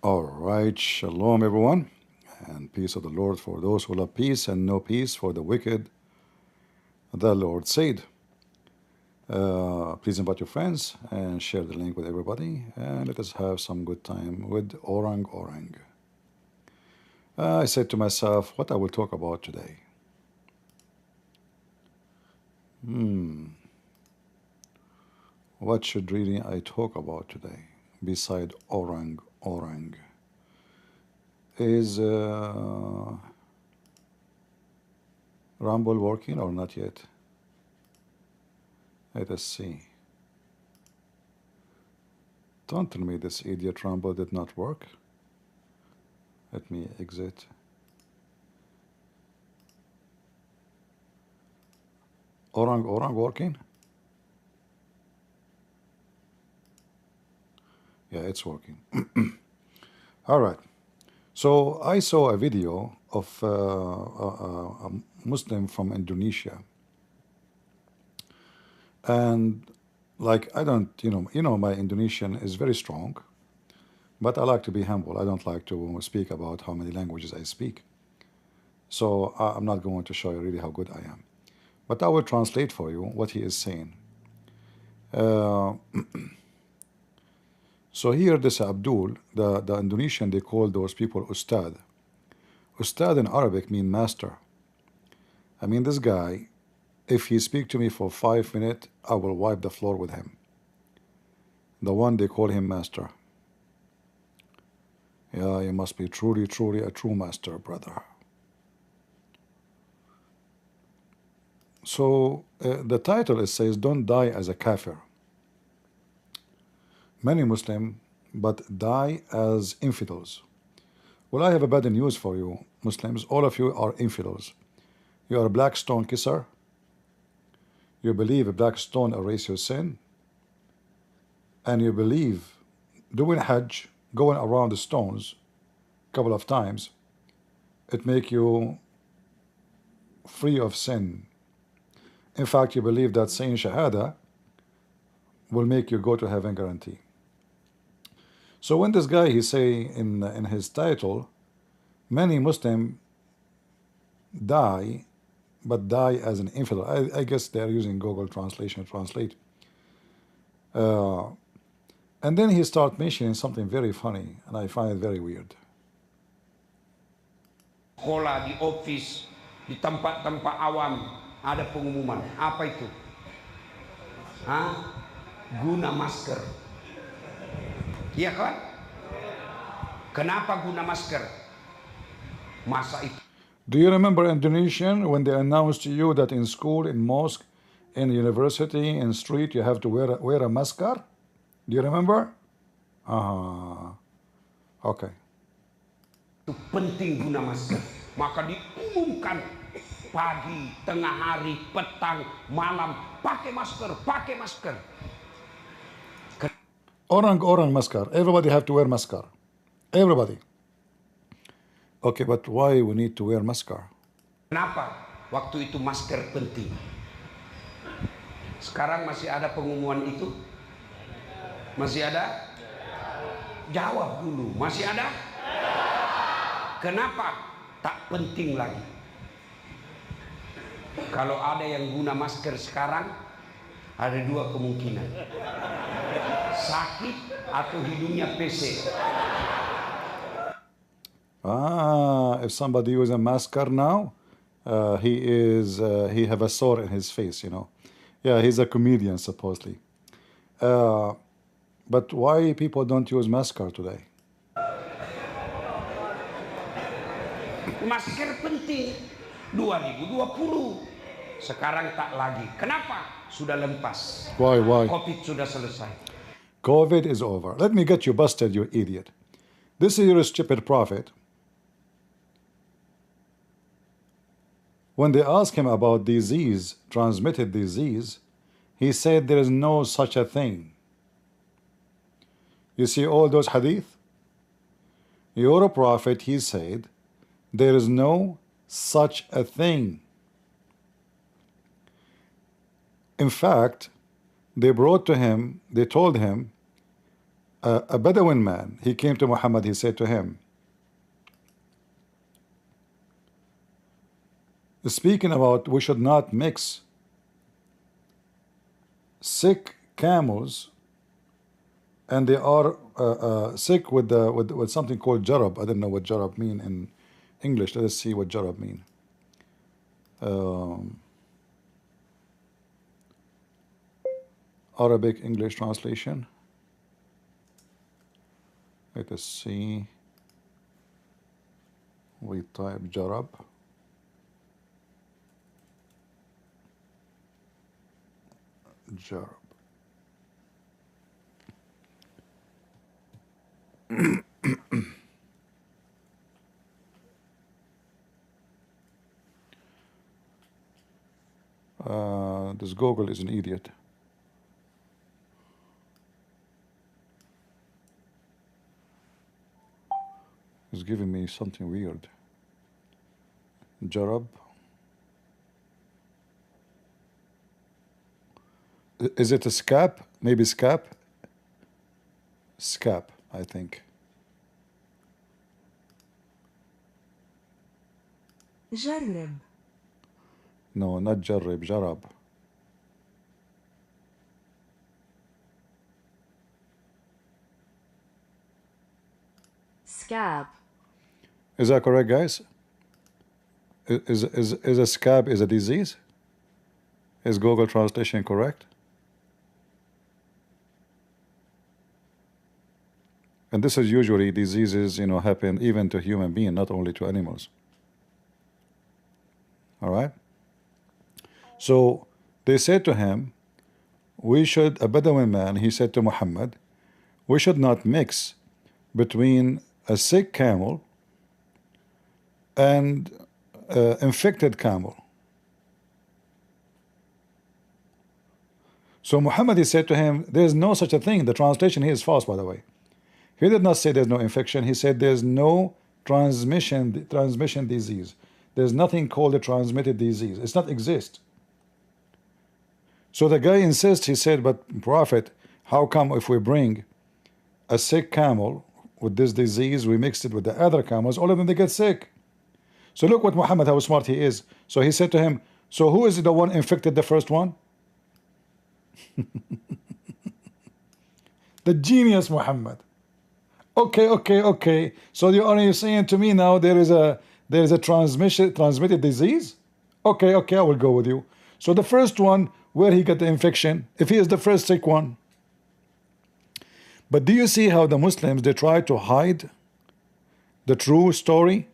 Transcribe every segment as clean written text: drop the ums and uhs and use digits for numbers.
All right, shalom everyone, and peace of the Lord for those who love peace, and no peace for the wicked, the Lord said. Please invite your friends and share the link with everybody, and let us have some good time with Orang Orang. I said to myself, what I will talk about today. What should really I talk about today beside Orang Orang? Is Rumble working or not yet? Let us see. Don't tell me this idiot Rumble did not work. Let me exit. Orang Orang working? Yeah, it's working. All right. So I saw a video of a Muslim from Indonesia, and like I don't, my Indonesian is very strong, but I like to be humble. I don't like to speak about how many languages I speak. So I'm not going to show you really how good I am, but I will translate for you what he is saying. So here, this Abdul, the Indonesian, they call those people Ustad. Ustad in Arabic mean master. I mean, this guy, if he speak to me for 5 minutes, I will wipe the floor with him. The one they call him master. Yeah, you must be truly, truly a true master, brother. So the title, it says, don't die as a kafir. Many Muslim, but die as infidels. Well, I have a bad news for you, Muslims. All of you are infidels. You are a black stone kisser. You believe a black stone erase your sin. And you believe doing Hajj, going around the stones a couple of times, it make you free of sin. In fact, you believe that saying Shahada will make you go to heaven guarantee. So when this guy, he say in his title, many Muslim die, but die as an infidel. I guess they're using Google Translation to translate. And then he start mentioning something very funny, and I find it very weird. Sekolah, di office, di tempat-tempat awam ada pengumuman. Apa itu? Hah? Guna masker. Iya kan? Kenapa guna masker? Masa itu. Do you remember Indonesian when they announced to you that in school, in mosque, in university, in street, you have to wear a masker? Do you remember? Okay. Itu penting guna masker. Maka diumumkan pagi, tengah hari, petang, malam, pakai masker, pakai masker. Orang masker. Everybody have to wear masker. Everybody. Okay, but why we need to wear masker? Kenapa? Waktu itu masker penting. Sekarang masih ada pengumuman itu? Masih ada? Jawab dulu, masih ada? Kenapa? Tak penting lagi. Kalau ada yang guna masker sekarang, ada dua kemungkinan. Sakit atau hidungnya PC. If somebody use a masker now, he have a sore in his face, Yeah, he's a comedian supposedly. But why people don't use masker today? Masker penting 2020. Sekarang tak lagi. Kenapa? Sudah lempas. Why? Covid sudah selesai. COVID is over. Let me get you busted, you idiot. This is your stupid prophet. When they asked him about disease, transmitted disease, he said there is no such a thing. You see all those hadith? Your prophet, he said, there is no such a thing. In fact, they brought to him, they told him, A Bedouin man, he came to Muhammad, he said to him, speaking about we should not mix sick camels, and they are sick with with something called jarab. I don't know what jarab mean in English. Let us see what jarab mean. Um, Arabic English translation. Let us see. We type jarab. Jarab. This Google is an idiot. It's giving me something weird. Jarab. Is it a scap? Maybe scap? Scap, I think. جرب. No, not jarab, jarab. Scab. Is that correct, guys? Is a scab is a disease? Is Google translation correct? And this is usually diseases, you know, happen even to human beings, not only to animals. All right. So they said to him, we should, a Bedouin man, he said to Muhammad, we should not mix between a sick camel and infected camel. So Muhammad, he said to him, there's no such a thing. The translation here is false, by the way. He did not say there's no infection. He said there's no transmission disease. There's nothing called a transmitted disease. It's not exist. So the guy insists, he said, but Prophet, how come if we bring a sick camel with this disease, we mixed it with the other camels, all of them, they get sick. So look what Muhammad, how smart he is. So he said to him, so who is the one infected the first one? The genius Muhammad. Okay. So you're saying to me now there is a transmitted disease? Okay, I will go with you. So the first one, where he got the infection, if he is the first sick one. But do you see how the Muslims, they try to hide the true story?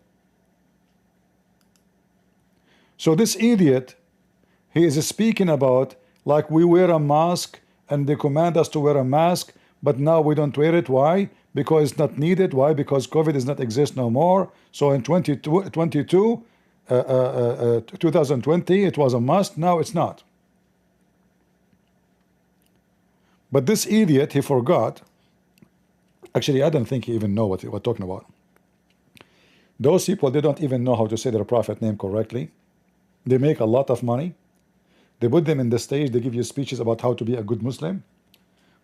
So this idiot, he is speaking about like we wear a mask and they command us to wear a mask, but now we don't wear it. Why? Because it's not needed. Why? Because COVID does not exist no more. So in 2020, it was a must. Now it's not. But this idiot, he forgot. Actually, I don't think he even know what we're talking about. Those people, they don't even know how to say their prophet name correctly. They make a lot of money. They put them in the stage. They give you speeches about how to be a good Muslim.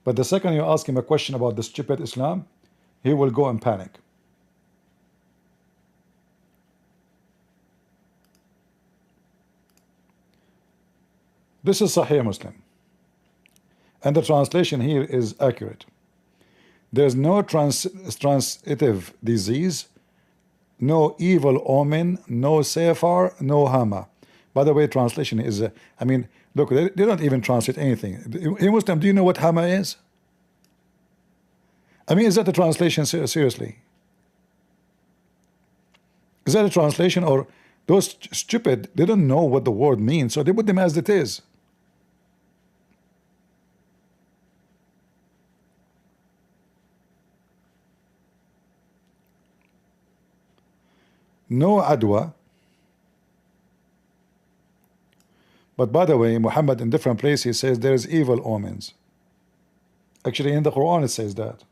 But the second you ask him a question about the stupid Islam, he will go and panic. This is Sahih Muslim. And the translation here is accurate. There's no transitive disease, no evil omen, no safar, no hama. By the way, translation is, I mean, look, they don't even translate anything. Hey Muslim, do you know what hama is? I mean, is that a translation seriously? Is that a translation, or those stupid, they don't know what the word means, so they put them as it is. No adwa. But by the way, Muhammad in different places says there is evil omens. Actually, in the Quran it says that.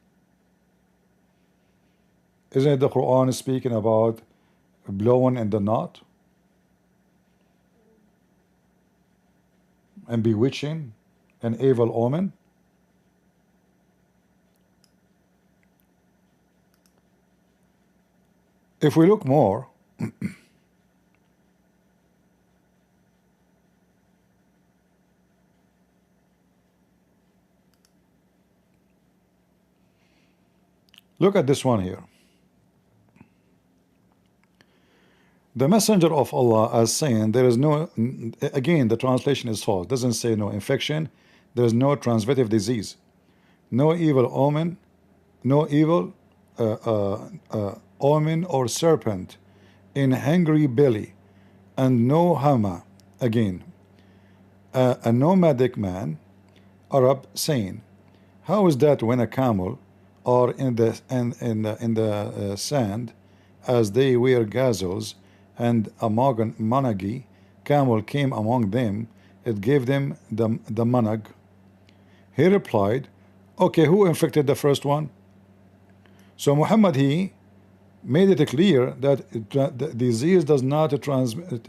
Isn't it the Quran speaking about blowing in the knot and bewitching an evil omen? If we look more, look at this one here. The messenger of Allah as saying there is no, again the translation is false, doesn't say no infection, there is no transmittive disease, no evil omen, no evil omen or serpent in hungry belly, and no hama. Again, a nomadic man, Arab, saying, how is that when a camel or in the sand, as they wear gazelles, and a managi camel came among them, it gave them the manag. He replied, okay, who infected the first one? So Muhammad, he made it clear that the disease does not transmit,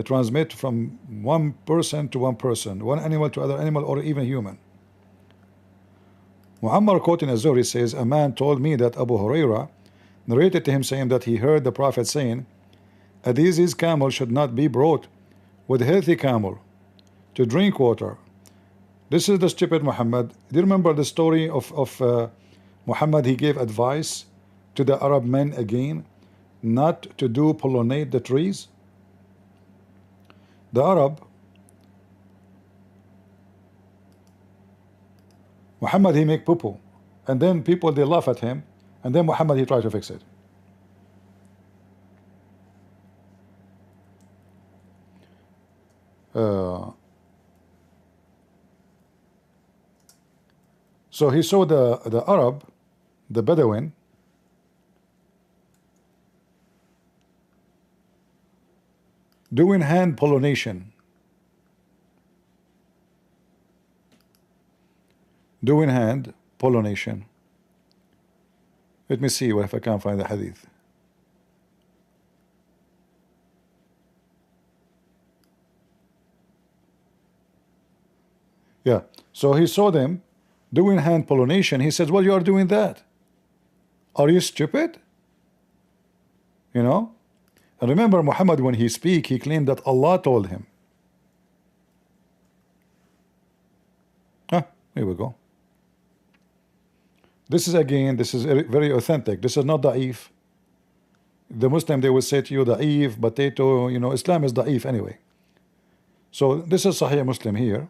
transmit from one person to one person, one animal to other animal, or even human. Muhammad, quoting Az-Zuhri, says, a man told me that Abu Huraira narrated to him, saying that he heard the Prophet saying, a diseased camel should not be brought with a healthy camel to drink water. This is the stupid Muhammad. Do you remember the story of Muhammad? He gave advice to the Arab men again not to do pollinate the trees. The Arab, Muhammad, he make poo-poo, and then people, they laugh at him, and then Muhammad, he tried to fix it. So he saw the Arab, the Bedouin, doing hand pollination. Doing hand pollination. Let me see if I can find the hadith. Yeah, so he saw them doing hand pollination. He says, well, you are doing that. Are you stupid? You know? And remember, Muhammad, when he speak, he claimed that Allah told him. Here we go. This is very authentic. This is not da'if. The Muslim, they will say to you, da'if, potato, Islam is da'if anyway. So this is Sahih Muslim here.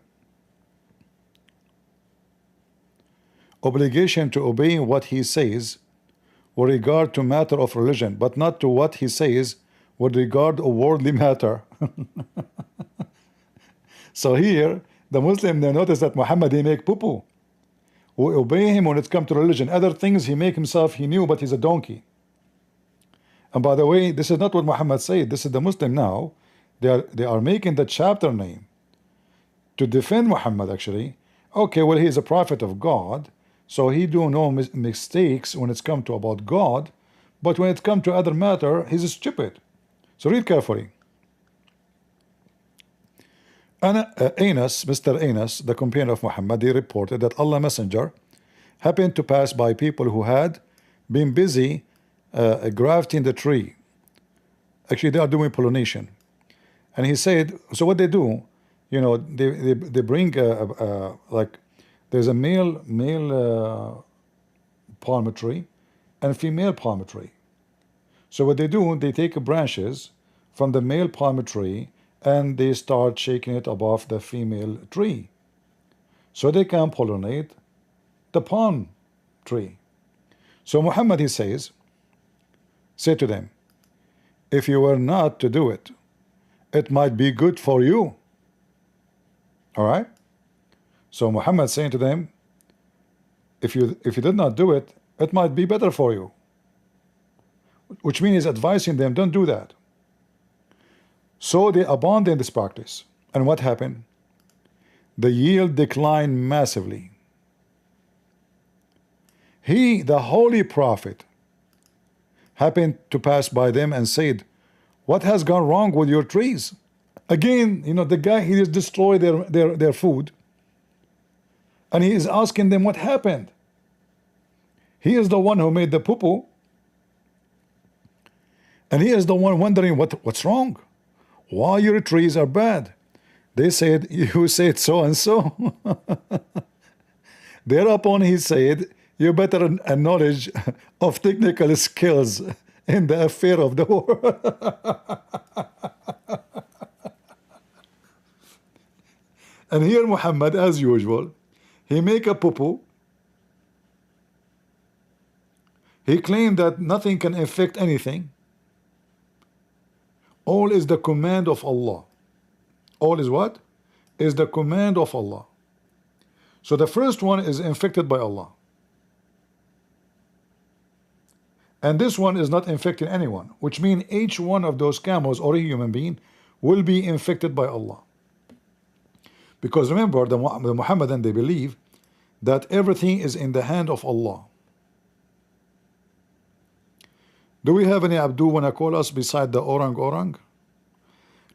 Obligation to obey what he says with regard to matter of religion, but not to what he says with regard to worldly matter. So here, the Muslim, they notice that Muhammad, he make poo-poo. We obey him when it comes to religion. Other things he make himself, he knew, but he's a donkey. And by the way, this is not what Muhammad said. This is the Muslim now. They are making the chapter name to defend Muhammad, actually. Okay, well, he is a prophet of God, so he do no mistakes when it's come to about God, but when it come to other matter, he's stupid. So read carefully. Anas, Mr. Anas, the companion of Muhammad, he reported that Allah Messenger happened to pass by people who had been busy grafting the tree. Actually, they are doing pollination. And he said, so what they do, they bring like there's a male palm tree and a female palm tree. So what they do, they take branches from the male palm tree and they start shaking it above the female tree, so they can pollinate the palm tree. So Muhammad, he says, say to them, if you were not to do it, it might be good for you. All right. So Muhammad saying to them, if you did not do it, it might be better for you. Which means he's advising them, don't do that. So they abandoned this practice. And what happened? The yield declined massively. He, the holy prophet, happened to pass by them and said, what has gone wrong with your trees? Again, the guy, he just destroyed their food. And he is asking them what happened. He is the one who made the poo-poo. And he is the one wondering what's wrong. Why your trees are bad? They said, you said so and so. Thereupon he said, you better a knowledge of technical skills in the affair of the world. And here Muhammad, as usual, he make a poo-poo. He claimed that nothing can affect anything. All is the command of Allah. All is what? Is the command of Allah. So the first one is infected by Allah. And this one is not infecting anyone, which means each one of those camels or a human being will be infected by Allah. Because remember, the Muhammadan, they believe that everything is in the hand of Allah. Do we have any Abdul wanna call us beside the orang orang?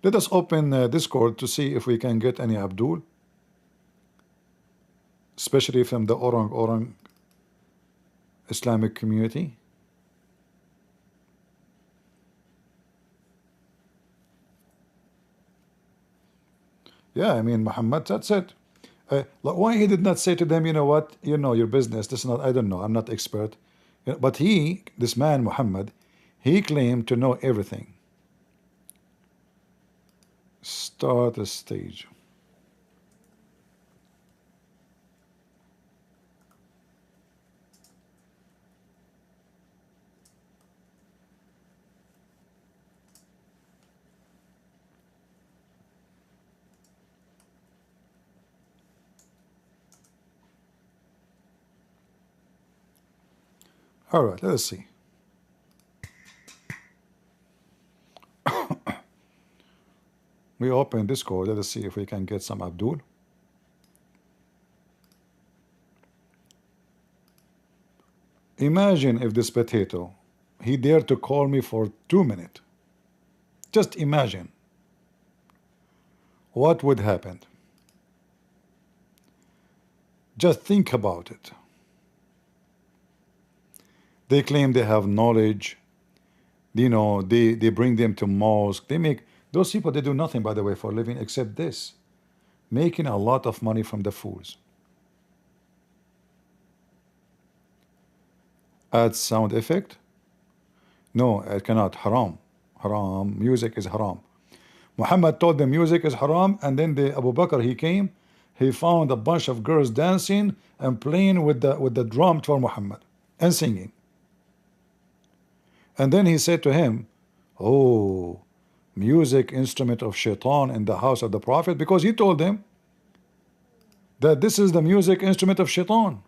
Let us open Discord to see if we can get any Abdul, especially from the orang orang Islamic community. Yeah, I mean, Muhammad, that's it. Like, why he did not say to them, you know what, you know your business, this is not, I don't know, I'm not expert. But he, this man, Muhammad, he claimed to know everything. Start the stage. All right, let us see. We open Discord. Let us see if we can get some Abdul. Imagine if this potato, he dared to call me for 2 minutes. Just imagine what would happen. Just think about it. They claim they have knowledge. You know, they bring them to mosque. They make, those people, they do nothing, by the way, for a living except this. Making a lot of money from the fools. Add sound effect? No, it cannot. Haram. Haram. Music is haram. Muhammad told them music is haram, and then the Abu Bakr, he came, he found a bunch of girls dancing and playing with the drum for Muhammad and singing. And then he said to him, oh, music instrument of shaitan in the house of the Prophet, because he told them that this is the music instrument of shaitan.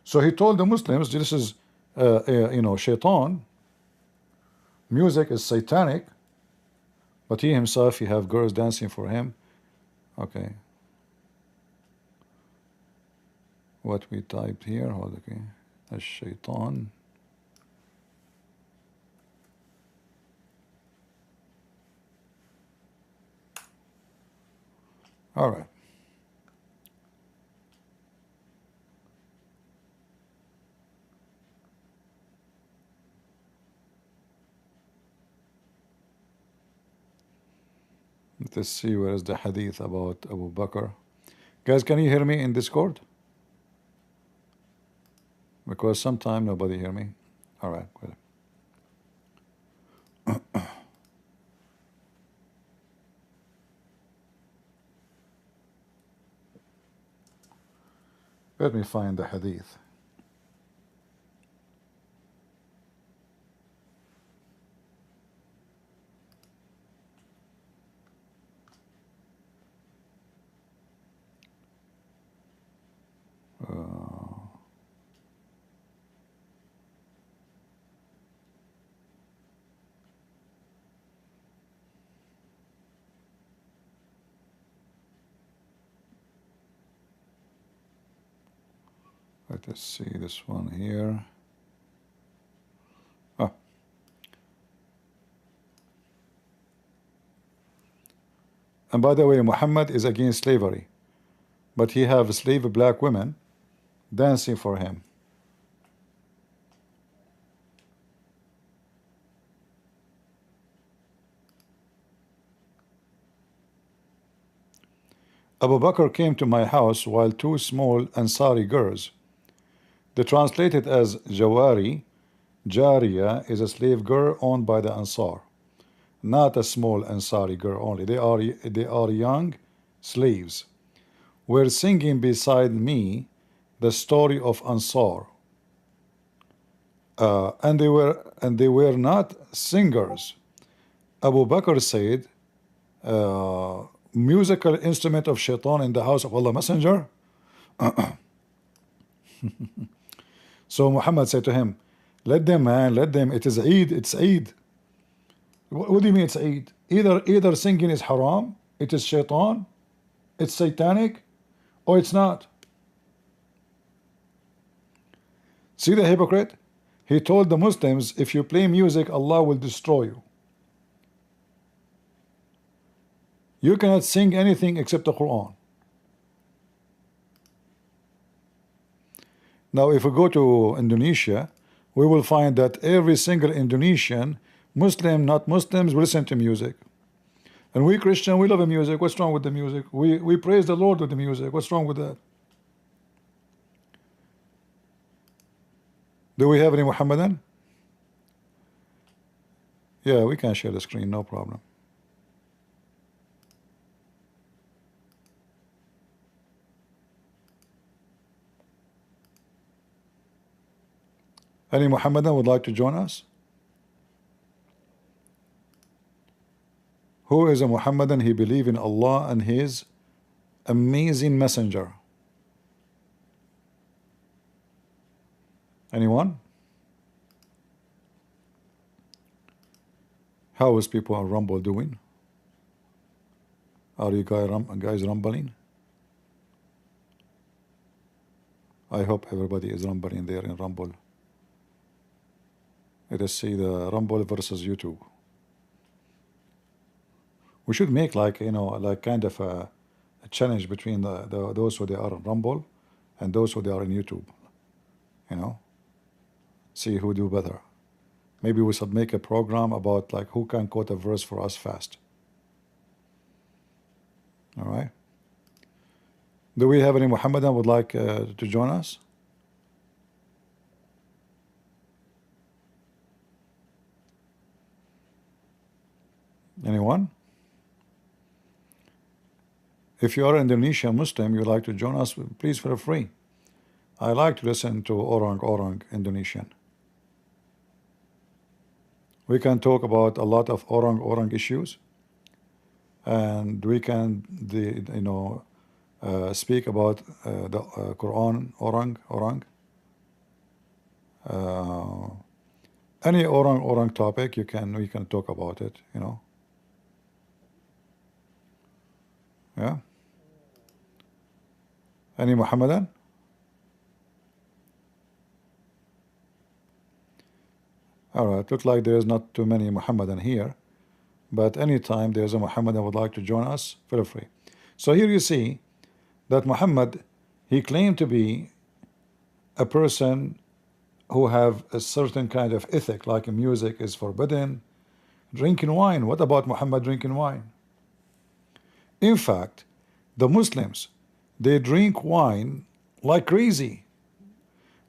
So he told the Muslims, this is you know, shaitan, music is satanic, but he himself, he have girls dancing for him. Okay, what we typed here, hold, okay, as shaitan. All right. Let's see where is the hadith about Abu Bakr. Guys, can you hear me in Discord? Because sometime nobody hear me. All right, good. Let me find the hadith. Let us see this one here. Ah. And by the way, Muhammad is against slavery. but he have slave black women dancing for him. Abu Bakr came to my house while two small Ansari girls. They translate it as Jawari. Jariya is a slave girl owned by the Ansar, not a small Ansari girl only. They are young slaves. Were singing beside me the story of Ansar, and they were not singers. Abu Bakr said, musical instrument of shaitan in the house of Allah Messenger. So Muhammad said to him, let them, man, let them. It is Eid. It's Eid. What do you mean it's Eid? Either singing is haram, it is shaitan, it's satanic, or it's not. See the hypocrite? He told the Muslims, if you play music, Allah will destroy you. You cannot sing anything except the Quran. Now, if we go to Indonesia, we will find that every single Indonesian, Muslim, not Muslims, listen to music. And we Christian, we love the music. What's wrong with the music? We praise the Lord with the music. What's wrong with that? Do we have any Muhammadan? Yeah, we can share the screen, no problem. Any Muhammadan would like to join us? Who is a Muhammadan? He believes in Allah and His amazing messenger. Anyone? How is people on Rumble doing? Are you guys rumbling? I hope everybody is rumbling there in Rumble. Let us see the Rumble versus YouTube. We should make like, you know, like kind of a challenge between those who they are on Rumble and those who they are in YouTube. You know, see who do better. Maybe we should make a program about like who can quote a verse for us fast. All right. Do we have any Muhammadan would like to join us? Anyone? If you are an Indonesian Muslim, you like to join us, please feel free. I like to listen to orang Indonesian. We can talk about a lot of orang issues, and we can speak about the Quran orang. Any orang topic we can talk about it, you know. Yeah. Any Muhammadan? All right. Looks like there is not too many Muhammadan here, but anytime there's a Muhammadan would like to join us, feel free. So here you see that Muhammad, he claimed to be a person who have a certain kind of ethic, like music is forbidden, drinking wine. What about Muhammad drinking wine? In fact, the Muslims, they drink wine like crazy.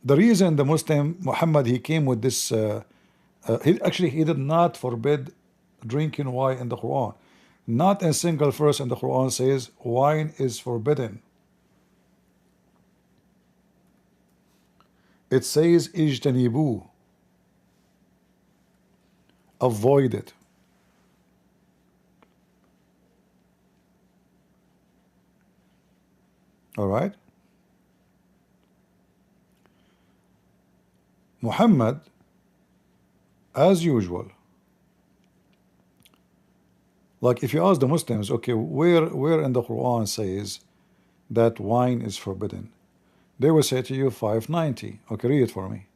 The reason the Muslim Muhammad, he came with this, he did not forbid drinking wine in the Quran. Not a single verse in the Quran says wine is forbidden. It says ijtanibu, avoid it. All right. Muhammad, as usual, like if you ask the Muslims, okay, where in the Quran says that wine is forbidden, they will say to you 590. Okay, read it for me.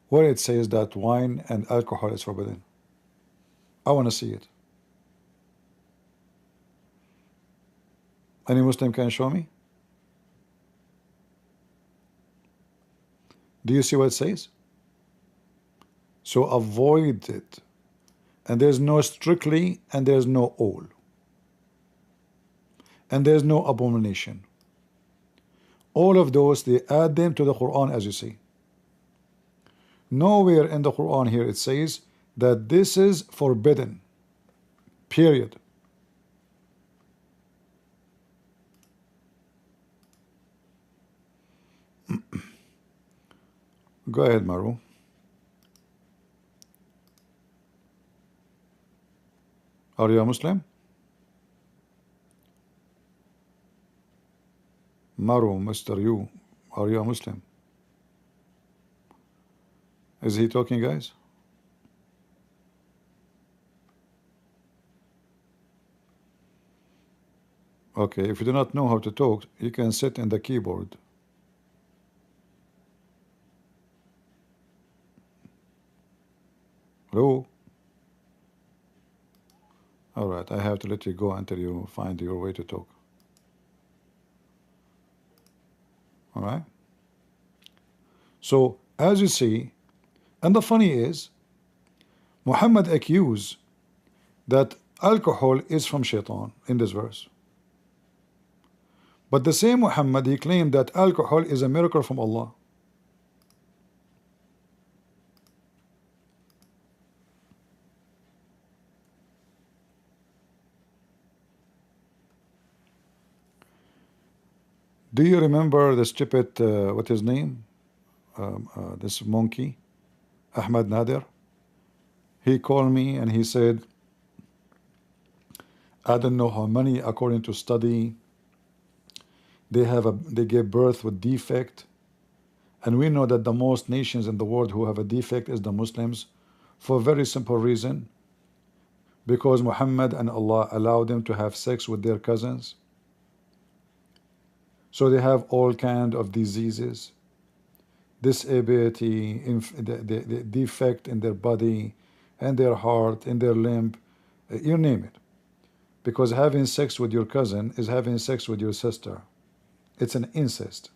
Where it says that wine and alcohol is forbidden. I want to see it. Any Muslim can show me? Do you see what it says? So avoid it. And there's no strictly, and there's no all. And there's no abomination. All of those, they add them to the Quran, as you see. Nowhere in the Quran here it says that this is forbidden. Period. Go ahead, Maru. Are you a Muslim? Maru, Mr. You, are you a Muslim? Is he talking, guys? Okay, if you do not know how to talk, you can sit in the keyboard. Hello? All right, I have to let you go until you find your way to talk. All right? So, as you see, and the funny is, Muhammad accused that alcohol is from shaitan in this verse. But the same Muhammad, he claimed that alcohol is a miracle from Allah. Do you remember the stupid, what his name? This monkey, Ahmad Nader? He called me and he said, I don't know how many, according to study, they gave birth with defect, and we know that the most nations in the world who have a defect is the Muslims, for a very simple reason, because Muhammad and Allah allowed them to have sex with their cousins. So they have all kind of diseases, disability, the defect in their body, and their heart, in their limb, you name it. Because having sex with your cousin is having sex with your sister. It's an incest.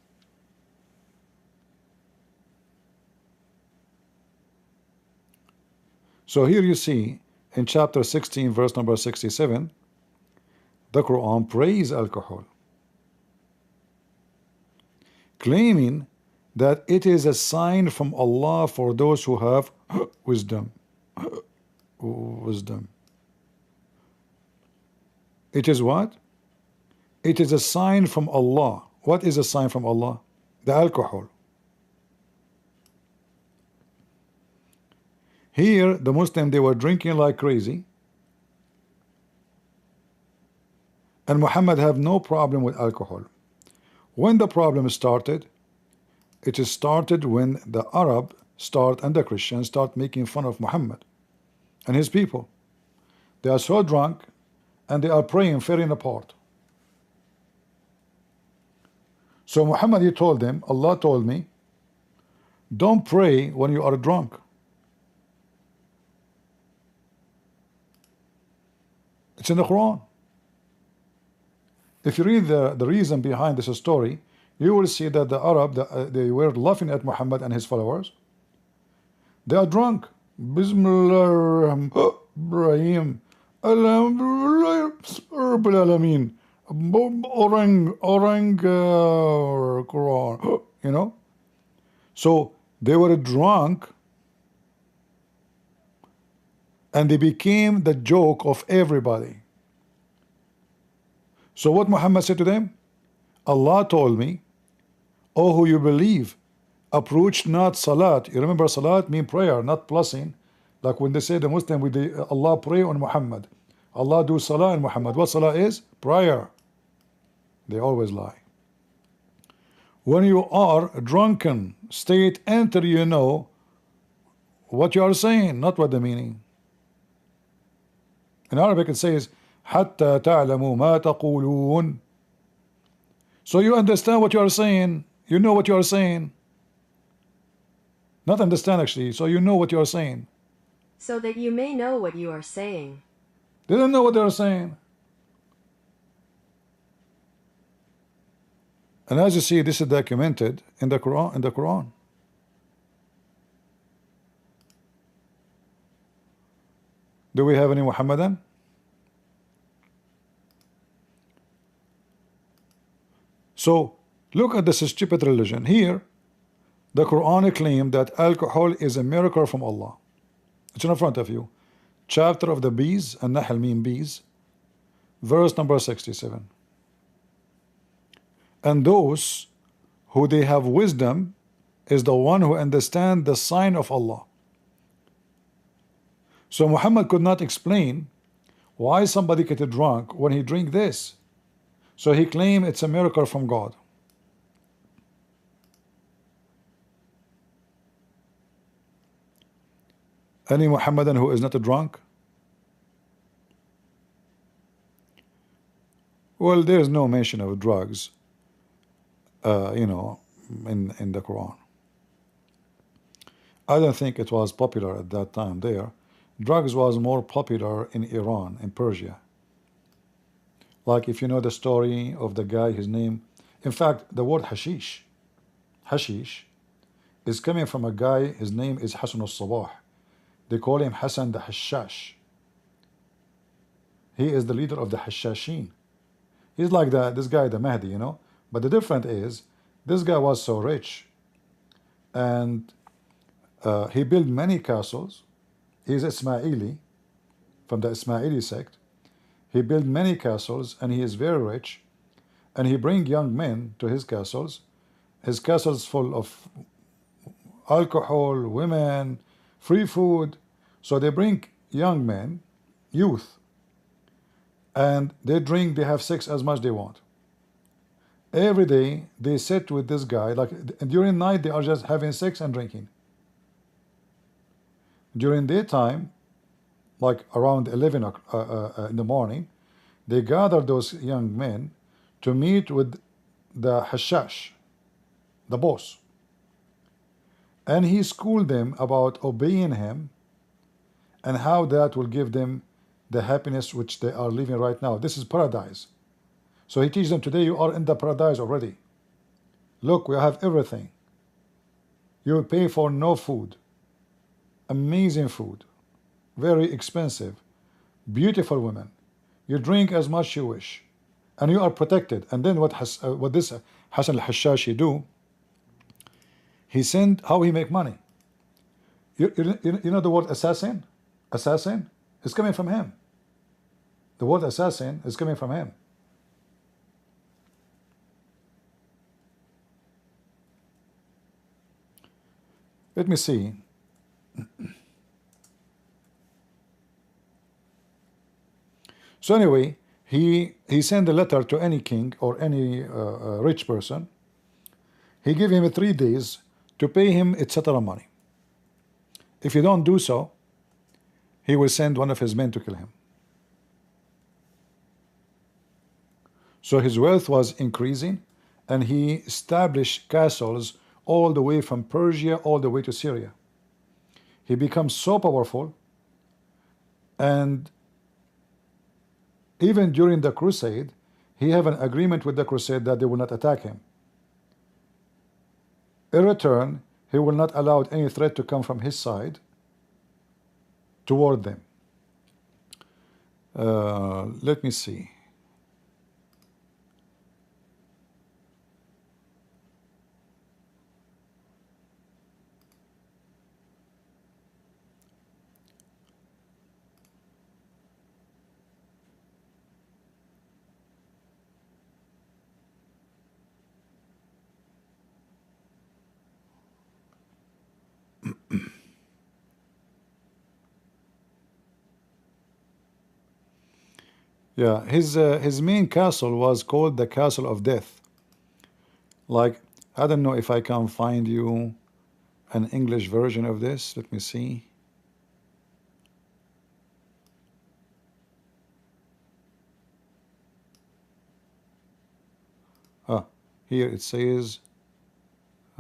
So here you see in chapter 16, verse number 67, the Quran praise alcohol, claiming that it is a sign from Allah for those who have wisdom. Wisdom. It is what? It is a sign from Allah. What is a sign from Allah? The alcohol. Here, the Muslim, they were drinking like crazy, and Muhammad have no problem with alcohol. When the problem started, it is started when the Arab start and the Christians start making fun of Muhammad and his people. They are so drunk and they are praying, tearing apart. So Muhammad, he told them, Allah told me, don't pray when you are drunk. It's in the Quran. If you read the reason behind this story, you will see that the Arab, they were laughing at Muhammad and his followers. They are drunk. Bismillahirrahmanirrahim. Alhamdulillah Rabbil Alameen. Orang Quran. You know? So they were drunk and they became the joke of everybody. So what Muhammad said to them? Allah told me, oh, who you believe, approach not salat. You remember salat mean prayer, not blessing. Like when they say the Muslim, Allah pray on Muhammad. Allah do salah on Muhammad. What salah is? Prayer. They always lie. When you are drunken state, enter, you know what you are saying, not what the meaning. In Arabic it says, حتى تعلموا ما تقولون. So you understand what you are saying. You know what you are saying. Not understand actually. So you know what you are saying. So that you may know what you are saying. They don't know what they are saying. And as you see, this is documented in the Quran. Do we have any Muhammadan? So look at this stupid religion. Here, the Quran claimed that alcohol is a miracle from Allah. It's in front of you. Chapter of the bees, and Nahl mean bees, verse number 67. And those who they have wisdom is the one who understand the sign of Allah. So Muhammad could not explain why somebody get drunk when he drink this. So he claimed it's a miracle from God. Any Muhammadan who is not a drunk? Well, there is no mention of drugs, in the Quran. I don't think it was popular at that time there. Drugs was more popular in Iran, in Persia. Like if you know the story of the guy, his name, in fact, the word hashish is coming from a guy, his name is Hassan al-Sabah. They call him Hassan the Hashash. He is the leader of the Hashashin. He's like this guy, the Mahdi, But the difference is, this guy was so rich, and he built many castles. He's Ismaili, from the Ismaili sect. He built many castles, and he is very rich. And he bring young men to his castles. His castles full of alcohol, women, free food. So they bring young men, youth, and they drink, they have sex as much they want. Every day they sit with this guy, like during night they are just having sex and drinking. During daytime, like around 11 in the morning, they gather those young men to meet with the Hashash, the boss. And he schooled them about obeying him and how that will give them the happiness which they are living right now. This is paradise. So he teaches them, today you are in the paradise already. Look, we have everything. You pay for no food. Amazing food. Very expensive. Beautiful women. You drink as much you wish. And you are protected. And then what this Hassan al-Hashashi do, he sent, how he make money. You know the word assassin? Assassin is coming from him. The word assassin is coming from him. Let me see. So anyway, he sent a letter to any king or any rich person. He gave him 3 days to pay him etc. money. If you don't do so, he will send one of his men to kill him. So his wealth was increasing, and he established castles all the way from Persia all the way to Syria. He becomes so powerful, and even during the crusade, he have an agreement with the crusade that they will not attack him. In return, he will not allow any threat to come from his side toward them. Let me see. Yeah, his main castle was called the Castle of Death. Like, I don't know if I can find you an English version of this. Let me see. Here it says,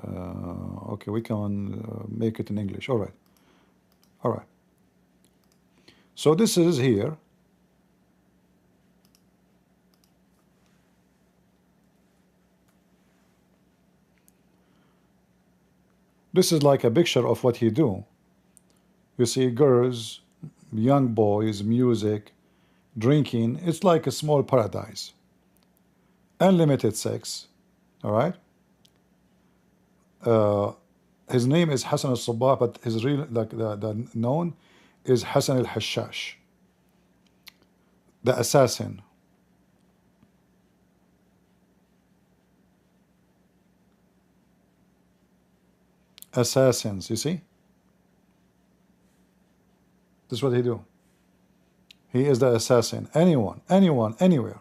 okay, we can make it in English. All right. All right. So this is here. This is like a picture of what he do. You see girls, young boys, music, drinking. It's like a small paradise. Unlimited sex. All right. His name is Hassan al-Sabbah, but his real, like the known is Hassan al-Hashash, the assassin. Assassins, you see? This is what he do. He is the assassin. Anyone, anywhere.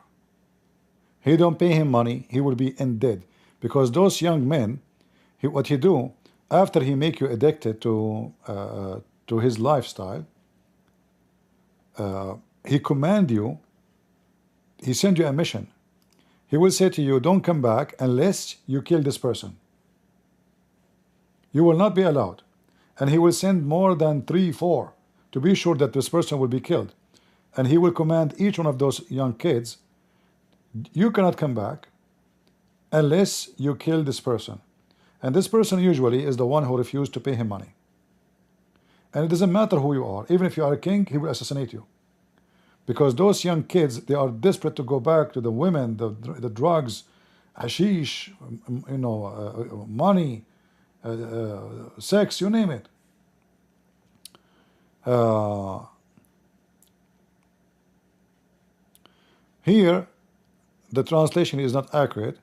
He don't pay him money, he will be in dead. Because those young men, what he do, after he make you addicted to his lifestyle, he command you, he send you a mission. He will say to you, don't come back unless you kill this person. You will not be allowed. And he will send more than 3, 4 to be sure that this person will be killed. And he will command each one of those young kids, you cannot come back unless you kill this person. And this person usually is the one who refused to pay him money. And it doesn't matter who you are. Even if you are a king, he will assassinate you. Because those young kids, they are desperate to go back to the women, the drugs, hashish, money, sex, you name it. Here, the translation is not accurate.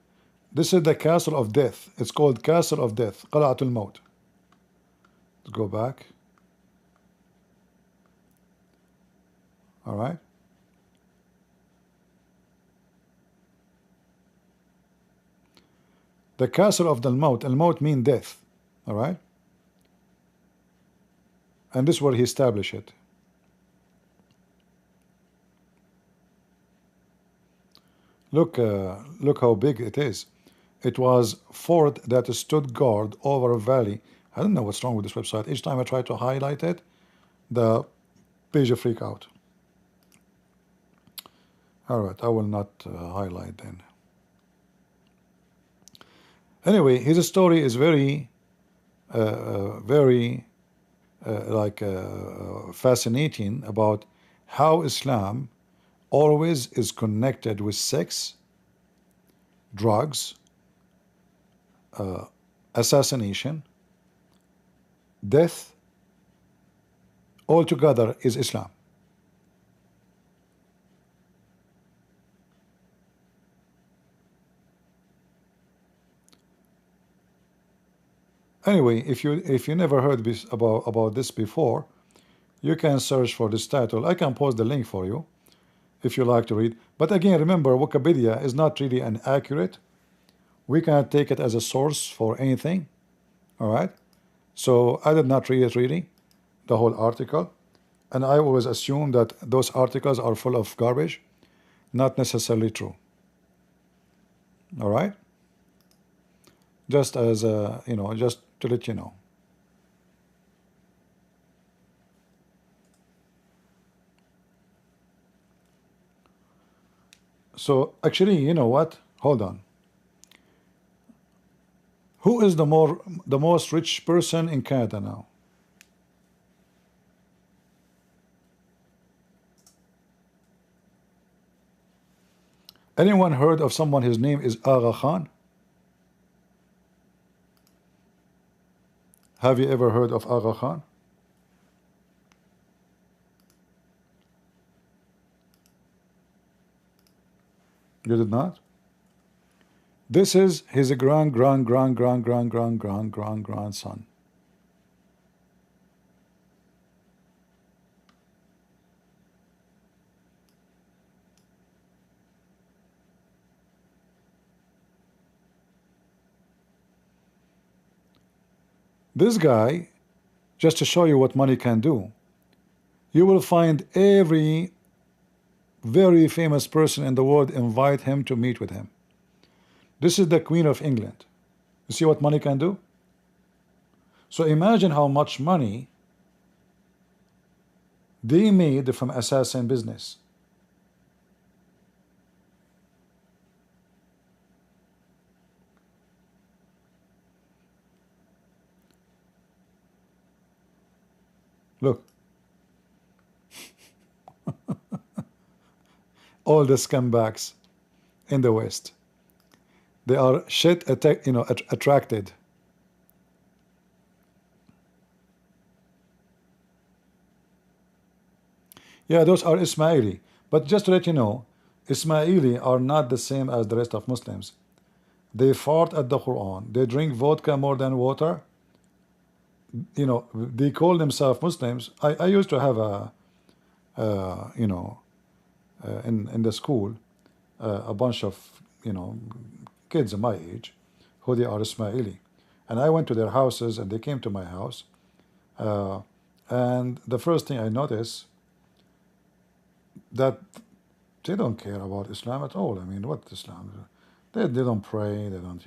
This is the castle of death. It's called castle of death. Qala'atul Maut. Let's go back. All right. The castle of the Maut. Al-Maut mean death. All right. And this is where he established it. Look how big it is. It was fort that stood guard over a valley. I don't know what's wrong with this website. Each time I try to highlight it, the page will freak out. All right, I will not highlight then. Anyway, his story is very fascinating about how Islam always is connected with sex, drugs, assassination, death. All together is Islam. Anyway, if you never heard this about this before, you can search for this title. I can post the link for you if you like to read. But again, remember, Wikipedia is not really an accurate. We cannot take it as a source for anything. All right. So I did not read it really, the whole article, and I always assume that those articles are full of garbage. Not necessarily true. All right. Just as just to let you know. So actually, you know what? Hold on. Who is the most rich person in Canada now? Anyone heard of someone, his name is Aga Khan? Have you ever heard of Aga Khan? You did not? This is his grandson. This guy, just to show you what money can do, you will find every very famous person in the world invite him to meet with him. This is the Queen of England. You see what money can do? So imagine how much money they made from assassin business. Look. all the scumbags in the West. They are shit, attracted. Yeah, those are Ismaili. But just to let you know, Ismaili are not the same as the rest of Muslims. They fart at the Quran. They drink vodka more than water. They call themselves Muslims. I used to have in the school, a bunch of, kids of my age, who they are Ismaili. And I went to their houses and they came to my house. And the first thing I noticed, that they don't care about Islam at all. I mean, what Islam? They don't pray. They don't,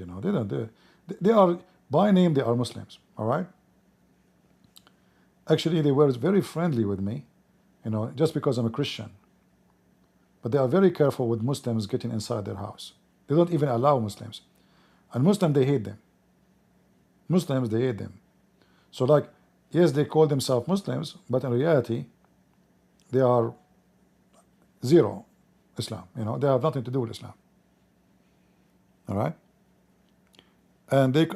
they are, by name, they are Muslims. All right. Actually, they were very friendly with me, just because I'm a Christian. But they are very careful with Muslims getting inside their house. They don't even allow Muslims. And Muslims, they hate them. Muslims, they hate them. So, like, yes, they call themselves Muslims, but in reality, they are zero Islam. They have nothing to do with Islam. All right. And they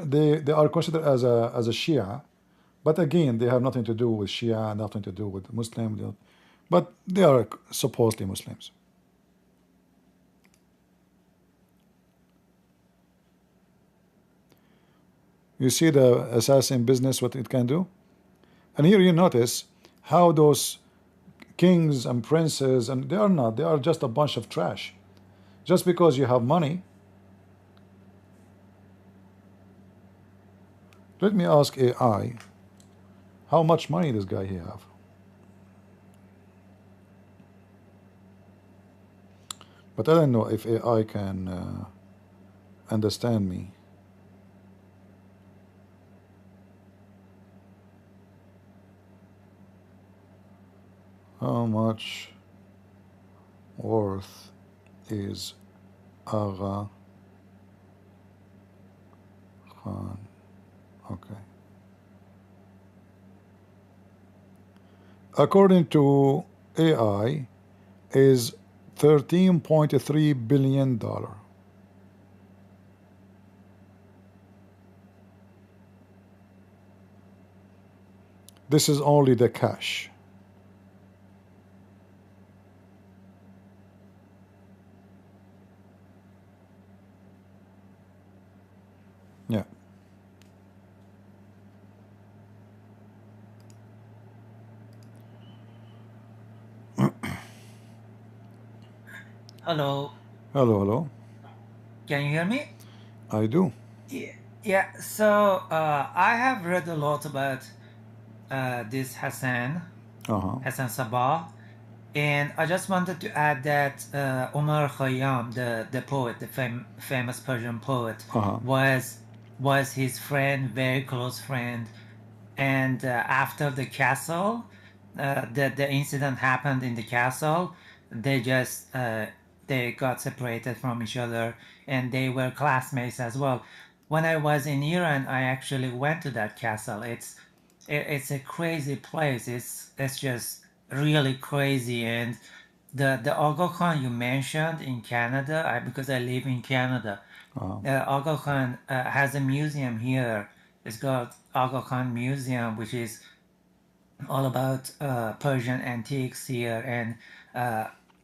are considered as a Shia, but again, they have nothing to do with Shia, nothing to do with Muslim, but they are supposedly Muslims. You see the assassin business, what it can do? And here you notice how those kings and princes, and they are not, they are just a bunch of trash. Just because you have money. Let me ask AI, how much money this guy he have? But I don't know if AI can understand me. How much worth is Aga Khan? Okay. According to AI, is $13.3 billion. This is only the cash. Yeah. Hello, Hello, hello. can you hear me? I do. Yeah. So I have read a lot about this Hassan Uh-huh. Sabah, and I just wanted to add that Omar Khayyam, the poet, the famous Persian poet, Uh-huh. was his friend, very close friend, and after the castle, the incident happened in the castle. They just they got separated from each other, and they were classmates as well. When I was in Iran, I actually went to that castle. It's a crazy place. It's just really crazy. And the Aga Khan you mentioned in Canada, because I live in Canada, Aga Khan has a museum here. It's called Aga Khan Museum, which is all about Persian antiques here. And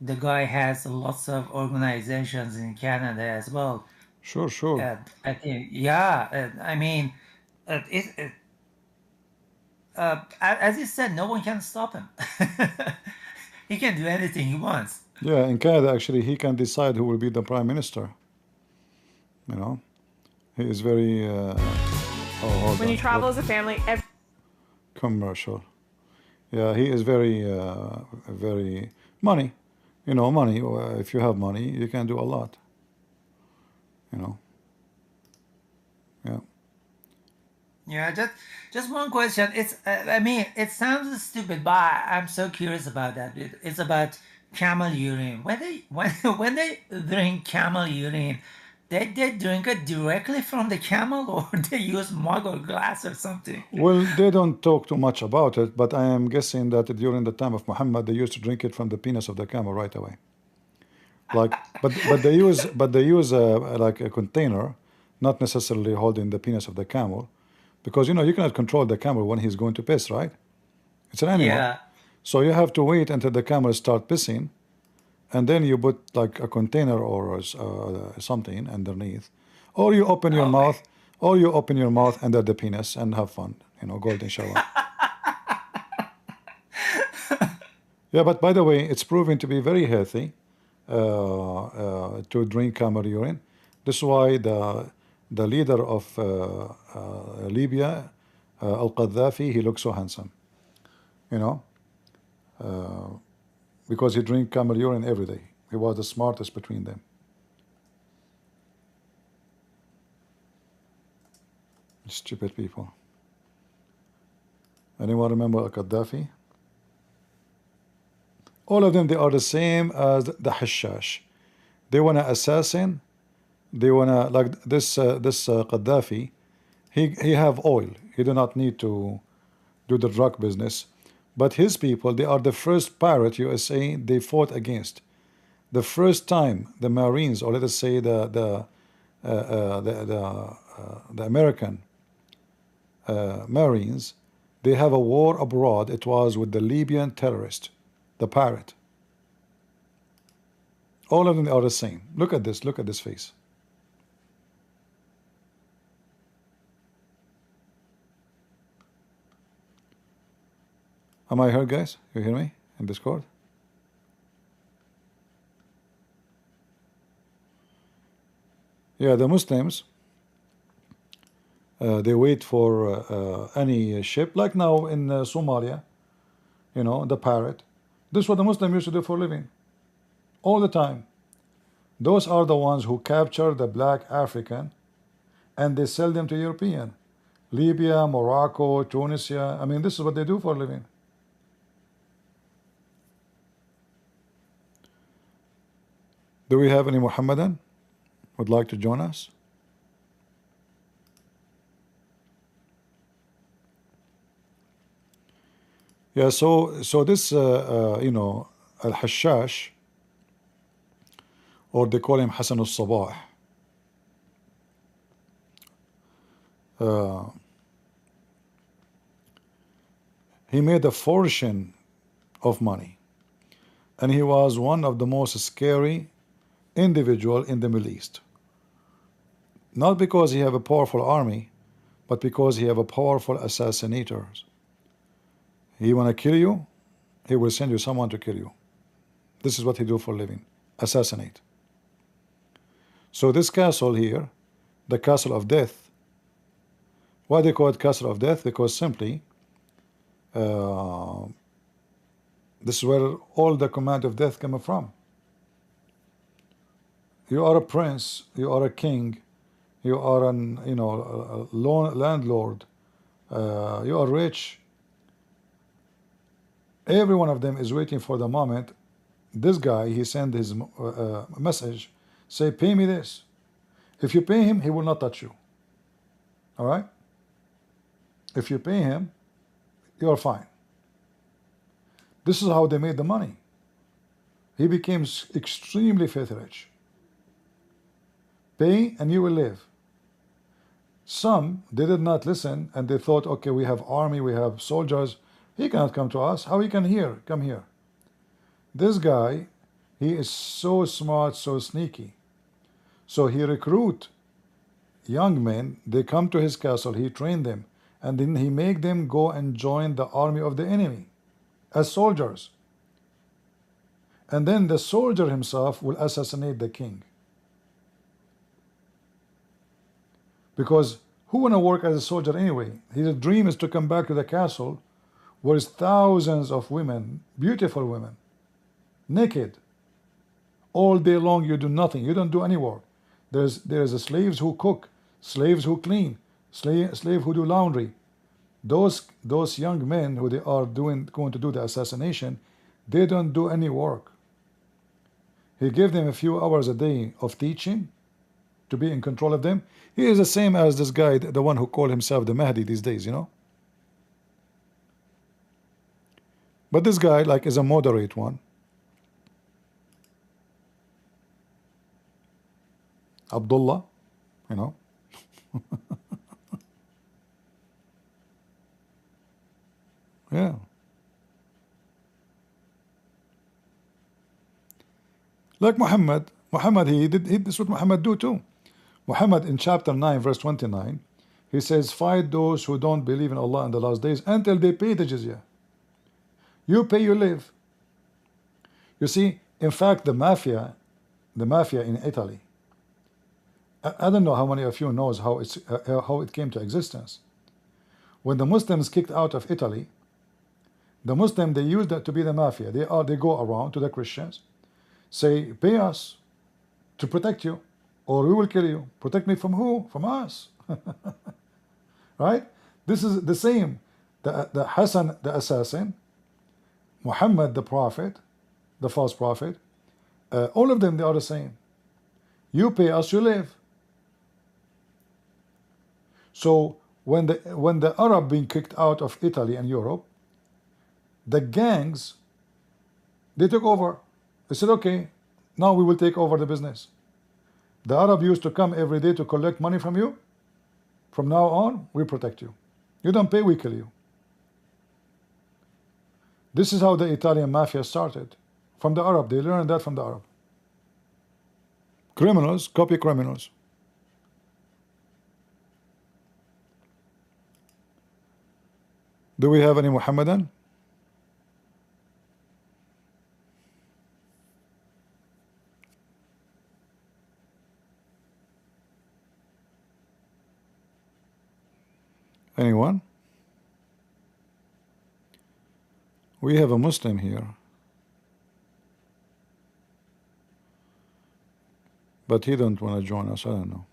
the guy has lots of organizations in Canada as well. Sure, sure. I think, yeah, I mean, as you said, no one can stop him. He can do anything he wants. Yeah, in Canada, actually, he can decide who will be the prime minister. You know, he is very. Oh, hold When you on. travel What? as a family, Commercial. Yeah, he is very, very money. Money. If you have money, you can do a lot. You know. Yeah. Yeah, just one question. It's I mean, it sounds stupid, but I'm so curious about that. It's about camel urine. When they drink camel urine, they drink it directly from the camel, or they use mug or glass or something. Well, they don't talk too much about it, but I am guessing that during the time of Muhammad, they used to drink it from the penis of the camel right away. Like, but they use like a container, not necessarily holding the penis of the camel, because you cannot control the camel when he's going to piss, right? It's an animal, Yeah. so you have to wait until the camel start pissing, and then you put like a container or something underneath, or you open your Okay. mouth, or you open your mouth under the penis and have fun, golden shower. Yeah, but by the way, it's proven to be very healthy to drink camel urine. This is why the leader of Libya, Al Qaddafi, he looks so handsome, you know, because he drank camel urine every day. He was the smartest between them. Stupid people. Anyone remember Al Qaddafi? All of them, they are the same as the Hashash. They want to assassin. They want to, like this Qaddafi. He have oil. He do not need to do the drug business. But his people, they are the first pirate USA they fought against. The first time the Marines, or let us say the American Marines, they have a war abroad. It was with the Libyan terrorist, the pirate. All of them are the same. Look at this. Look at this face. Am I heard, guys? You hear me in Discord? Yeah, the Muslims, they wait for any ship, like now in Somalia, the pirate. This is what the Muslim used to do for a living, all the time. Those are the ones who capture the black African and they sell them to European. Libya, Morocco, Tunisia. I mean, this is what they do for a living. Do we have any Muhammadan would like to join us? Yeah, so this Al-Hashash, or they call him Hassan al-Sabah, he made a fortune of money, and he was one of the most scary individual in the Middle East. Not because he have a powerful army, but because he have a powerful assassinators. He want to kill you, he will send you someone to kill you. This is what he do for a living, assassinate. So this castle here, the castle of death, why they call it castle of death? Because simply, this is where all the command of death come from. You are a prince, you are a king, you are an a landlord, you are rich. Every one of them is waiting for the moment. This guy, he sent his message, say, pay me this. If you pay him, he will not touch you. All right? If you pay him, you are fine. This is how they made the money. He became extremely filthy rich. Pay and you will live. Some, they did not listen and they thought, okay, we have army, we have soldiers. He cannot come to us. How he can come here? This guy, he is so smart, so sneaky. So he recruit young men. They come to his castle. He train them, and then he make them go and join the army of the enemy as soldiers. And then the soldier himself will assassinate the king. Because who wanna work as a soldier anyway? His dream is to come back to the castle where is thousands of women, beautiful women, naked. All day long you do nothing. You don't do any work. There's slaves who cook, slaves who clean, slave who do laundry. Those young men who they are going to do the assassination, they don't do any work. He gave them a few hours a day of teaching to be in control of them. He is the same as this guy, the one who called himself the Mahdi these days, But this guy, like, is a moderate one. Abdullah, you know. Yeah. Like Muhammad. Muhammad, this is what Muhammad do too. Muhammad in chapter 9, verse 29, he says, fight those who don't believe in Allah in the last days until they pay the jizya. You pay, you live. You see, in fact, the mafia in Italy, I don't know how many of you knows how it came to existence. When the Muslims kicked out of Italy, the Muslim, they used that to be the mafia. They go around to the Christians, say, pay us to protect you, or we will kill you. Protect me from who? From us. Right? This is the same. The Hassan, the assassin, Muhammad, the prophet, the false prophet, all of them, they are the same. You pay us, you live. So when the Arab being kicked out of Italy and Europe, the gangs, they took over. They said, okay, now we will take over the business. The Arab used to come every day to collect money from you. From now on, we protect you. You don't pay, we kill you. This is how the Italian mafia started. From the Arab. They learned that from the Arab. Criminals copy criminals. Do we have any Muhammadan? Anyone? We have a Muslim here, but he don't want to join us. I don't know.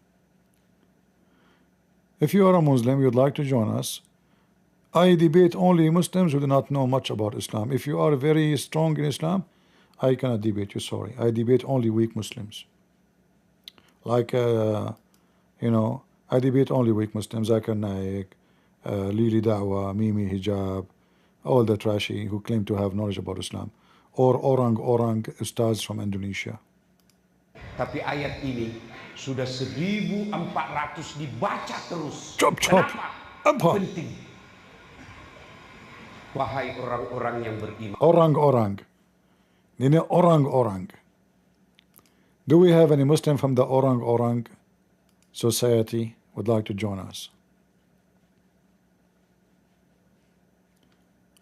If you are a Muslim, you'd like to join us, I debate only Muslims who do not know much about Islam. If you are very strong in Islam, I cannot debate you, sorry. I debate only weak Muslims. Like, you know, I debate only weak Muslims, Zakir Naik, Lili Da'wa, Mimi Hijab, all the trashy who claim to have knowledge about Islam. Or orang-orang ustaz from Indonesia. Tapi ayat ini sudah 1400 dibaca terus. Chop, chop. Kenapa? Penting. Wahai orang-orang yang beriman. Orang-orang. Ini orang-orang. Do we have any Muslim from the orang-orang society would like to join us?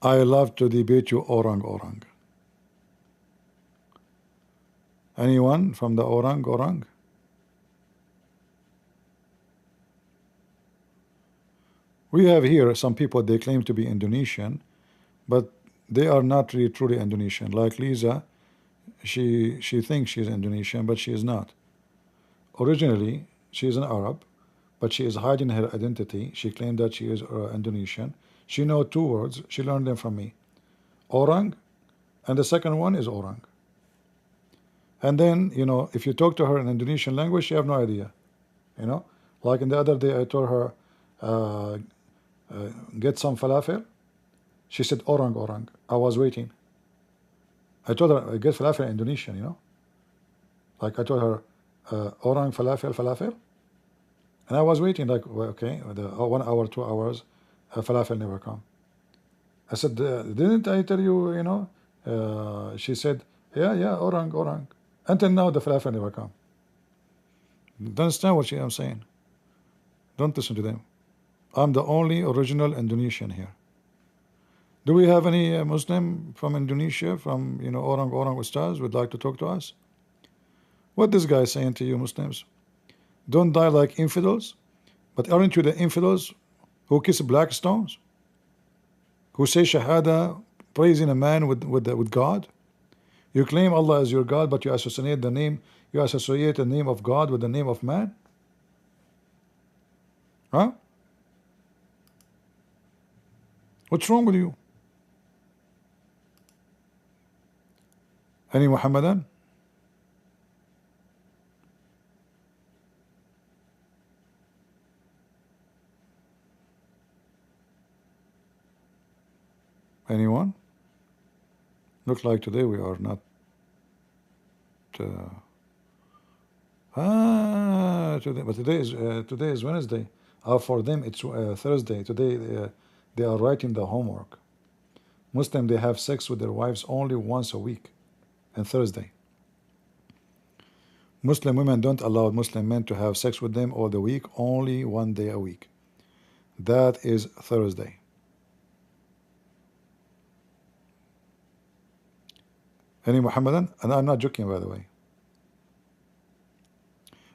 I love to debate you orang-orang. Anyone from the orang-orang? We have here some people, they claim to be Indonesian, but they are not really truly Indonesian. Like Lisa, she thinks she's Indonesian, but she is not. Originally, she is an Arab, but she is hiding her identity. She claimed that she is Indonesian. She knows two words. She learned them from me. Orang, and the second one is orang. And then, you know, if you talk to her in Indonesian language, she have no idea. You know, like in the other day, I told her, get some falafel. She said, orang, orang. I was waiting. I told her, get falafel in Indonesian, you know. Like I told her, orang falafel, falafel. And I was waiting, like, well, okay, 1 hour, 2 hours, falafel never come. I said, didn't I tell you, you know? She said, yeah, orang, orang. Until now, the falafel never come. Don't understand what I'm saying. Don't listen to them. I'm the only original Indonesian here. Do we have any Muslim from Indonesia, from, you know, orang ustaz would like to talk to us? What this guy is saying to you Muslims? Don't die like infidels. But aren't you the infidels who kiss black stones? Who say shahada, praising a man with God? You claim Allah as your God, but you associate the name of God with the name of man? Huh? What's wrong with you? Any Muhammadan? Anyone? Looks like today we are not. but today is Wednesday. For them it's Thursday. Today they are writing the homework. Muslim, they have sex with their wives only once a week, and Thursday. Muslim women don't allow Muslim men to have sex with them all the week, only one day a week. That is Thursday. Any Muhammadan? And I'm not joking, by the way.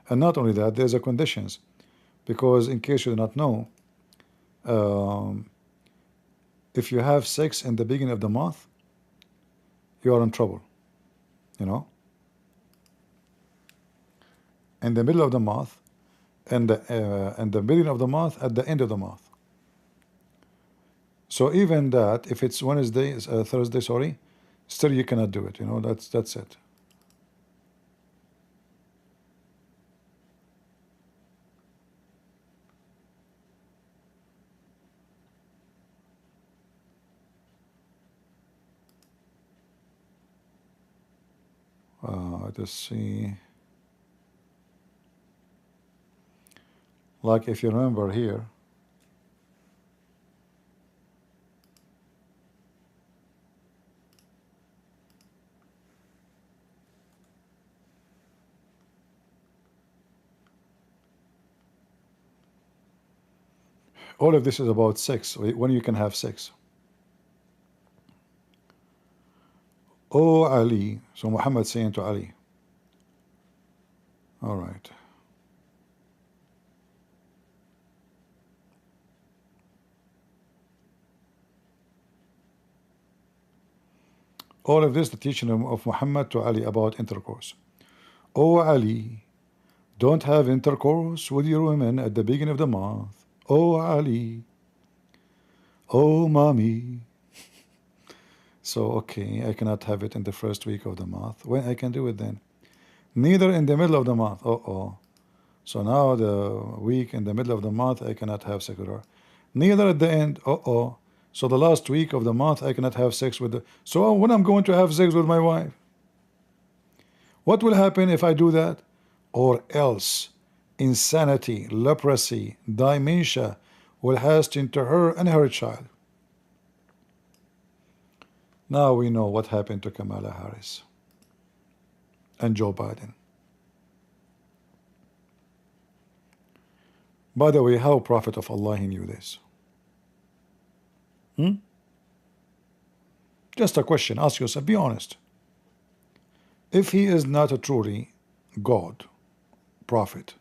And not only that, there's a conditions, because in case you do not know, if you have sex in the beginning of the month, you are in trouble. You know, in the middle of the month, and the beginning of the month, at the end of the month. So even that, if it's Wednesday, Thursday, sorry, still you cannot do it. You know, that's it. Let's see. Like if you remember here, all of this is about sex, when you can have sex. Oh Ali, so Muhammad saying to Ali, all right. All of this, the teaching of Muhammad to Ali about intercourse. Oh Ali, don't have intercourse with your women at the beginning of the month. Oh Ali, oh mommy. So okay, I cannot have it in the first week of the month. When I can do it then? Neither in the middle of the month. So now the week in the middle of the month I cannot have sex with her. Neither at the end. So the last week of the month I cannot have sex with the. So when I'm going to have sex with my wife, what will happen if I do that? Or else insanity, leprosy, dementia will hasten into her and her child. Now we know what happened to Kamala Harris and Joe Biden. By the way, how Prophet of Allah he knew this? Just a question, ask yourself, be honest. If he is not a truly God, prophet,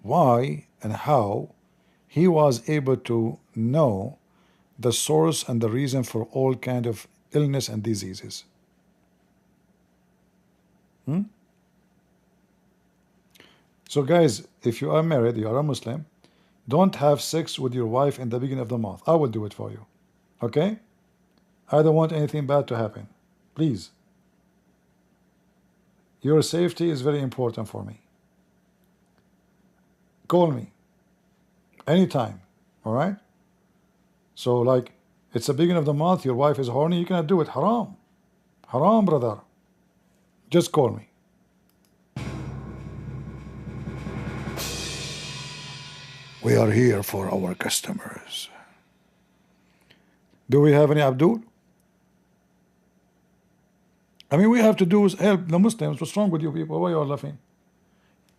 why and how he was able to know the source and the reason for all kind of illness and diseases? So guys, if you are married, you are a Muslim, don't have sex with your wife in the beginning of the month. I will do it for you. Okay? I don't want anything bad to happen. Please. Your safety is very important for me. Call me anytime. All right? So like, it's the beginning of the month, your wife is horny, you cannot do it. Haram. Haram, brother. Just call me. We are here for our customers. Do we have any Abdul? I mean, we have to do is help the Muslims. What's wrong with you people? Why you are laughing?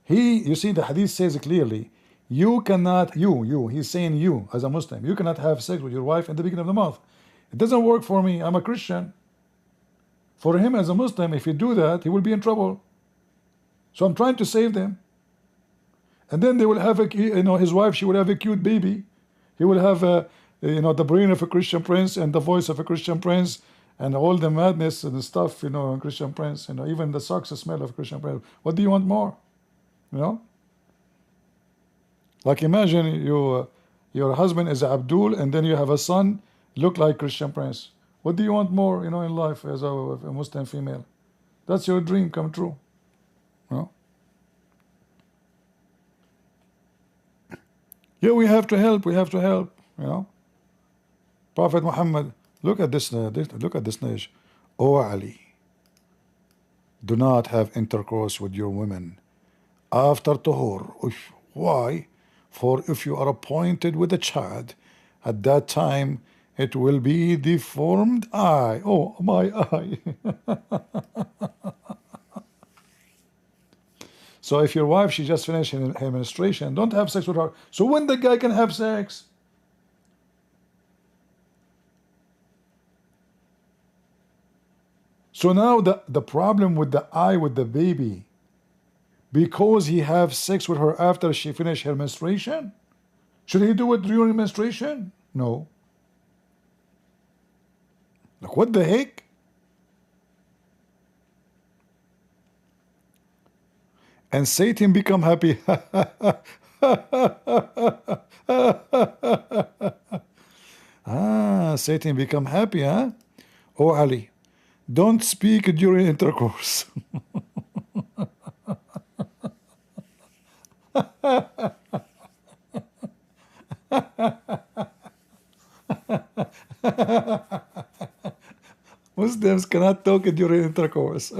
You see, the hadith says clearly, you cannot, he's saying you as a Muslim, you cannot have sex with your wife in the beginning of the month. It doesn't work for me. I'm a Christian. For him as a Muslim, if he do that, he will be in trouble. So I'm trying to save them. And then they will have his wife, she will have a cute baby. He will have the brain of a Christian prince and the voice of a Christian prince and all the madness and the stuff, Christian prince, even the socks smell of Christian prince. What do you want more? Like imagine your husband is Abdul and then you have a son look like Christian prince. What do you want more, in life as a Muslim female? That's your dream come true. Yeah, we have to help. We have to help. Prophet Muhammad, look at this. Look at this niche. Oh Ali, Do not have intercourse with your women after tuhur. Why? For if you are appointed with a child, at that time it will be deformed eye. Oh, my eye. So if your wife, she just finished her menstruation, don't have sex with her. So when the guy can have sex? So now the problem with the eye with the baby, because he have sex with her after she finished her menstruation? Should he do it during menstruation? No. Like, what the heck? And Satan become happy. Satan become happy, huh? Oh, Ali, don't speak during intercourse. Muslims cannot talk during intercourse.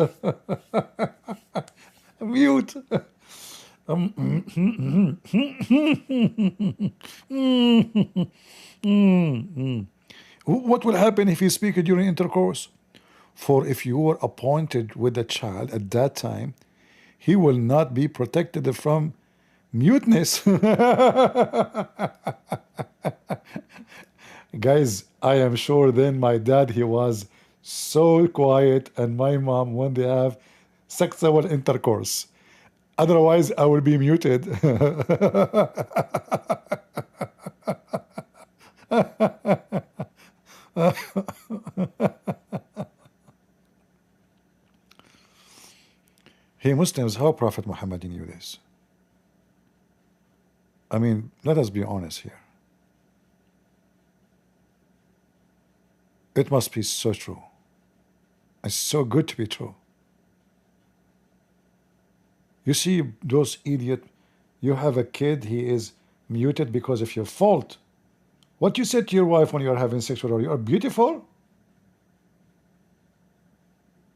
Mute. What will happen if you speak during intercourse? For if you were appointed with a child at that time, he will not be protected from muteness. Guys, I am sure then my dad, he was so quiet, and my mom when they have sexual intercourse. Otherwise, I will be muted. Hey Muslims, how Prophet Muhammad knew this? I mean, let us be honest here. It must be so true. It's so good to be true. You see those idiot, you have a kid, he is muted because of your fault. What you said to your wife when you are having sex with her, you are beautiful?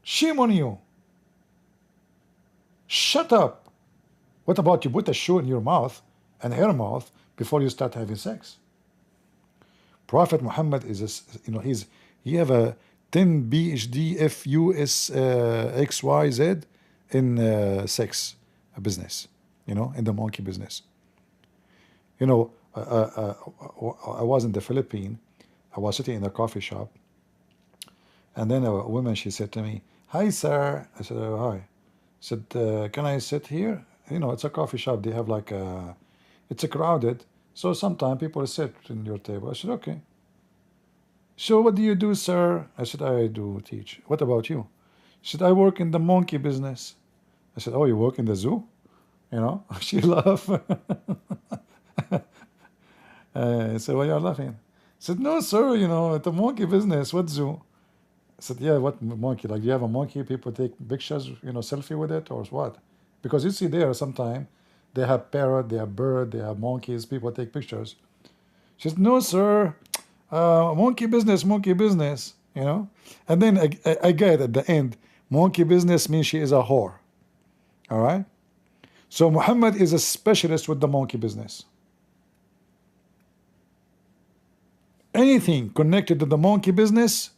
Shame on you. Shut up. What about you put a shoe in your mouth and her mouth before you start having sex? Prophet Muhammad is, he have a 10 PhD FUS XYZ in sex business, in the monkey business. I was in the Philippines. I was sitting in a coffee shop, and then a woman, she said to me, "Hi, sir." I said, "Oh, hi." Said, "Can I sit here?" It's a coffee shop. They have it's a crowded, so sometimes people sit in your table. I said, "Okay." "So what do you do, sir?" I said, "I do teach." "What about you?" She said, "I work in the monkey business." I said, "Oh, you work in the zoo?" She laughed. I said, "Why are you laughing?" She said, "No, sir, the monkey business. What zoo?" I said, "Yeah, what monkey? Like, you have a monkey, people take pictures, selfie with it, or what?" Because you see there, sometime they have parrot, they have bird, they have monkeys, people take pictures. She said, "No, sir, monkey business, monkey business, And then I get at the end, monkey business means she is a whore. All right? So Muhammad is a specialist with the monkey business. Anything connected to the monkey business,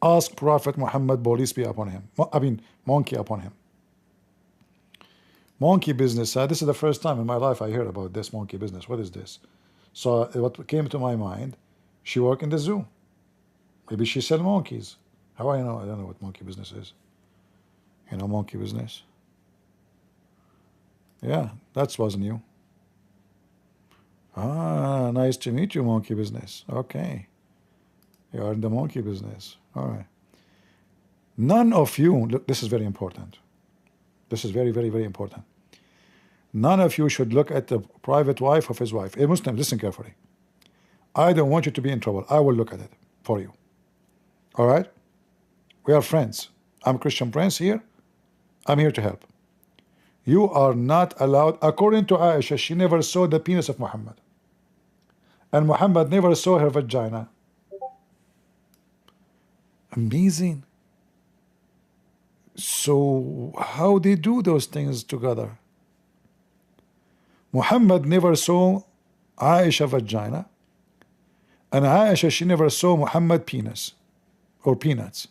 ask Prophet Muhammad, peace be upon him. Monkey upon him. Monkey business. This is the first time in my life I heard about this monkey business. What is this? So what came to my mind, she worked in the zoo. Maybe she sell monkeys. How I know? I don't know what monkey business is. Monkey business. Yeah, that was new. Nice to meet you, monkey business. Okay. You are in the monkey business. All right. None of you, look, this is very important. This is very, very, very important. None of you should look at the private wife of his wife. Hey, Muslim, listen carefully. I don't want you to be in trouble. I will look at it for you. All right? We are friends. I'm Christian Prince here. I'm here to help. You are not allowed, according to Aisha, she never saw the penis of Muhammad. And Muhammad never saw her vagina. Amazing. So how they do those things together? Muhammad never saw Aisha vagina, and Aisha, she never saw Muhammad penis or peanuts.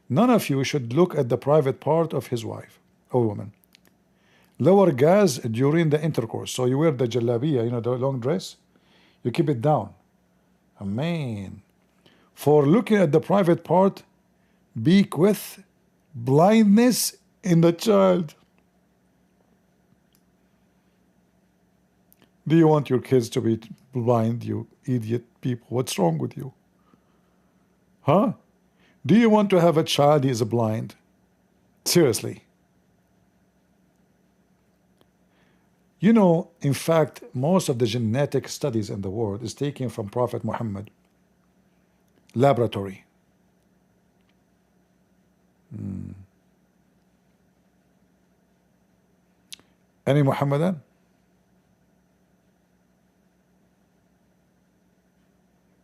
None of you should look at the private part of his wife or woman. Lower gas during the intercourse. So you wear the jalabiya, the long dress, you keep it down. Amen. For looking at the private part, beak with blindness in the child. Do you want your kids to be blind, you idiot people? What's wrong with you? Huh? Do you want to have a child who is blind? Seriously. In fact, most of the genetic studies in the world is taken from Prophet Muhammad. Laboratory. Any Muhammadan?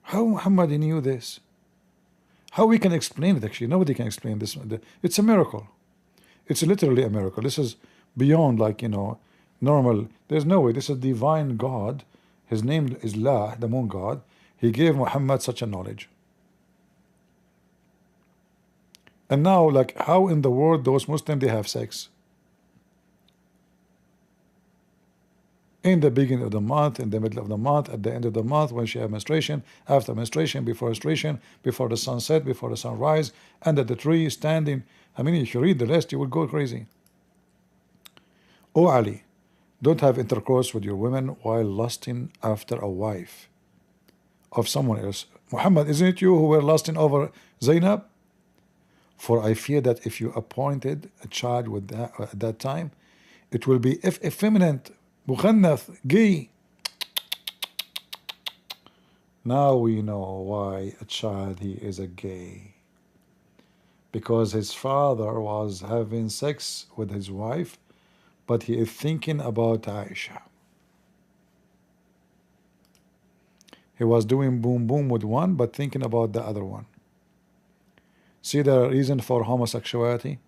How Muhammad knew this? How we can explain it actually? Nobody can explain this. It's a miracle. It's literally a miracle. This is beyond normal. There's no way. This is divine God. His name is La, the moon God. He gave Muhammad such a knowledge. And now, how in the world those Muslims, they have sex? In the beginning of the month, in the middle of the month, at the end of the month, when she has menstruation, after menstruation, before the sunset, before the sunrise, under the tree, standing. I mean, if you read the rest, you will go crazy. O Ali, don't have intercourse with your women while lusting after a wife of someone else. Muhammad, isn't it you who were lusting over Zainab? For I fear that if you appointed a child with that, at that time, it will be effeminate, mukhannath, gay. Now we know why a child, he is a gay. Because his father was having sex with his wife, but he is thinking about Aisha. He was doing boom boom with one, but thinking about the other one. See the reason for homosexuality?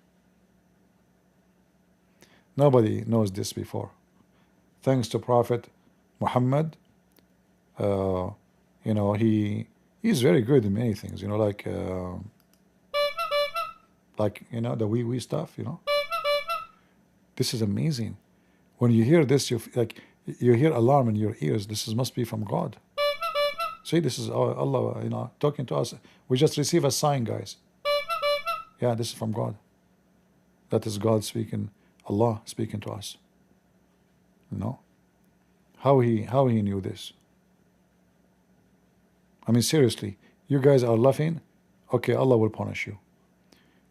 Nobody knows this before. Thanks to Prophet Muhammad, he's very good in many things. The wee stuff. This is amazing. When you hear this, you hear alarm in your ears. Must be from God. See, this is Allah, talking to us. We just receive a sign, guys. Yeah, this is from God. That is God speaking, Allah speaking to us. How he knew this? I mean, seriously, you guys are laughing. Okay, Allah will punish you.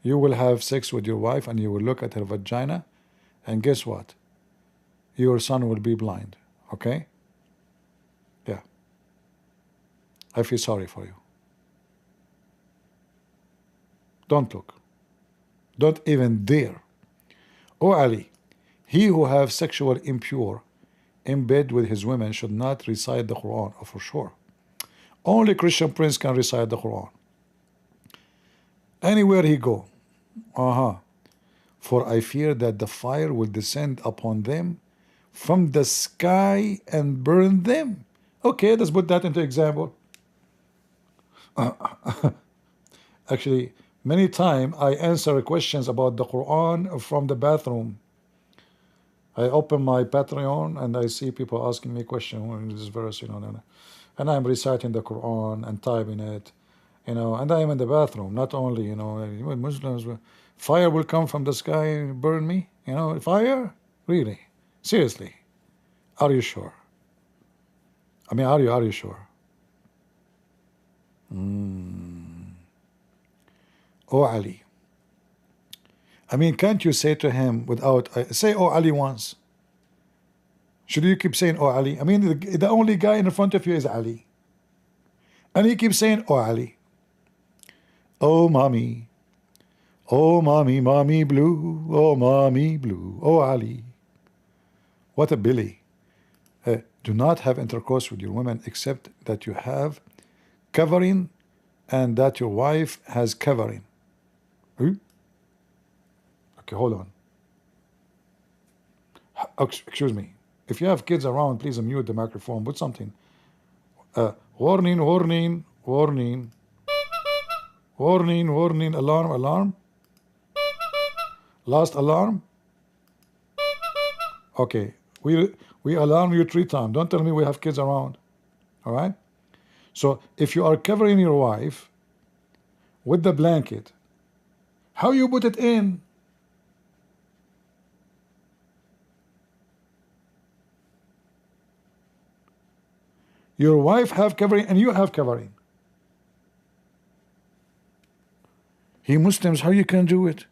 You will have sex with your wife and you will look at her vagina, and guess what? Your son will be blind. Okay? Yeah. I feel sorry for you. Don't look. Don't even dare. O Ali, he who have sexual impure in bed with his women should not recite the Quran, for sure. Only Christian prince can recite the Quran. Anywhere he go. For I fear that the fire will descend upon them from the sky and burn them. Okay, let's put that into example. Actually, many times I answer questions about the Quran from the bathroom. I open my Patreon and I see people asking me questions in this verse, and I'm reciting the Quran and typing it, and I am in the bathroom. Not only, Muslims, fire will come from the sky and burn me. Fire? Really? Seriously? Are you sure? I mean, are you sure? Oh Ali. I mean, can't you say to him without say oh Ali once? Should you keep saying oh Ali? I mean, the only guy in front of you is Ali, and he keeps saying oh Ali. Oh mommy, mommy blue, oh mommy blue, oh Ali. What a Billy. Do not have intercourse with your women except that you have covering and that your wife has covering. Okay, hold on. Excuse me. If you have kids around, please unmute the microphone. Put something. Warning, warning, warning, warning, warning, alarm, alarm. Last alarm. Okay, we alarm you 3 times. Don't tell me we have kids around. All right. So if you are covering your wife with the blanket, how you put it in? Your wife have covering and you have covering. He Muslims, how you can do it?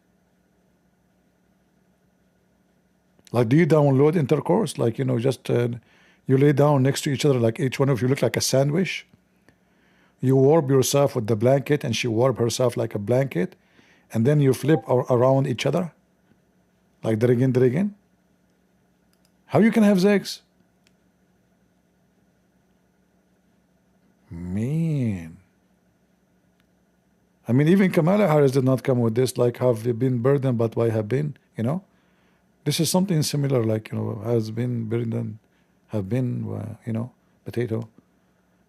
Like, do you download intercourse? Like, you know, just you lay down next to each other, like each one of you look like a sandwich. You warp yourself with the blanket and she warp herself like a blanket, and then you flip around each other like dragon. How you can have sex? Man, I mean, even Kamala Harris did not come with this, like, have been burdened but why have been, you know. This is something similar, like, you know, has been burdened, have been, you know, potato.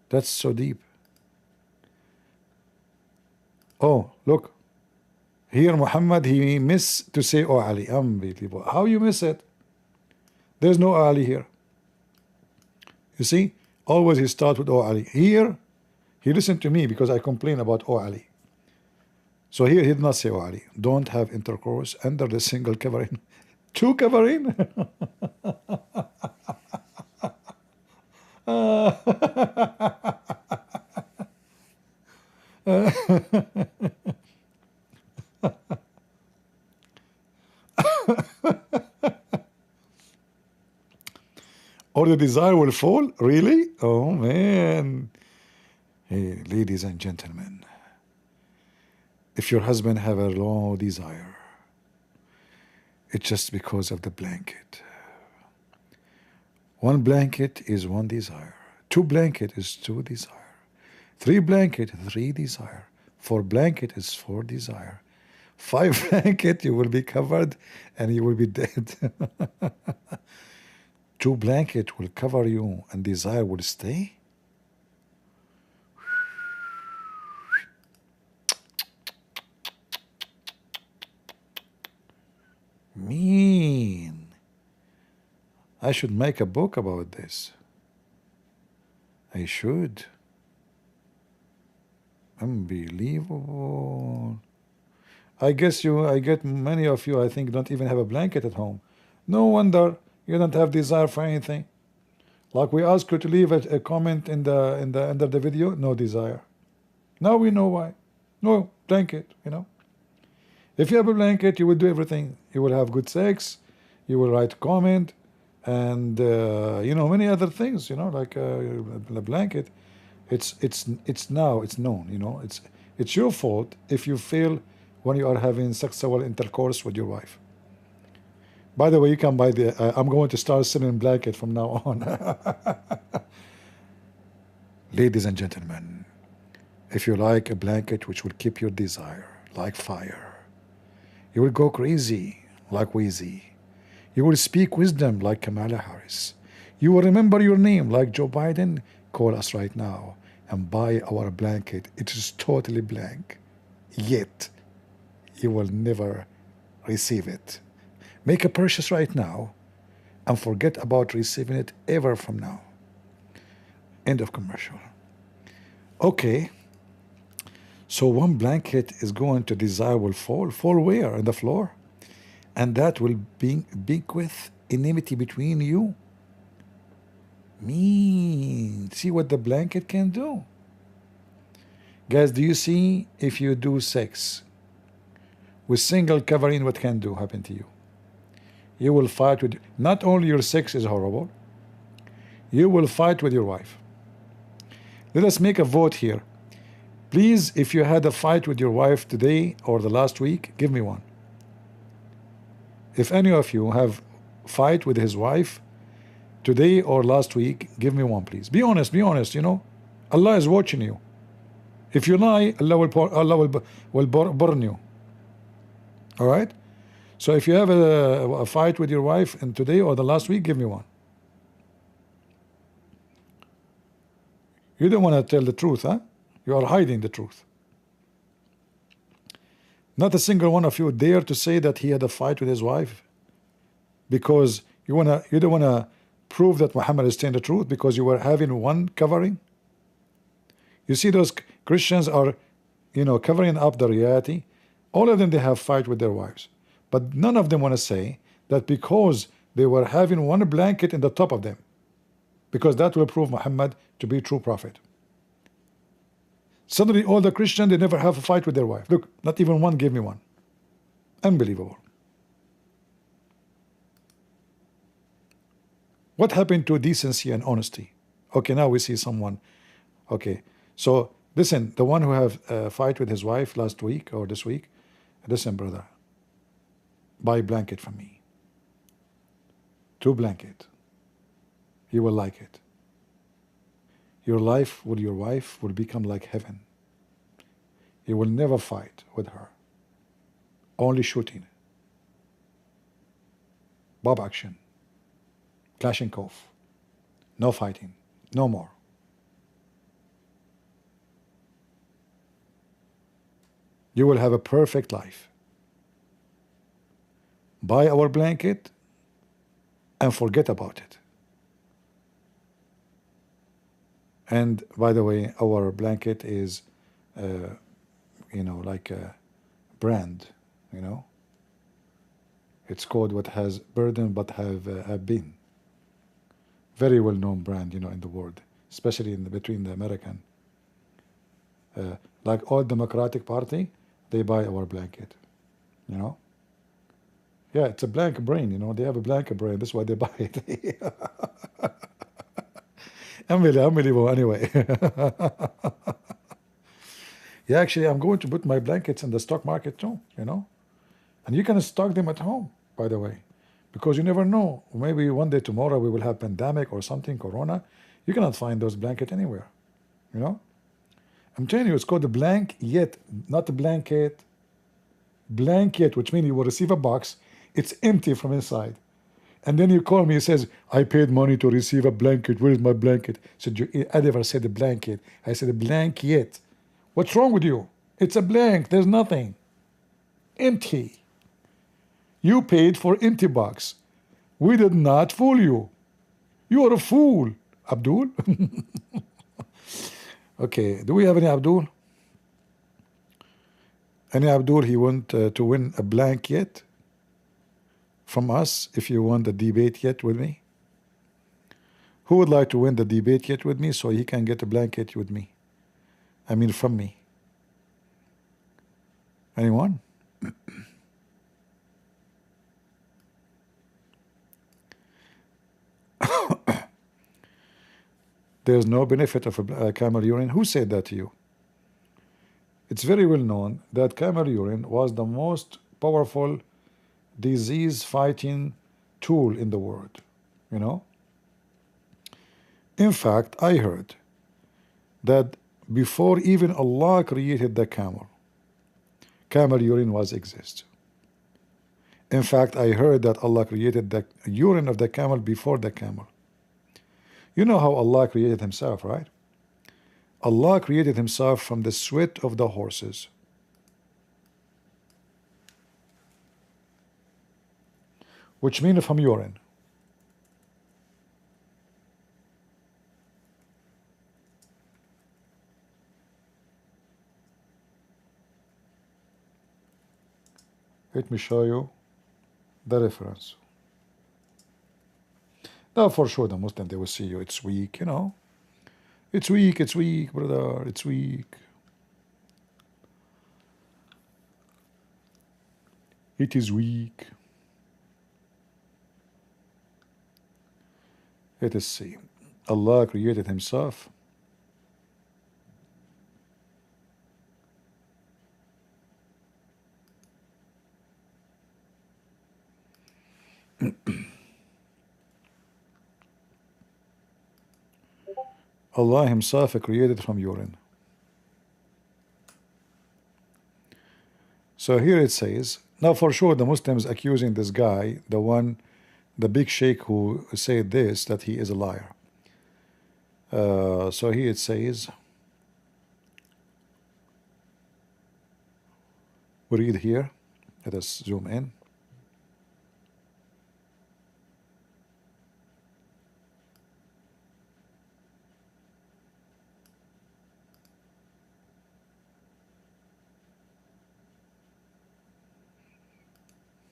That's so deep. Oh, look. Here, Muhammad, he missed to say, oh, Ali. Unbelievable. How you miss it? There's no Ali here. You see? Always he starts with, oh, Ali. Here, he listened to me because I complain about, oh, Ali. So here he did not say, oh, Ali. Don't have intercourse under the single covering. 2 covering? Or the desire will fall? Really? Oh, man. Hey, ladies and gentlemen, if your husband have a low desire, it's just because of the blanket. 1 blanket is 1 desire. 2 blanket is 2 desire. 3 blanket, 3 desire. 4 blanket is 4 desire. 5 blanket, you will be covered and you will be dead. 2 blanket will cover you and desire will stay. Mean. I should make a book about this. I should. Unbelievable. I get many of you, I think, don't even have a blanket at home. No wonder you don't have desire for anything. Like we ask you to leave a comment in the under the video, no desire. Now we know why. No blanket, you know. If you have a blanket, you will do everything. You will have good sex, you will write comment, and you know, many other things, you know, like the blanket. It's known, you know. It's your fault if you fail when you are having sexual intercourse with your wife. By the way, you can buy the I'm going to start selling blanket from now on. Ladies and gentlemen, if you like a blanket which will keep your desire like fire, you will go crazy like Wheezy. You will speak wisdom like Kamala Harris. You will remember your name like Joe Biden. Call us right now and buy our blanket. It is totally blank. Yet, you will never receive it. Make a purchase right now and forget about receiving it ever from now. End of commercial. Okay. So 1 blanket is going to desire will fall. Fall where? On the floor? And that will be with enmity between you. See what the blanket can do. Guys, do you see if you do sex with single covering, what can happen to you? You will fight with, not only your sex is horrible, you will fight with your wife. Let us make a vote here. Please, if you had a fight with your wife today or the last week, give me one. If any of you have fight with his wife today or last week, give me one, please. Be honest, you know. Allah is watching you. If you lie, Allah will burn you. All right? So if you have a fight with your wife and today or the last week, give me one. You don't want to tell the truth, huh? You are hiding the truth. Not a single one of you dare to say that he had a fight with his wife because you don't wanna prove that Muhammad is telling the truth because you were having one covering. You see, those Christians are, covering up the reality. All of them, they have fight with their wives, but none of them want to say that because they were having one blanket in the top of them, because that will prove Muhammad to be a true prophet. Suddenly, all the Christians, they never have a fight with their wife. Look, not even one gave me one. Unbelievable. What happened to decency and honesty? Okay, now we see someone. Okay, so listen, the one who have a fight with his wife last week or this week, listen, brother, buy a blanket from me. 2 blankets. You will like it. Your life with your wife will become like heaven. You will never fight with her. Only shooting. Bob action. Kalashnikov. No fighting. No more. You will have a perfect life. Buy our blanket and forget about it. And by the way, our blanket is, like a brand, It's called what has burden but have been. Very well-known brand, in the world, especially between the American. Like all Democratic Party, they buy our blanket, Yeah, it's a blank brain, They have a blank brain. That's why they buy it. Unbelievable. Anyway. Yeah, actually, I'm going to put my blankets in the stock market too, And you can stock them at home, by the way, because you never know. Maybe one day tomorrow we will have pandemic or something, corona. You cannot find those blankets anywhere, I'm telling you, it's called the blanket, not the blanket. Blanket, which means you will receive a box. It's empty from inside. And then you call me, he says, I paid money to receive a blanket. Where is my blanket? I never said a blanket. I said a blanket. What's wrong with you? It's a blank. There's nothing. Empty. You paid for empty box. We did not fool you. You are a fool, Abdul. Okay, do we have any Abdul? Any Abdul, he want to win a blanket from us if you won the debate yet with me? Who would like to win the debate yet with me so he can get a blanket with me? I mean from me. Anyone? There's no benefit of a camel urine. Who said that to you? It's very well known that camel urine was the most powerful disease-fighting tool in the world, In fact, I heard that before even Allah created the camel urine was exist. In fact, I heard that Allah created the urine of the camel before the camel. You know how Allah created himself, right? Allah created himself from the sweat of the horses. Which means from urine. Let me show you the reference. Now, for sure, the Muslim, they will see you. It's weak, It's weak, brother. It's weak. It is weak. Let us see. Allah created himself. Allah himself created from urine. So here it says, Now, for sure, the Muslims accusing this guy, the big sheikh who said this, that he is a liar. So here it says, we read here. Let us zoom in.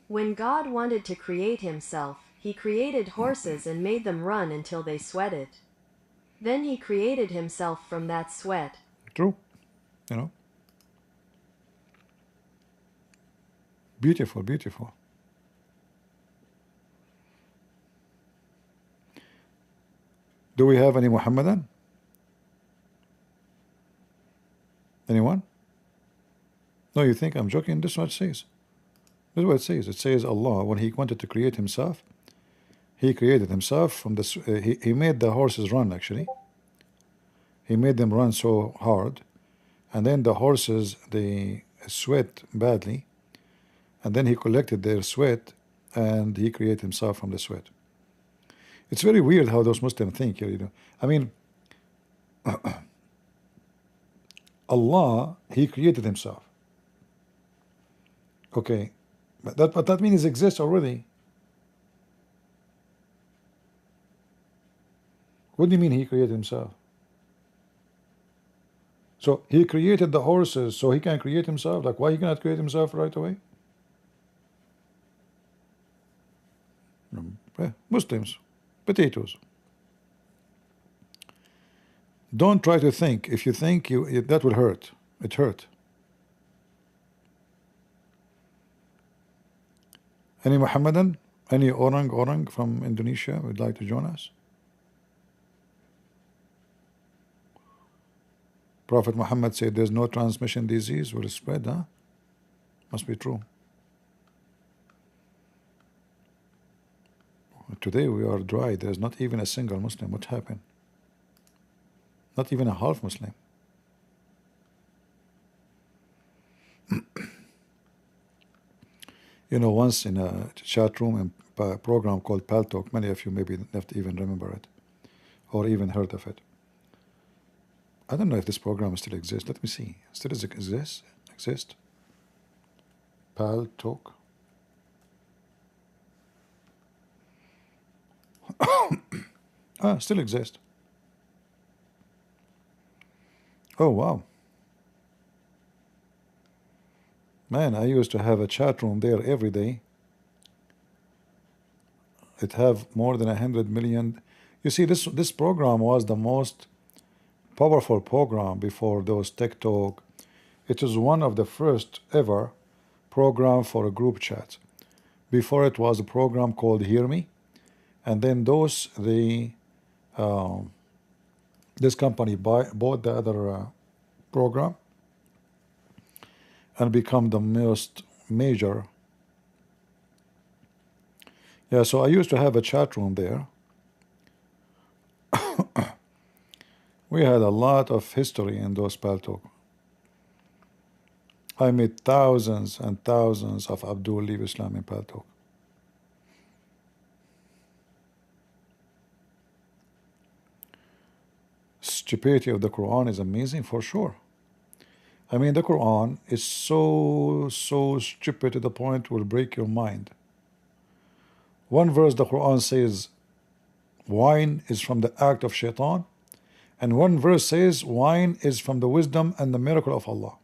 When God wanted to create himself, he created horses and made them run until they sweated. Then he created himself from that sweat. True, you know. Beautiful, beautiful. Do we have any Muhammadan? Anyone? No, you think I'm joking? This is what it says. This is what it says. It says Allah, when he wanted to create himself, he created himself from the. He made the horses run. Actually, he made them run so hard, and then the horses they sweat badly, and then he collected their sweat, and he created himself from the sweat. It's very weird how those Muslims think. You know, I mean, Allah, he created himself. Okay, but that means he exists already. What do you mean he created himself? So he created the horses so he can create himself? Like, why he cannot create himself right away? Muslims, potatoes. Don't try to think. If you think that will hurt. It hurt. Any Muhammadan? Any orang from Indonesia would like to join us? Prophet Muhammad said there's no transmission disease will spread, huh? Must be true. Today we are dry. There's not even a single Muslim. What happened? Not even a half Muslim. You know, once in a chat room in a program called Pal Talk, many of you maybe not even remember it or even heard of it. I don't know if this program still exists. Let me see. Still exist? Pal Talk. Still exist. Oh, wow. Man, I used to have a chat room there every day. It have more than 100 million. You see, this program was the most powerful program before those TikTok. It was one of the first ever program for a group chat. Before it was a program called Hear Me, and then this company bought the other program and become the most major. Yeah, so I used to have a chat room there. We had a lot of history in those Paltalk. I met thousands and thousands of Abdul leave Islam in Paltalk. Stupidity of the Quran is amazing for sure. I mean, the Quran is so stupid to the point it will break your mind. One verse the Quran says wine is from the act of shaitan, and one verse says wine is from the wisdom and the miracle of Allah.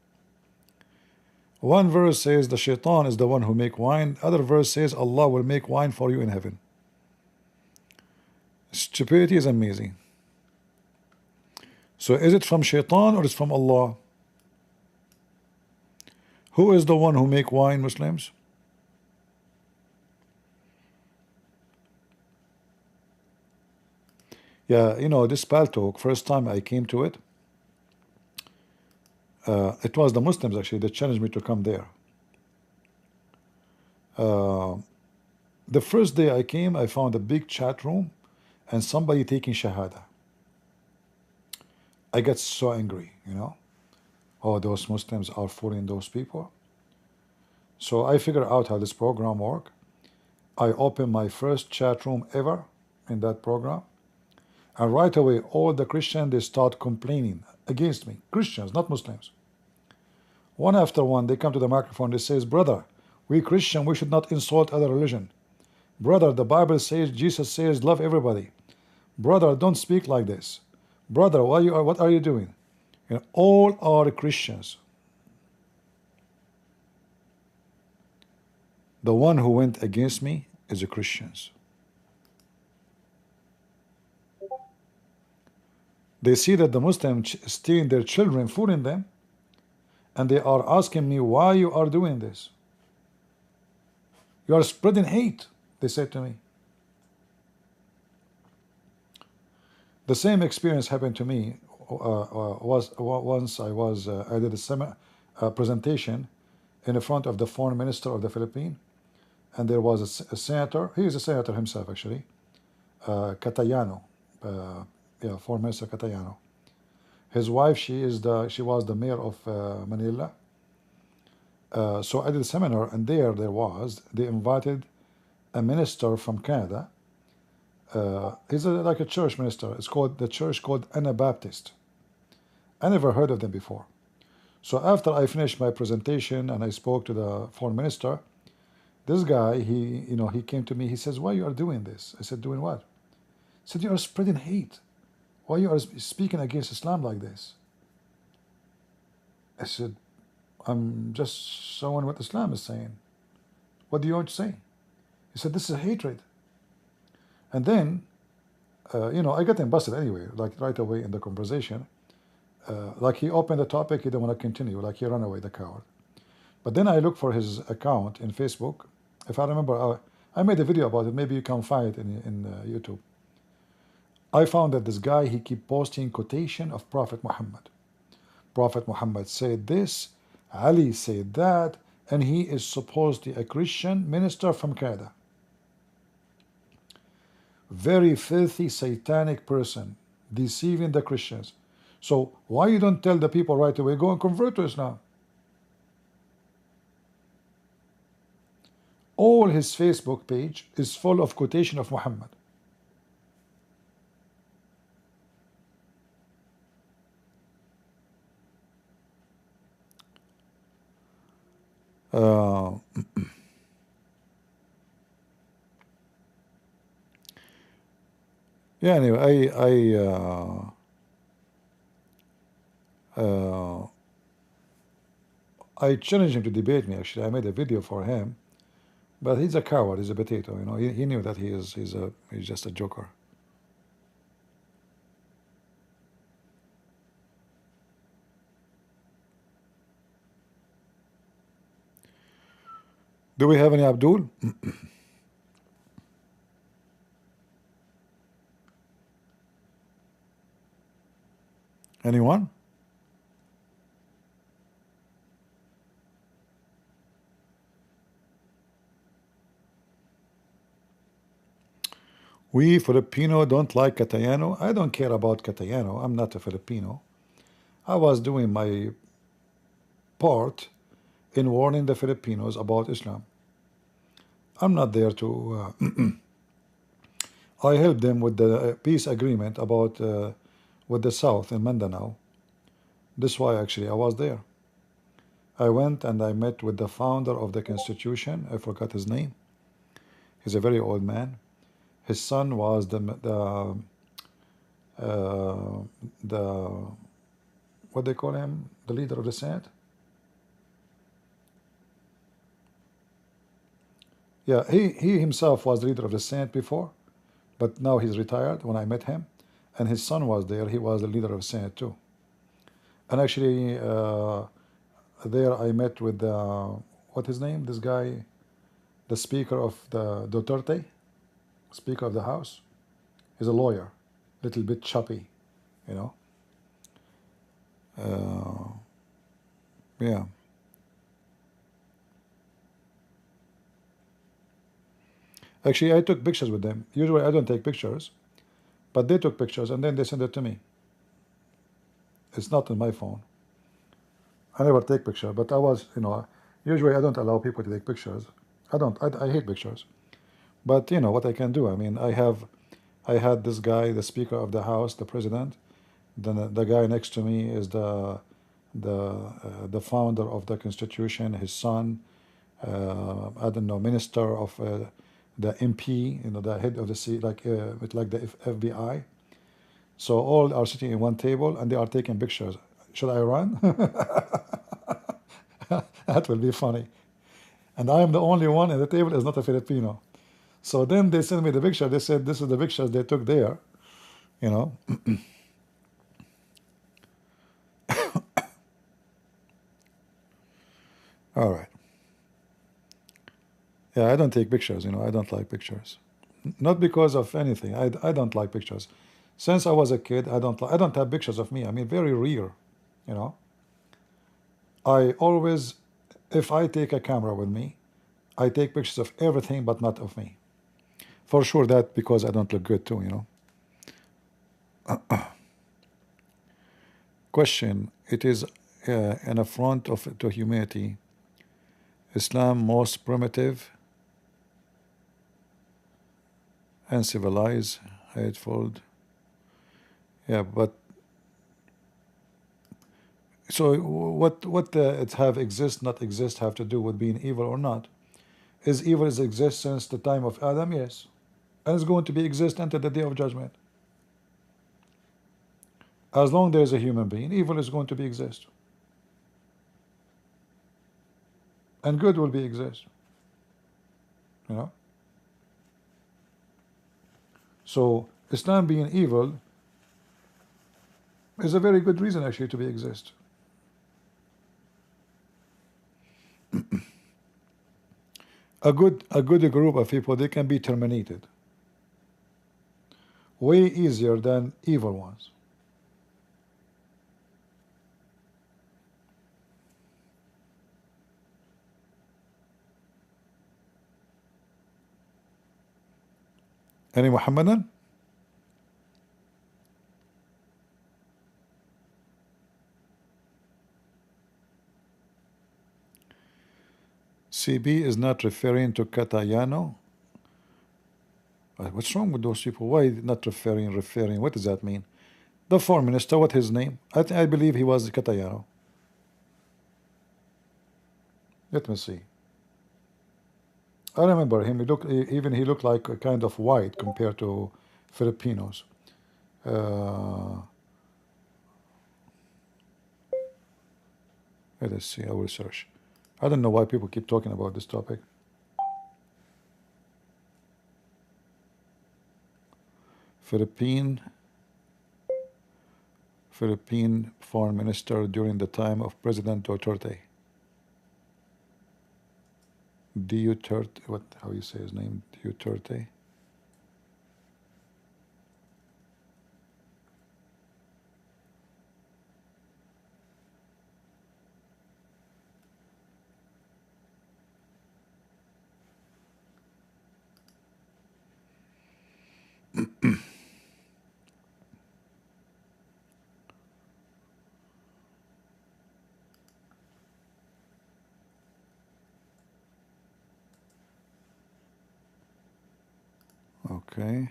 One verse says the shaitan is the one who make wine. Other verse says Allah will make wine for you in heaven. Stupidity is amazing. So is it from shaitan or is it from Allah? Who is the one who make wine, Muslims? Yeah, you know, this Paltalk, first time I came to it, it was the Muslims actually that challenged me to come there. The first day I came, I found a big chat room and somebody taking Shahada. I get so angry, you know. Oh, those Muslims are fooling those people. So I figured out how this program works. I opened my first chat room ever in that program, and right away all the Christians, they start complaining against me. Christians, not Muslims. One after one, they come to the microphone, they says, brother, we Christian, we should not insult other religion. Brother, the Bible says, Jesus says, love everybody. Brother, don't speak like this. Brother, what are you doing? You know, all are Christians. The one who went against me is the Christians. They see that the Muslims stealing their children, fooling them, and they are asking me why you are doing this. You are spreading hate, they said to me. The same experience happened to me was once I did a presentation in front of the foreign minister of the Philippines, and there was a senator. He is a senator himself, actually, Catayano, yeah, foreign minister Catayano. His wife, she was the mayor of Manila. So I did a seminar, and they invited a minister from Canada. He's like a church minister. It's called the church called Anabaptist. I never heard of them before. So after I finished my presentation and I spoke to the foreign minister, this guy, he came to me. He says, "Why you are doing this?" I said, "Doing what?" He said, "You are spreading hate. Why you are speaking against Islam like this?" I said, "I'm just showing what Islam is saying. What do you want to say?" He said, "This is hatred." And then, I got him busted anyway, like right away in the conversation. Like he opened the topic, he didn't want to continue, like he ran away, the coward. But then I looked for his account in Facebook. If I remember, I made a video about it. Maybe you can find it in YouTube. I found that this guy, he keep posting quotation of Prophet Muhammad. Prophet Muhammad said this, Ali said that, and he is supposedly a Christian minister from Canada. Very filthy, satanic person, deceiving the Christians. So why you don't tell the people right away, go and convert to Islam? All his Facebook page is full of quotation of Muhammad. Yeah, anyway, I challenged him to debate me. Actually, I made a video for him, but he's a coward. He's a potato. He knew that he's just a joker. Do we have any Abdul? Anyone? We Filipino don't like Catayano. I don't care about Catayano. I'm not a Filipino. I was doing my part in warning the Filipinos about Islam. I'm not there to. I helped them with the peace agreement about with the South in Mindanao. This is why actually I was there. I went and I met with the founder of the Constitution. I forgot his name. He's a very old man. His son was the what they call him, the leader of the Senate. Yeah, he himself was the leader of the Senate before, but now he's retired when I met him. And his son was there. He was the leader of the Senate too. And actually, there I met with what his name? This guy, the Speaker of the Duterte, Speaker of the House. He's a lawyer, little bit choppy, you know. Yeah. Actually, I took pictures with them. Usually, I don't take pictures, but they took pictures and then they sent it to me. It's not on my phone. I never take picture, but I was, Usually, I don't allow people to take pictures. I don't. I hate pictures. But you know what I can do. I mean, I had this guy, the Speaker of the House, the President. Then the guy next to me is the founder of the Constitution. His son, I don't know, minister of the MP. You know, the head of the C, like the FBI. So all are sitting in one table and they are taking pictures. Should I run? That will be funny. And I am the only one at the table is not a Filipino. So then they sent me the picture. They said this is the pictures they took there. You know. All right. Yeah, I don't take pictures. You know, I don't like pictures. Not because of anything. I don't like pictures. Since I was a kid, I don't have pictures of me. I mean, very rare. You know. I always, if I take a camera with me, I take pictures of everything but not of me. For sure that because I don't look good too, you know. Question, it is an affront to humanity. Islam most primitive, uncivilized, hateful. Yeah, but so what it have exist, not exist have to do with being evil or not? Is evil is exist since the time of Adam? Yes. And it's going to be exist until the day of judgment. As long there is a human being, evil is going to be exist. And good will be exist. You know? So Islam being evil is a very good reason actually to be exist. A good group of people, they can be terminated way easier than evil ones. Any Muhammadan? CB is not referring to Catayano. What's wrong with those people? Why not referring? What does that mean? The foreign minister, what his name? I believe he was Catayano. Let me see. I remember him. He looked like a kind of white compared to Filipinos. Let us see. I will search. I don't know why people keep talking about this topic. Philippine foreign minister during the time of President Duterte. Duterte, how you say his name? Duterte. Okay.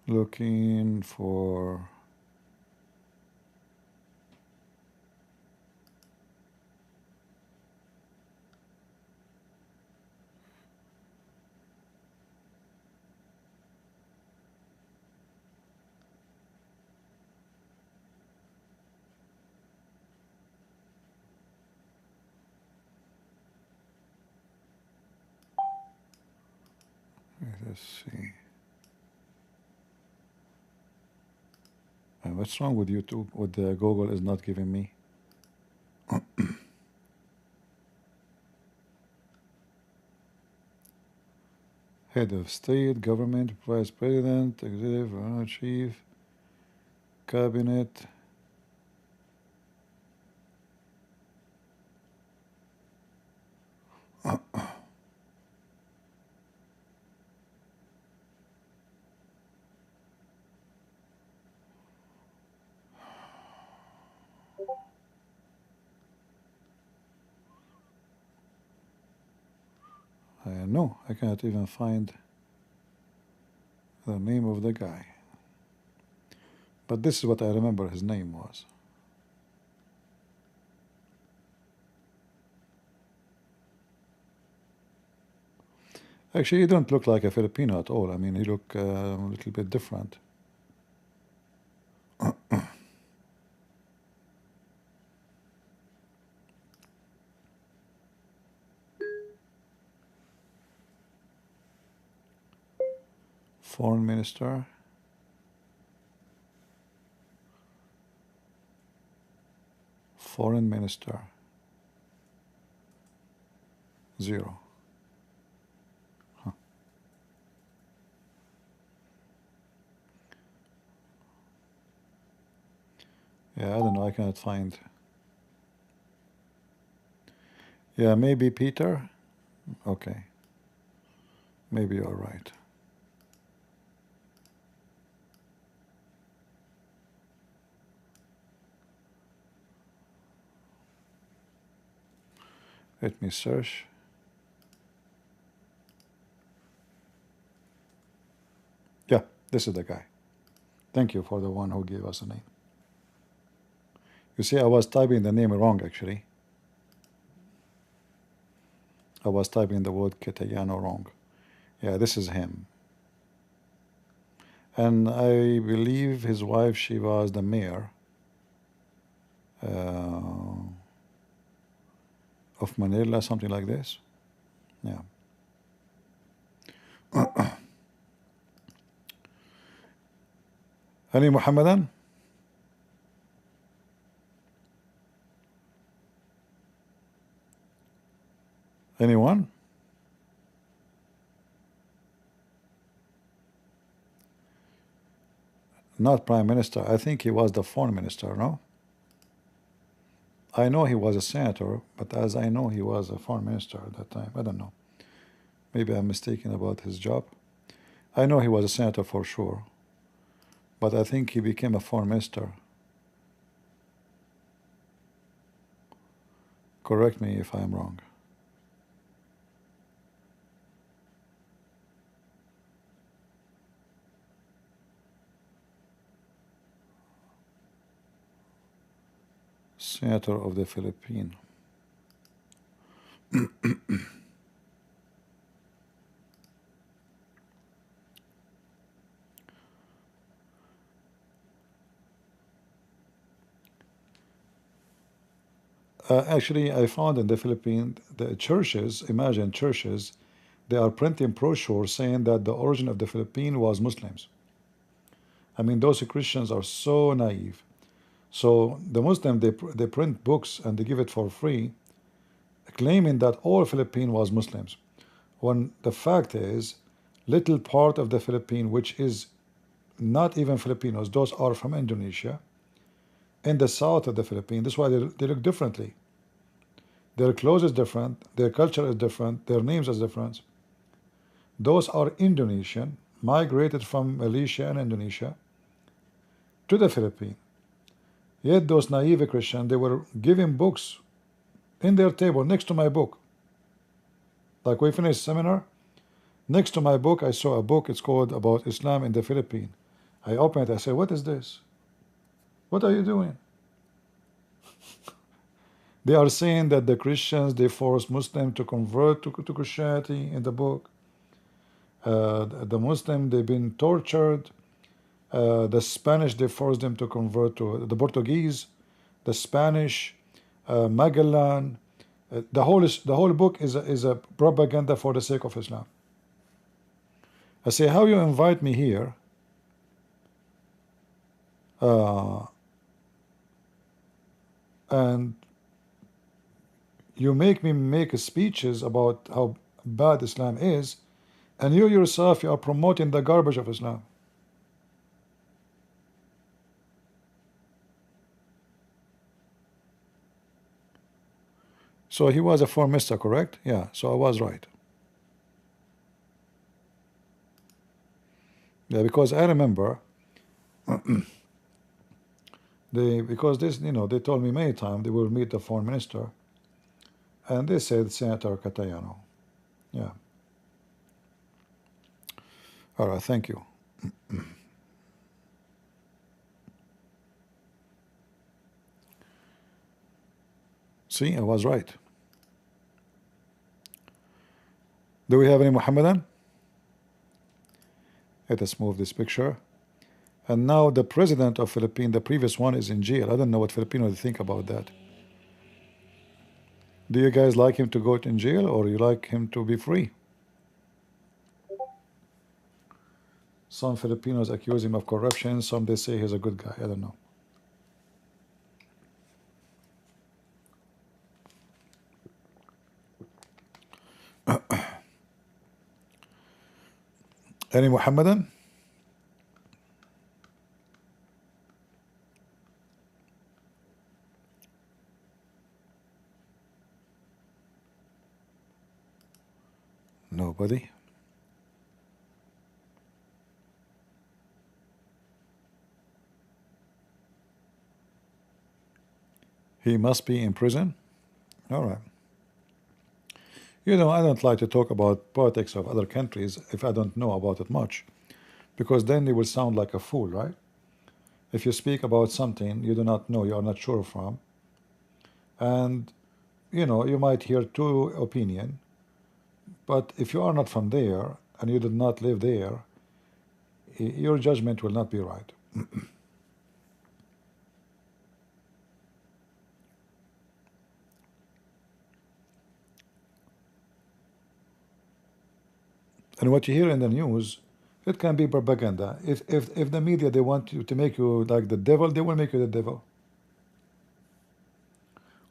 Looking for let's see. What's wrong with YouTube? What Google is not giving me? Head of state, government, vice president, executive, chief, cabinet. No, I cannot even find the name of the guy. But this is what I remember his name was. Actually, he don't look like a Filipino at all. I mean, he look a little bit different. Foreign minister. Foreign minister. 0. Huh. Yeah, I don't know. I cannot find. Yeah, maybe Peter. Okay. Maybe you're right. Let me search. Yeah, this is the guy. Thank you for the one who gave us a name. You see, I was typing the name wrong, actually. I was typing the word Ketayano wrong. Yeah, this is him. And I believe his wife, she was the mayor of Manila, something like this. Yeah. Any Muhammadan? Anyone? Not prime minister. I think he was the foreign minister, no? I know he was a senator, but as I know he was a foreign minister at that time. I don't know. Maybe I'm mistaken about his job. I know he was a senator for sure, but I think he became a foreign minister. Correct me if I'm wrong. Senator of the Philippines. Actually, I found in the Philippines, the churches, imagine churches, they are printing brochures saying that the origin of the Philippines was Muslims. I mean, those Christians are so naive. So the Muslim, they print books and they give it for free, claiming that all Philippines was Muslims. When the fact is, little part of the Philippines, which is not even Filipinos, those are from Indonesia, in the south of the Philippines. That's why they look differently. Their clothes is different, their culture is different, their names is different. Those are Indonesian, migrated from Malaysia and Indonesia to the Philippines. Yet those naive Christians, they were giving books in their table next to my book. Like we finished seminar, next to my book, I saw a book. It's called About Islam in the Philippines. I opened it. I said, "What is this? What are you doing?" They are saying that the Christians, they forced Muslims to convert to Christianity in the book. The Muslim, they've been tortured. The Spanish, they forced them to convert to the Portuguese, the Spanish, Magellan. The whole book is a propaganda for the sake of Islam. I say, how you invite me here and you make me make speeches about how bad Islam is, and you yourself, you are promoting the garbage of Islam. So he was a foreign minister, correct? Yeah, so I was right. Yeah, because I remember because this, they told me many times they will meet the foreign minister, and they said Senator Catayano. Yeah. All right, thank you. See, I was right. Do we have any Muhammadan? Let us move this picture. And now the president of Philippines, the previous one, is in jail. I don't know what Filipinos think about that. Do you guys like him to go in jail, or you like him to be free? Some Filipinos accuse him of corruption. Some they say he's a good guy. I don't know. Any Muhammadan? Nobody. He must be in prison. All right. You know, I don't like to talk about politics of other countries if I don't know about it much, because then you will sound like a fool, right? If you speak about something you do not know, you are not sure from, and you know, you might hear two opinion, but if you are not from there and you did not live there, your judgment will not be right. And what you hear in the news, it can be propaganda. If the media they want you to make you like the devil, they will make you the devil.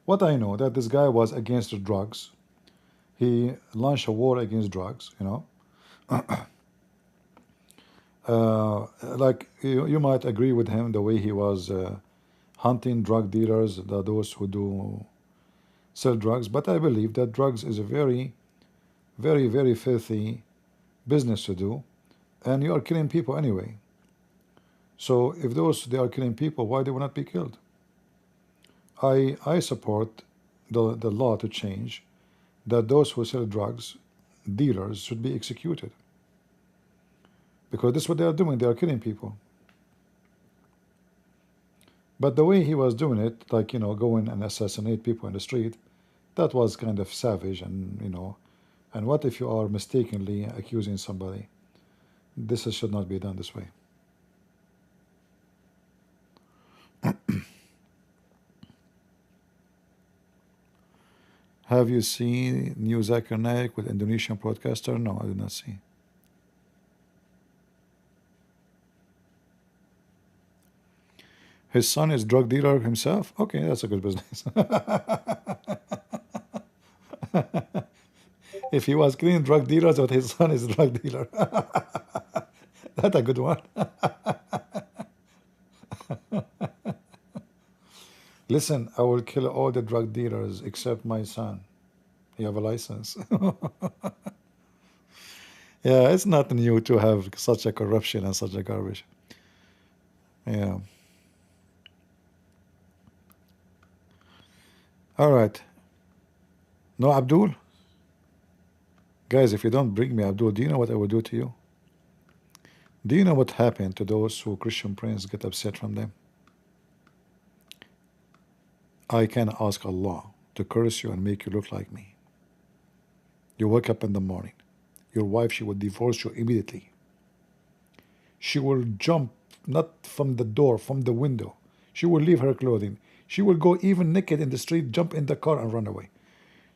What I know that this guy was against drugs. He launched a war against drugs. You know, like you might agree with him the way he was hunting drug dealers, those who do sell drugs. But I believe that drugs is a very, very, very filthy business to do, and you are killing people anyway. So if those they are killing people, why they will not be killed? I support the law to change, that those who sell drugs, dealers, should be executed, because this is what they are doing. They are killing people. But the way he was doing it, like, you know, going and assassinate people in the street, that was kind of savage. And you know, and what if you are mistakenly accusing somebody? This should not be done this way. Have you seen new Zakir Naik with Indonesian broadcaster? No, I did not see. His son is drug dealer himself? Okay, that's a good business. If he was killing drug dealers, but his son is a drug dealer. That's a good one. Listen, I will kill all the drug dealers except my son. He have a license. Yeah, it's not new to have such a corruption and such a garbage. Yeah. All right. No, Abdul? Guys, if you don't bring me Abdul, do you know what I will do to you? Do you know what happened to those who Christian prince get upset from them? I can ask Allah to curse you and make you look like me. You wake up in the morning. Your wife, she will divorce you immediately. She will jump, not from the door, from the window. She will leave her clothing. She will go even naked in the street, jump in the car and run away.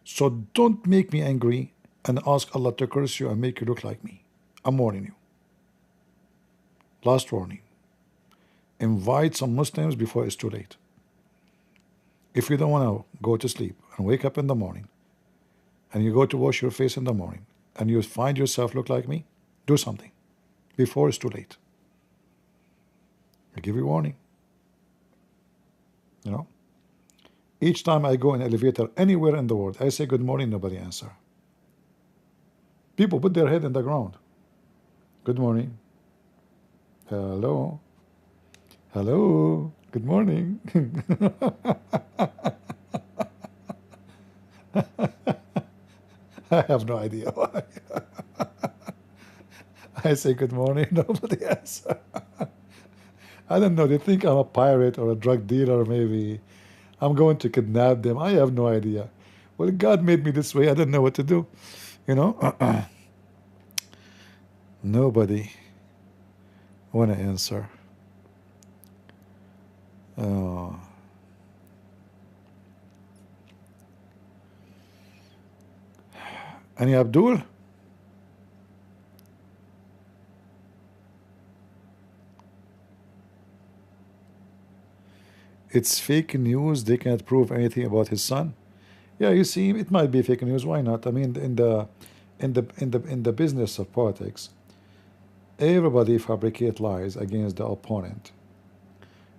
So don't make me angry and ask Allah to curse you and make you look like me. I'm warning you. Last warning. Invite some Muslims before it's too late. If you don't want to go to sleep and wake up in the morning and you go to wash your face in the morning and you find yourself look like me, do something before it's too late. I give you warning. You know, each time I go in an elevator anywhere in the world, I say good morning, nobody answer. People put their head in the ground. Good morning. Hello. Hello. Good morning. I have no idea why. I say good morning. Nobody answers. I don't know. They think I'm a pirate or a drug dealer, maybe. I'm going to kidnap them. I have no idea. Well, God made me this way. I don't know what to do. You know? Nobody want to answer. Oh. Any Abdul? It's fake news. They can't prove anything about his son. Yeah, you see, it might be fake news. Why not? I mean, in the business of politics, everybody fabricate lies against the opponent,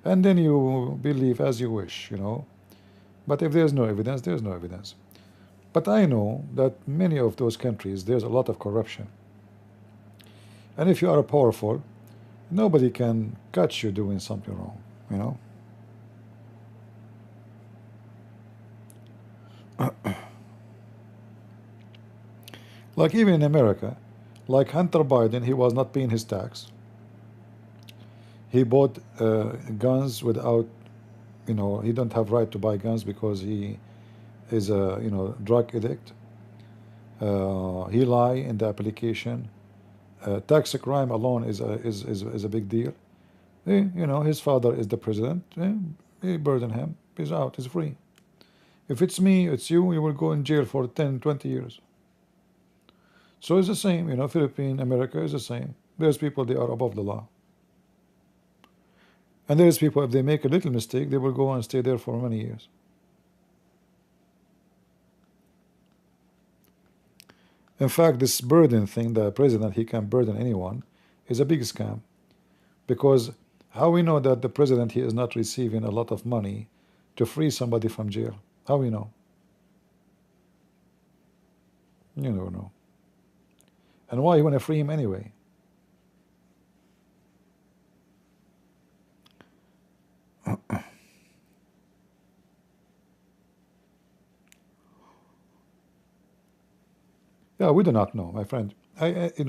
and then you believe as you wish. But if there's no evidence, there's no evidence. But I know that many of those countries, there's a lot of corruption, and if you are powerful, nobody can catch you doing something wrong. You know. Like even in America, like Hunter Biden, he was not paying his tax. He bought guns without, he don't have right to buy guns because he is a, drug addict. He lie in the application. Tax crime alone is a big deal. His father is the president. He burden him. He's out. He's free. If it's me, it's you. You will go in jail for 10, 20 years. So it's the same. Philippines, America is the same. There's people, they are above the law. And there's people, if they make a little mistake, they will go and stay there for many years. In fact, this burden thing, the president, he can burden anyone, is a big scam. Because how we know that the president, he is not receiving a lot of money to free somebody from jail? How we know? You never know. And why you want to free him anyway? Yeah, we do not know, my friend.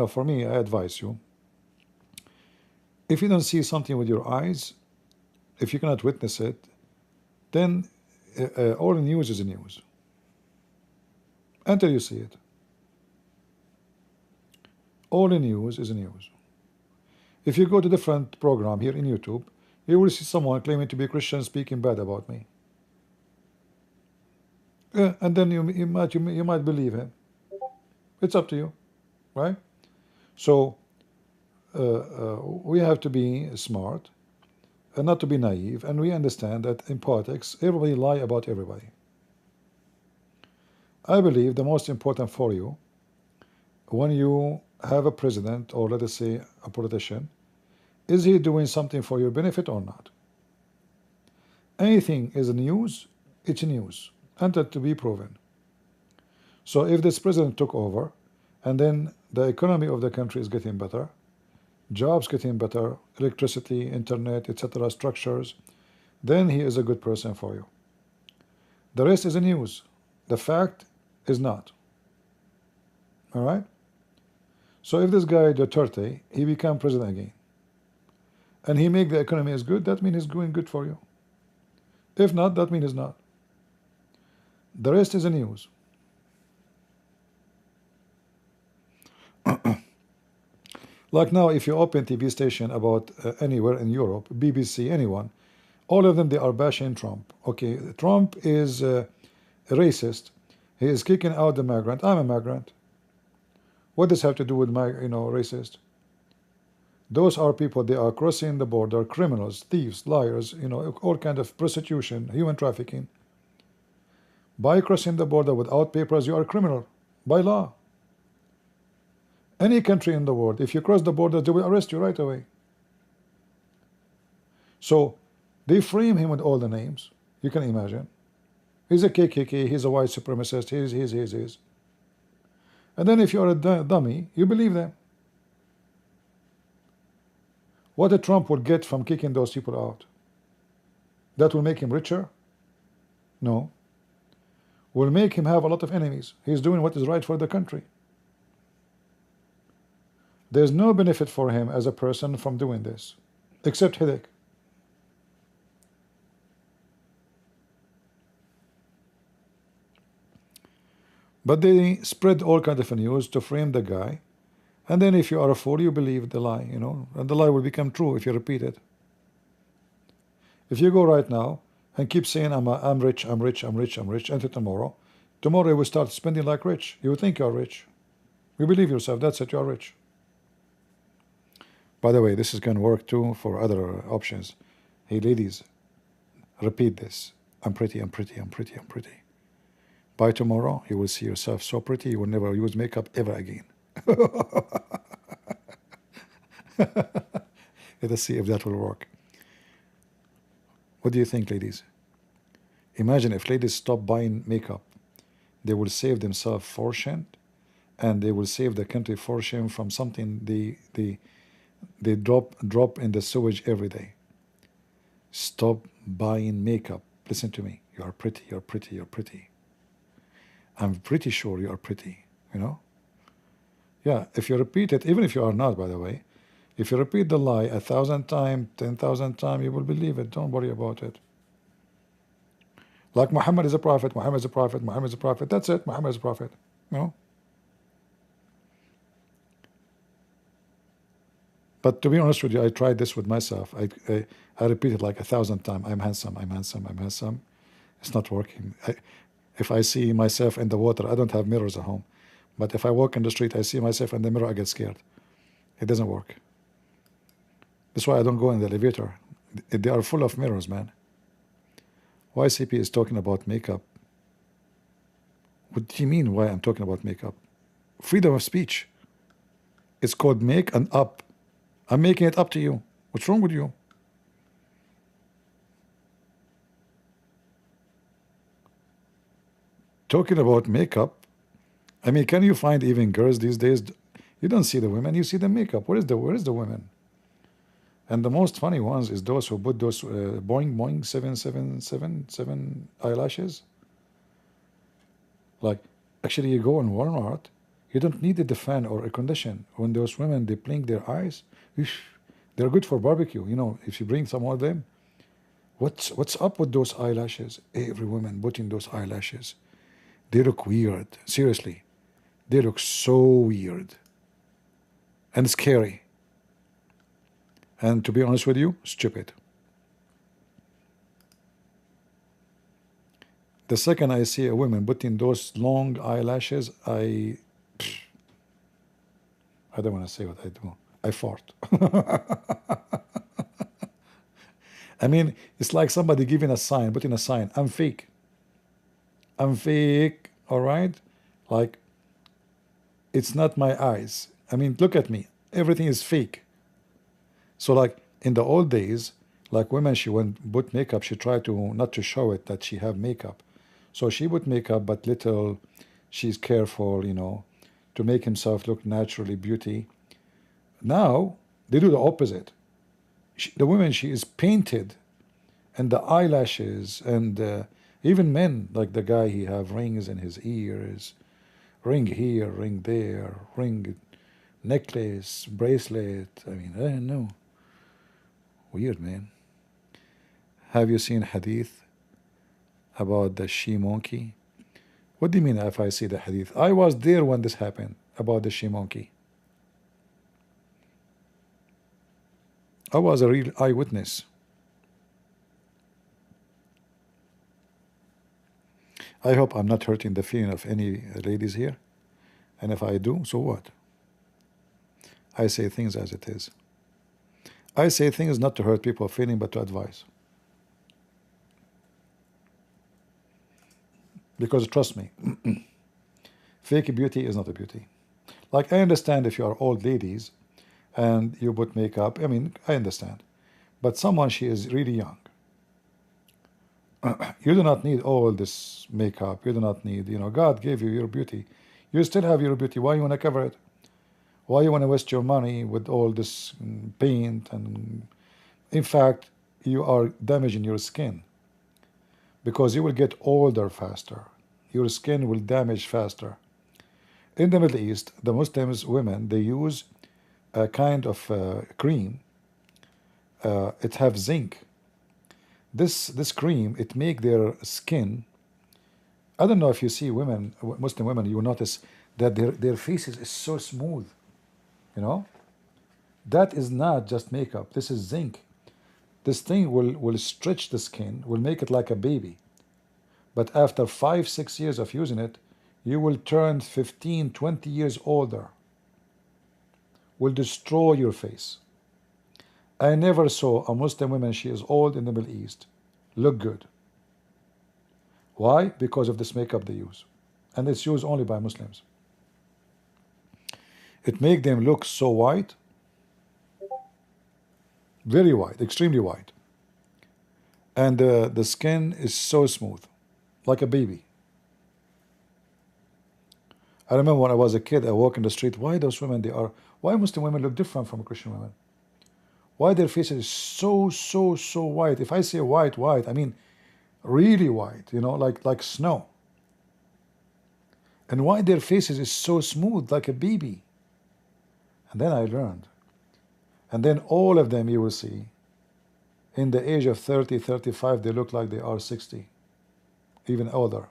For me, I advise you. If you don't see something with your eyes, if you cannot witness it, then all news is news until you see it. All the news is news. If you go to different program here in YouTube, you will see someone claiming to be Christian speaking bad about me. And then you might believe him. It's up to you, right? So we have to be smart and not to be naive, and we understand that in politics, everybody lie about everybody. I believe the most important for you, when you have a president, or let us say a politician, is he doing something for your benefit or not? Anything is news, it's news, until to be proven. So if this president took over, and then the economy of the country is getting better, jobs getting better, electricity, internet, etc., structures, then he is a good person for you. The rest is news. The fact is not. All right? So if this guy, Duterte, he become president again, and he make the economy as good, that means he's doing good for you. If not, that means he's not. The rest is news. Like now, if you open TV station about anywhere in Europe, BBC, anyone, all of them, they are bashing Trump. Okay, Trump is a racist. He is kicking out the migrant. I'm a migrant. What does have to do with my, racist? Those are people, they are crossing the border, criminals, thieves, liars, all kind of prostitution, human trafficking. By crossing the border without papers, you are a criminal, by law. Any country in the world, if you cross the border, they will arrest you right away. So they frame him with all the names you can imagine. He's a KKK, he's a white supremacist, he's. And then if you're a dummy, you believe them. What a Trump would get from kicking those people out? That will make him richer? No. Will make him have a lot of enemies. He's doing what is right for the country. There's no benefit for him as a person from doing this, except headache. But they spread all kinds of news to frame the guy, and then if you are a fool, you believe the lie, and the lie will become true if you repeat it. If you go right now and keep saying, I'm rich, I'm rich, I'm rich, I'm rich, until tomorrow you will start spending like rich. You will think you're rich. You believe yourself, that's it, you're rich. By the way, this is going to work too for other options. Hey, ladies, repeat this. I'm pretty, I'm pretty, I'm pretty, I'm pretty. By tomorrow, you will see yourself so pretty, you will never use makeup ever again. Let us see if that will work. What do you think, ladies? Imagine if ladies stop buying makeup. They will save themselves fortune, and they will save the country fortune from something they drop in the sewage every day. Stop buying makeup. Listen to me. You are pretty, you're pretty, you're pretty. I'm pretty sure you are pretty, Yeah, if you repeat it, even if you are not, by the way, if you repeat the lie 1,000 times, 10,000 times, you will believe it. Don't worry about it. Like Muhammad is a prophet, Muhammad is a prophet, Muhammad is a prophet. That's it, Muhammad is a prophet. But to be honest with you, I tried this with myself. I repeated like 1,000 times. I'm handsome, I'm handsome, I'm handsome. It's not working. If I see myself in the water, I don't have mirrors at home. But if I walk in the street, I see myself in the mirror, I get scared. It doesn't work. That's why I don't go in the elevator. They are full of mirrors, man. YCP is talking about makeup. What do you mean why I'm talking about makeup? Freedom of speech. It's called make and up. I'm making it up to you. What's wrong with you? Talking about makeup, I mean, can you find even girls these days? You don't see the women, you see the makeup. Where is the women? And the most funny ones is those who put those boing boing 777 eyelashes. Like, actually, you go in Walmart, you don't need the fan or a condition. When those women, they blink their eyes, they're good for barbecue. If you bring some of them, what's up with those eyelashes? Every woman putting those eyelashes. They look weird. Seriously. They look so weird. And scary. And to be honest with you, stupid. The second I see a woman putting those long eyelashes, I don't want to say what I do. I fart. I mean, it's like somebody giving a sign, putting a sign. I'm fake. I'm fake, all right? Like, it's not my eyes. I mean, look at me. Everything is fake. So, like, in the old days, like women, she went put makeup, she tried to not to show it that she have makeup. So she put makeup, but little, she's careful, to make himself look naturally beauty. Now, they do the opposite. The woman, she is painted, and the eyelashes, and even men, like the guy, he have rings in his ears, ring here, ring there, ring, necklace, bracelet. I mean, I don't know. Weird, man. Have you seen hadith about the she monkey? What do you mean if I see the hadith? I was there when this happened, about the she monkey. I was a real eyewitness. I hope I'm not hurting the feeling of any ladies here. And if I do, so what? I say things as it is. I say things not to hurt people's feeling, but to advise. Because trust me, fake beauty is not a beauty. Like, I understand if you are old ladies and you put makeup, I mean, I understand. But someone, she is really young. You do not need all this makeup. You do not need, God gave you your beauty. You still have your beauty. Why you want to cover it? Why you want to waste your money with all this paint? And in fact, you are damaging your skin, because you will get older faster. Your skin will damage faster. In the Middle East, the Muslims, women, they use a kind of cream. It have zinc. This cream, it make their skin. I don't know if you see women, Muslim women, you notice that their faces is so smooth. You know, that is not just makeup. This is zinc. This thing will stretch the skin, will make it like a baby. But after 5, 6 years of using it, you will turn 15, 20 years older. Will destroy your face. I never saw a Muslim woman, she is old in the Middle East, look good. Why? Because of this makeup they use. And it's used only by Muslims. It make them look so white, very white, extremely white. And the skin is so smooth, like a baby. I remember when I was a kid, I walk in the street, why those women, why Muslim women look different from Christian women? Why their faces is so white? If I say white, I mean really white, you know, like snow. And why their faces is so smooth, like a baby? And then I learned. And then all of them, you will see, in the age of 30, 35, they look like they are 60, even older.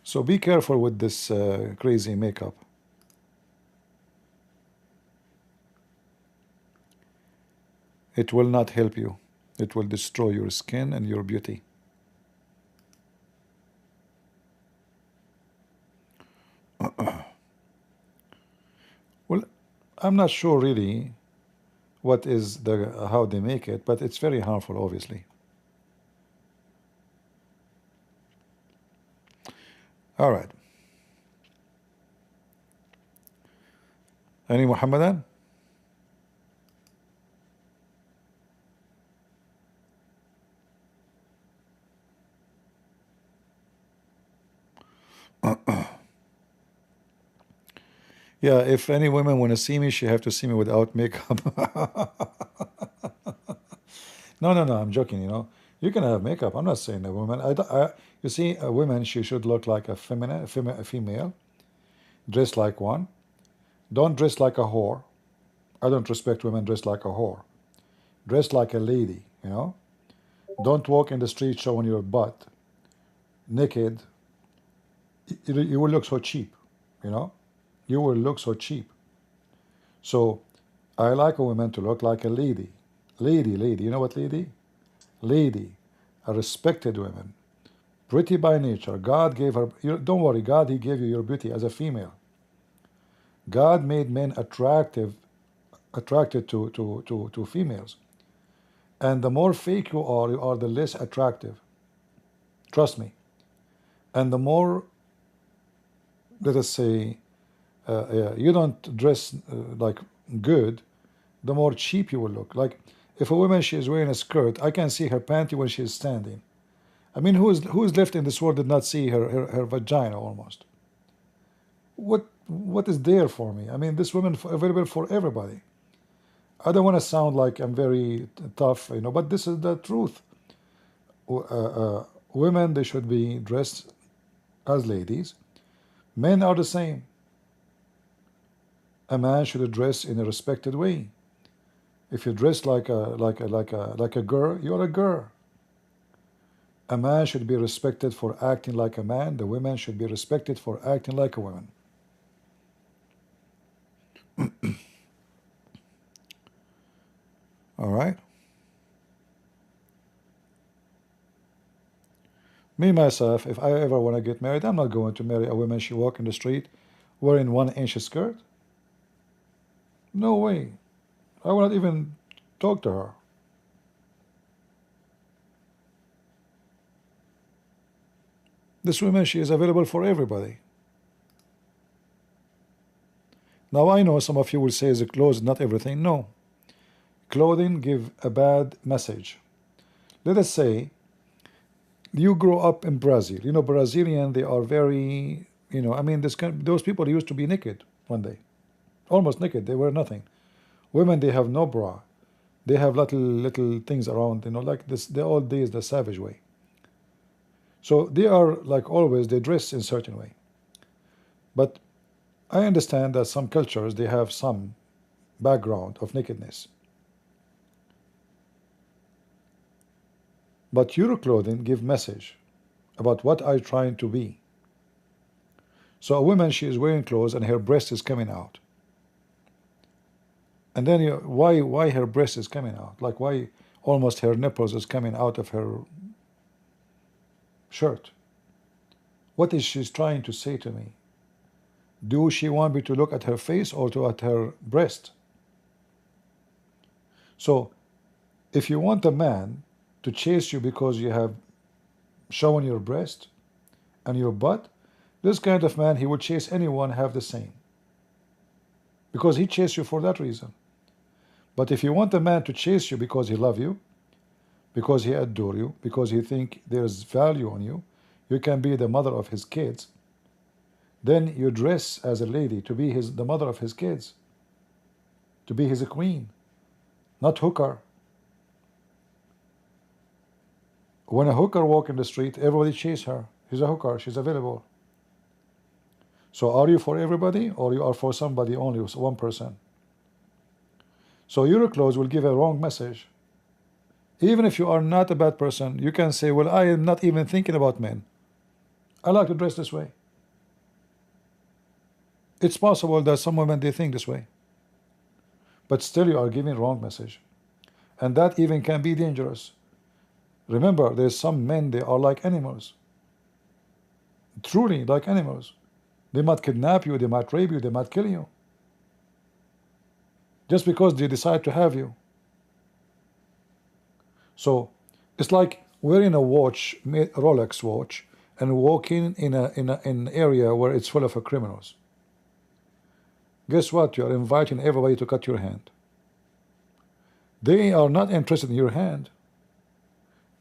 So be careful with this crazy makeup. It will not help you. It will destroy your skin and your beauty. Well, I'm not sure really what is how they make it, but it's very harmful, obviously. All right. Any Muhammadan? Yeah, if any women want to see me, she have to see me without makeup. No, I'm joking, you know. You can have makeup. I'm not saying a woman. You see, a woman, she should look like a female, dress like one. Don't dress like a whore. I don't respect women dressed like a whore. Dress like a lady, you know. Don't walk in the street showing your butt, naked. You will look so cheap, you know. You will look so cheap. So I like a woman to look like a lady. Lady. You know what lady? Lady. A respected woman. Pretty by nature. God gave her, don't worry, God, He gave you your beauty as a female. God made men attracted to females. And the more fake you are the less attractive. Trust me. And the more, let us say, you don't dress like good, the more cheap you will look. Like if a woman, she is wearing a skirt, I can see her panty when she is standing. I mean, who is left in this world did not see her vagina almost? What is there for me? I mean, this woman available for everybody. I don't want to sound like I'm very tough, you know, but this is the truth. Women, they should be dressed as ladies. Men are the same. A man should dress in a respected way. If you dress like a girl, you're a girl. A man should be respected for acting like a man. The women should be respected for acting like a woman. All right. Me, myself, if I ever want to get married, I'm not going to marry a woman, she walk in the street wearing 1-inch skirt. No way. I will not even talk to her. This woman, she is available for everybody. Now I know some of you will say the clothes, not everything. No. Clothing give a bad message. Let us say you grow up in Brazil. You know, Brazilian, they are very, you know, I mean, those people used to be naked one day. Almost naked. They wear nothing. Women, they have no bra. They have little things around, you know, like this, the old days, the savage way. So they are, like always, they dress in a certain way. But I understand that some cultures, they have some background of nakedness. But your clothing give message about what are you trying to be. So a woman, she is wearing clothes and her breast is coming out. And then why her breast is coming out? Like why almost her nipples is coming out of her shirt? What is she trying to say to me? Do she want me to look at her face or to at her breast? So if you want a man to chase you because you have shown your breast and your butt, this kind of man, he would chase anyone have the same, because he chased you for that reason. But if you want a man to chase you because he love you, because he adore you, because he think there's value on you, you can be the mother of his kids, then you dress as a lady to be the mother of his kids, to be his queen, not hooker. When a hooker walk in the street, everybody chase her. She's a hooker, she's available. So are you for everybody, or you are for somebody only, one person? So your clothes will give a wrong message. Even if you are not a bad person, you can say, well, I am not even thinking about men. I like to dress this way. It's possible that some women, they think this way. But still you are giving wrong message. And that even can be dangerous. Remember, there's some men, they are like animals. Truly like animals. They might kidnap you, they might rape you, they might kill you. Just because they decide to have you. So it's like wearing a watch, a Rolex watch, and walking in an area where it's full of criminals. Guess what? You are inviting everybody to cut your hand. They are not interested in your hand.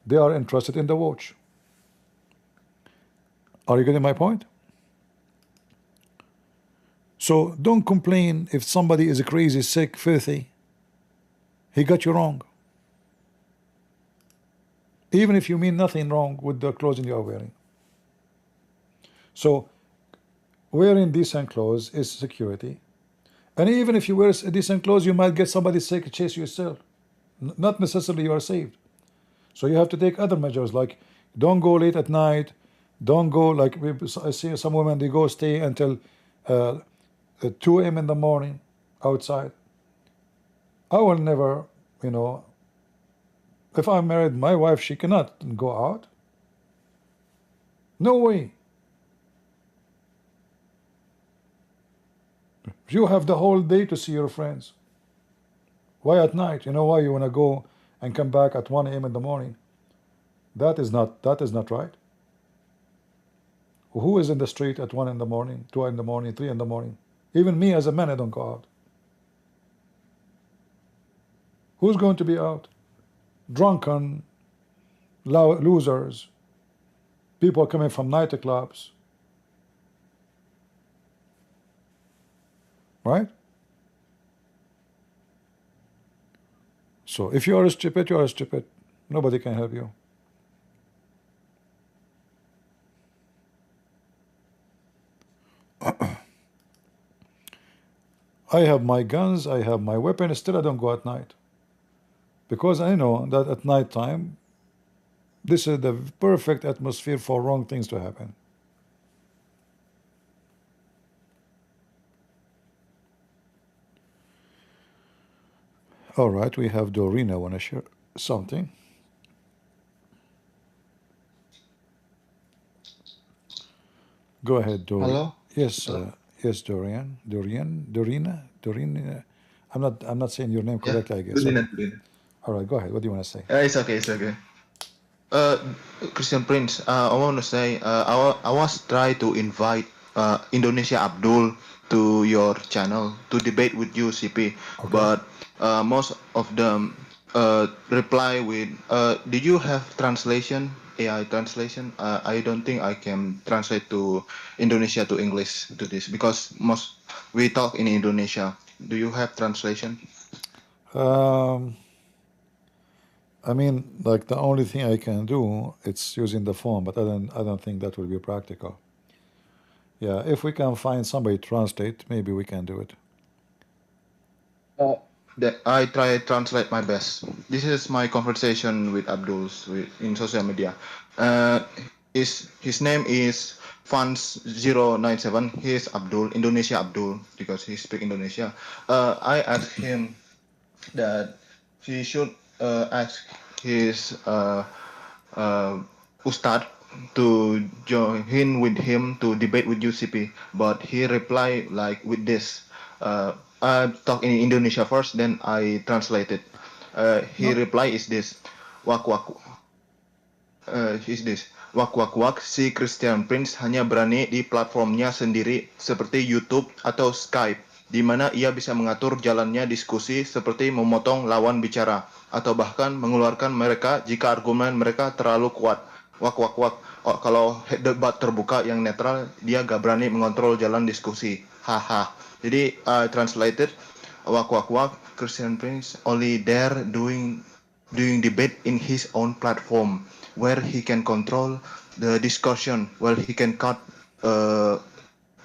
They are interested in the watch. Are you getting my point? So don't complain if somebody is crazy, sick, filthy. He got you wrong. Even if you mean nothing wrong with the clothing you are wearing. So wearing decent clothes is security. And even if you wear decent clothes, you might get somebody sick, chase you still. Not necessarily you are saved. So you have to take other measures, like don't go late at night. Don't go, like I see some women, they go stay until 2 a.m. in the morning outside. I will never, if I'm married, my wife, she cannot go out. No way. You have the whole day to see your friends. Why at night? You know why you want to go and come back at 1 a.m. in the morning? That is not right. Who is in the street at 1 in the morning, 2 in the morning, 3 in the morning? Even me as a man, I don't go out. Who's going to be out? Drunken losers, people coming from nightclubs, right? So if you are stupid, you are stupid. Nobody can help you. I have my guns, I have my weapons, still I don't go at night. Because I know that at night time, this is the perfect atmosphere for wrong things to happen. All right, we have Dorina want to share something. Go ahead, Dorian. Hello? Yes, Hello? yes, Dorina. I'm not saying your name Yeah, correctly, I guess. Dudina, Okay. Dudina. All right, go ahead. What do you want to say? It's okay, it's okay. Christian Prince, I want to say, I was trying to invite Indonesia Abdul to your channel to debate with you, CP, Okay. but most of them reply with, did you have translation, AI translation? I don't think I can translate to Indonesia to English to this, because we talk in Indonesia. Do you have translation? I mean, like the only thing I can do, it's using the phone, but I don't think that will be practical. Yeah, if we can find somebody to translate, maybe we can do it. That I try translate my best. This is my conversation with in social media. Uh, his name is Fans097. He is Abdul, Indonesia Abdul, because he speak Indonesia. I asked him that he should ask his Ustad to join with him to debate with UCP, but he replied like with this. I talk in Indonesia first, then I translate it. He No. reply is this. Wak wak is this. Wak wak wak, si Christian Prince hanya berani di platformnya sendiri seperti YouTube atau Skype, di mana ia bisa mengatur jalannya diskusi seperti memotong lawan bicara atau bahkan mengeluarkan mereka jika argumen mereka terlalu kuat. Wak wak wak. Oh, kalau debat terbuka yang netral, dia gak berani mengontrol jalan diskusi. Haha. Jadi translated, wak wak wak, Christian Prince only there doing debate in his own platform where he can control the discussion, where he can cut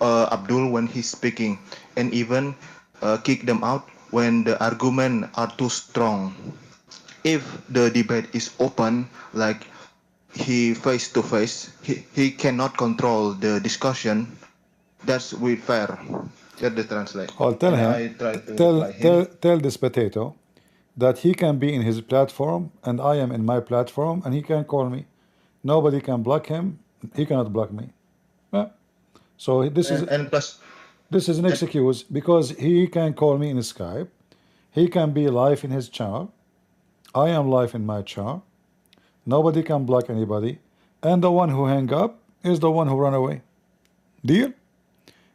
Abdul when he's speaking, and even kick them out when the argument are too strong. If the debate is open, like he face to face, he cannot control the discussion. That's with fair. That's the translate. I'll tell And him, I try to reply him. tell this potato that he can be in his platform and I am in my platform and he can call me. Nobody can block him. He cannot block me. Yeah. So And plus, this is an excuse because he can call me in Skype. He can be live in his channel. I am live in my channel. Nobody can block anybody. And the one who hang up is the one who run away. Deal?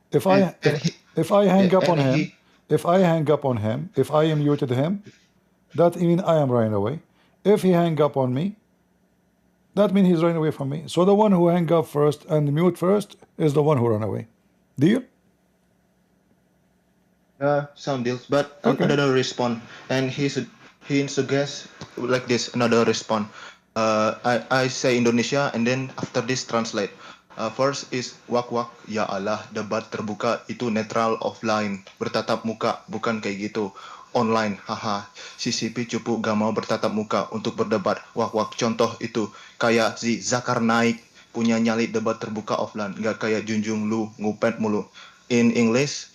If I hang up on him, if I am muted him, that means I am running away. If he hang up on me, that means he's running away from me. So the one who hang up first and mute first is the one who run away. Deal? Some deals, but Okay. another response, and he suggests like this another response. I say Indonesia, and then after this translate. First is wak wak, ya Allah, debat terbuka itu netral offline, bertatap muka, bukan kayak gitu online, haha. CCP cupu gak mau bertatap muka untuk berdebat, wak wak. Contoh itu kayak si Zakar Naik punya nyali debat terbuka offline, gak kayak Junjung Lu ngupet mulu. In English,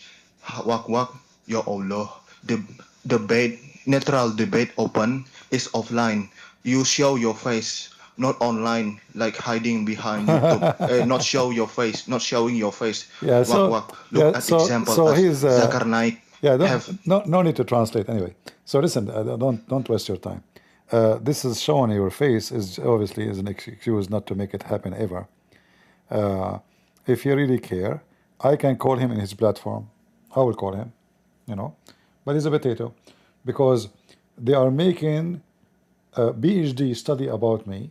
wak wak, ya Allah, the debate, netral debate open is offline. You show your face, not online, like hiding behind YouTube. Not show your face, not showing your face. Yeah, Wak so wak. Look at example as he's Zakar Naik. yeah, have no need to translate anyway. So listen, don't waste your time. This is showing your face is obviously is an excuse not to make it happen ever. If you really care, I can call him in his platform. I will call him, you know. But he's a potato because they are making a PhD study about me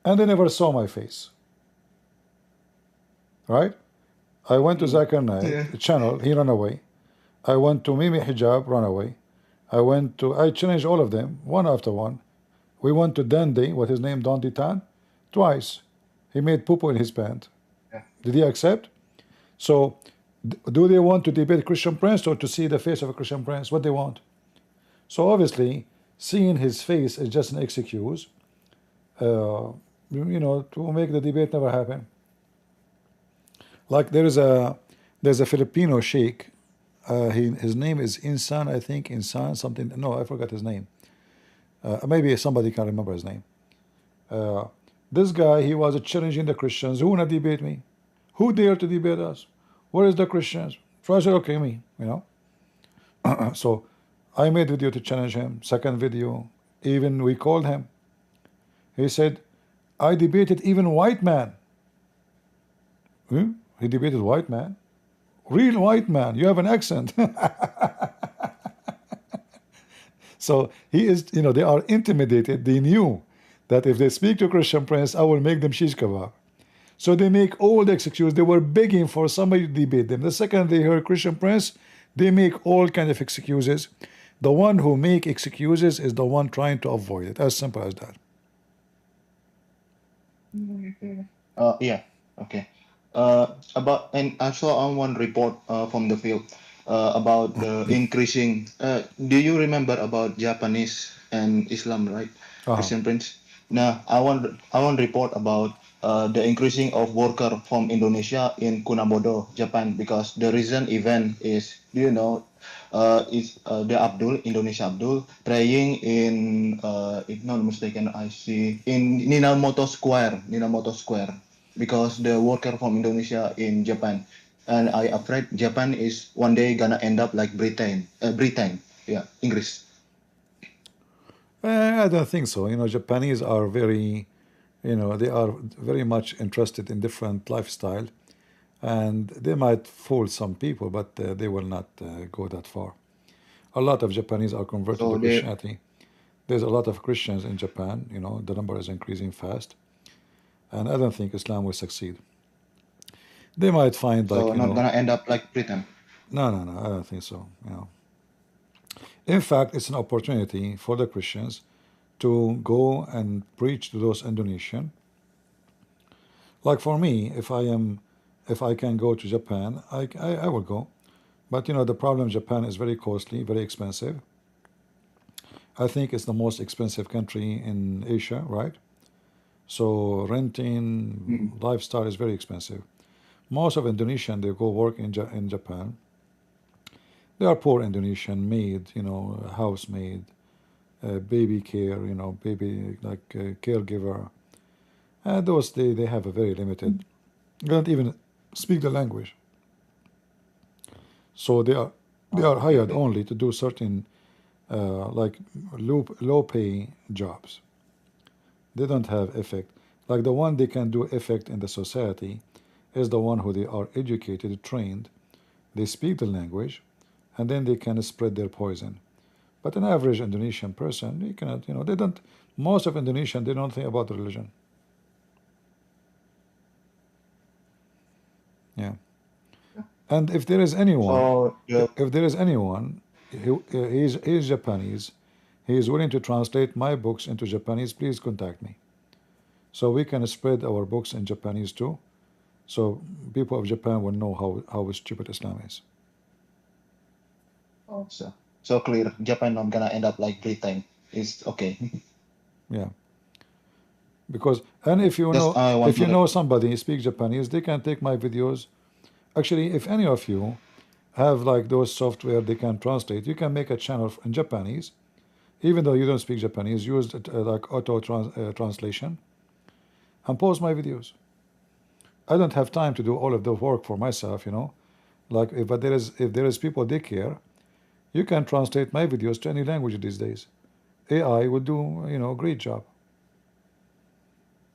and they never saw my face. Right? I went to Zakir Naik channel, he ran away. I went to Mimi Hijab, run away. I challenged all of them, one after one. We went to Dandi, what his name, Dandi Tan, twice. He made poo-poo in his pant. Did he accept? So, do they want to debate Christian Prince or to see the face of a Christian Prince? What they want? So obviously, seeing his face is just an excuse, to make the debate never happen. Like there's a Filipino sheikh. His name is Insan, I think Insan something. No, I forgot his name. Maybe somebody can remember his name. This guy, he was challenging the Christians. Who wanna debate me? Who dare to debate us? Where is the Christians? So I said, okay, me. So I made video to challenge him. Second video, even we called him. He said, I debated even white man. He debated white man. Real white man. You have an accent. So he is, they are intimidated. They knew that if they speak to Christian Prince, I will make them shish kebab. So they make all the excuses. They were begging for somebody to debate them. The second they heard Christian Prince, they make all kind of excuses. The one who make excuses is the one trying to avoid it. As simple as that. Yeah, okay. About, and I saw on one report from the field about the increasing. Do you remember about Japanese and Islam, right? Uh-huh. Christian Prince. Now, I want report about the increasing of worker from Indonesia in Kunamoto, Japan, because the recent event is, do you know, is the Abdul, Indonesia Abdul, praying in, if not mistaken, I see in Ninamoto Square, because the worker from Indonesia in Japan, and I afraid Japan is one day gonna end up like Britain, yeah, English. I don't think so. You know, Japanese are very, you know, they are very much interested in different lifestyle, and they might fool some people, but they will not go that far. A lot of Japanese are converted to So they, Christianity. There's a lot of Christians in Japan. You know, the number is increasing fast, and I don't think Islam will succeed. They might find like, so you not know, gonna end up like Britain. no, I don't think so. You know, in fact, it's an opportunity for the Christians to go and preach to those Indonesian. Like for me, if I can go to Japan, I will go. But you know, the problem, Japan is very costly, very expensive. I think it's the most expensive country in Asia, right? So renting, Mm. lifestyle is very expensive. Most of Indonesian, they go work in Japan. They are poor Indonesian, maid, you know, housemaid, baby care, you know, baby like caregiver. Those they have a very limited. They don't even speak the language. So they are Okay, hired okay. only to do certain like low pay jobs. They don't have effect. Like the one they can do effect in the society is the one who they are educated, trained, they speak the language, and then they can spread their poison. But an average Indonesian person, you cannot, you know, they don't. Most of Indonesian, they don't think about religion. Yeah. And if there is anyone, So the if there is anyone, he's Japanese, he is willing to translate my books into Japanese, please contact me. So we can spread our books in Japanese too. So people of Japan will know how stupid Islam is. so clear. Japan not gonna end up like Britain. It's okay. Yeah. Because and Just I want if to you know somebody speak Japanese, they can take my videos. Actually, if any of you have like those software they can translate, you can make a channel in Japanese. Even though you don't speak Japanese, use it, like translation and post my videos. I don't have time to do all of the work for myself, you know. Like, but if there is people they care, you can translate my videos to any language these days. AI will do, you know, a great job.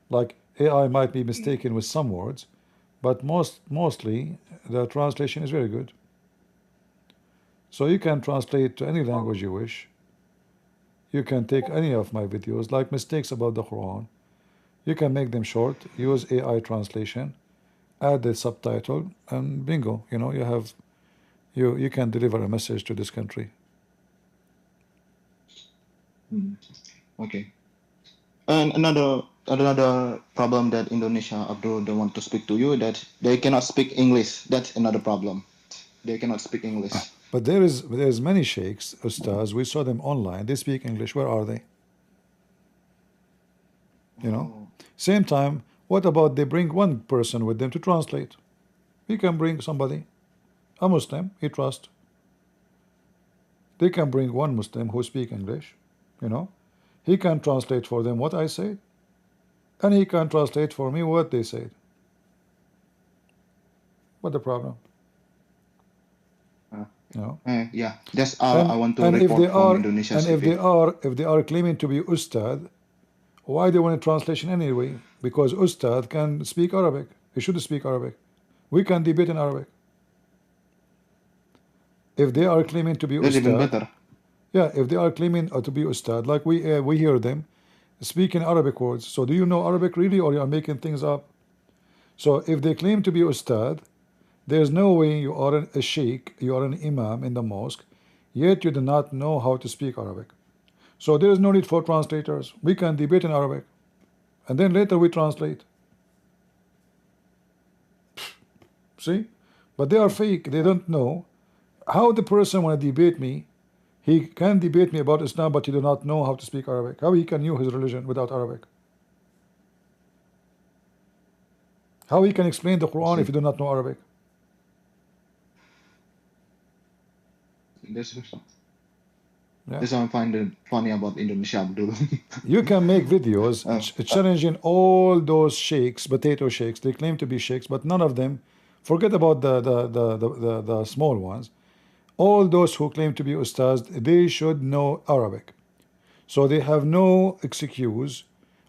Like AI might be mistaken with some words, but mostly the translation is very good. So you can translate to any language you wish. You can take any of my videos, like mistakes about the Quran. You can make them short, use AI translation, add the subtitle, and bingo, you know, you can deliver a message to this country. okay. And another problem that Indonesia Abdul don't want to speak to you, that they cannot speak English. That's another problem. They cannot speak English. But there's many sheikhs, ustaz, we saw them online, they speak English. Where are they? You know? Oh, Same time, what about they bring one person with them to translate? We can bring somebody, a Muslim, he trust. They can bring one Muslim who speak English, you know. He can translate for them what I say, and he can translate for me what they said. What the problem? uh, You know? yeah. That's I want to And if they report from are Indonesia and CV. if they are claiming to be ustad, why they want a translation anyway? Because ustad can speak Arabic. He should speak Arabic. We can debate in Arabic. If they are claiming to be That's even ustad, better. yeah, if they are claiming to be ustad, like we hear them speaking Arabic words. So do you know Arabic really, or you are making things up? So if they claim to be ustad, there's no way you are a sheikh, you are an imam in the mosque, yet you do not know how to speak Arabic. So there is no need for translators. We can debate in Arabic, and then later we translate. See? But they are fake. They don't know how the person want to debate me. He can debate me about Islam, but he do not know how to speak Arabic. How he can know his religion without Arabic? How he can explain the Quran if See, he do not know Arabic? this Yeah. this I find it funny about Indonesia, Abdul. You can make videos uh, challenging all those sheikhs, potato sheikhs. They claim to be sheikhs, but none of them. Forget about the small ones. All those who claim to be ustads, they should know Arabic. So they have no excuse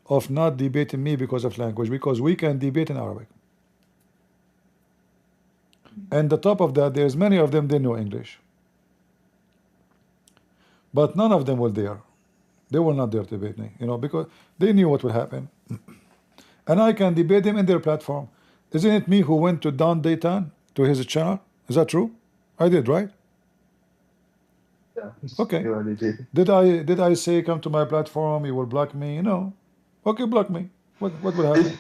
of not debating me because of language, because we can debate in Arabic. And the top of that, there's many of them, they know English. But none of them will dare. They will not dare to debate me, because they knew what would happen. And I can debate them in their platform. Isn't it me who went to Don Dayton, to his channel? Is that true? I did, right? yeah, Okay. you already did. Did I say come to my platform, you will block me? No. Okay, block me. What will happen?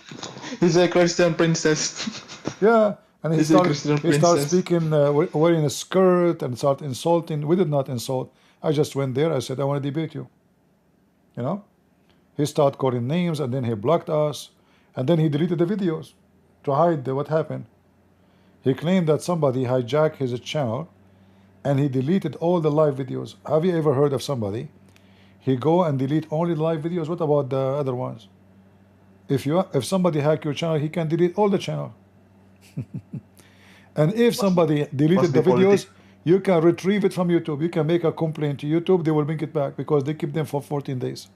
He's a Christian princess. Yeah. And He's a Christian he started princess. speaking, wearing a skirt, and started insulting. We did not insult. I just went there. I said, I want to debate you. You know? He started calling names, and then he blocked us, and then he deleted the videos to hide what happened. He claimed that somebody hijacked his channel, and he deleted all the live videos. Have you ever heard of somebody? He go and delete only the live videos. What about the other ones? If somebody hack your channel, he can delete all the channel. And if somebody deleted Must the be videos, politic. you can retrieve it from YouTube. You can make a complaint to YouTube. They will bring it back because they keep them for 14 days.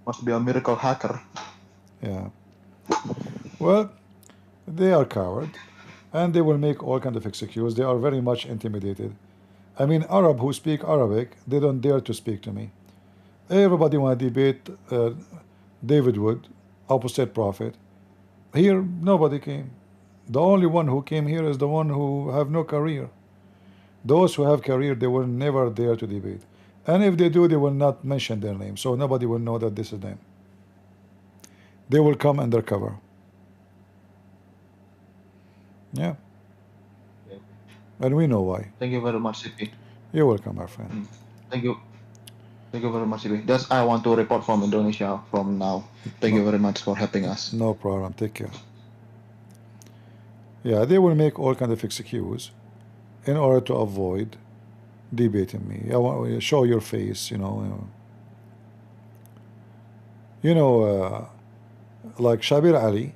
Must be a miracle hacker. Yeah. Well, they are coward, and they will make all kind of excuses. They are very much intimidated. I mean, Arab who speak Arabic, they don't dare to speak to me. Everybody want to debate David Wood, opposite prophet. Here, nobody came. The only one who came here is the one who have no career. Those who have career, they will never dare to debate. And if they do, they will not mention their name. So nobody will know that this is them. They will come undercover. Yeah. Yeah. And we know why. Thank you very much, CP. You're welcome, my friend. Thank you. Thank you very much, CP. That's I want to report from Indonesia from now. Thank you very much for helping us. No problem. Take care. Yeah, they will make all kind of excuses in order to avoid debating me. I want to show your face, like Shabir Ali,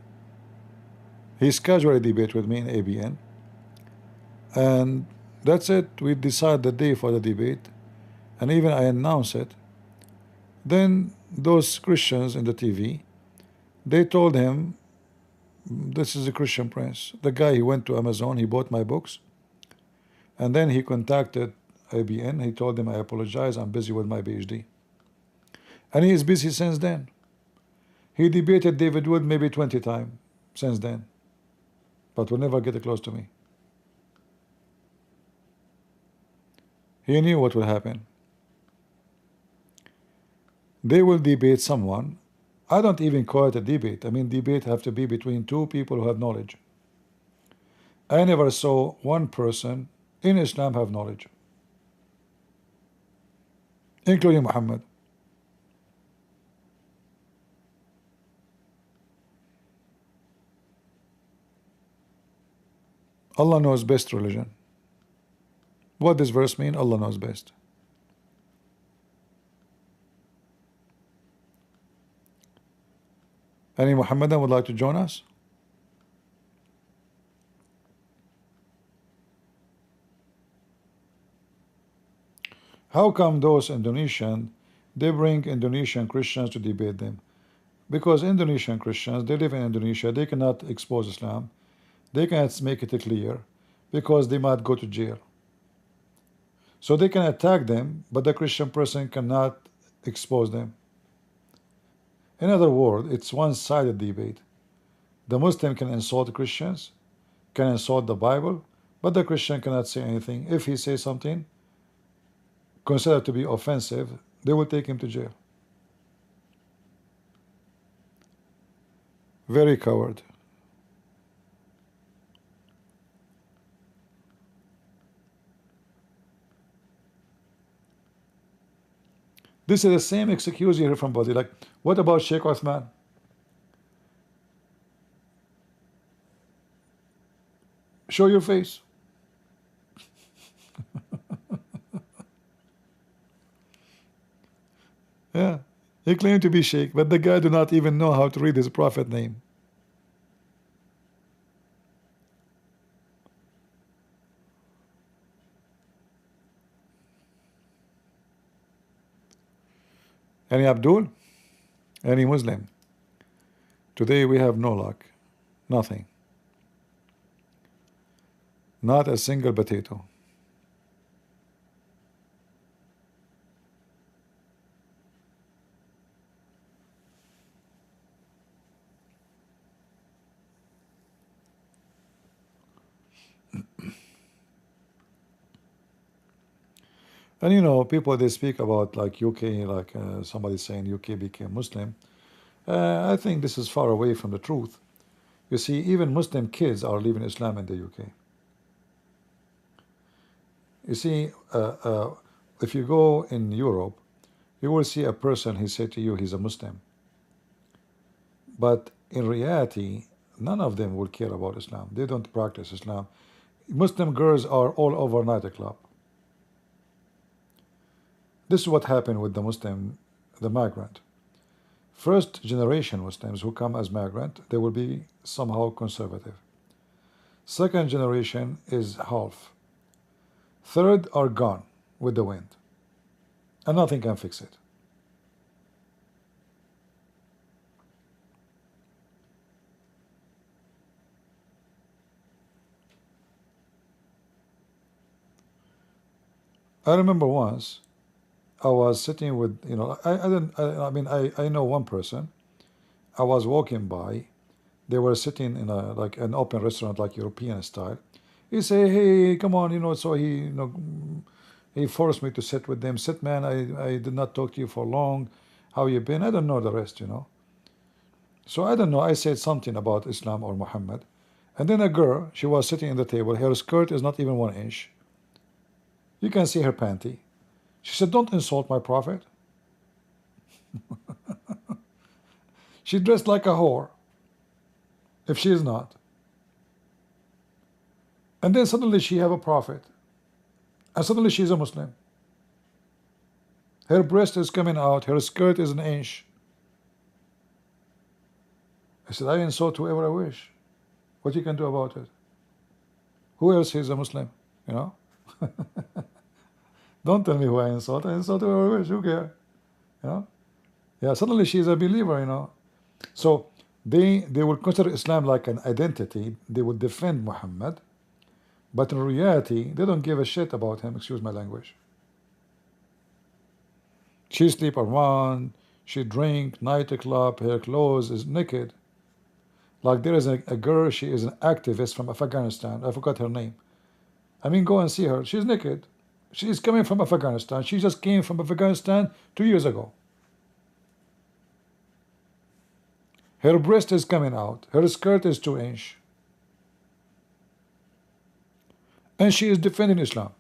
he scheduled a debate with me in ABN, and that's it. We decide the day for the debate, and even I announce it. Then those Christians in the TV, they told him, this is a Christian prince. The guy, he went to Amazon, he bought my books, and then he contacted ABN. He told them, I apologize, I'm busy with my PhD. And he is busy since then. He debated David Wood maybe 20 times since then, but will never get close to me. He knew what will happen. They will debate someone. I don't even call it a debate. I mean, debate have to be between two people who have knowledge. I never saw one person in Islam have knowledge, including Muhammad. Allah knows best religion. What does verse mean? Allah knows best. Any Muhammadan would like to join us? How come those Indonesian, they bring Indonesian Christians to debate them? Because Indonesian Christians, they live in Indonesia, they cannot expose Islam. They cannot make it clear because they might go to jail. So they can attack them, but the Christian person cannot expose them. In other words, it's one-sided debate. The Muslim can insult Christians, can insult the Bible, but the Christian cannot say anything. If he says something considered to be offensive, they will take him to jail. Very coward. This is the same excuse you hear from body. Like, what about Sheikh Uthman? Show your face. Yeah, he claimed to be Sheikh, but the guy do not even know how to read his prophet name. Any Abdul? Any Muslim? Today we have no luck. Nothing. Not a single potato. And you know, people they speak about like UK, like somebody saying UK became Muslim. I think this is far away from the truth. You see, even Muslim kids are leaving Islam in the UK. You see, if you go in Europe, you will see a person, he said to you, he's a Muslim. But in reality, none of them will care about Islam. They don't practice Islam. Muslim girls are all over nightclub. This is what happened with the Muslim, the migrant. First generation Muslims who come as migrant, they will be somehow conservative. Second generation is half. Third are gone with the wind. And nothing can fix it. I remember once I was sitting with, you know, I know one person. I was walking by. They were sitting in a like an open restaurant, like European style. He say, "Hey, come on," you know. So he forced me to sit with them. Sit, man. I did not talk to you for long. How you been? I don't know the rest, you know. So I don't know. I said something about Islam or Muhammad, and then a girl. She was sitting at the table. Her skirt is not even 1 inch. You can see her panty. She said, "Don't insult my prophet." She dressed like a whore, if she is not. And then suddenly she have a prophet. And suddenly she's a Muslim. Her breast is coming out. Her skirt is 1 inch. I said, I insult whoever I wish. What you can do about it? Who else is a Muslim? You know? Don't tell me who I insult. I insult whoever I wish. Who cares? You know? Yeah, suddenly she's a believer, you know. So they will consider Islam like an identity. They will defend Muhammad. But in reality, they don't give a shit about him. Excuse my language. She sleep around. She drink, nightclub. Her clothes is naked. Like there is a girl. She is an activist from Afghanistan. I forgot her name. I mean, go and see her. She's naked. She is coming from Afghanistan. She just came from Afghanistan 2 years ago. Her breast is coming out. Her skirt is 2 inch. And she is defending Islam.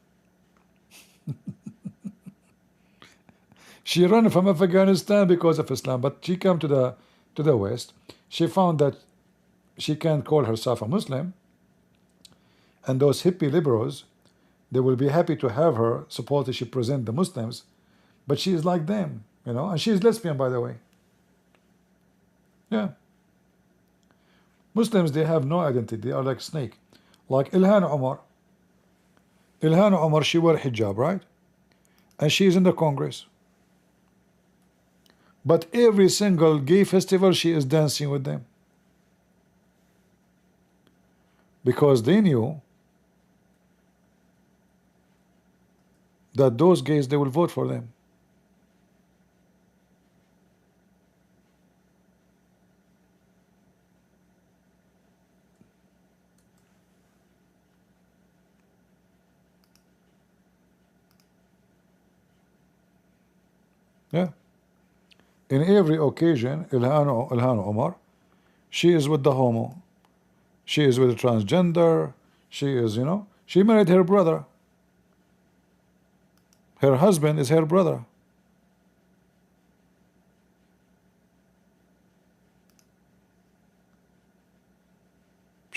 She ran from Afghanistan because of Islam, but she came to the West. She found that she can't call herself a Muslim. And those hippie liberals, they will be happy to have her, suppose she present the Muslims, but she is like them, you know, and she is lesbian, by the way. Yeah. Muslims, they have no identity. They are like snake. Like Ilhan Omar. Ilhan Omar, she wear hijab, right? And she is in the Congress. But every single gay festival, she is dancing with them. Because they knew that those gays, they will vote for them. Yeah. In every occasion, Ilhan Omar, she is with the homo. She is with the transgender. She is, you know, she married her brother. Her husband is her brother.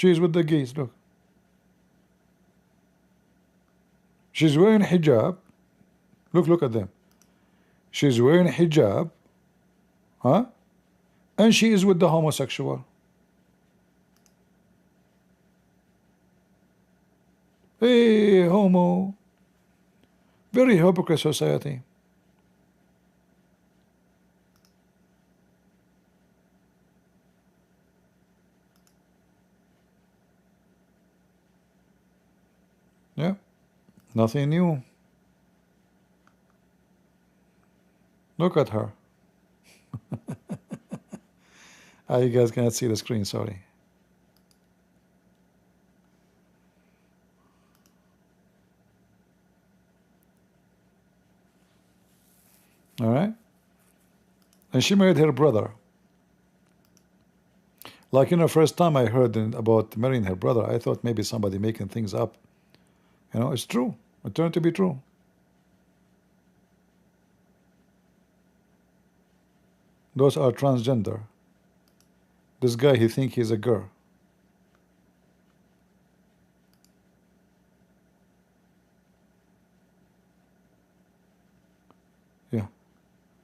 She's with the gays, look. She's wearing hijab. Look at them. She's wearing hijab, huh? And she is with the homosexual. Hey, homo. Very hypocrite society. Yeah, nothing new. Look at her. You guys cannot see the screen, sorry. All right? And she married her brother. Like, first time I heard about marrying her brother, I thought maybe somebody making things up. It's true. It turned to be true. Those are transgender. This guy, he think he's a girl. Yeah.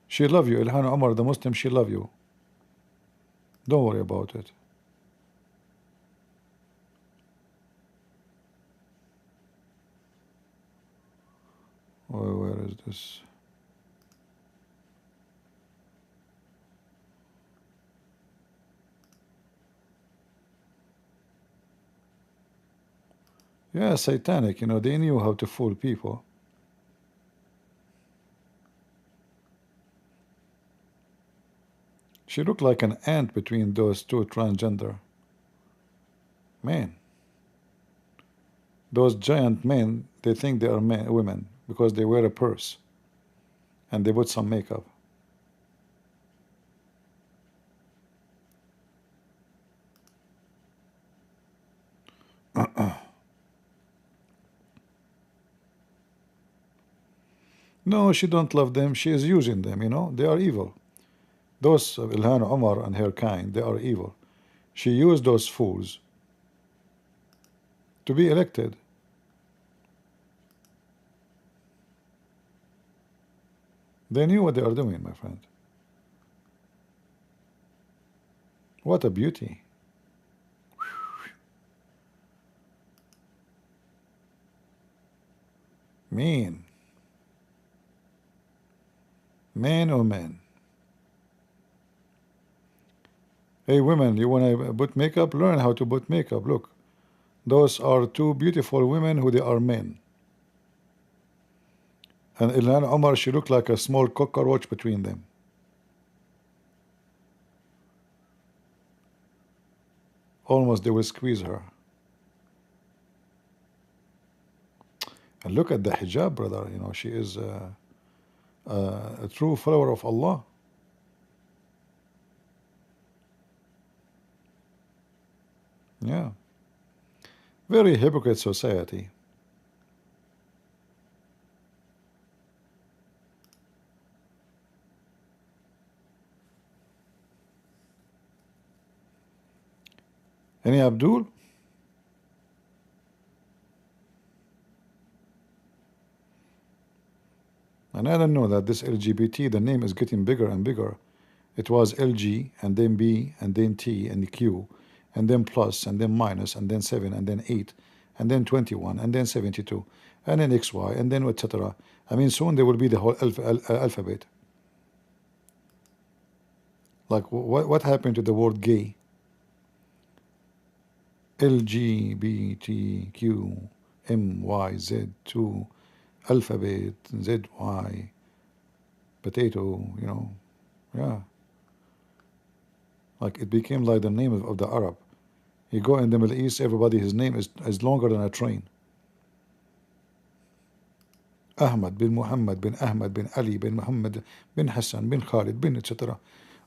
She love you. Ilhan Omar, the Muslim, she love you. Don't worry about it. Where is this? Yeah, satanic. They knew how to fool people. She looked like an ant between those two transgender. Man. Those giant men, they think they are women because they wear a purse and they put some makeup. No, she don't love them. She is using them, They are evil. Those Ilhan Omar and her kind, they are evil. She used those fools to be elected. They knew what they are doing, my friend. What a beauty. Mean. Man, oh man. Hey women, you want to put makeup? Learn how to put makeup. Look, those are two beautiful women who they are men. And Ilhan Omar, she looked like a small cockroach between them. Almost they will squeeze her. And look at the hijab, brother. She is a true follower of Allah. Yeah. Very hypocrite society. Any Abdul? And I don't know that this LGBT, the name is getting bigger and bigger. It was LG, and then B, and then T, and Q, and then plus, and then minus, and then 7, and then 8, and then 21, and then 72, and then XY, and then etc. I mean, soon there will be the whole alphabet. Like, what happened to the word gay? LGBTQ, MYZ2, alphabet, ZY, potato, yeah. Like, it became like the name of the Arab. You go in the Middle East, everybody, his name is longer than a train. Ahmad bin Muhammad bin Ahmad bin Ali bin Muhammad bin Hassan bin Khalid bin etc.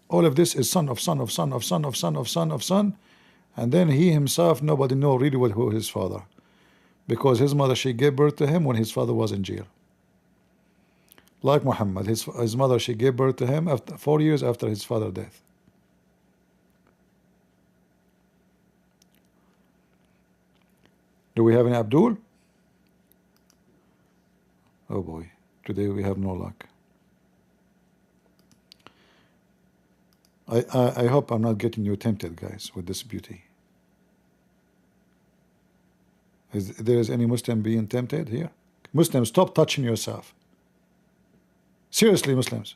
All of this is son of son of son of son of son of son of son. And then he himself, nobody know really who his father. Because his mother, she gave birth to him when his father was in jail. Like Muhammad, his mother, she gave birth to him 4 years after his father's death. Do we have any Abdul? Oh boy, today we have no luck. I hope I'm not getting you tempted, guys, with this beauty. Is there any Muslim being tempted here? Muslims, stop touching yourself. Seriously, Muslims.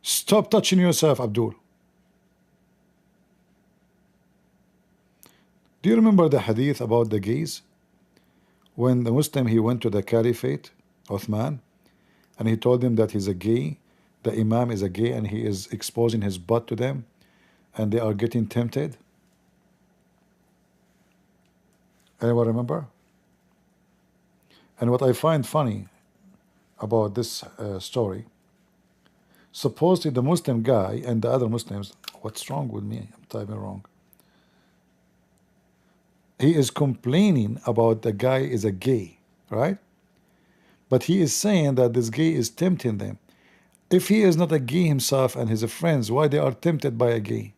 Stop touching yourself, Abdul. Do you remember the hadith about the gays? When the Muslim, he went to the caliphate, Uthman, and he told them that he's a gay, the imam is a gay, and he is exposing his butt to them, and they are getting tempted. Anyone remember? And what I find funny about this story, supposedly the Muslim guy and the other Muslims, what's wrong with me? I'm typing wrong. He is complaining about the guy is a gay, right? But he is saying that this gay is tempting them. If he is not a gay himself and his friends, why they are tempted by a gay?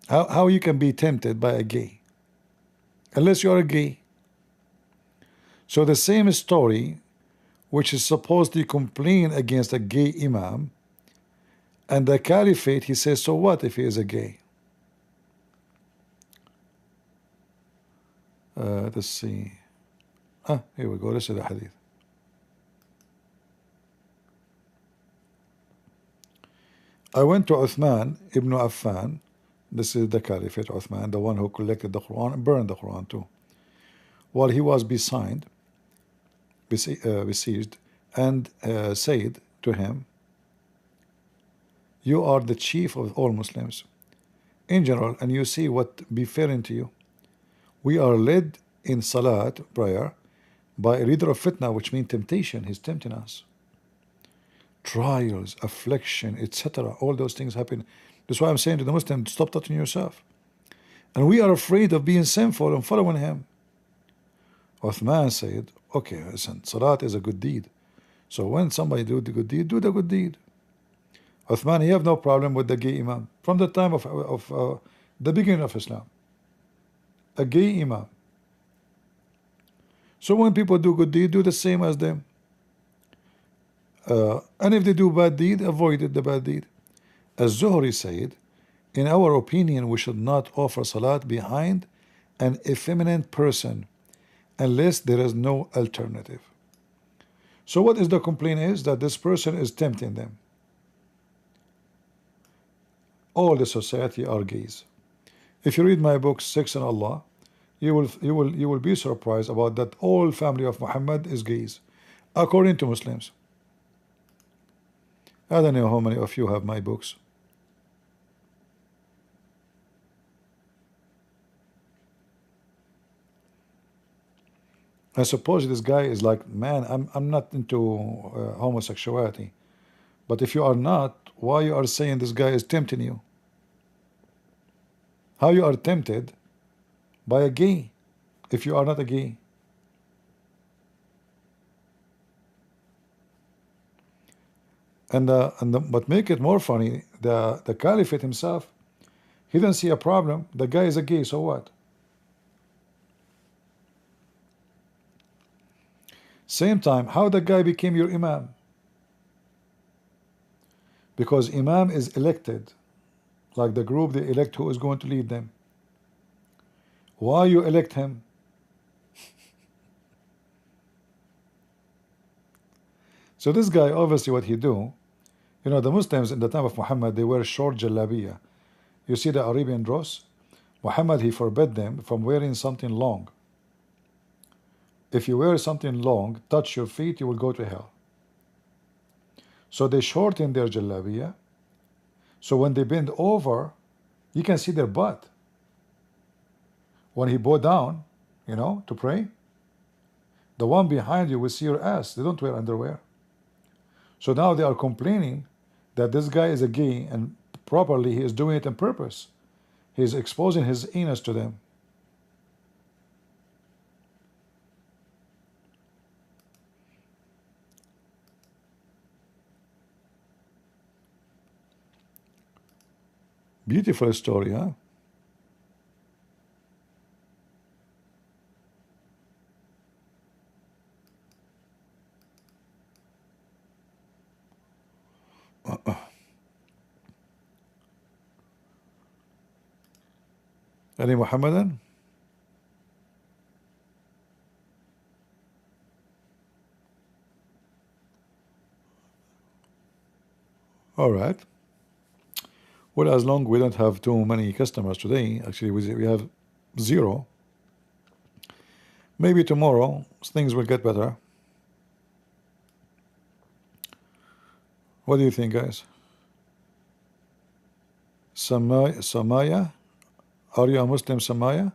How you can be tempted by a gay? Unless you are a gay. So the same story, which is supposed to complain against a gay imam, and the caliphate, he says, so what if he is a gay? Let's see. Here we go. This is the hadith. I went to Uthman ibn Affan. This is the caliphate Uthman, the one who collected the Quran and burned the Quran too. While he was besieged, and said to him, you are the chief of all Muslims in general, and you see what befallen to you. We are led in salat, prayer, by a leader of fitna, which means temptation. He's tempting us. Trials, affliction, etc. All those things happen. That's why I'm saying to the Muslim, stop touching yourself. And we are afraid of being sinful and following him. Uthman said, okay, listen, salat is a good deed. So when somebody do the good deed, do the good deed. Uthman, he have no problem with the gay imam from the time of the beginning of Islam. A gay imam. So when people do good deed, do the same as them. And if they do bad deed, avoid the bad deed. As Zuhri said, in our opinion, we should not offer salat behind an effeminate person unless there is no alternative. So what is the complaint is that this person is tempting them. All the society are gays. If you read my book, Sex and Allah, you will be surprised about that all family of Muhammad is gays, according to Muslims. I don't know how many of you have my books. I suppose this guy is like, man, I'm not into homosexuality. But if you are not, why you are saying this guy is tempting you? How you are tempted by a gay if you are not a gay? But make it more funny, the caliphate himself, he didn't see a problem. The guy is a gay, so what? Same time, how the guy became your imam? Because imam is elected, like the group they elect who is going to lead them. Why you elect him? So this guy, obviously what he do, you know, the Muslims in the time of Muhammad, they wear short jalabiya. You see the Arabian dress? Muhammad, he forbid them from wearing something long. If you wear something long, touch your feet, you will go to hell. So they shorten their jalabiya. So when they bend over, you can see their butt. When he bow down, you know, to pray, the one behind you will see your ass. They don't wear underwear. So now they are complaining that this guy is a gay, and properly he is doing it on purpose. He is exposing his anus to them. Beautiful story, huh? Any Muhammadan? All right. Well, as long we don't have too many customers today, actually we have zero. Maybe tomorrow things will get better. What do you think, guys? Samaya, are you a Muslim, Samaya?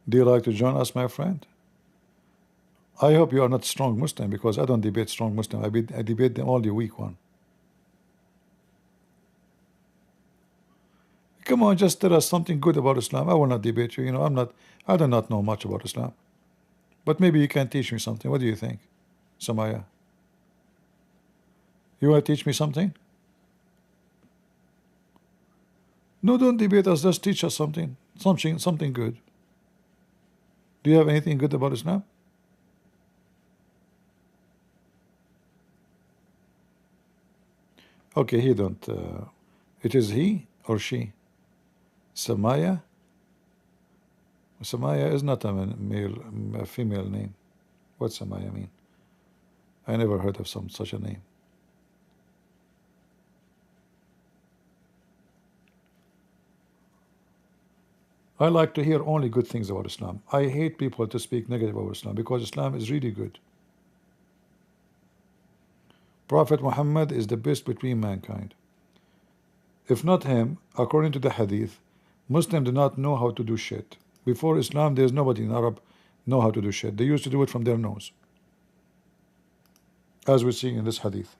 Do you like to join us, my friend? I hope you are not strong Muslim, because I don't debate strong Muslim. I debate the only weak one. Come on, just tell us something good about Islam. I will not debate you. You know, I do not know much about Islam. But maybe you can teach me something. What do you think, Samaya? You want to teach me something? No, don't debate us. Just teach us something. Something good. Do you have anything good about Islam? Okay, he don't. It is he or she? Samaya? Samaya is not a female name. What Samaya mean? I never heard of such a name. I like to hear only good things about Islam. I hate people to speak negative about Islam, because Islam is really good. Prophet Muhammad is the best between mankind. If not him, according to the hadith, Muslims do not know how to do shit. Before Islam, there's nobody in Arab know how to do shit. They used to do it from their nose, as we see in this hadith.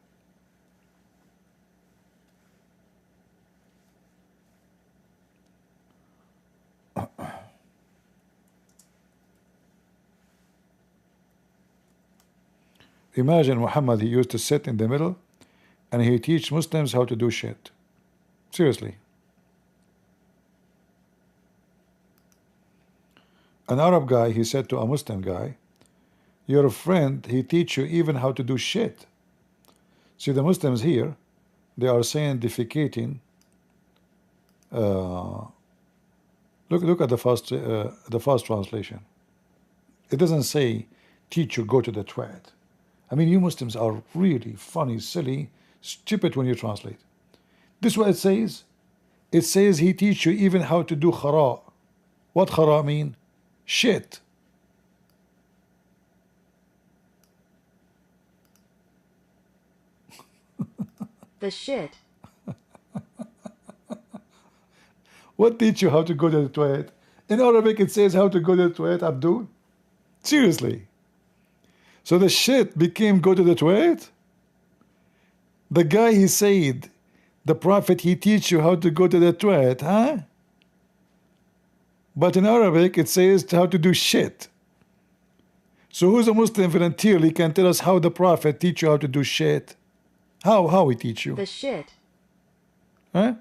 Imagine Muhammad, he used to sit in the middle and he teach Muslims how to do shit. Seriously. An Arab guy, he said to a Muslim guy, your friend, he teach you even how to do shit. See, the Muslims here, they are saying defecating. Look at the first translation. It doesn't say teach you go to the toilet. I mean, you Muslims are really funny, silly, stupid when you translate. This is what it says. It says he teach you even how to do khara. What khara mean? Shit. The shit. What teach you how to go to the toilet? In Arabic it says how to go to the toilet, Abdul. Seriously. So the shit became go to the toilet? The guy, he said, the Prophet, he teach you how to go to the toilet, huh? But in Arabic it says how to do shit. So who's a Muslim voluntarily can tell us how the Prophet teach you how to do shit? How he teach you? The shit. Huh?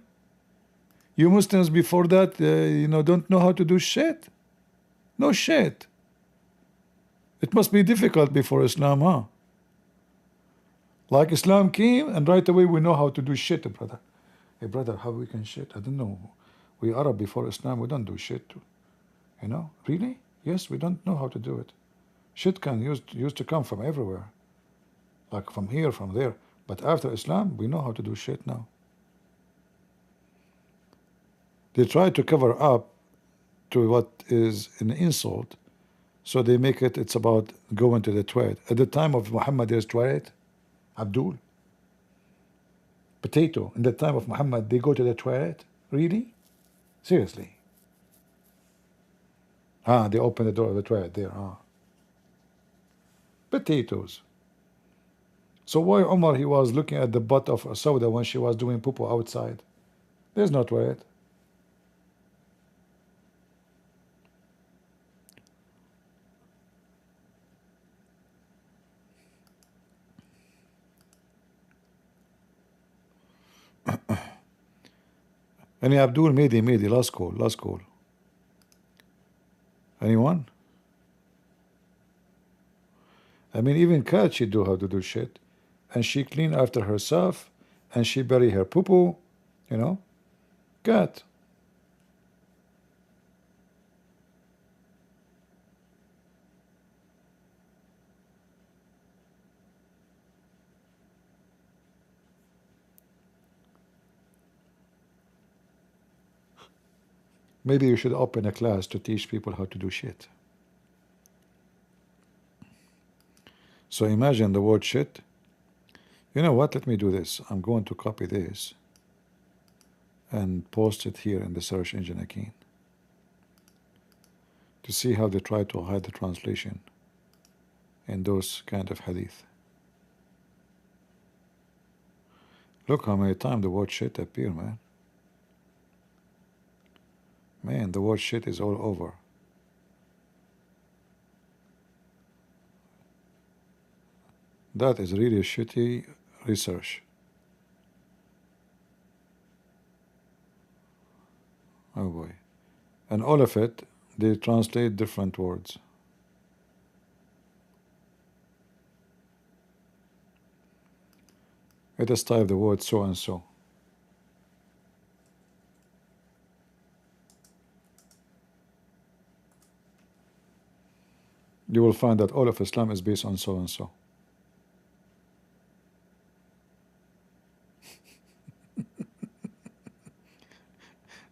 You Muslims before that, don't know how to do shit? No shit. It must be difficult before Islam, huh? Like Islam came and right away we know how to do shit, brother. Hey, brother, how we can shit? I don't know. We Arab before Islam, we don't do shit. You know? Really? Yes, we don't know how to do it. Shit can used to come from everywhere. Like from here, from there. But after Islam, we know how to do shit now. They try to cover up to what is an insult. So they make it's about going to the toilet. At the time of Muhammad, there's toilet. Abdul. Potato. In the time of Muhammad, they go to the toilet. Really? Seriously. They open the door of the toilet there. Potatoes. So why Umar, he was looking at the butt of Sauda when she was doing poo outside? There's no toilet. Any Abdul, Mehdi, last call. Anyone? I mean, even cat, she do how to do shit. And she clean after herself, and she bury her poo-poo, Cat. Maybe you should open a class to teach people how to do shit. So imagine the word shit. You know what? Let me do this. I'm going to copy this and post it here in the search engine again to see how they try to hide the translation in those kind of hadith. Look how many times the word shit appear, man. Man, the word shit is all over. That is really shitty research. Oh boy. And all of it, they translate different words. Let us type the word so and so. You will find that all of Islam is based on so and so.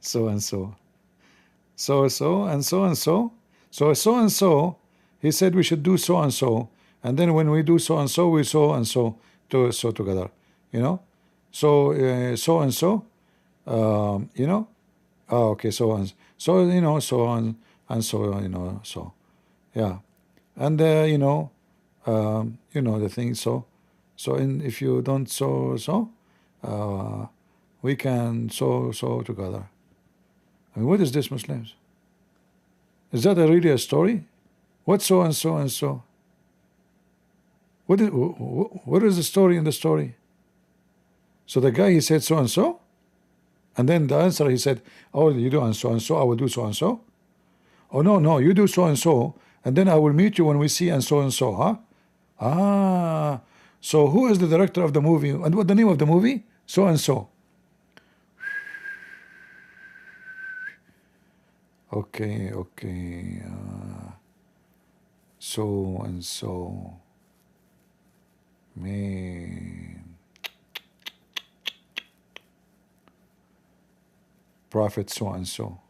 So and so. So and so and so and so. So and so, he said we should do so and so. And then when we do so and so, we so and so to so together. You know? So so and so, you know? Oh, okay, so on. So, you know, so on and so, you know, so. Yeah. And, you know the thing. So if you don't so, we can so together. I mean, what is this, Muslims? Is that really a story? What so and so and so? What is the story in the story? So the guy, he said so and so, and then the answer, he said, oh, you do and so, I will do so and so. Oh, no, you do so and then I will meet you when we see and so, huh? Ah, so who is the director of the movie? And what the name of the movie? So and so. Okay, so and so. Man. Prophet so and so.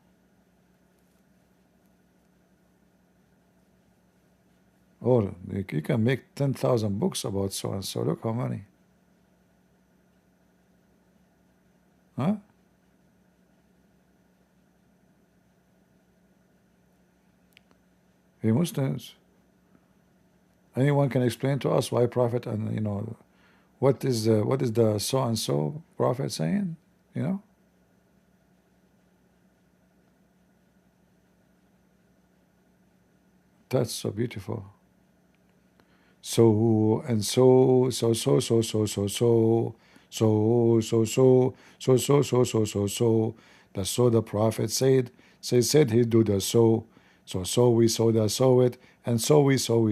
Oh, you can make 10,000 books about so and so. Look how many. Huh? Hey, Muslims, anyone can explain to us why Prophet and, you know, what is the so and so Prophet saying? You know? That's so beautiful. So and so That's so the Prophet said. Said he do the so we saw the saw it, and so we saw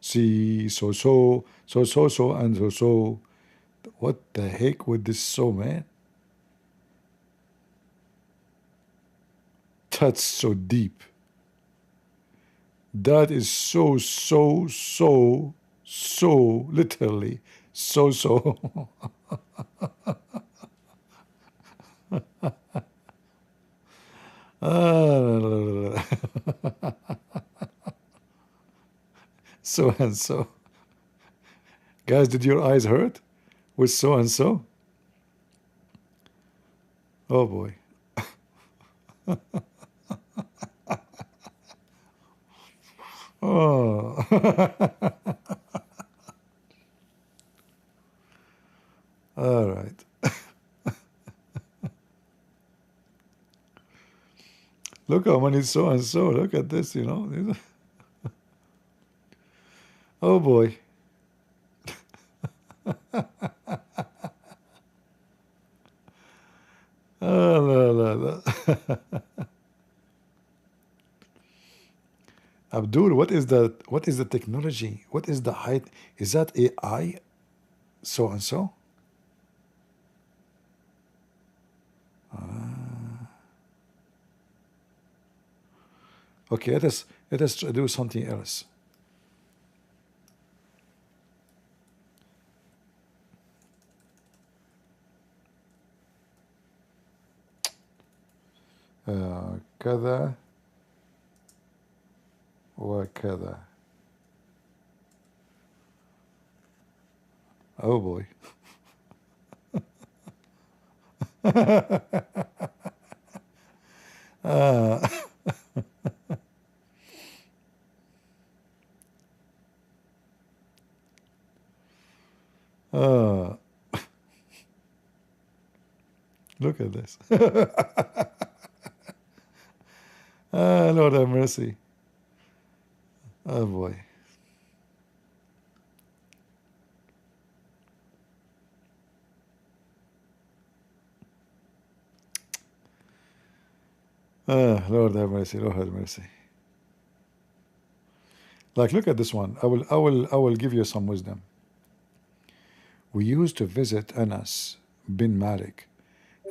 see and so. What the heck with this so, man? That's so deep. That is so literally so so and so. Guys, did your eyes hurt with so and so? Oh boy. Oh. All right. Look how many so and so. Look at this, you know. Oh boy. Oh, la. Abdul, what is the technology? What is the height? Is that AI so and so? Okay, let us do something else. كذا وكذا. Oh boy. uh, uh, look at this. Lord have mercy. Oh boy. Lord have mercy. Lord have mercy. Like, look at this one. I will give you some wisdom. We used to visit Anas bin Malik,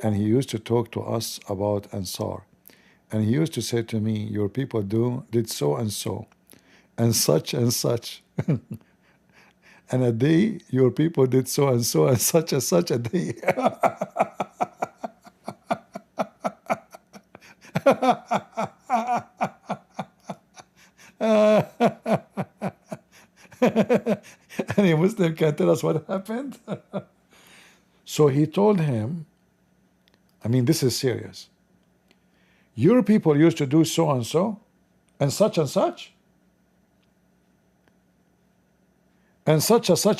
and he used to talk to us about Ansar. And he used to say to me, your people did so and so, and such and such. And a day, your people did so and so, and such a day. Any Muslim can tell us what happened? So he told him, I mean, this is serious. Your people used to do so and so, and such, and such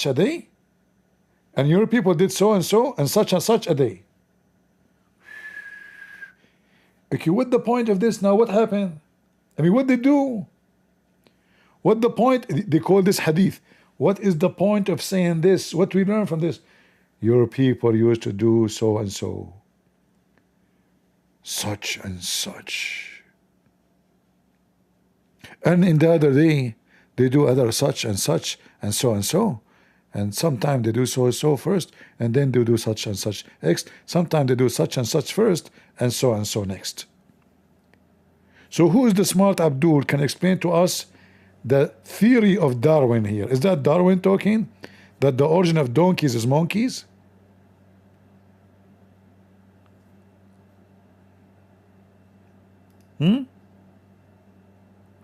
a day, and your people did so and so, and such a day. Okay, what the point of this now? What happened? I mean, what they do? What the point? They call this hadith. What is the point of saying this? What we learn from this? Your people used to do so and so, such and such. And in the other day, they do other such and such, and so and so. And sometimes they do so and so first, and then they do such and such next. Sometimes they do such and such first, and so next. So who is the smart Abdul can explain to us the theory of Darwin here? Is that Darwin talking? That the origin of donkeys is monkeys?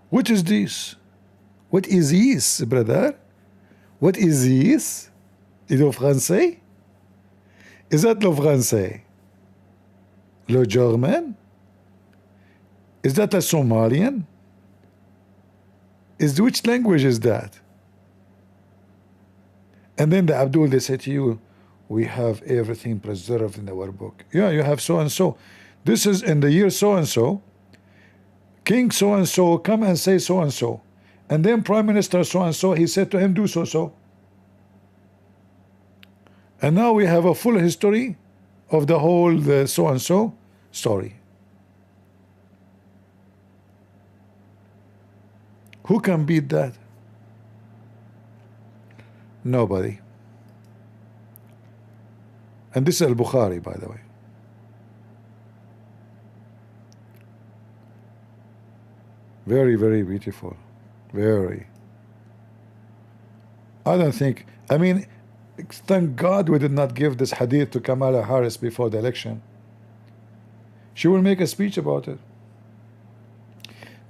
What is this? What is this, brother? What is this? Is it français? Is that le français? Le German? Is that a Somalian? Which language is that? And then the Abdul, they say to you, we have everything preserved in our book. Yeah, you have so and so. This is in the year so and so. King so and so come and say so and so. And then Prime Minister so and so, he said to him, do so. And now we have a full history of the whole so and so story. Who can beat that? Nobody. And this is Al-Bukhari, by the way. Very, very beautiful. Very. I don't think, I mean, thank God we did not give this hadith to Kamala Harris before the election. She will make a speech about it.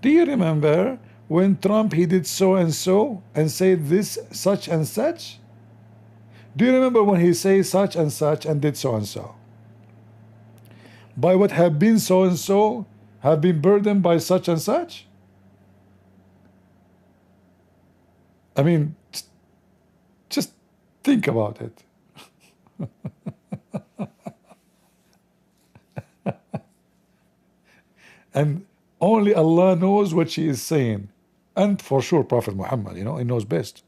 Do you remember when Trump, he did so and so and said this, such and such? Do you remember when he said such and such and did so and so? By what have been so and so, have been burdened by such and such? I mean, just think about it. And only Allah knows what she is saying. And for sure, Prophet Muhammad, he knows best.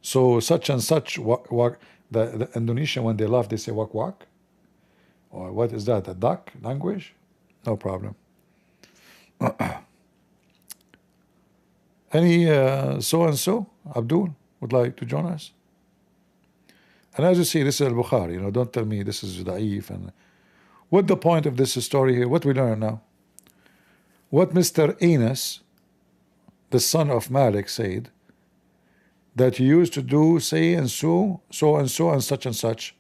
So such and such, the Indonesian, when they laugh, they say wak wak. Or what is that, a duck language? No problem. Any so-and-so, Abdul, would like to join us? And as you see, this is Al-Bukhari, don't tell me this is da'if. And what the point of this story here? What we learn now? What Mr. Enos, the son of Malik, said, that he used to do say and so, so and so, and such,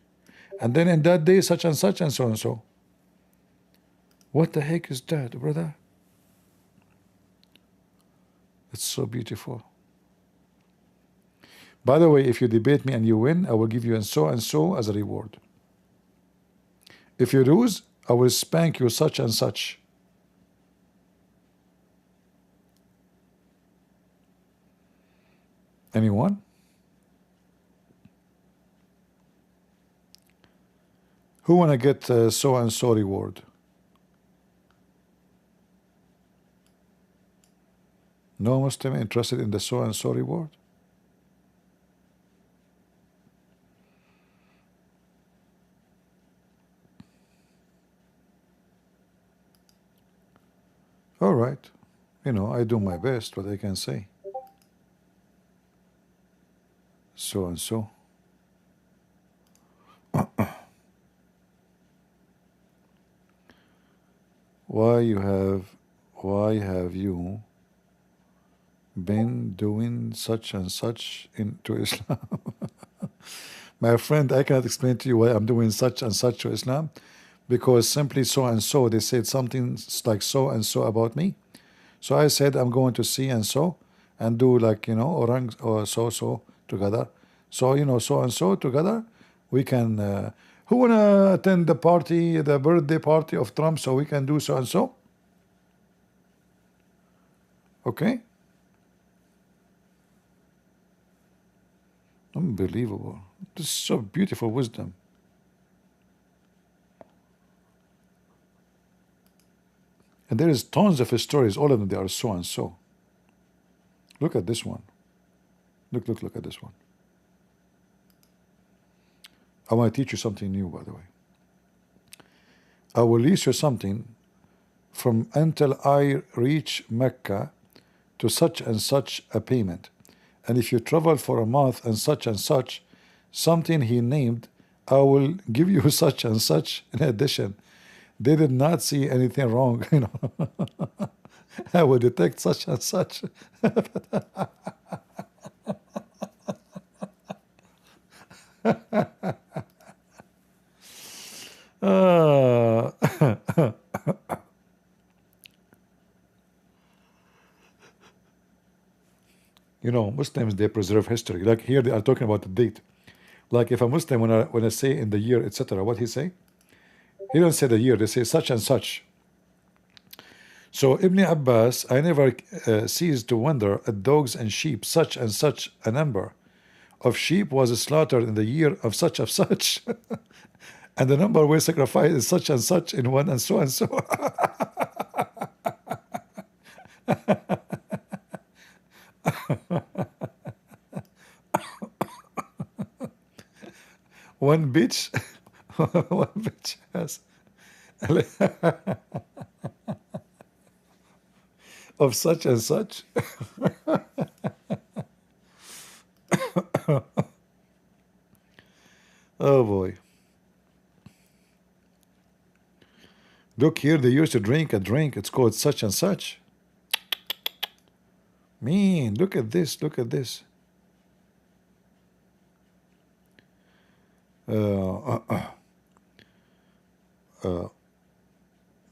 and then in that day, such and such, and so and so. What the heck is that, brother? It's so beautiful. By the way, if you debate me and you win, I will give you and so as a reward. If you lose, I will spank you such and such. Anyone? Who wanna get so and so reward? No Muslim interested in the so and so reward? All right. You know, I do my best, what I can say. So and so. Why have you been doing such and such into Islam? My friend, I cannot explain to you why I'm doing such and such to Islam, because simply so and so, they said something like so and so about me. So I said I'm going to see and so, and do like, you know, orang or so together. So, you know, so and so together, we can, who wanna attend the party, the birthday party of Trump, so we can do so and so? Okay? Unbelievable. This is so beautiful wisdom. And there is tons of stories, all of them, they are so and so. Look at this one. Look at this one. I want to teach you something new, by the way. I will lease you something from until I reach Mecca to such and such a payment. And if you travel for a month and such, something he named, I will give you such and such in addition. They did not see anything wrong, you know. I will detect such and such. You know, Muslims, they preserve history. Like here, they are talking about the date. Like if a Muslim, when I say in the year, etc., what he say? He don't say the year. They say such and such. So Ibn Abbas, I never ceased to wonder at dogs and sheep, such and such a number of sheep was slaughtered in the year of such, and the number were sacrificed is such and such in one and so and so. One bitch, one bitch has of such and such. Oh boy. Look here, they used to drink a drink, it's called such and such. Man, look at this, look at this.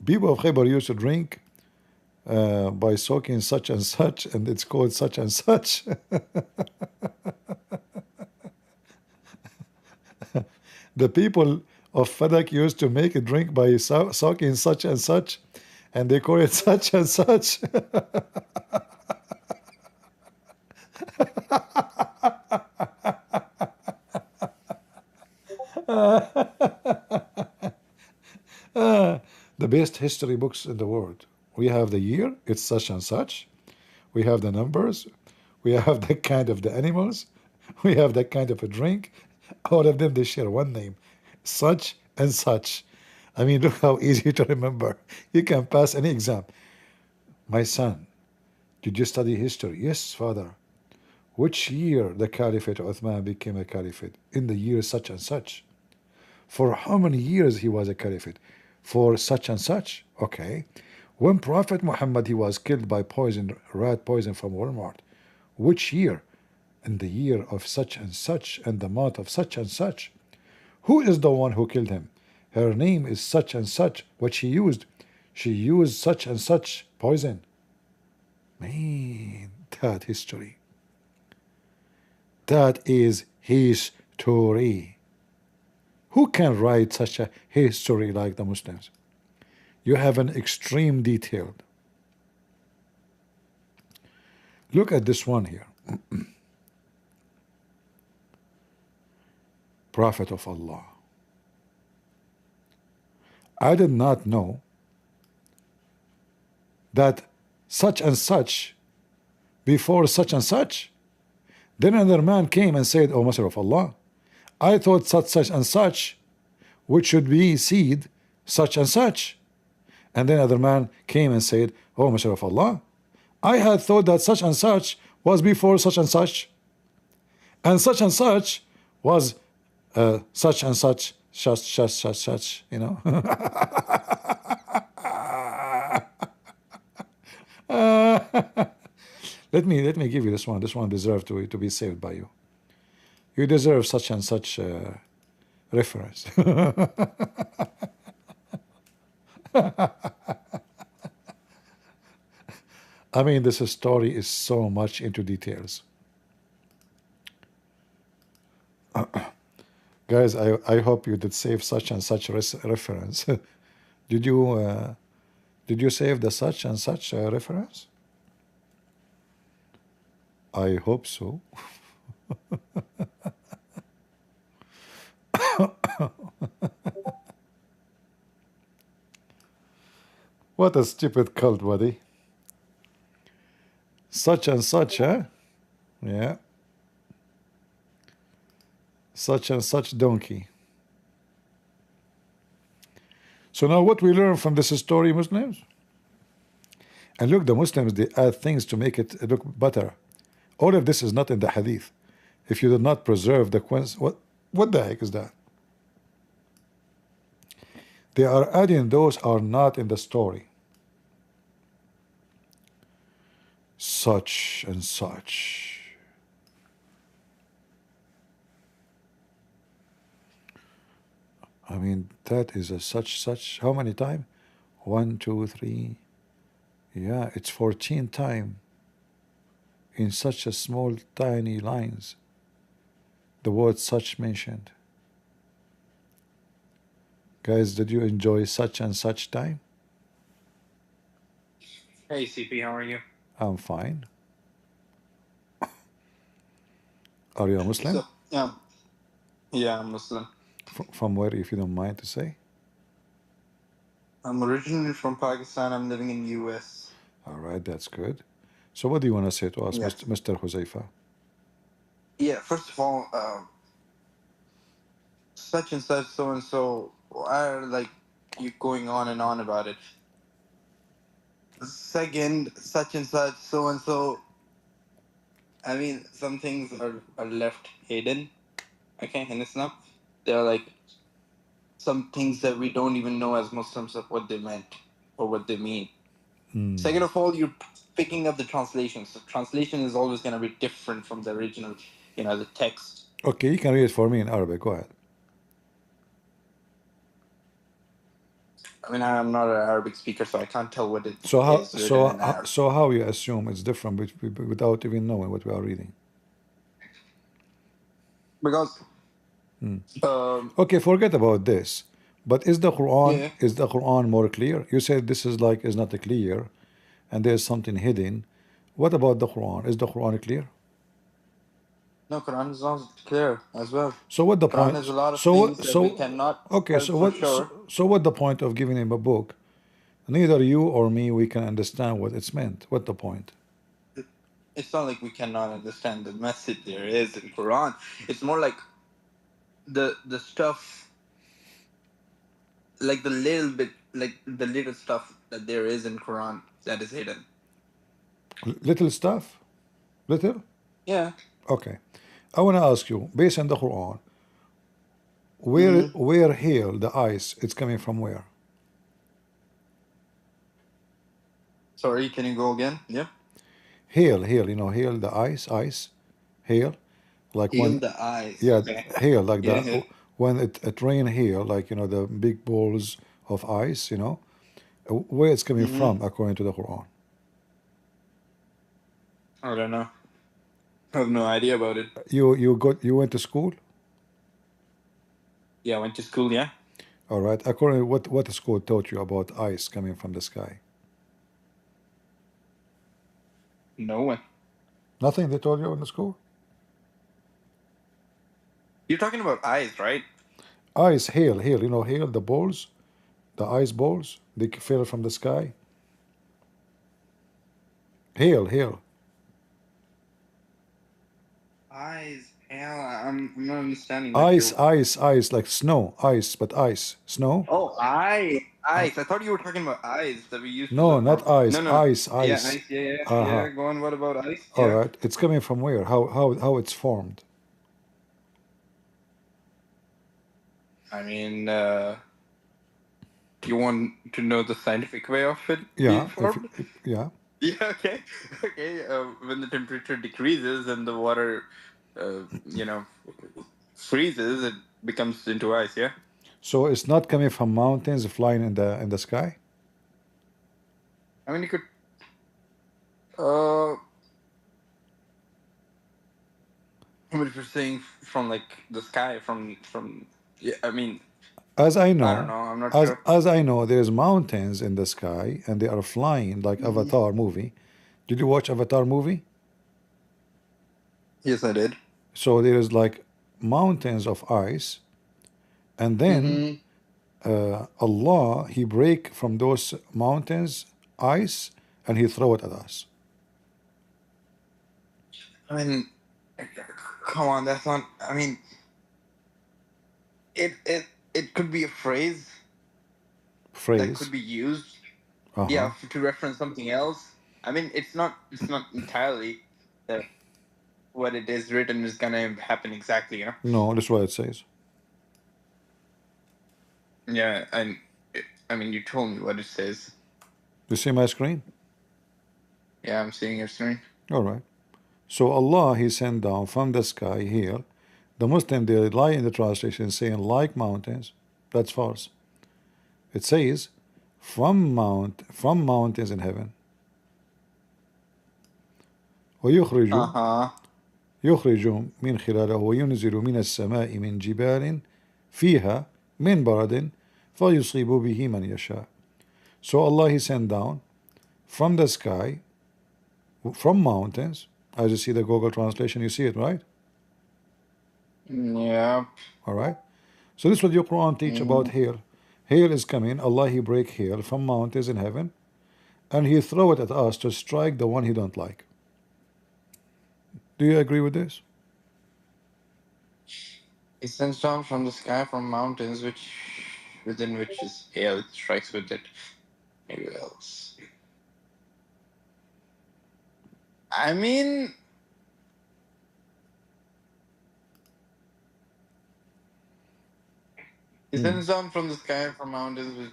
People of Khaybar used to drink by soaking such and such, and it's called such and such. The people of Fadak used to make a drink by soaking such and such, and they call it such and such. The best history books in the world. We have the year, it's such and such. We have the numbers. We have the kind of the animals. We have that kind of a drink. All of them, they share one name, such and such. I mean, look how easy to remember. You can pass any exam. My son, did you study history? Yes, father. Which year the Caliphate Uthman became a caliphate? In the year such and such. For how many years he was a caliphate? For such and such. Okay. When Prophet Muhammad, he was killed by poison, rat poison from Walmart. Which year? In the year of such and such, and the month of such and such. Who is the one who killed him? Her name is such and such. What she used? she used such and such poison. Man, that history. That is history. Who can write such a history like the Muslims? You have an extreme detailed. Look at this one here. Prophet of Allah. I did not know that such and such before such and such. Then another man came and said, "O Messenger of Allah, I thought such and such, which should be seed such and such." And then another man came and said, "O Messenger of Allah, I had thought that such and such was before such and such was such and such, you know." Let me give you this one. This one deserves to be saved by you. You deserve such and such reference. I mean, this story is so much into details. Guys, I hope you did save such and such reference. Did you save the such and such reference? I hope so. What a stupid cult, buddy. Such and such, huh? Yeah. Such and such donkey. So now what we learn from this story, Muslims? And look, the Muslims, they add things to make it look better. All of this is not in the hadith. If you did not preserve the what the heck is that? They are adding those are not in the story. Such and such. I mean, that is a such. How many times? 1, 2, 3. Yeah, it's 14 times in such a small, tiny lines. The word such mentioned. Guys, did you enjoy such and such time? Hey CP, how are you? I'm fine. Are you a Muslim? So, yeah, I'm Muslim. From where, if you don't mind to say? I'm originally from Pakistan. I'm living in US. All right, that's good. So what do you want to say to us, Yes. Mr. Huzaifa? Yeah, first of all, such and such, so and so, why are like you going on and on about it? Second, such and such, so and so. I mean, some things are left hidden. Okay, in Islam, there are like some things that we don't even know as Muslims of what they meant or what they mean. Second of all, you're picking up the translation. So translation is always going to be different from the original, the text. Okay, you can read it for me in Arabic. Go ahead. I mean, I'm not an Arabic speaker, so I can't tell what it So how is written in Arabic. so how you assume it's different without even knowing what we are reading? Because Okay, forget about this. But is the Quran Yeah. more clear? You said this is not clear, and there's something hidden. What about the Quran? Is the Quran clear? No, Quran is not clear as well. So what the Quran point? is a lot of So things that we so cannot okay. tell So for what? sure. So what the point of giving him a book? Neither you or me we can understand what it's meant. What the point? It's not like we cannot understand the message there is in Quran. It's more like the stuff, like the little bit, like the little stuff that there is in Quran that is hidden. Little stuff, little. Yeah. Okay, I want to ask you, based on the Quran, where hail the ice? It's coming from where? Sorry, can you go again? Yeah. Hail, you know, hail the ice, hail, like Heal when, the eyes. yeah, Okay. hail like Yeah, that. yeah. When it rain hail, like, you know, the big balls of ice, you know, Where it's coming Mm-hmm. from according to the Quran? I don't know. I have no idea about it. You went to school? Yeah, I went to school, yeah. All right. According to what the school taught you about ice coming from the sky? No one. Nothing they told you in the school? You're talking about eyes, right? Ice, hail, hail. You know hail, the balls, the ice balls, they fell from the sky. Hail, hail. Eyes. Hell, I'm not understanding what Ice, you're. ice, ice, like snow, ice, but ice, snow. Oh, eyes. Uh, Eyes. I thought you were talking about eyes that we used to no, look for. not ice, No, no, no. ice, Yeah, ice. ice. Yeah, yeah, Uh-huh. yeah. Go on. What about ice? All Yeah. right. It's coming from where? How it's formed? I mean, you want to know the scientific way of it being Yeah, formed? yeah. Yeah. Okay. Okay. When the temperature decreases and the water, you know, freezes, it becomes into ice. Yeah. So it's not coming from mountains flying in the sky? I mean, you could. Uh, I mean, if you're saying from like the sky, from. Yeah. I mean, As I I don't know, know. I'm not as sure. as I know, there's mountains in the sky and they are flying like Mhm. Avatar movie. Did you watch Avatar movie? Yes, I did. So there is like mountains of ice, and then Mm-hmm. Allah He break from those mountains ice and He throw it at us. I mean, come on. That's not. I mean, it could be a phrase that Phrase. could be used, yeah, Uh-huh. to reference something else. I mean, it's not entirely that what it is written is gonna happen exactly, you know. No, that's what it says. Yeah, and I mean, you told me what it says. You see my screen? Yeah, I'm seeing your screen. All right. So Allah He sent down from the sky here. The Muslim they lie in the translation saying like mountains. That's false. It says from mountains in heaven. ويخرج Uh-huh. يخرج من خلاله وينزل من السماء من جبال فيها من برد فيصيب به من يشاء. So Allah He sent down from the sky, from mountains. As you see the Google translation, you see it, right? Yeah. All right. So this is what your Quran teach about Mm. hail. Hail is coming. Allah He break hail from mountains in heaven, and He throw it at us to strike the one He don't like. Do you agree with this? It sends down from the sky from mountains, within which is hail. It strikes with it. Maybe else. I mean, it sends down from the sky from mountains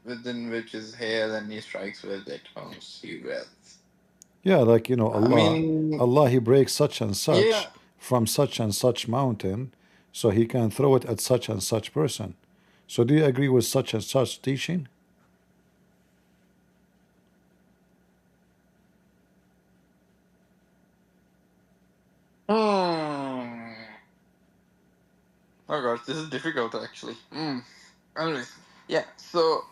within which is hail, and he strikes with it. Oh, see well. Yeah, like I mean, Allah He breaks such and yeah. such from such and such mountain, so He can throw it at such and such person. So do you agree with such and such teaching? Hmm. Oh gosh, this is difficult actually. Anyways, yeah. So,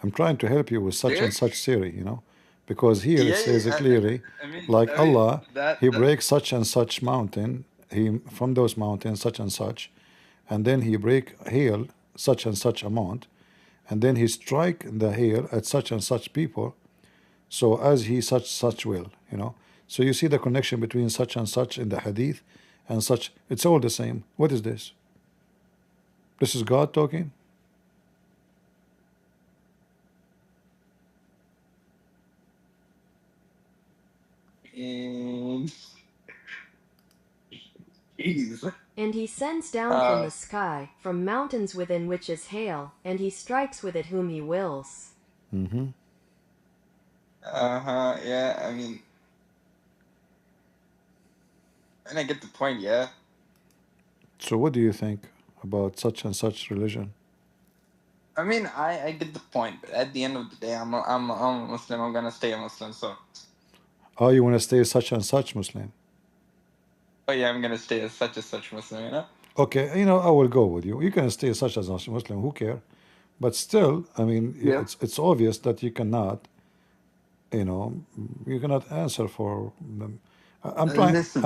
I'm trying to help you with such and Derek? such theory, because here it Yeah, says it yeah. clearly, like I mean Allah, that He that. breaks such and such mountain, He from those mountains such and such, and then He break hail such and such amount, and then He strike the hail at such and such people. So as He such will. So you see the connection between such and such in the hadith and such. It's all the same. What is this? This is God talking. And jeez. And He sends down from Uh. the sky, from mountains within which is hail, and He strikes with it whom He wills. Mm-hmm. Uh-huh. Yeah. I mean, and I get the point. Yeah. So what do you think about such and such religion? I mean, I get the point, but at the end of the day, I'm a Muslim. I'm gonna stay a Muslim. So, Oh, you want to stay such and such Muslim? oh yeah, I'm gonna stay as such Muslim. You know. Okay, you know, I will go with you. You can stay such as a Muslim, who care? But still, I mean, Yeah. it's obvious that you cannot, you know, you cannot answer for them. I'm trying. Listen.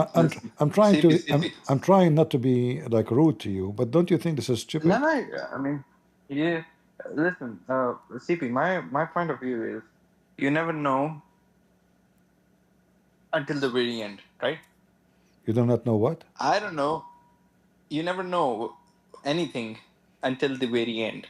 I'm trying CP, to. CP. I'm trying not to be like rude to you, but don't you think this is No, stupid? no. I mean, yeah. Listen, CP. My point of view is, you never know until the very end, right? You do not know what? I don't know. You never know anything until the very end.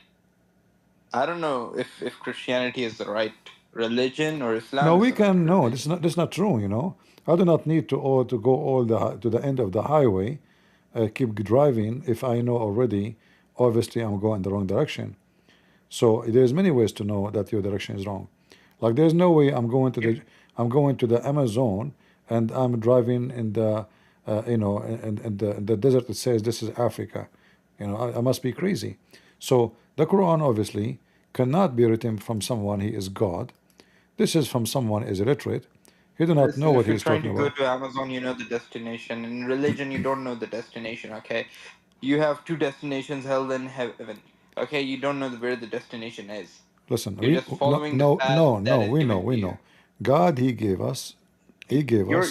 I don't know if Christianity is the right religion or No, Islam is we the right can. No, religion. this is not true. You know, I do not need to go all to the end of the highway, keep driving if I know already. Obviously, I'm going the wrong direction. So there's many ways to know that your direction is wrong. Like there's no way I'm going to the Amazon and I'm driving in the in the desert. It says this is Africa. You know, I must be crazy. So the Quran obviously cannot be written from someone he is God. This is from someone is illiterate. He do not know Listen, what if he you're is trying talking to go about. to Amazon, you know the destination. In religion, you don't know the destination, okay? You have two destinations, hell and heaven. Okay, you don't know where the destination is. Listen, You're we just following the path that no, is given we to you. know. God, He gave us.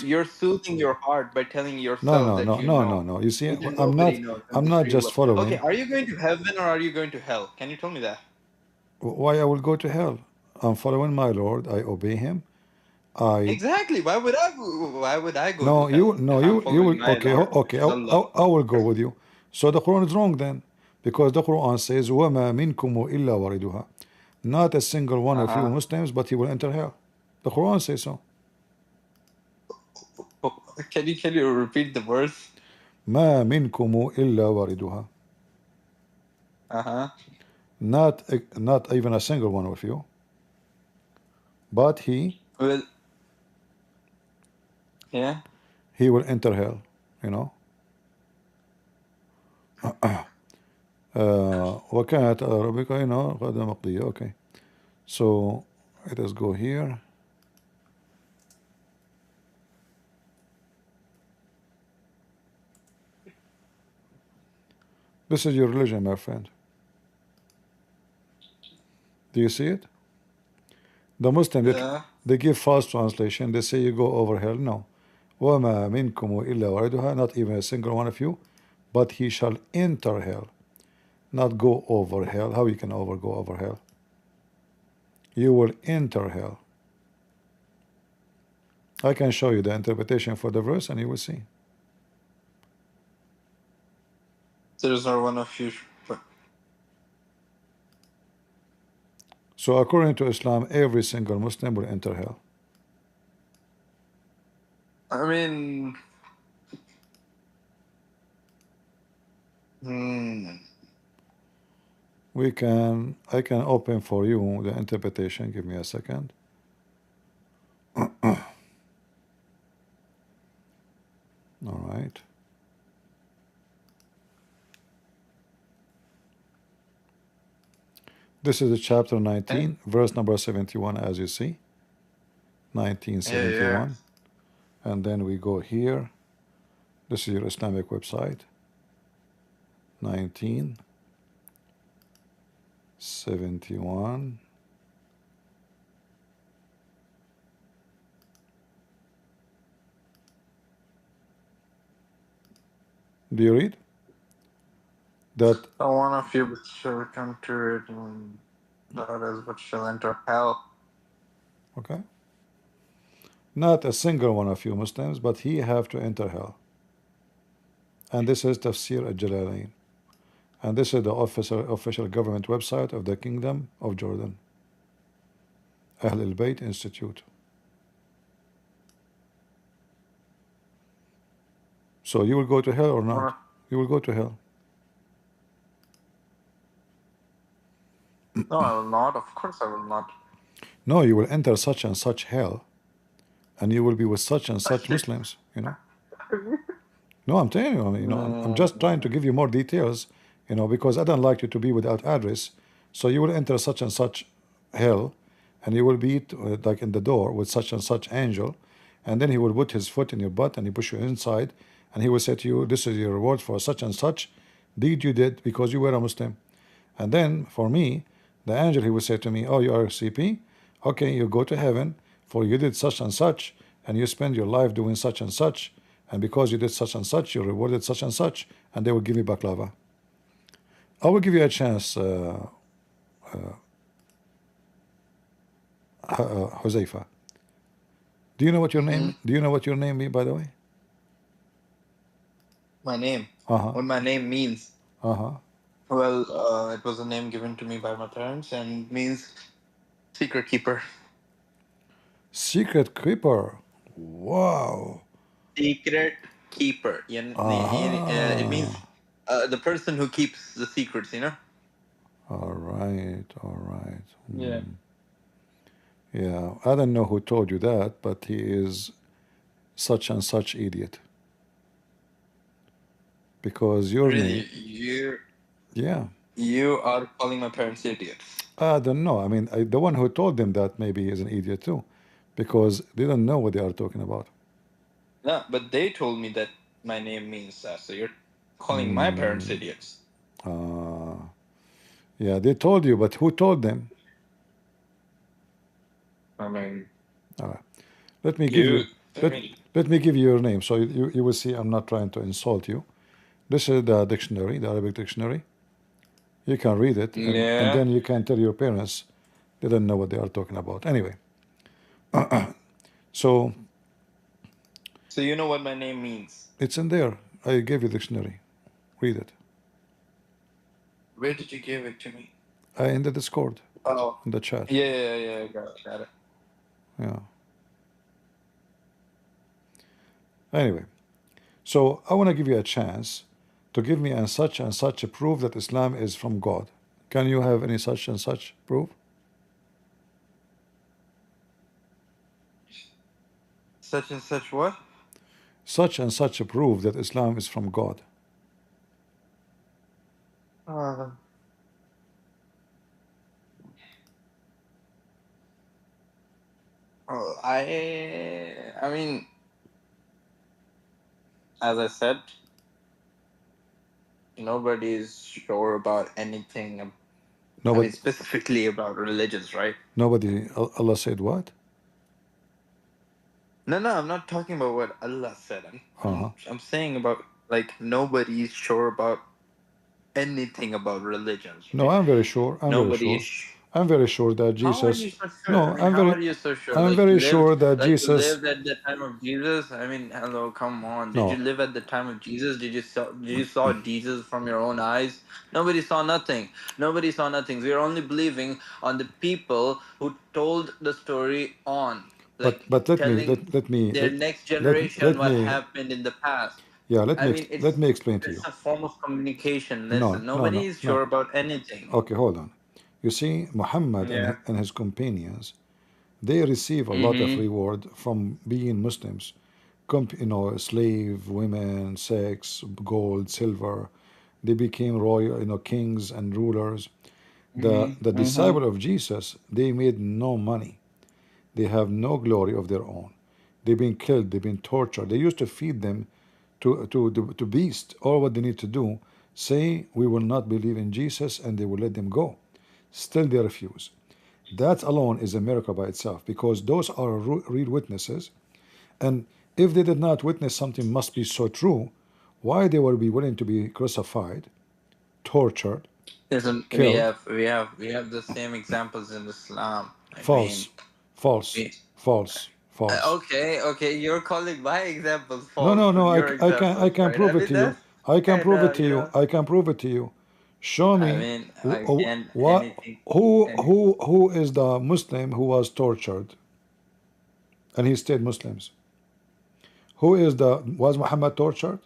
You're soothing your heart by telling yourself that you know. No. You see, Which nobody knows in I'm this not real just world. Okay, following. are you going to heaven or are you going to hell? Can you tell me that? Why I will go to hell? I'm following my Lord. I obey Him. I Exactly. Why would I go to no, hell if I'm you following will. my Okay, Lord, which okay. is Allah? I will go with you. So the Quran is wrong then, because the Quran says, "وَمَا مِنْكُمْ إِلَّا وَارِدُهَا." Not a single one of you Uh-huh. Muslims, but he will enter hell. The Quran says so. Can you repeat the verse? مَا مِنْكُمْ إِلَّا وَارِدُهَا. Uh-huh. Not even a single one of you, but Well, yeah. he will enter hell. You know. وكانت ربك قد مقضية. Okay. So let us go here. This is your religion, my friend. Do you see it? The Muslim, Yeah. they give false translation. They say you go over hell. No. وَمَا مِنْكُمْ إِلَّا وَارِدُهَا. Not even a single one of you, but he shall enter hell. Not go over hell. How you can go over hell? You will enter hell. I can show you the interpretation for the verse and you will see. There's not one of you. But So according to Islam, every single Muslim will enter hell. I mean, hmm. I can open for you the interpretation. Give me a second. All right. This is the chapter Yeah. 19, verse number 71, as you see. Yeah. 1971. And then we go here. This is your Islamic website. 1971. Do you read? That, Not one of you but shall come to it, and the others but shall enter hell. okay? Not a single one of you Muslims, but he have to enter hell. And this is Tafsir al-Jalalain. And this is the official government website of the Kingdom of Jordan. Ahl al-Bayt Institute. So you will go to hell or not? You will go to hell. No, I will not. Of course, I will not. No, you will enter such and such hell, and you will be with such and such Muslims, you know. No, I'm telling you, I'm just trying to give you more details, because I don't like you to be without address. So you will enter such and such hell, and you will be like in the door with such and such angel, and then he will put his foot in your butt and he push you inside, and he will say to you, "This is your reward for such and such deed you did because you were a Muslim." And then for me, the angel he will say to me, "Oh, you are a CP? Okay, you go to heaven for you did such and such, and you spend your life doing such and such, and because you did such and such, you're rewarded such and such," and they will give me baklava. I will give you a chance, Huzaifa. Do you know what your name? Do you know what your name means, by the way? My name. Uh-huh. What my name means. Uh-huh. Well, it was a name given to me by my parents and means secret keeper. Secret Keeper. Wow. Secret keeper. It means the person who keeps the secrets, All right. All right. Yeah. Yeah. I don't know who told you that, but he is such and such idiot. Because your name. Really, Yeah. you are calling my parents idiots. I don't know. I mean, the one who told them that maybe is an idiot too, because they don't know what they are talking about. No, but they told me that my name means that. So you're calling my parents idiots. Yeah, they told you, but who told them? I mean, All right. Let me give you. Let me give you your name, so you will see I'm not trying to insult you. This is the dictionary, the Arabic dictionary. You can read it, and then you can tell your parents they don't know what they are talking about. Anyway, so you know what my name means. it's in there. I gave you the dictionary. Read it. Where did you give it to me? In the Discord, Oh, in the chat. yeah, got it. Yeah. Anyway, so I want to give you a chance to give me such and such a proof that Islam is from God. Can you have any such and such proof? Such and such what? Such and such a proof that Islam is from God. Uh, oh, I mean, as I said, nobody is sure about anything. I Nobody, mean, specifically about religions, right? nobody. Allah said what? No, I'm not talking about what Allah said. Uh-huh. I'm saying about like nobody is sure about anything about religions. No, I'm very sure. I'm very Nobody sure. is. I'm very sure that How are Jesus. you so sure? I No, mean, how are you so sure? I'm Like very you lived, sure that like you Jesus. lived at the time of Jesus. I mean, hello, come on. Did you No, live at the time of Jesus? Did you saw Jesus from your own eyes? Nobody saw nothing. Nobody saw nothing. We are only believing on the people who told the story on, like but let me telling let me their next let generation what me happened in the past. yeah I mean, let me explain to it's you. a form of communication. No, Listen, no, nobody no, is no. sure about anything. Okay, hold on. You see, Muhammad Yeah. and his companions, they receive a lot of Mm-hmm. reward from being Muslims. Slave, women, sex, gold, silver. They became royal, kings and rulers. The Mm-hmm. Mm-hmm. disciple of Jesus, they made no money. They have no glory of their own. They've been killed. They've been tortured. They used to feed them to beasts. All what they need to do, say we will not believe in Jesus, and they will let them go. Still, they refuse. That alone is a miracle by itself, because those are real witnesses. And if they did not witness something must be so true, why they will be willing to be crucified, tortured, Listen, we killed? have we have we have the same examples in Islam. I mean, False, false, we, false, false. okay. You're calling my examples No, false, no, but no. your I examples can right. I prove it mean, to you. that's I can kind prove it of to you. I can prove it to you. Show I me mean, again, what anything, who is the Muslim who was tortured and he stayed Muslims? Who is the was Muhammad tortured?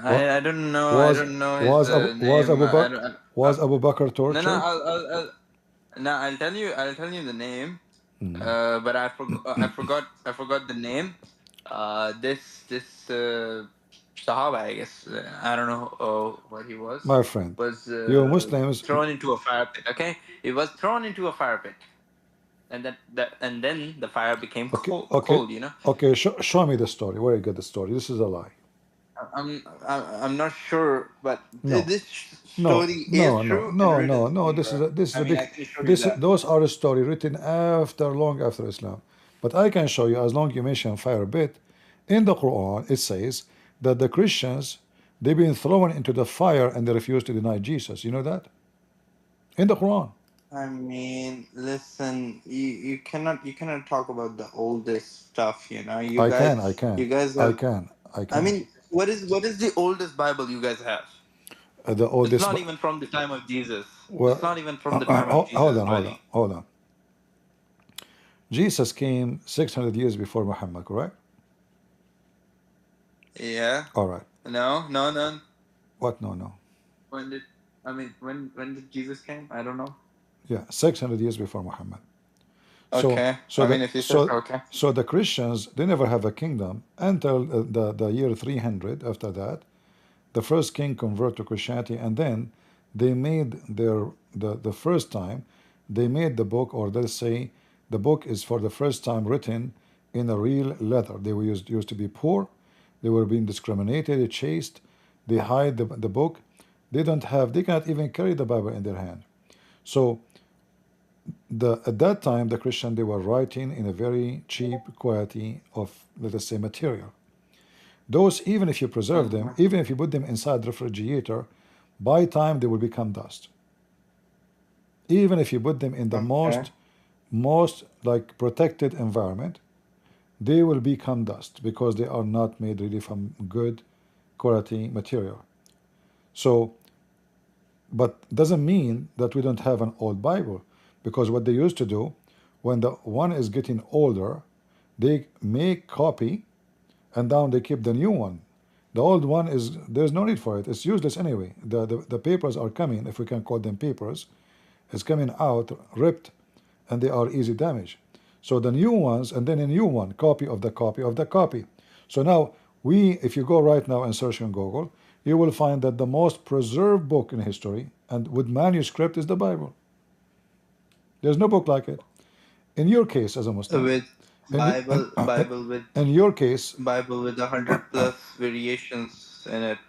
What I don't know. I was don't know his was name. Abu Bakr was Abu Bakr No, no. tortured? I'll tell you. I'll tell you the name. But I forgot. I forgot the name. This Sahaba, I guess. I don't know what he My friend, was you Muslims, thrown into a fire pit. Okay, he was thrown into a fire pit, and and then the fire became okay, cold. okay, Cold, you know. okay, show me the story. Where you get the story? This is a lie. I'm not sure, but No, this no, story is no, no, true and no, written no, no. This is somewhere. a this is I a mean, big. I can show you that. Those are a story written after, long after Islam. But I can show you, as long you mention fire a bit, in the Quran it says that the Christians, they've been thrown into the fire and they refuse to deny Jesus. You know that in the Quran. I mean, listen, you cannot talk about the oldest stuff, you know. I can, I can, You guys I have. can, I I can. mean, what is the oldest Bible you guys have? The It's oldest. not even from the time of Jesus. It's Well, not even from the time of hold Jesus, on, hold on, buddy. hold on. Jesus came 600 years before Muhammad, correct? Yeah. All right. No, no, no. What? No, no. When did when did Jesus came? I don't know. Yeah, 600 years before Muhammad. So, Okay. so I the mean, if you said so okay. so the Christians, they never have a kingdom until the year 300. After that, the first king converted to Christianity, and then they made the first time they made the book, or let's say the book is for the first time written in a real letter. They were used to be poor, they were being discriminated, chased, they hide the book. They cannot even carry the Bible in their hand. So at that time the Christian, they were writing in a very cheap quality of, let us say, material. Those, even if you preserve them, Mhm. even if you put them inside the refrigerator, by time they will become dust. Even if you put them in the Okay. most like protected environment, they will become dust because they are not made really from good quality material. So, but doesn't mean that we don't have an old Bible, because what they used to do, when the one is getting older, they make copy and down they keep the new one. The old one is, there's no need for it. It's useless anyway. The papers are coming, if we can call them papers, it's coming out ripped, and they are easy damage. So the new ones, and then a new one, copy of the copy of the copy. So now if you go right now and search on Google, you will find that the most preserved book in history and with manuscript is the Bible. There's no book like it. In your case, as a Muslim, With in, in, Bible, Bible with in your case, Bible with 100 plus variations in it.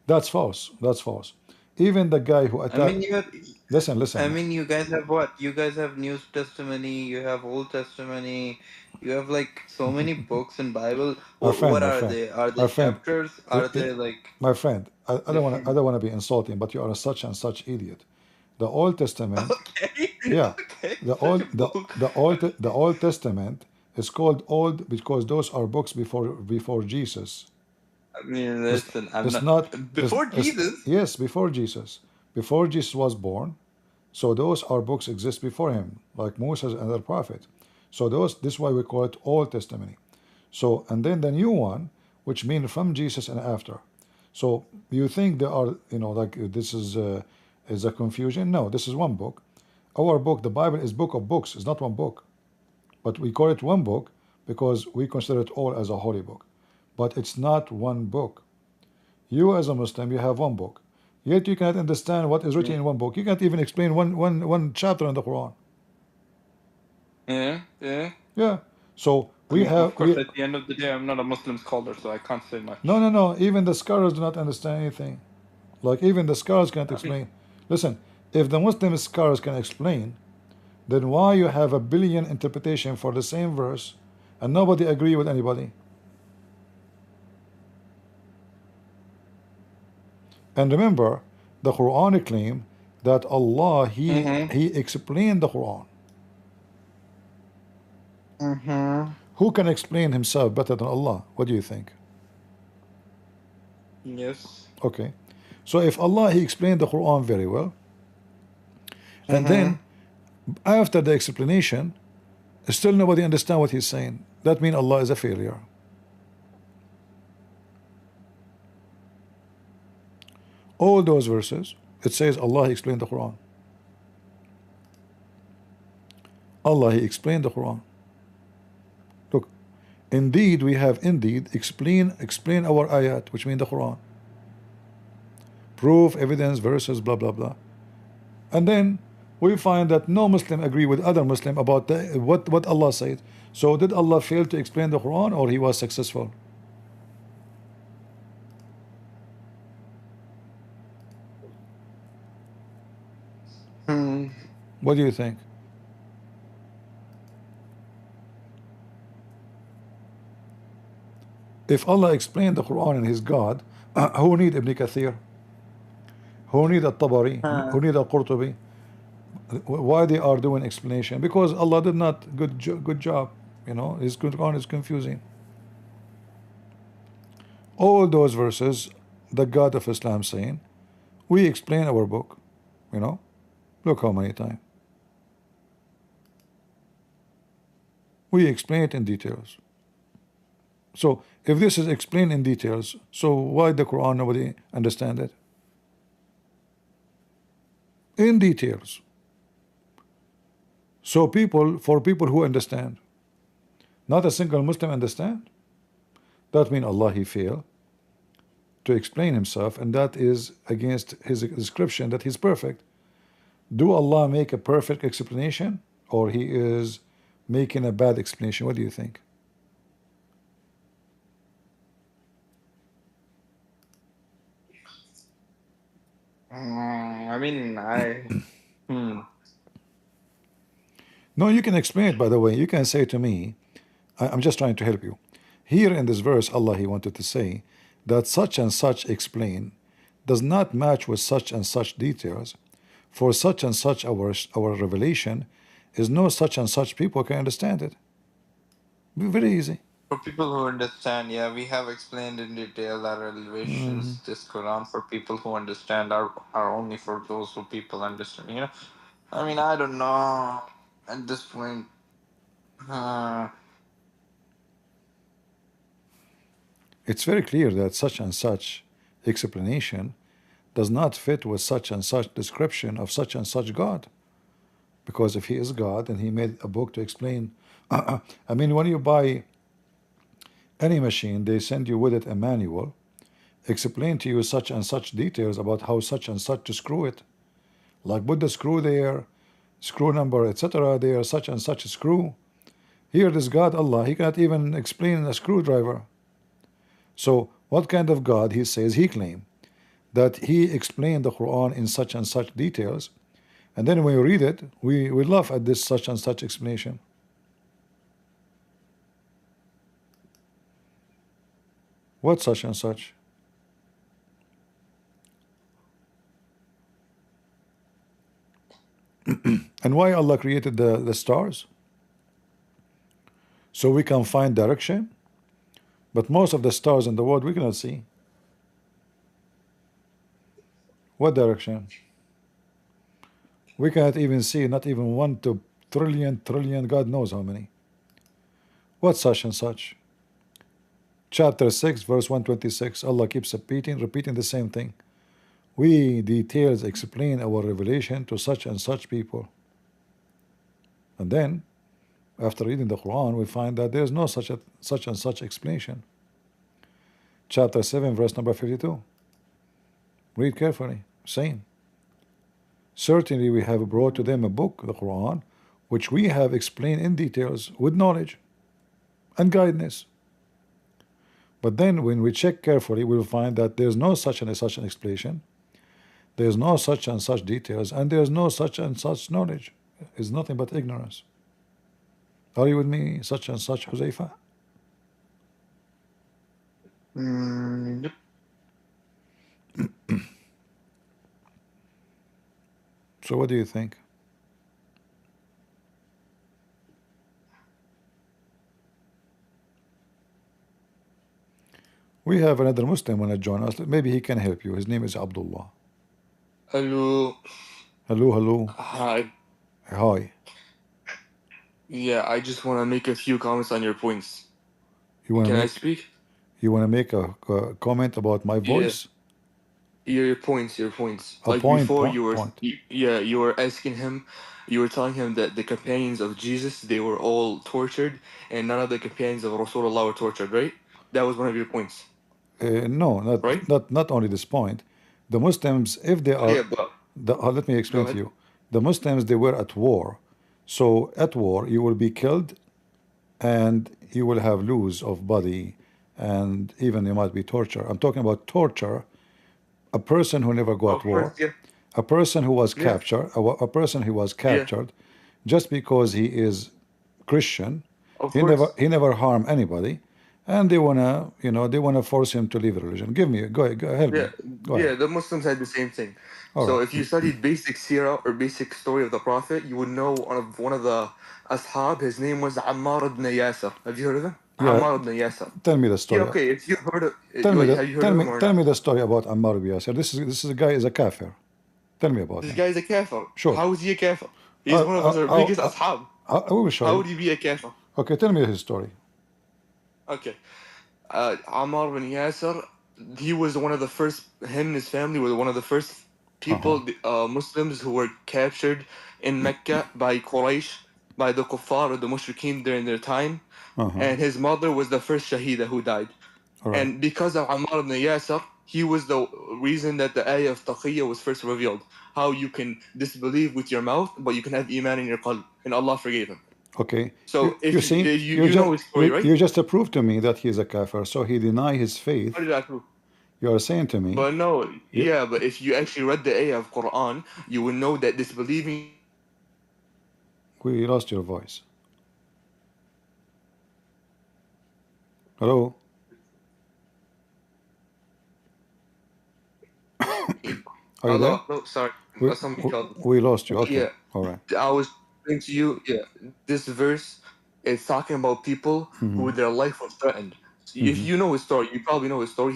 that's false. That's false. Even the guy who I mean, attacked. you have. Listen, I listen. mean, you guys have what? You guys have New Testimony. You have Old Testimony. You have like so many books in Bible. My friend, What my are friend, they? Are my they friend, chapters? it, Are it, they like my friend. I different? don't want to be insulting, but you are a such and such idiot. The Old Testament, Okay, yeah, okay, such a book. the Old Testament is called old because those are books before Jesus. I mean, It's, listen, I'm it's not not. before It's, Jesus. yes, before Jesus. Before Jesus was born. So those are books exist before him, like Moses and other prophets. So this is why we call it Old Testament. So, and then the new one, which means from Jesus and after. So you think there are, like this is a confusion? No, this is one book. Our book, the Bible, is book of books. It's not one book, but we call it one book because we consider it all as a holy book. But it's not one book. You, as a Muslim, you have one book. Yet you cannot understand what is written in one book. You can't even explain one chapter in the Quran. Yeah, yeah. Yeah. So I we mean, have of course, we at the end of the day, I'm not a Muslim scholar, so I can't say no, much. no, no. Even the scholars do not understand anything. Like even the scholars can't I mean, explain. Listen, if the Muslim scholars can explain, then why you have a billion interpretation for the same verse, and nobody agree with anybody? And remember, the Quran claim that Allah mm-hmm, He explained the Quran. mm-hmm. Who can explain himself better than Allah? What do you think? Yes. Okay. So if Allah He explained the Quran very well, and Mm-hmm. then after the explanation, still nobody understand what He's saying, that means Allah is a failure. All those verses, it says Allah He explained the Quran. Allah He explained the Quran. Look, Indeed, we have indeed explain our ayat, which mean the Quran. Proof, evidence, verses, blah blah blah. And then we find that no Muslim agree with other Muslim about what Allah said. So did Allah fail to explain the Quran, or he was successful? Hmm. What do you think? If Allah explained the Quran and His God, who need Ibn Kathir? Who need At-Tabari? Who need Al-Qurtubi? Why they are doing explanation? Because Allah did not good job. You know, His Quran is confusing. All those verses, the God of Islam saying, we explain our book. You know, look how many times we explain it in details. So if this is explained in details, so why the Quran nobody understand it? In details. So for people who understand, not a single Muslim understand, that means Allah he failed to explain himself, and that is against his description that he's perfect. Do Allah make a perfect explanation, or he is making a bad explanation? What do you think? I mean, hmm. No, you can explain it, by the way. You can say to me, I'm just trying to help you. Here in this verse, Allah he wanted to say that such and such explain does not match with such and such details. For such and such our revelation is no such and such people can understand it. Very easy. For people who understand, yeah, we have explained in detail that revelations, this Quran for people who understand are only for those who people understand. You know, I mean, I don't know at this point. Uh, It's very clear that such and such explanation does not fit with such and such description of such and such God. Because if he is God and he made a book to explain, I mean, when you buy any machine, they send you with it a manual, explain to you such and such details about how such and such to screw it. Like put the screw there, screw number, etc. There, such and such a screw. Here, this God, Allah, he cannot even explain a screwdriver. So, what kind of God he says he claimed? That he explained the Quran in such and such details, and then when we read it, we laugh at this such and such explanation. What such and such? And why Allah created the stars? So we can find direction, but most of the stars in the world we cannot see. What direction? We cannot even see, not even 1 to trillion, God knows how many. What such and such? Chapter 6, verse 126, Allah keeps repeating the same thing. We details explain our revelation to such and such people. And then, after reading the Quran, we find that there is no such and such explanation. Chapter 7, verse number 52. Read carefully. Same. Certainly we have brought to them a book, the Quran, which we have explained in details with knowledge and guidance. But then when we check carefully, we'll find that there's no such and such an explanation. There's no such and such details, and there's no such and such knowledge. It's nothing but ignorance. Are you with me, such and such, Huzaifa? yep. So what do you think? We have another Muslim want to join us. Maybe he can help you. His name is Abdullah. Hello. Hello. Hi. Hi. Yeah, I just want to make a few comments on your points. You want Can to I make speak? you want to make a comment about my voice? Your points, your points. A Like point, before, point, point. yeah, you were asking him, you were telling him that the companions of Jesus, they were all tortured, and none of the companions of Rasulullah were tortured, right? That was one of your points, No, right? not only this point. The Muslims, if they are, Yeah, but let me go explain to ahead. you. The Muslims, they were at war. So at war, you will be killed and you will have loss of body and even you might be tortured. I'm talking about torture, a person who never go Of at course, war, yeah, a person who was yeah, captured, a person who was yeah, captured just because he is Christian. of He never course. he never harmed anybody, and they wanna force him to leave the religion. Give me go ahead, help Yeah, me. Go ahead. yeah, the Muslims had the same thing. All So right. if you studied basic seerah or basic story of the Prophet, you would know one of the ashab, his name was Ammar ibn Yasir. Have you heard of him? Yeah, Ammar ibn Yasir. tell me the Yeah, story. okay, if you've heard of, wait, have you heard of him or Tell not? me the story about Ammar ibn Yasir. This is a guy is a kafir. Tell me about This him. guy is a kafir. Sure. How is he a kafir? He's Uh, one of uh, our uh, biggest uh, ashab. I will show How you. would he be a kafir? Okay, tell me his story. Okay. Ammar bin Yasir, he was one of the first, him and his family were one of the first Uh-huh. people, Muslims who were captured in Mecca by Quraysh, by the kuffar or the mushrikeen during their time. Uh-huh. And his mother was the first shahida who died. All right. And because of Ammar ibn Yasir, he was the reason that the ayah of taqiyya was first revealed. How you can disbelieve with your mouth, but you can have iman in your qalb. And Allah forgave him. Okay. So You if you, see, you, you know his story, right? you just proved to me that he is a kafir, so he deny his How faith. did I prove? You are saying to me, But no, you, yeah, but if you actually read the ayah of Quran, you will know that disbelieving. we lost your voice. Hello? Are you there? Hello, no, sorry, We, somebody we, called me. we lost you. Okay. Yeah, All right. I was saying to you, yeah, this verse is talking about people who their life was threatened. So if you know his story, you probably know his story.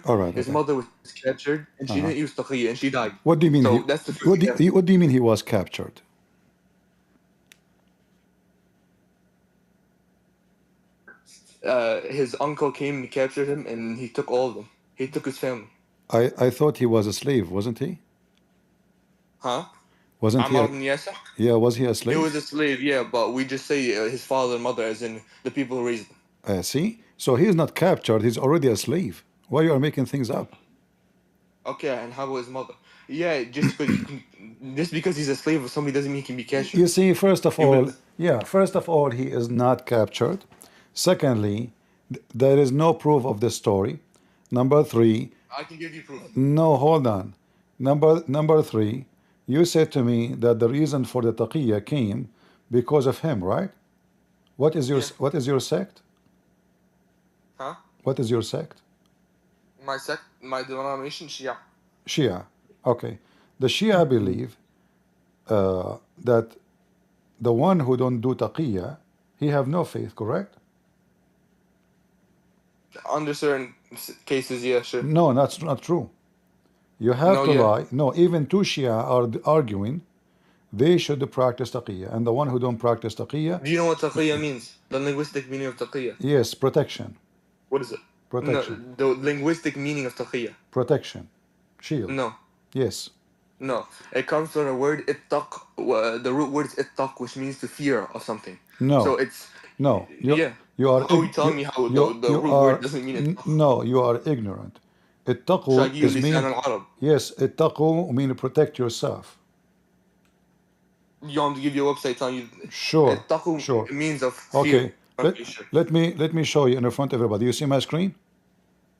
All right. His Okay. mother was captured, and she Uh-huh. didn't use taqiyya, and she died. What do you mean So that's the first example. what do you mean he was captured? His uncle came and captured him, and he took all of them. He took his family. I thought he was a slave, wasn't he? Huh? Wasn't he Ammar a, ibn Yasir? yeah, was he a He slave? was a slave, yeah, but we just say his father and mother, as in the people who raised him. See? So he's not captured, he's already a slave. Why you are making things up? Okay, and how about his mother? Yeah, just because he's a slave of somebody doesn't mean he can be captured. You see, first of all, Even he is not captured. Secondly, there is no proof of this story. Number three, I can give you proof. no, hold on. Number three, you said to me that the reason for the taqiyya came because of him, right? Yeah. What is your sect? Huh? What is your sect? My denomination, Shia. Shia. Okay. The Shia believe that the one who don't do taqiyya, he have no faith, correct? Under certain cases, yeah, sure. No, that's not true. You have No, to yeah. lie. No, even two Shia are arguing they should practice taqiyya, and the one who don't practice taqiyya, Do you know what taqiyya means? The linguistic meaning of taqiyya. yes, protection, What is it? No, protection, the linguistic meaning of taqiyya. protection, shield. No, Yes. no. It comes from the word ittaq. The root word is ittaq, which means to fear of something. So No. it's, No. yeah. You are How are you telling me how the you root word are doesn't mean ittaq? no, you are ignorant. Ittaqu Shagir is lisan mean, al-Arab. yes, ittaqu mean protect yourself. You want me to give you a website telling you Sure. ittaqu Sure. means of fear. Okay. Okay, sure. Let me show you in front of everybody. You see my screen?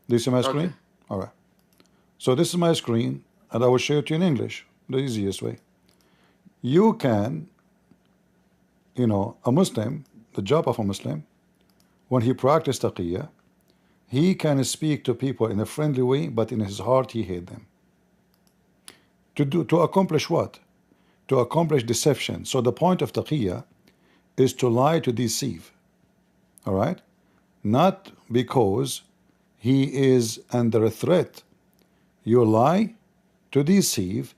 Do you see my Okay. screen? All right. So this is my screen, and I will show it to you in English, the easiest way. You can, a Muslim, the job of a Muslim, when he practices taqiyya, he can speak to people in a friendly way, but in his heart he hates them. To accomplish what? To accomplish deception. So the point of taqiyya is to lie, to deceive. All right? Not because he is under a threat. You lie to deceive,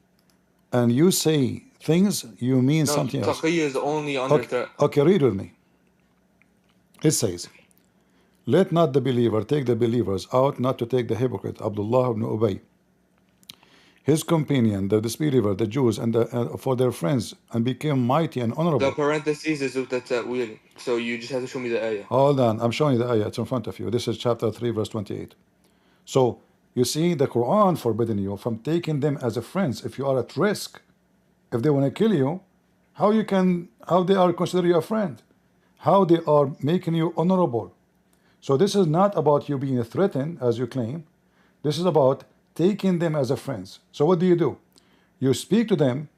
and you say things you mean No, something else. taqiyya is only under threat. Okay, read with me. It says, let not the believer take the believers out, not to take the hypocrite, Abdullah ibn Ubay. his companion, the disbeliever, the Jews, and for their friends, and became mighty and The honorable. parentheses is with the ta'wil. So you just have to show me the ayah. Hold on, I'm showing you the ayah. It's in front of you. This is chapter 3, verse 28. So you see, the Quran forbidding you from taking them as a friends if you are at risk. If they want to kill you, how they are consider you a friend? How they are making you honorable? So this is not about you being threatened, as you claim. This is about taking them as a friends. So what do? You speak to them,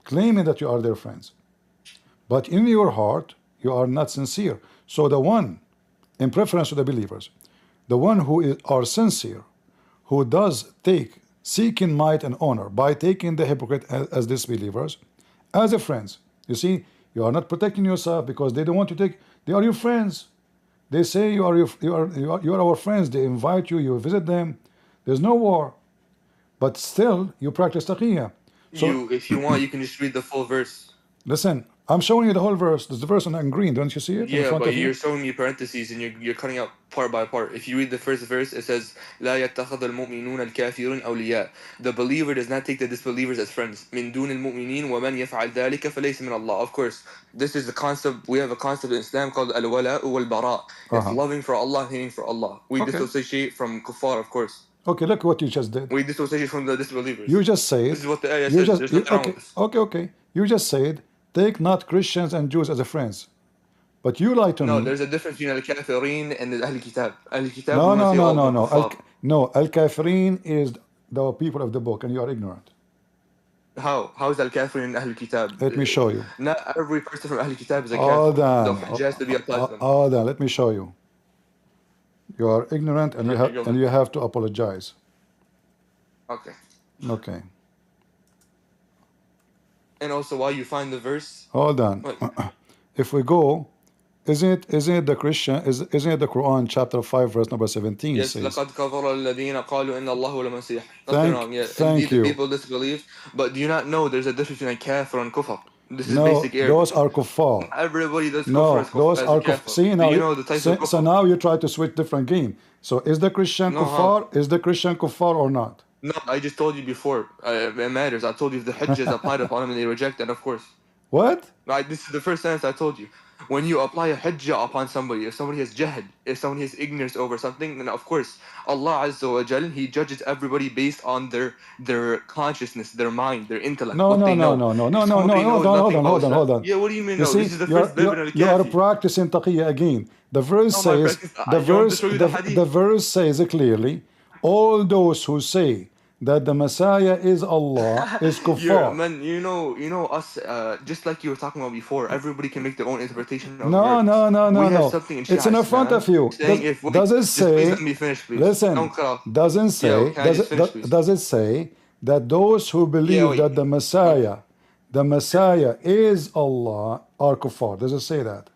claiming that you are their friends. But in your heart, you are not sincere. So the one, in preference to the believers, the one who are sincere, who does seeking might and honor by taking the hypocrite as disbelievers, as a friends. You see, you are not protecting yourself because they don't want to take. They are your friends. They say you are our friends. They invite you. You visit them. There's no war, but still you practice taqiyya. So If you want, you can just read the full verse. listen, I'm showing you the whole verse. There's the verse in green. Don't you see it in Yeah, front but of you? you're showing me parentheses and you're cutting out part by part. If you read the first verse, it says, لا يتخذ المؤمنون الكافرون أولياء. The believer does not take the disbelievers as friends. من دون المؤمنين ومن يفعل ذلك فليس من الله. Of course, this is the concept. We have a concept in Islam called al-wala wal-bara. It's loving for Allah, hating for Allah. We dissociate from kuffar, of course. Okay, look what you just did. We dissociate from the disbelievers. You just said. This is what the ayah says. There's nothing wrong with this. Okay. You just said, take not Christians and Jews as a friends. But you lied to me. No, there's a difference between al-kafirin and the Ahl Kitab. Ahl Kitab. No. Al-Kafirin is the people of the book, and you are ignorant. How? How is al-kafirin Ahl Kitab? Let me show you. Not every person from Ahl Kitab is a Hold kafir. on. The Hajj has to be applied to them. Hold on. Let me show you. You are ignorant, and you have to apologize. Okay. Okay. And also, while you find the verse. Hold on. If we go, isn't it the Quran chapter 5 verse number 17 Yes, says? لقد كفر الذين قالوا إن الله هو المسيح. Thank Indeed, you. the people disbelieve, but do you not know there's a difference between a kafir and kufr? This is No, basic Arabic. those are kuffar. Everybody does No, kufr as those are kafir. See, Do now, you know the type of kufr? so now you try to switch different game. So is the Christian kuffar? Is the Christian kuffar or not? No, I just told you before. It matters. I told you if the hajj is applied upon them and they reject, and of course. What? This is the first sentence I told you. When you apply a hujjah upon somebody, if somebody has jahd, if somebody has ignorance over something, then of course Allah Azza wa Jal, He judges everybody based on their consciousness, their mind, their intellect. No. Hold on. Yeah, what do you mean? You see, this is the first bib you are practicing taqiyya again. The verse says, the verse says clearly, all those who say that the Messiah is Allah is kuffar. Man, you know us. Just like you were talking about before, everybody can make their own interpretation of No. We have something in It's in Shia front of you. Does it say? Please let me finish, please. Listen. Doesn't say. Does it say that those who believe that the Messiah is Allah are kuffar? Does it say that?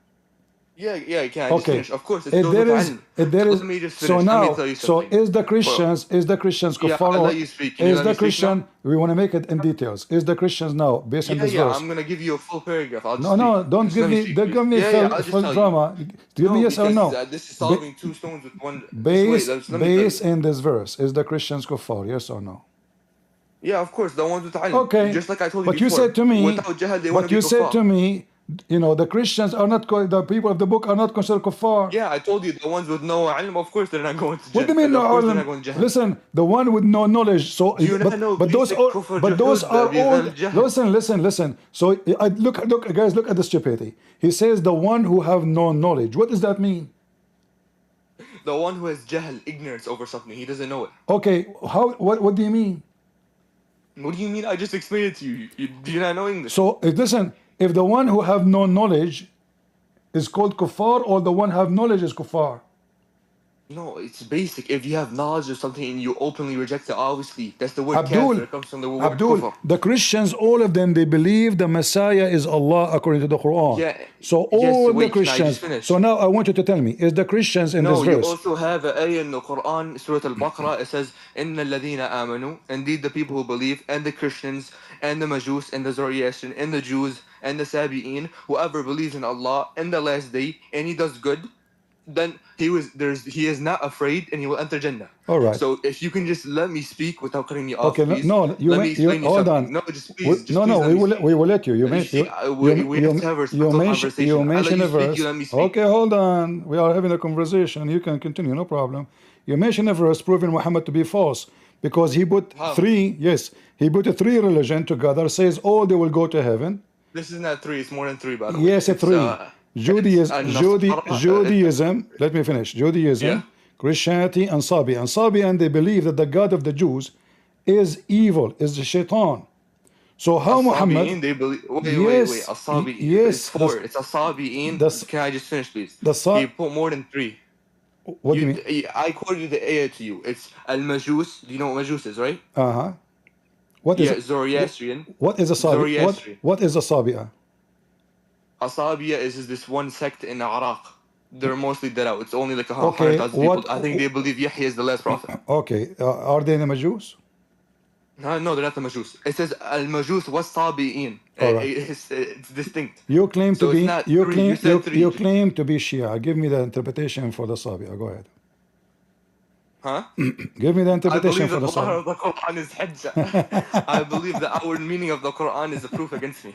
Yeah, I can. Just finish. Of course, it's Let me just finish. So now, is the Christians kuffar? I'll let you speak. Is the Christian? We want to make it in details. Is the Christians now based on this verse? I'm gonna give you a full paragraph. Don't give me full drama. Give me yes or no. This is solving two stones with one. Based in this verse, is the Christians kuffar? Yes or no? Yeah, of course, the ones with ilm. Okay. Just like I told you but before. You said to me. Without jahal, they want But to be you said kuffar. to me. The Christians are not the people of the book are not considered kuffar. Yeah, I told you the ones with no ilm, of course they're not going to What do you mean no ilm? Listen, the one with no knowledge. So, but those are all. Listen. So, look, guys, look at the stupidity. He says the one who have no knowledge. What does that mean? The one who has jahl, ignorance over something, he doesn't know it. Okay, what do you mean? What do you mean? I just explained it to you. Do you not know English? So, listen. If the one who have no knowledge is called kuffar, or the one who have knowledge is kuffar? No, it's basic. If you have knowledge of something and you openly reject it, obviously, that's the word kafir. It comes from the word kufr. The Christians, all of them, they believe the Messiah is Allah according to the Quran. Yeah. So all the Christians. So now I want you to tell me, is the Christians in this verse? No, you also have an ayah in the Quran, Surah Al-Baqarah. It says, إِنَّ الَّذِينَ آمَنُوا, indeed the people who believe, and the Christians, and the Majus, and the Zoroastrian, and the Jews, and the Sabi'in, whoever believes in Allah and the last day, and he does good, then he is not afraid and he will enter Jannah. All right. So if you can just let me speak without cutting me off, Okay. please. No, Let me explain you hold something. on. No, just please, No, let me speak. we will let you. You see, we have to have a respectful conversation. You I let mention you a speak, verse. you let me speak. Okay, hold on. We are having a conversation. You can continue, no problem. You mention a verse proving Muhammad to be false because he put How? three. Yes, he put a three religion together. Says all they will go to heaven. This is not three. It's more than three, by the way. Yes, a three. Judaism. Let me finish. Judaism, Yeah. Christianity, and Sabi. And Sabi, and they believe that the God of the Jews is evil, is the shaitan. So how Muhammad? They believe. Wait. Yes, Asabi'in. yes. It's four. It's Asabi'in. That's Can I just finish, please? the He put more than three. what do you mean? I quoted the ayah to you. It's al-Majus. Do you know what Majus is, right? What is Yeah, Zoroastrian. what is a Sabi? Zoroastrian. What is a Sabi'a? Asabiya is this one sect in Iraq. They're mostly dead out. It's only like Okay, 100,000 people. I think they believe Yahya is the last prophet. Okay, are they the Majus? No, they're not the Majus. It says al-Majus was Sabi'in. All right. It's distinct. You claim So to it's be not you three. claim You said three. you claim to be Shia. Give me the interpretation for the Sabi'a. Go ahead. Huh? Give me the I interpretation believe for the the Quran Sabi'a. of the Quran is hujjah. I believe the outward meaning of the Quran is a proof against me.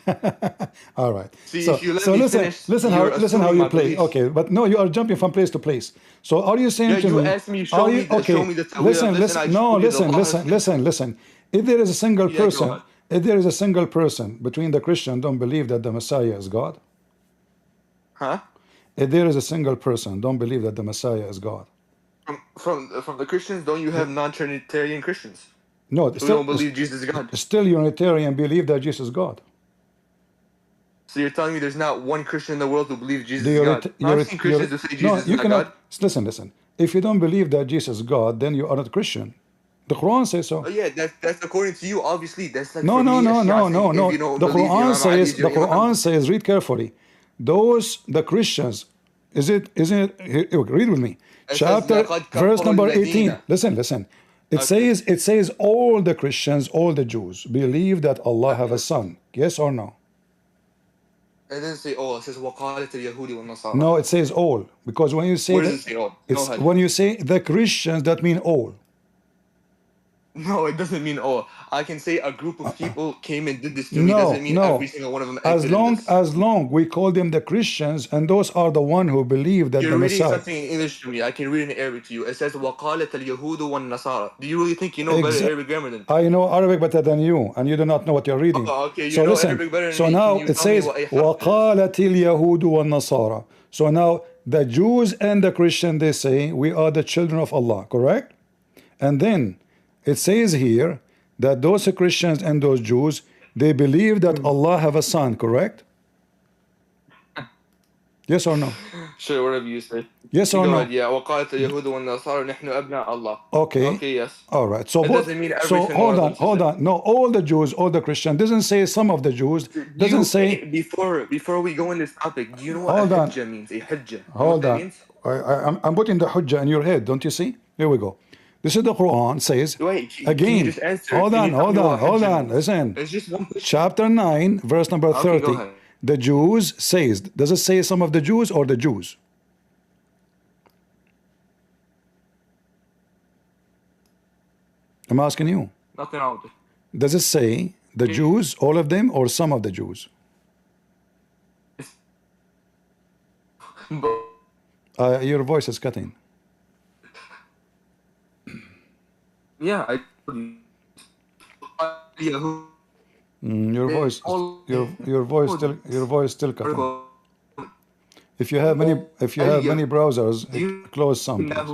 All right. See, So, if you let so me listen, finish, listen you're how assuming you my play. beliefs. Okay, but no, you are jumping from place to place. So are you saying Yeah, to you me? asked me, show Are me you the okay? Tawil of this, and I showed you the Allah. Listen. If there is a single Yeah, go person, ahead. if there is a single person between the Christian don't believe that the Messiah is God. Huh? If there is a single person don't believe that the Messiah is God. From the Christians, don't you have non-Trinitarian Christians No, who don't believe Jesus is God? still Unitarian believe that Jesus is God. So you're telling me there's not one Christian in the world who believes Jesus The is God? I've seen your, Christians who say no, Jesus is you not cannot. God. Listen. If you don't believe that Jesus is God, then you are not Christian. The Quran says so. Oh yeah, that's according to you. Obviously, that's like No, for no, me, a no, Shia no, saying no, if no. you don't The believe Quran Imam Ali is your Imam. read carefully. The Christians, isn't it? Read with me. It says, Chapter, لَقَدْ verse كَفَرَ number 18. الَّذِينَ. Listen. Okay. It says all the Christians, all the Jews believe that Allah have a Okay. son. Yes or no? It doesn't say all. It says وَقَالَتِ الْيَهُودِ وَالنَّصَارَى. No, it says all. Because when you say Where does that, it say all? Go it's ahead. when you say the Christians, that mean all. No, it doesn't mean all. I can say a group of people came and did this to me. Doesn't mean No. every single one of them acted in this. As long we call them the Christians, and those are the one who believe that You're the reading Messiah. something in English to me. I can read in Arabic to you. It says وَقَالَتَ الْيَهُودُ وَالنَّصَارَى. Do you really think you know better Arabic grammar than me? I know Arabic better than you, and you do not know what you're reading. Oh, okay, you So know listen. Arabic better than So me. now Can you it tell me says what a harf is? وَقَالَتِ الْيَهُودُ وَالنَّصَارَى. So now the Jews and the Christian, they say we are the children of Allah, correct? And then it says here that those Christians and those Jews, they believe that Allah have a son, correct? Yes or no? Sure, whatever you say. Yes or Go no? ahead, yeah. وَقَالَتَ الْيَهُودُ وَالنَّصَارَى نَحْنُ أَبْنَاءَ اللَّهِ. Okay. Okay, yes. All right. So It doesn't mean every single hold one on, of them says that. No, all the Jews, all the Christians. Doesn't say some of the Jews. Doesn't say. Before we go in this topic, do you know what Hold a on. hujjah means? A hujjah. You know what Hold that on. means? I'm putting the hujjah in your head. Don't you see? Here we go. This is the Quran says. Wait, can Again. you just answer? Hold Can you on. tell me what hujjah means? Listen. It's just one question. Chapter 9, verse number Okay, 30. go ahead. The Jews says. Does it say some of the Jews or the Jews? I'm asking you. Nothing wrong with it. Does it say the Jews, all of them, or some of the Jews? But, Your voice is cutting. yeah, I told you. Your voice still cutting. If you have many browsers, close some, please.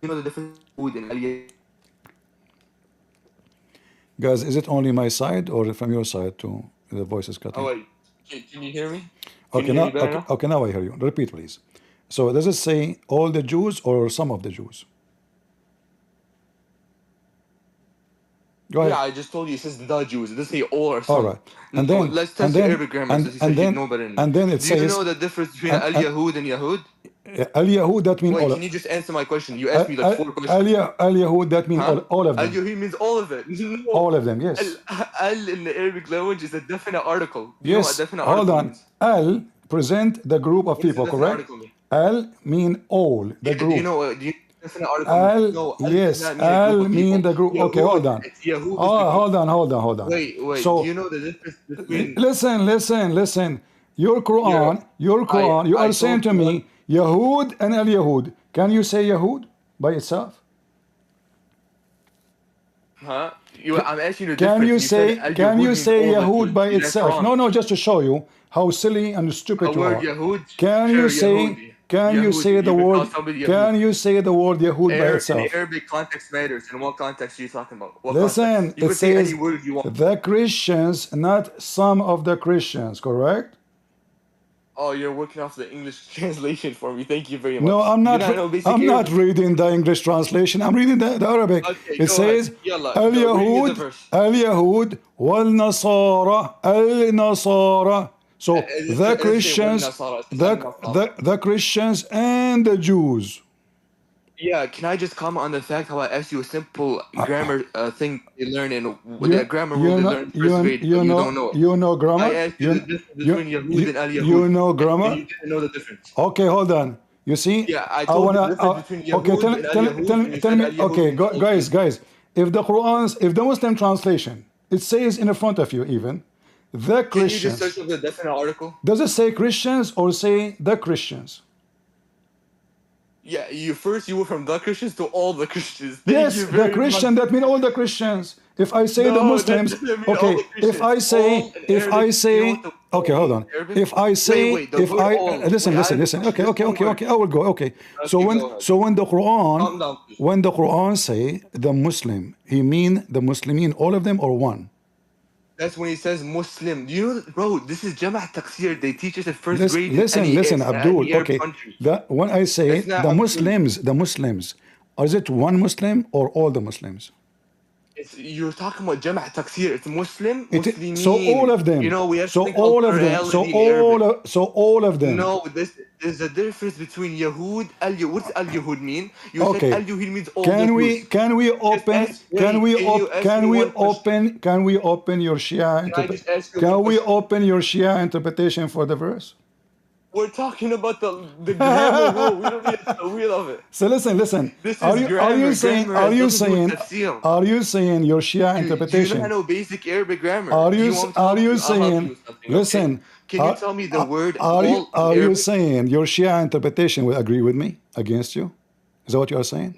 You know the difference between Guys, is it only my side or from your side too? The voice is cutting. Oh wait, can you hear me? Can you hear me better now? Okay, now I hear you. Repeat, please. So does it say all the Jews or some of the Jews? Go ahead. Yeah, I just told you it says the Jews. It doesn't say all or some. All right. And then let's test your Arabic grammar since you said you know better than me. And then it Do says. you know the difference between Al-Yahud and Yahud? Al-Yahud, that means Wait, all. can you just answer my question? You asked me like 4 questions. Al-Yahud, that means all of them. Al-Yahud means all of it. No. All of them, yes. Al in the Arabic language is a definite article. You know what Yes. a definite Hold article on. means? Al present the group of What does a people, definite correct? article mean? Al mean all, the Yeah, do you group. know? Do you know the definite article means? Al, No, al does yes, not mean a group al of mean people. the group. Okay, hold Yahud, on. it's Yahud is the Oh, group. hold on. Wait. Do So you know the difference between? listen. Your Your, Quran, you I are saying told to you what. me, Yahud and Al Yahud. Can you say Yahud by itself? Huh? I'm asking you the Can difference. you You said say al Yahud means all the Yahud Jews. by That's itself? wrong. No, just to show you how silly and A stupid you word are. Yahud, Can you sure, say Yahudi. can you say Yahudi. the You can call word somebody Yahud. can you say the word Yahud by In itself? Arabic, context matters. In what context are you talking about? What context? Listen, You it can say any says word you want. the Christians, not some of the Christians, correct? Oh, you're working off the English translation for me. Thank you very No, much. Do you not know basic I'm not Arabic? reading the English translation. I'm reading the Arabic. Okay, It go ahead. says Yalla, Al go. Read me the Yahud, verse. Al Yahud, wal Nasara, Al Nasara. So It doesn't say one Nasara. It says al Nasara. the Christians and the Jews. Yeah, can I just comment on the fact how I asked you a simple grammar thing they learn in the You grammar rule you they know learn in first grade, but you don't know it. you know I grammar? asked you the difference between Yahud and Al You Yahud, know and grammar? you didn't know the difference. Okay, hold on. You see, Yeah, I I told you the wanna. difference between Okay, Yahud and Al Yahud, and you tell said me. Al Yahud Okay, means all guys, Jews. if the Muslim translation, it says in front of you even, the Can you just search Christians. up the definite article? Does it say Christians or say the Christians? Yeah, you were from the Christians to all the Christians. Thank Yes, you the very much. Christian. That mean all the Christians. If I say the No, that Muslims, doesn't mean all okay. the Christians. All in If I Arabic, you know what say, the okay, all hold means on. in Arabic? If I say, Wait, the if word I all. listen, Wait, I have a listen. question. Okay, Just one word. I will go. Okay. Okay, go ahead. So when the Quran, Calm down, please. when the Quran say the Muslim, he mean the Muslimin, all of them or one? That's when he says Muslim. Do you know, bro, this is Jama' Taqsir. They teach us in first grade in Listen, any Abdul. Arab Okay, country. that when I say It's not Abdul. The Muslims, is it one Muslim or all the Muslims? You're talking about Jama' Taqsir. It's Muslim, So all Muslimin. of You them. know, we have something called plurality in Arabic. So all of them. No, there's a difference between Yahud, what's Al Yahud mean? You said Al Okay. Yahud means all the Jews. Just ask, wait, can you ask me one question? can we open your Can I just ask you one question? open your Shia interpretation for the verse? We're talking about the grammar rule. We don't need the wheel of it. So listen. This is grammar. Grammar has nothing to do with tafsir. Are you saying your Shia Do you interpretation? not know basic Arabic grammar? Are Do you you want me to help you? I'll help you saying? with something, okay? Listen. Can you tell me the word all in Are you Arabic? saying your Shia interpretation will agree with me against you? Is that what you are saying?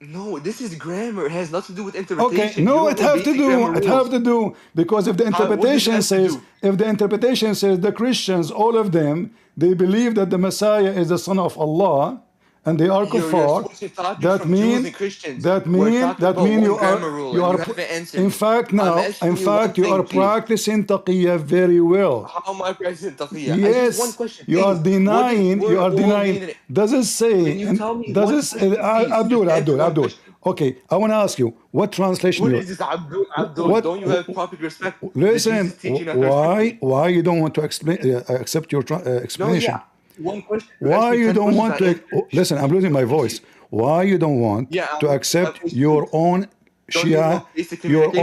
No, this is grammar. It has nothing to do with Okay, interpretation. no, You don't it know have to basic do. grammar It rules. have to do because if the What does it interpretation have to says, do? if the interpretation says the Christians, all of them, they believe that the Messiah is the Son of Allah, and they are You're kuffar. switching topics That from Jews mean and Christians. We're talking about you one grammar rule, and you haven't answered in me. fact I'm now, asking you one you thing, are please. practicing taqiyya very well. How am I practicing taqiyya? I just one Yes, question, you are please. denying. What You does are word all denying. mean in it? Does it say? Can you tell me Does one it? question, please? Just answer one Abdul. question. Okay, I want to ask you what translation What you. is this Abdul? Abdul, What? don't you have proper respect? The Listen. Jesus teaching not to respect me. Why you don't want to explain? Accept your No, explanation. yeah. One question. You asked Why me you 10 don't questions, want I to? answered. Listen, I'm losing my voice. Why you don't want Yeah, to I accept was your good. own Don't you Shia, know basic communication?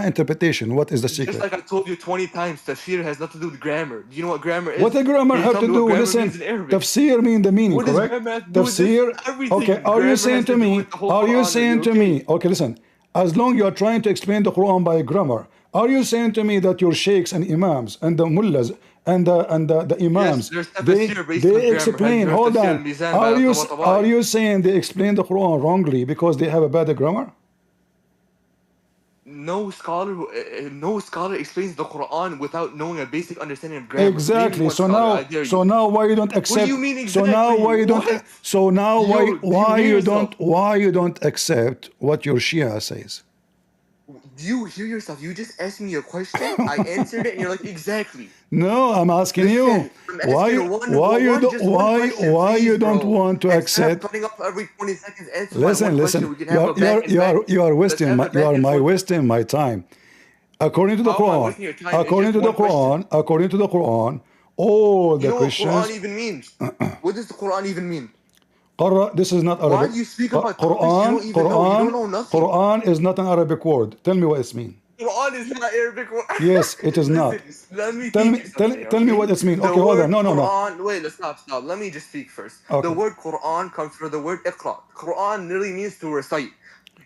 interpretation? What is the Just secret? like I told you 20 times, tafsir has nothing to do with grammar. Do you know what grammar is? What the grammar Can you have tell to me what do? grammar Listen, means in Arabic? tafsir mean the meaning, What does correct? grammar have to do with this? Tafsir. Everything. Okay, are you Grammar saying has to to do me? with the whole Are you Quran. Are saying you to okay? me? Okay, listen. As long you are trying to explain the Quran by grammar, are you saying to me that your sheikhs and imams and the mullahs and the Yes, imams there's tafsir based on grammar. Have explain? you heard Hold tafsir on. al-mizan by al-Tabatabai? Are you saying they explain the Quran wrongly because they have a bad grammar? No scholar explains the Quran without knowing a basic understanding of grammar. Name me Exactly. one scholar, I dare you. So now why you don't What do accept? you mean So now exactly? why you don't? What? So now Yo, do you hear yourself? why you don't accept what your Shia says? Do you hear yourself? You just asked me a question, I answered it, and you're like, exactly. No, I'm asking you. Listen, I'm asking one question, Why please, you don't bro. want to Instead of accept? cutting up every 20 seconds, answer my one question. Listen. We can have a back and back. You are Let's wasting have my a back and forth. wasting my time. According to the How am I Quran, wasting your time? It's just one question. according to the Quran, all You the know what Christians. Quran even means? What does the Quran even mean? This is not Why Arabic. do you speak about topics you don't even know? You don't know nothing. Quran is not an Arabic word. Tell me what it means. Quran is not Arabic. Yes, it is not. Listen, let me Tell teach me, you something, tell me okay? what it's mean. The Okay, hold on. word No, no, no. Quran. Wait, let's stop. Let me just speak first. The Okay. word Quran comes from the word Iqra. Quran literally means to recite.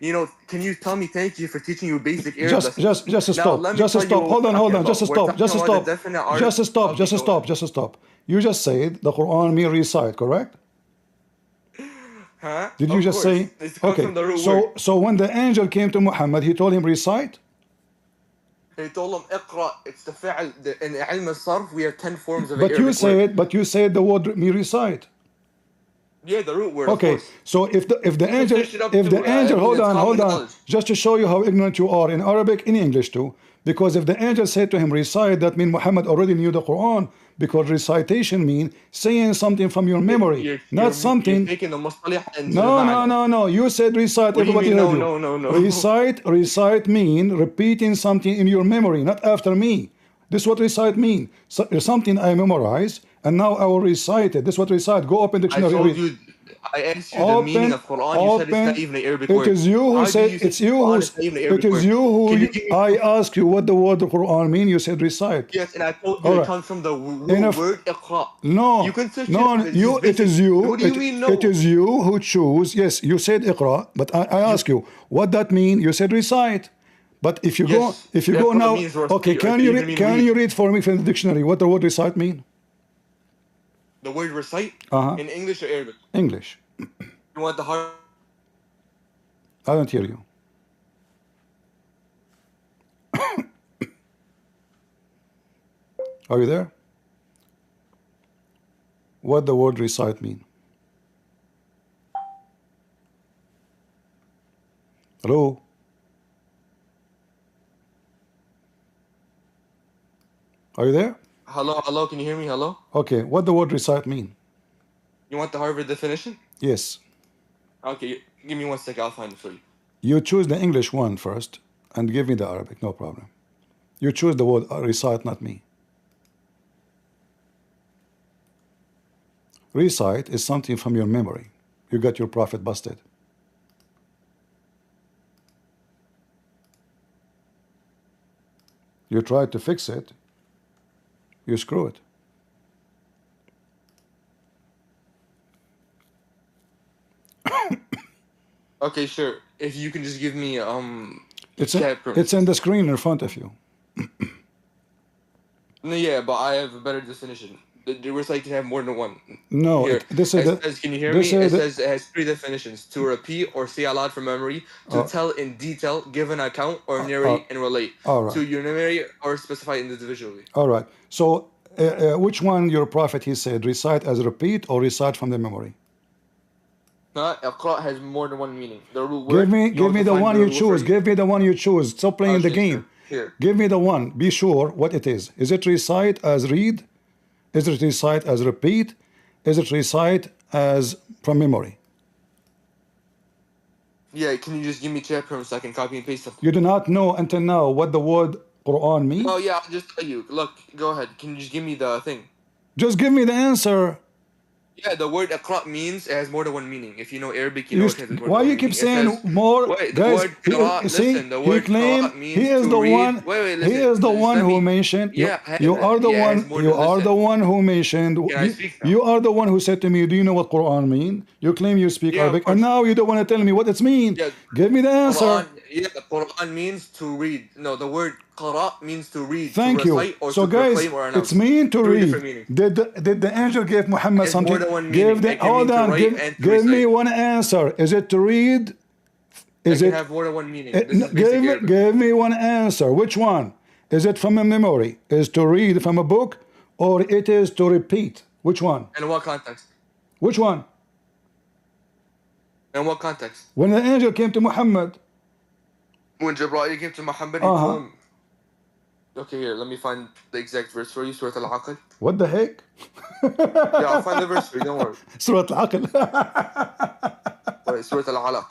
You know, can you tell me thank you for teaching you basic Arab lessons? Just Now, stop. let me Just tell you stop. what Hold we're on, talking hold on. about. Just We're stop. talking Just about the stop. definite art. Just stop. Okay, Just go ahead. stop. Just stop. You just said the Quran mean recite, correct? Huh? Did you Of just course. say? It comes Okay. from the root word. So when the angel came to Muhammad, he told him recite. He told him, Iqra, it's the fi'al. In ilm al-sarf, we have 10 forms of an Arabic word. But you said the word me recite. Yeah, the root word, of Okay, course. so if the You can angel, search it up too. I mean, hold it's on, common hold on, knowledge. just to show you how ignorant you are in Arabic, in English too, because if the angel said to him recite, that means Muhammad already knew the Quran, because recitation means saying something from your memory, not You're something. taking the mustalah into the No, no, ma'na. no, no. You said recite. What do you Everybody mean, heard no, you. no, no, no? Recite mean repeating something in your memory, not after me. This is what recite mean. So, something I memorize, and now I will recite it. This is what recite. Go open I dictionary, told read. you, I asked you the meaning of Quran. You said it's not Open. even an Arabic It word. is you who How do said. you say It's you Quran who. is not even an It Arabic is word? you who. Can you give me I proof? asked you what the word Quran mean. You said recite. Yes, and I told you All it right. comes from the root Enough. word Iqra. You No, can search it up. no, It's you. just basic. What do you mean, It no? is you who choose. Yes, you said Iqra, but I You ask you what that mean. You said recite. But Yes, if you go Iqra now, means okay, recite. It even mean can read. you read for me from the dictionary what the word recite mean? The word recite Uh huh. in English or Arabic. English. You want the hard? I don't hear you. Are you there? What the word recite mean? Hello. Are you there? Hello, hello. Can you hear me? Hello. Okay. What the word recite mean? You want the Harvard definition? Yes. Okay, give me 1 second. I'll find it for you. You choose the English one first, and give me the Arabic. No problem. You choose the word recite, not me. Recite is something from your memory. You got your prophet busted. You try to fix it, you screw it. Okay, sure. If you can just give me It's chat it's in permissions. the screen in front of you. No, yeah, but I have a better definition. The recite can have more than one. No, Here, this is it the says, can you hear this me? is It the, says it has 3 definitions: to repeat or say aloud from memory, to uh, tell in detail, give an account, or uh, narrate and relate, all to right, enumerate or specify individually. all right. So which one your prophet he said recite as repeat or recite from the memory? Iqra has more than one meaning. The root word, you Give want me to the find one the you root word for choose. you. Give me the one you choose. Stop playing the Okay, sure. game. Here. Give me the one. Be sure what it is. Is it recite as read? Is it recite as repeat? Is it recite as from memory? Yeah, can you just give me chat permissions so I can copy and paste them? You do not know until now what the word Quran mean? No, yeah, I'll just tell you. Look, go ahead. Can you just give me the thing? Just give me the answer. Yeah, the word Iqra means it has more than one meaning. If you know Arabic, you know it has more Why than you one keep meaning. It saying says, more, wait, the guys? word Qira, See, listen, the he word claimed Qira means to read. Wait, he listen, is the just one let who me. mentioned you. Yeah, yeah, it has more You than, are the listen. one who mentioned. Can I speak now? You are the one who said to me, "Do you know what Quran mean?" You claim you speak Yeah, of Arabic, and course. now you don't want to tell me what it's mean. Yeah, Give me the answer. The Quran means to read. No, the word Qara means to read, to Thank you. recite, or So, to guys, proclaim or it's announce. mean to 3 different read. meanings. Did the angel give Muhammad It has more something? than one meaning. It can Hold mean to on. write and to Give me recite. one answer. Is it to read? It Is can it? have more than one meaning. This is basic Arabic. Give me one answer. Which one? Is it from a memory? Is to read from a book, or it is to repeat? Which one? In what context? Which one? In what context? When the angel came to Muhammad. When Jibreel came to Muhammad, he Uh told huh. him. Okay, here, let me find the exact verse for you. Surah Al-Aql. What the heck? Yeah, I'll find the verse for you. Don't worry. Surah Al-Aql. Wait, Surah Al-Alaq.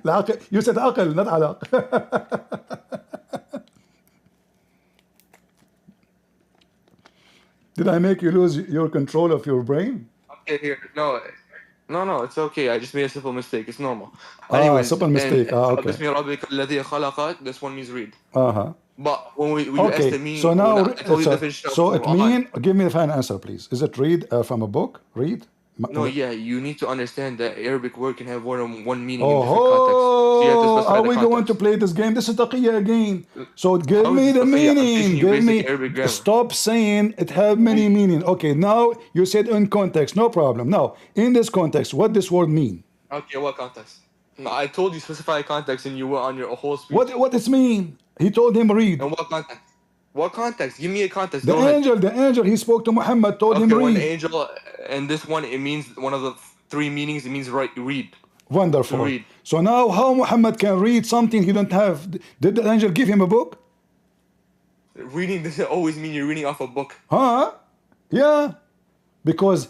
العقل. You said عقل, not علق. Did I make you lose your control of your brain? Okay, here. No. No, it's okay. I just made a simple mistake. It's normal. Anyways, Simple and mistake. Okay. بسم ربك الذي خلق, this one means read. Uh-huh. But when you asked Okay. me, So when now, I told you the definition of so it Quran, give me the final answer, please. Is it read from a book? Read? no, yeah, you need to understand that Arabic word can have more than one meaning in different contexts. So you have to Oh, specify are the we going to context. play this game? This is taqiyya again. So give How is me this the taqiyya? I'm meaning. teaching you Give basic me. Arabic grammar. Stop saying it have many meaning. Okay, now you said in context. No problem. Now, in this context, what this word mean? Okay, what context? No, I told you specify context and you were on your whole speech. What does mean? He told him read. And what context? What context? Give me a context. The Go ahead. angel, he spoke to Muhammad, told him Okay, when read. angel, and this one, it means one of the three meanings. It means read. Wonderful. To read. So now how Muhammad can read something he don't have? Did the angel give him a book? Reading doesn't always mean you're reading off a book. Huh? Yeah. Because,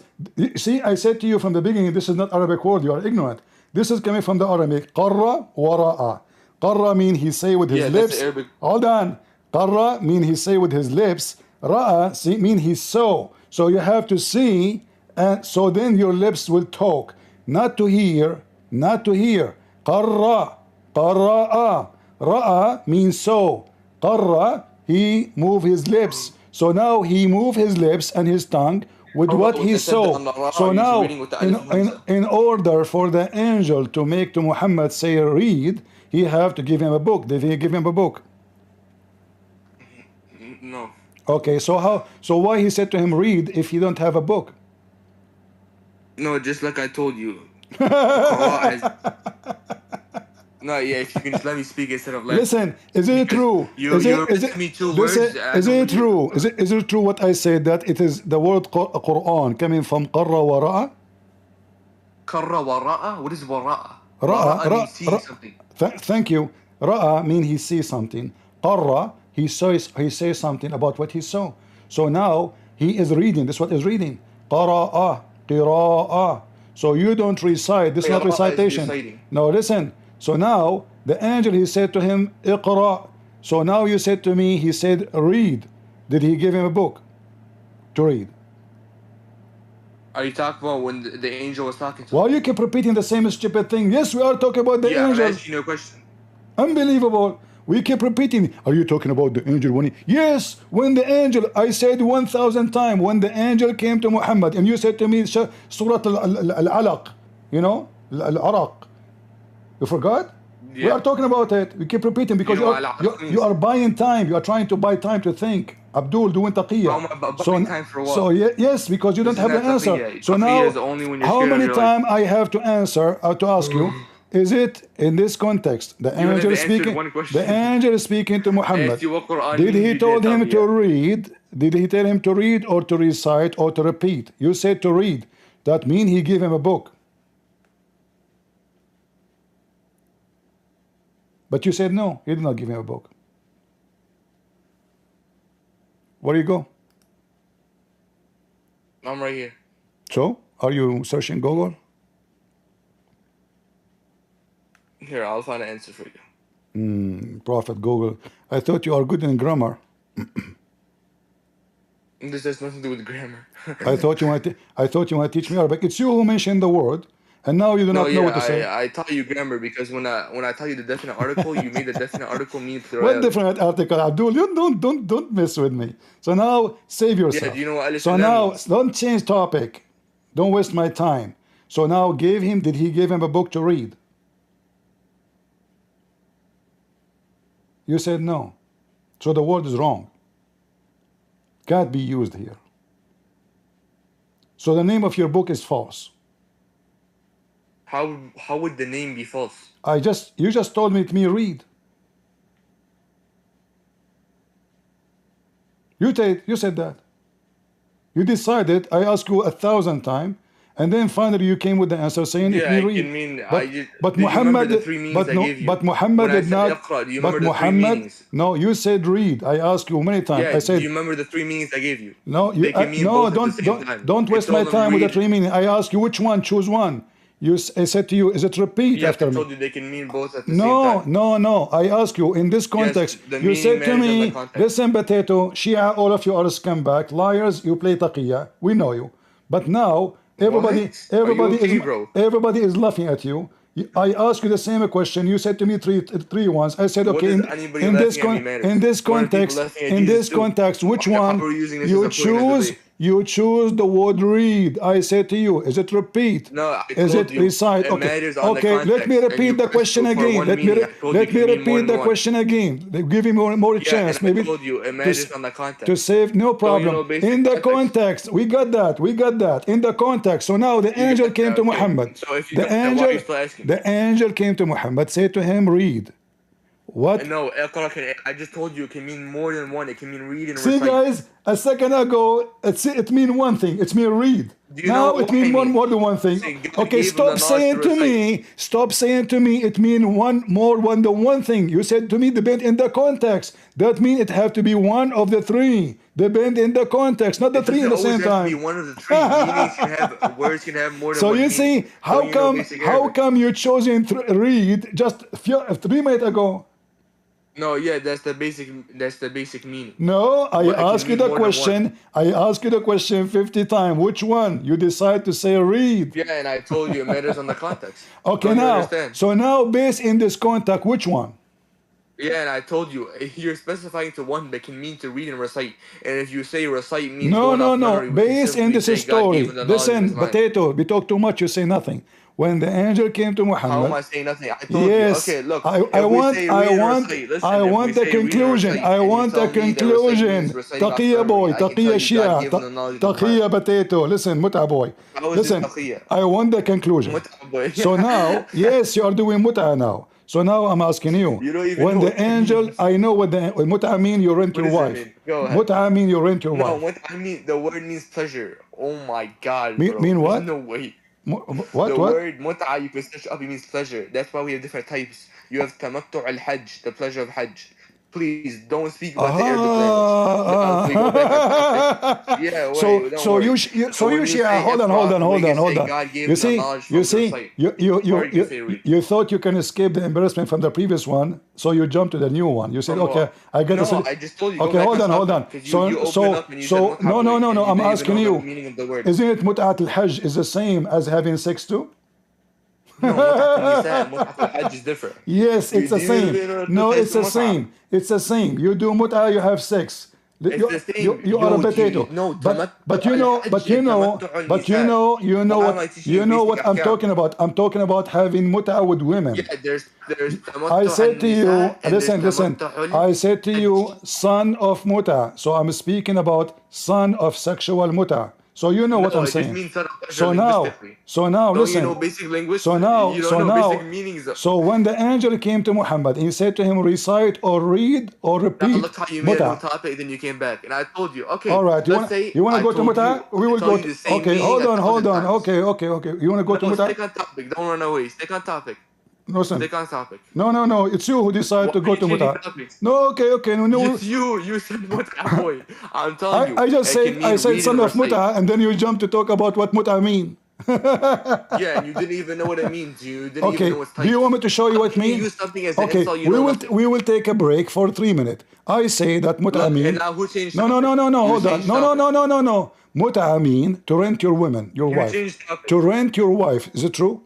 see, I said to you from the beginning, this is not Arabic word, you are ignorant. This is coming from the Arabic. Qarra wa ra'a. Qarra mean he say with his Yeah, lips. that's the Arabic. Hold on. Qarra mean he say with his lips. Ra'a mean he saw. So you have to see, and so then your lips will talk. Not to hear, not to hear. Qarra, qarra'a. Ra'a means so. Qarra, he move his lips. So now he move his lips and his tongue with How what about he the saw. Sadda and So Ra'a, now, reading with the Alif and Hamza? in order for the angel to make to Muhammad say read, he have to give him a book. Did he give him a book? No. Okay, so how? So why he said to him read if he don't have a book? No, just like I told you. Qur'an is... No, yeah, if you can just let me speak instead of let. Listen, is it true? You repeat me two words. Is it true? Is it true what I said that it is the word Quran coming from qarra wa ra'a? Qarra wa ra'a? What is wara'a? Ra'a means seeing something. Thank you. Ra'a mean he sees something. Qarra he says something about what he saw. So now he is reading. This is what is reading. Qara'a, qira'a. So you don't recite. This is not recitation. No, listen. So now the angel he said to him iqra. So now you said to me he said read. Did he give him a book to read? Are you talking about when the angel was talking to him? Why you keep repeating the same stupid thing? Yes, we are talking about the angel. I'm asking you a question. Unbelievable. We keep repeating. Are you talking about the angel when yes, when the angel, I said 1,000 times, when the angel came to Muhammad and you said to me Surah Al-Alaq, you know, Al-Araq. You forgot? Yeah. We are talking about it. We keep repeating because you are buying time. You are trying to buy time to think. Abdul doing taqiyya. So, time for what? So yes, because you don't have the answer. Taqiyya. So Taqiyya now, is only when you're how many times I have to answer or to ask you? Is it in this context the angel is speaking? The angel is speaking to Muhammad. Did he told him to read? Did he tell him to read or to recite or to repeat? You said to read. That means he gave him a book. But you said no, he did not give him a book. Where do you go? I'm right here. So, are you searching Google? Here, I'll find an answer for you. Prophet Google. I thought you are good in grammar. This has nothing to do with grammar. I thought you want to teach me Arabic. It's you who mentioned the word, and now you do not know what to say. I taught you grammar because when I taught you the definite article, you made the definite article mean What definite article, Abdul? You don't mess with me. So now save yourself. Yeah, do you know what so now means? Don't change topic. Don't waste my time. So now did he give him a book to read? You said no. So the word is wrong. Can't be used here. So the name of your book is false. How would the name be false? You just told me read. You said that. You decided. I asked you 1,000 times, and then finally you came with the answer saying yeah, it read. But Muhammad did not. But Muhammad, no, you said read. I asked you many times. Yeah, I said. Do you remember the three meanings I gave you? No, don't waste my time with the three meanings. I asked you which one. Choose one. I said to you, is it repeat after me? I told you they can mean both at the same time. No. I ask you in this context. Yes, you said to me, listen, potato, Shia, all of you are scumbag, liars. You play taqiyya. We know you. But now What? Are you okay, bro? Everybody is laughing at you. I asked you the same question. You said to me three once. I said, What okay, does anybody in this laughing at me matters? in this What are people context, laughing at in Jesus this too? context, which How one are we using this you as a point of choose? debate? You choose the word read. I said to you, is it repeat? No, I Is told it you recite? it Okay, matters on the okay. Let me context, and you repeat the pressed question for again. one meaning. I told you Let it me can mean more repeat than the one. question again. Give him more Yeah, and chance, I maybe told you it to matters on the context. to save. No Don't you know problem. basic In the context? context, we got that. We got that. In the context. So now the You angel got came that, to okay. Muhammad. So if you The got that, why are you angel, still asking? the angel came to Muhammad, said to him, read. What? No, I just told you it can mean more than one. It can mean read and See, recite. guys, a second ago, it mean one thing. It's mean read. Do you know Now it what mean I mean? more than one thing. See, God Okay, gave him the stop knowledge saying to to recite. me. Stop saying to me. It mean one than one thing. You said to me, depend in the context. That mean it have to be one of the three. Depend in the context, not the It three doesn't at the always same have to be time. one of the three. Meanings can have words can have more than So one you meaning. see, how Don't you know come basic Arabic? you chosen read just 3 minutes ago? No, yeah, that's the basic meaning. No, I But it can ask you mean the more than one. question. I ask you the question 50 times. Which one? You decide to say read. Yeah, and I told you it matters on the context. Okay, Don't you now. understand? So now, based in this contact, which one? Yeah, and I told you you're specifying to one that can mean to read and recite. And if you say recite means No, going no, off no. memory, we can Based in simply this say God gave story. him the knowledge of Listen, his mind. potato. We talk too much. You say nothing. When the angel came to How am Muhammad. I saying nothing? I told Yes, you. Okay, look. I If we want, say I read and want, recite, listen. I If we want the say read and conclusion. recite, I and you want the tell me that recite conclusion. means reciting off Taqiya boy, memory, I can tell taqiya you God shia, gave him the knowledge of his taqiya mind. potato. Listen, muta boy. How is it Listen, taqiyya? I want the conclusion. Mut'a boy. So now, yes, you are doing muta now. So now I'm asking you. You don't even When know the what that angel, means. I know what the muta mean. You rent What your does that wife. mean? Go ahead. Muta mean you rent your No, wife. what I mean, the word means pleasure. Oh my God, Mean, bro. mean There's what? no way. What? The What? word mut'a, you can search up, it means pleasure. That's why we have different types. You have tamattu' al-hajj, the pleasure of hajj. Please don't speak about the Arabic language. Now, if we go back on topic, yeah, wait, don't worry. So when you say hold on, Iqra, we can say hold on. God gave You him the see, knowledge from the recite. Or you can say read. you thought you can escape the embarrassment from the previous one, so you jumped to the new one. You said, From okay, what? I get No, the. I just told you, go Okay, back hold on, hold on. Because you opened up and you said mut'a No, boy, and no. you I'm didn't even asking know the you. meaning of the word. Isn't it mut'at al-hajj is the same as having sex too? No, mut'at al-nisa, mut'at al-hajj is different. Yes, it's the same. No, it's the same. It's the same. You do mut'a, you have sex. It's the same. You are a potato. No, But you know what I'm talking about. I'm talking about having mut'a with women. Yeah, there's I tamattu' said to you, al-nisa and there's listen. tamattu' I said to you, al-hajj. son of mut'a. So I'm speaking about son of sexual mut'a. So you know what No, I'm it just saying. means son of pleasure So linguistically. now, Don't you listen. know basic linguistics? So now, You don't know basic meanings. so when the angel came to Muhammad, he said to him, recite or read or Now repeat look how you made a new mut'a. topic, then you came back. And I told you, okay, All right, let's say you wanna I go to told mut'a? you, We I will tell go you to, the same okay, meaning a thousand times. Okay. You wanna go to No, mut'a? stick on topic. Don't run away. Stick on topic. Listen. Stick on topic. No. It's you who decide Why to are go you to changing mut'a. topics? No, okay. No. It's you. You said mut'a boy. I'm telling you, I just it can said mean read son and of recite. mut'a, and then you jump to talk about what mut'a mean. Yeah, and you didn't even know what it means. You didn't even Okay. know its Do you types. want me to show you How what it can you means? use something as an Okay. insult? You know nothing. We will take a break for 3 minutes. I say that mut'a Look, mean. and now who changed No. topic? You Hold on. changed topic. No. Mut'a mean to rent your woman, your You wife. changed topic. To rent your wife. Is it true?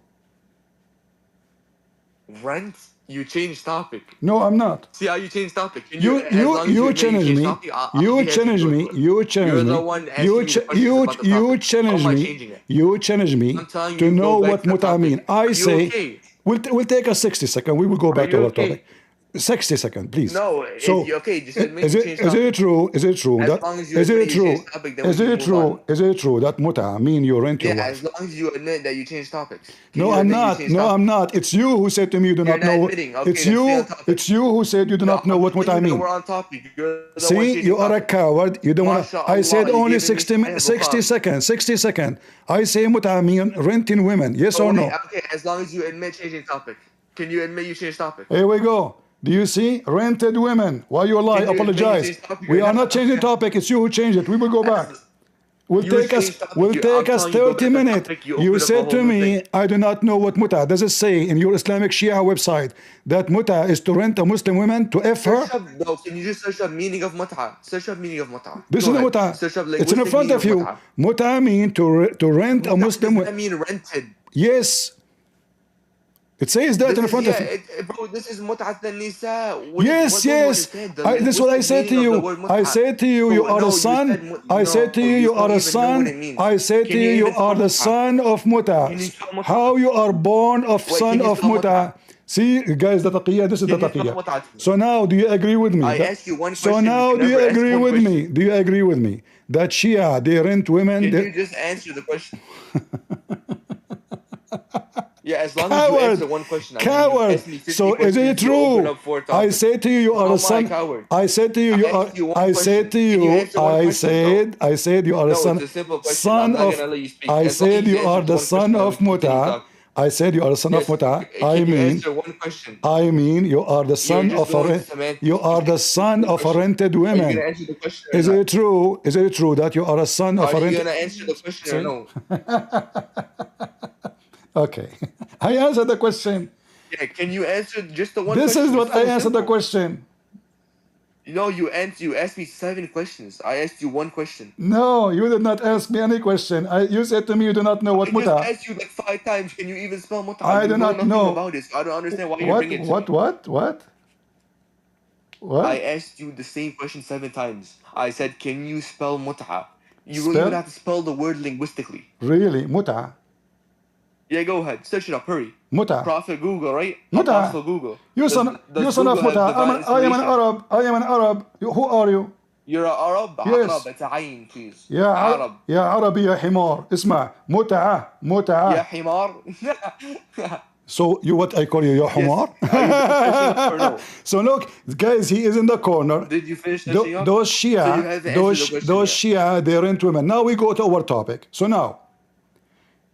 Rent? You changed topic. No, I'm not. See how you changed topic? Can as long as you You admit challenge changed me. topic, I'll be happy to do it. Look, You challenge you're me. the one asking me the questions about the topic. How am I changing it? You challenge me I'm telling to you, know go back what to the mut'a mean. topic. I Are you say, okay? we'll take a 60 second. We will go Are back you to our okay? topic. 60 second, please. No, So, okay, just admit you changed is topic. it true? Is it true As that long as you admit you changed topic, then we can move on. is it true that mut'a mean you rent your Yeah, as wife? long as you admit that you changed topics. Can No, you I'm admit you not. changed No, topics? I'm not. It's you who said to me you do You're not not know. admitting. Okay, then stay on topic. It's you who said you do No, not know I'm what telling mut'a you that mean. we're on topic. You're the one See, changing you are a topic. coward. You don't want to. I said MashaAllah, you only giving me 60, Sahih 60 Bukhari. seconds. 60 seconds. I say mut'a mean renting women. Yes or no? Okay, as long as you admit changing topic. Can you admit you changed topic? Here we go. Do you see? Rented women. Why you lie? Can you admit you Apologize. changed topic We or are not? not changing topic. It's you who changed it. We will go back. Will You take us change topic. will take I'm us telling you, go 30 back to the minutes. topic. You open up a said whole to new thing. me, I do not know what muta. Does it say in your Islamic Shia website that muta is to rent a Muslim woman to F her? Search up, no, can you just search up meaning of mut'a? Search up meaning of mut'a. This Go is the ahead. muta. Search up It's in linguistic front meaning of of you. mut'a. Muta mean to rent a Mut'a Muslim does not mean rented. Yes. It says that This in is, front yeah, of you. bro, this is mut'at al-nisa. Yes, What don't you yes. understand? The This is what I linguistic said to meaning of the you. word I mut'a. said to you, you Bro, are no, a you son. said, I said to you, you are don't a even know what it son. means. I said to Can you you, you even spell are the mut'a? son of muta. Can you spell mut'a? How you are born of Wait, son can you of spell muta. mut'a? See, guys, the taqiyya, this is the Can you spell taqiyya. mut'a to me? So now, do you agree with me? I ask you one So question. now, You do you never ask agree one with me? question. Do you agree with me that Shia, they rent women? Can you just answer the question? Yeah, as long as you Coward, answer one question. I mean, you've coward. asked me 50 So is it questions. You open true? up 4 I topics. say to you, you are How a am I son. coward? I said to you, you I are. asked you one I question. said to Can you you, answer one question? I said you are a No, son. it's a simple question. Son I'm not of. gonna let you speak. I As long said as you you are answer the one son question, then we of can continue muta. talking. I said you are a son of Yes. muta. Can you answer one question? I mean, you are the You're son just of going a. to semantics. You are the Just son answer the of a question. rented Are you women. gonna answer the question or Is not? it true? Is it true that you are a son of Are a you rented? gonna answer the question or no? Okay, I answered the question. Yeah. Can you answer just the one This question? is It's what I so answered the simple. question. No, you asked me 7 questions. I asked you one question. No, you did not ask me any question. You said to me you do not know what I just muta. asked you like 5 times. Can you even spell mut'a? I You do know not nothing know. about it. So I don't understand why you What, bring it to me. I What? asked you the same question 7 times. I said, can you spell mut'a? You don't even Spell? have to spell the word linguistically. Really? Muta. Yeah, go ahead. Search it up. Hurry. Muta. Prophet Google, right? Muta. Apostle Google. You Does, son, does you son of Google have muta. divine I am an inspiration? Arab. I am an Arab. Who are you? You're an Arab? Yes. Arab. It's a ayn, please. يا Arab. يا عربي يا حمار. اسمع. متعة. Ya متعة. himar? So you what I call you, ya Yes. حمار? Are you done searching up or no? So look, guys, he is in the corner. Did you finish searching up? Those So you Shia, haven't answered the question those yet. Shia, they rent women. Now we go to our topic. So now,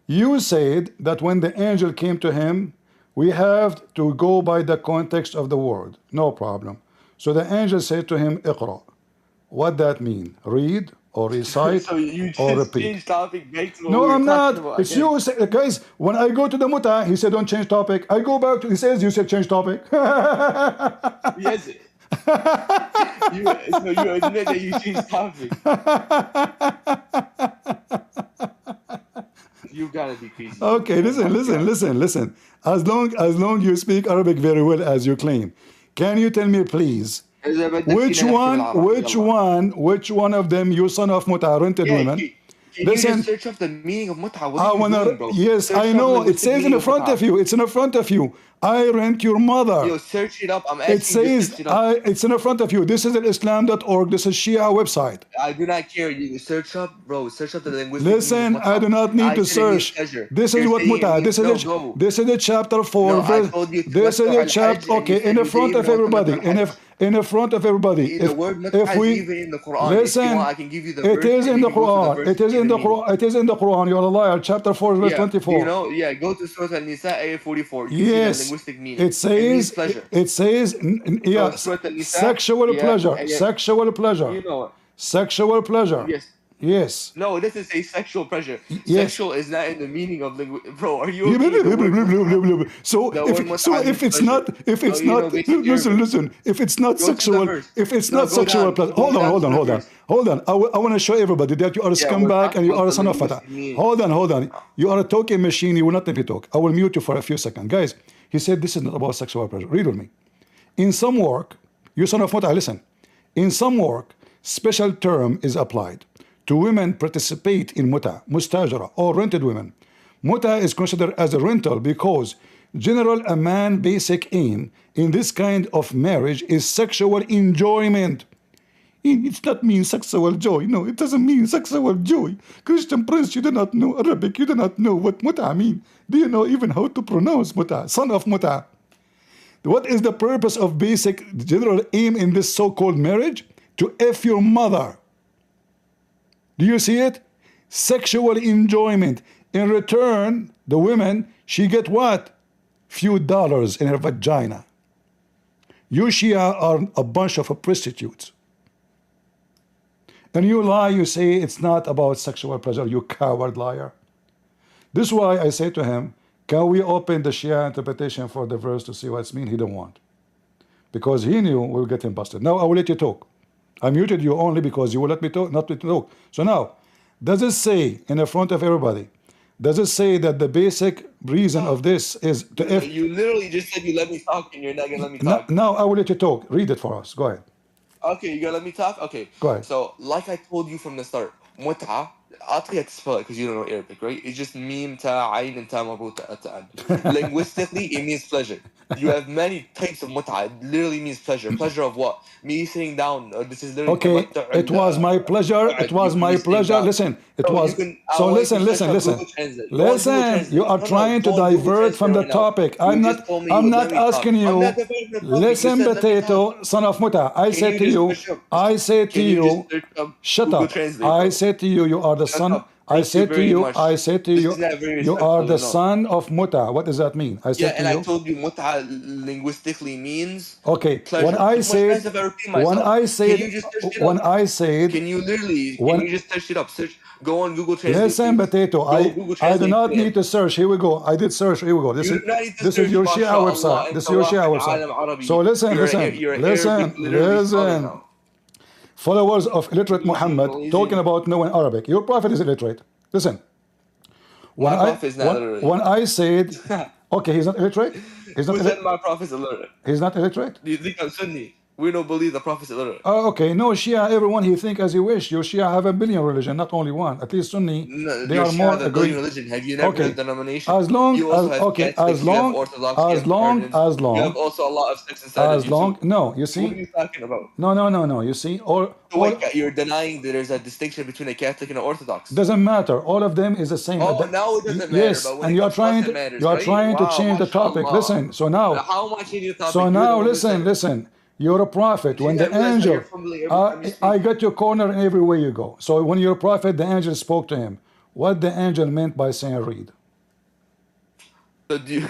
you said that when the angel came to him, we have to go by the context of the word. No problem. So the angel said to him, اقرأ. What that mean? Read or recite So you or just repeat? changed topic back to what No, we were I'm talking not. about It's again. you, guys. When I go to the muta, he said, "Don't change topic." I go back to. He says, "You said change topic." Yes. So you admit that you changed topic. You gotta be crazy. Okay, listen. As long you speak Arabic very well as you claim, can you tell me, please, إذا بدك فينا نحكي بالعربي. which one of them, you son of muta, rented Yeah, women? can you just Listen, search up the meaning of mut'a? What I are you wanna. doing, bro? Yes, Search I up know. It linguistic says in meaning the front mut'a. of you. It's in the front of you. I rent your mother. Yo, search it up. I'm It asking you to says, search it up. it's in the front of you. This is Islam.org. This is Shia website. I do not care. You search up, bro. Search up the linguistic meaning Listen, of I mut'a. do not need I to said it means search. pleasure. This is You're what saying it muta. means no, go. This is the chapter 4. No, I told you This is tamattu the chapter. al-hajj, and you Okay, said in the you front didn't of even know tamattu everybody. al-hajj. In the front of everybody. The word If mut'a is we even in the Quran. If you listen, want, I can give you the it verse. is And in you the can go to the Quran. verse It to is see in the the meaning. Quran. It is in the Quran. You're a liar. Chapter 4, verse Yeah, 24. yeah, go to Surah Al-Nisa, ayah 44. You can see the Yes, linguistic meaning. it It means says. pleasure. It says. So Yes, Surah Al-Nisa, sexual yeah, pleasure. Sexual pleasure. you know what? Sexual pleasure. Yes. Yes. No, this is a sexual pleasure. Yes. Sexual is not in the meaning of Bro, are you okay? The word mut'a. So The word mut'a if means it's pleasure. not So you know basic Arabic. listen, if it's not Go to the sexual, verse. if it's No, not go sexual down. pleasure, Go down to the verse. hold on. I want to show everybody that you are a Yeah, we're scumbag talking and you about are a the son of fata. linguistic meaning. Hold on. You are a talking machine. You will not let me talk. I will mute you for a few seconds, guys. He said this is not about sexual pleasure. Read with me. In some work, you son of muta, listen. In some work, special term is applied to women participate in muta, mustajara, or rented women. Muta is considered as a rental because general a man basic aim in this kind of marriage is sexual enjoyment. It's not mean sexual joy. No, it doesn't mean sexual joy. Christian Prince, you do not know Arabic. You do not know what muta mean. Do you know even how to pronounce muta? Son of muta. What is the purpose of basic general aim in this so-called marriage? To F your mother. Do you see it? Sexual enjoyment. In return, the woman, she get what? Few dollars in her vagina. You Shia are a bunch of prostitutes. And you lie, you say it's not about sexual pleasure, you coward liar. This is why I say to him, can we open the Shia interpretation for the verse to see what it's mean? He don't want. Because he knew we'll get him busted. Now I will let you talk. I muted you only because you will let me talk, not let me talk. So now, does it say in the front of everybody, does it say that the basic reason of this is to if You literally just said you let me talk, and you're not gonna let me talk. now I will let you talk. Read it for us. Go ahead. Okay, you gonna let me talk? Okay. Go ahead. So, like I told you from the start, متعة, I'll tell you how to spell it because you don't know Arabic, right? It's just meme ta ayn and ta mabuta ta'an. Linguistically, it means pleasure. You have many types of mut'a. It literally means pleasure. Pleasure of what? Me sitting down. This is literally Okay, it was my pleasure. It was my pleasure. Listen, it So was. you can. So want you listen, to search listen, on listen, Google Translate. Go on Google listen. Translate. You are No, trying to go on Google divert from the Translate right now. topic. You just told me you I'm would not let me talk. asking I'm you. not diverting the topic. You Listen, said let me talk. potato, son of muta. I Can said you to just you. search up? I said to Can you just you. search up Shut Google up. Translate, I bro? said to you. You are the Shut son. up. I Thank you said to very you. much. I said to This you. is not very You are respectful the enough. son of muta. What does that mean? I Yeah, said to and I you. told you mut'a linguistically means Okay. pleasure. Too much times if I repeat myself. Can you just search it up? When I said, Can you literally? Can when you just search it up? Search. Go on Google Translate, listen, please. potato. Go Google I do Translate not again. need to search. Here we go. I did search. Here we go. You do not need to This is search. your Shia MashaAllah, website. This أنت is your Shia واحد website. عالم عربي. So listen, You're an listen, Arabic literary scholar listen. now. Followers of illiterate Easy, Muhammad easy. talking about knowing Arabic. Your prophet is illiterate. Listen. When My I prophet is not literate. when I said, okay, he's not illiterate. Who said my prophet is illiterate? He's not illiterate. Do you think I'm Sunni? We don't believe the prophet is illiterate. Oh, okay, no Shia. Everyone he think as he wish. Your Shia have a billion religion, not only one. At least Sunni, No, they your are Shia more has a billion agree. religion. Have you never heard Okay, of denomination? as long You as also have okay, Catholics. You have Orthodox. You have Cardinals. You have also a lot of sects inside of as you too. long. No, you So what are see, you talking about? no. You see, So wait, you're denying that there's a distinction between a Catholic and an Orthodox. doesn't matter. All of them is the same. Oh, now it doesn't matter, Yes, but when and it you are comes to us, trying it to matters, right? Wow, change the topic. mashallah. Listen. So now, How am I changing the topic? You're the one who said it. listen. You're a prophet. Do you When not the realize how you're angel, fumbling every time you I speak? got your corner in every way you go. So when you're a prophet, the angel spoke to him. What the angel meant by saying read? So do you,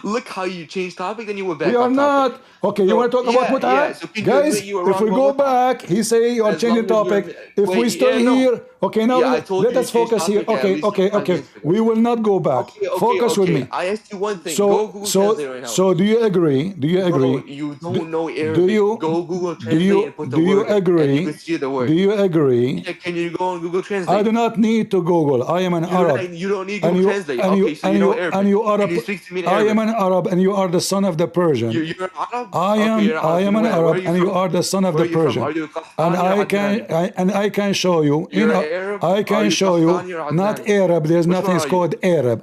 look how you changed topic, then you went We back are on topic. not. Okay, you So want to talk about yeah. mut'ah? So can you admit Guys, you were if wrong we about go mut'ah? back, he say you are As changing long as you topic. If we wait, stay no. here, okay, now Yeah, I told let you to us change focus here. topic at least 5 Okay. minutes ago. We will not go back. Focus with me. I asked you one thing. Go Google Translate right now. So do you agree? Do you agree? Bro, you don't know Do Arabic. you Go Google do Translate you and put the do you word in, and you agree? can see the Do word. you agree? Yeah, can you go on Google I Translate? do not need to Google. I am an Arab. You don't need And Google you Translate. and Okay, you so and you know you Arabic. and you are Can a you speak to me in I am Arabic? an Arab and you are the son of the Persian. You're an Arab? Okay, you're an I Arab. am From an where? Where Arab are you and you from? are the son of Where the are you from? Persian. Are you And Qahtani or Adnani? I can show you You're Arab? Are you show you Qahtani or not Adnani? Arab. There's Which one nothing are you? called Arab,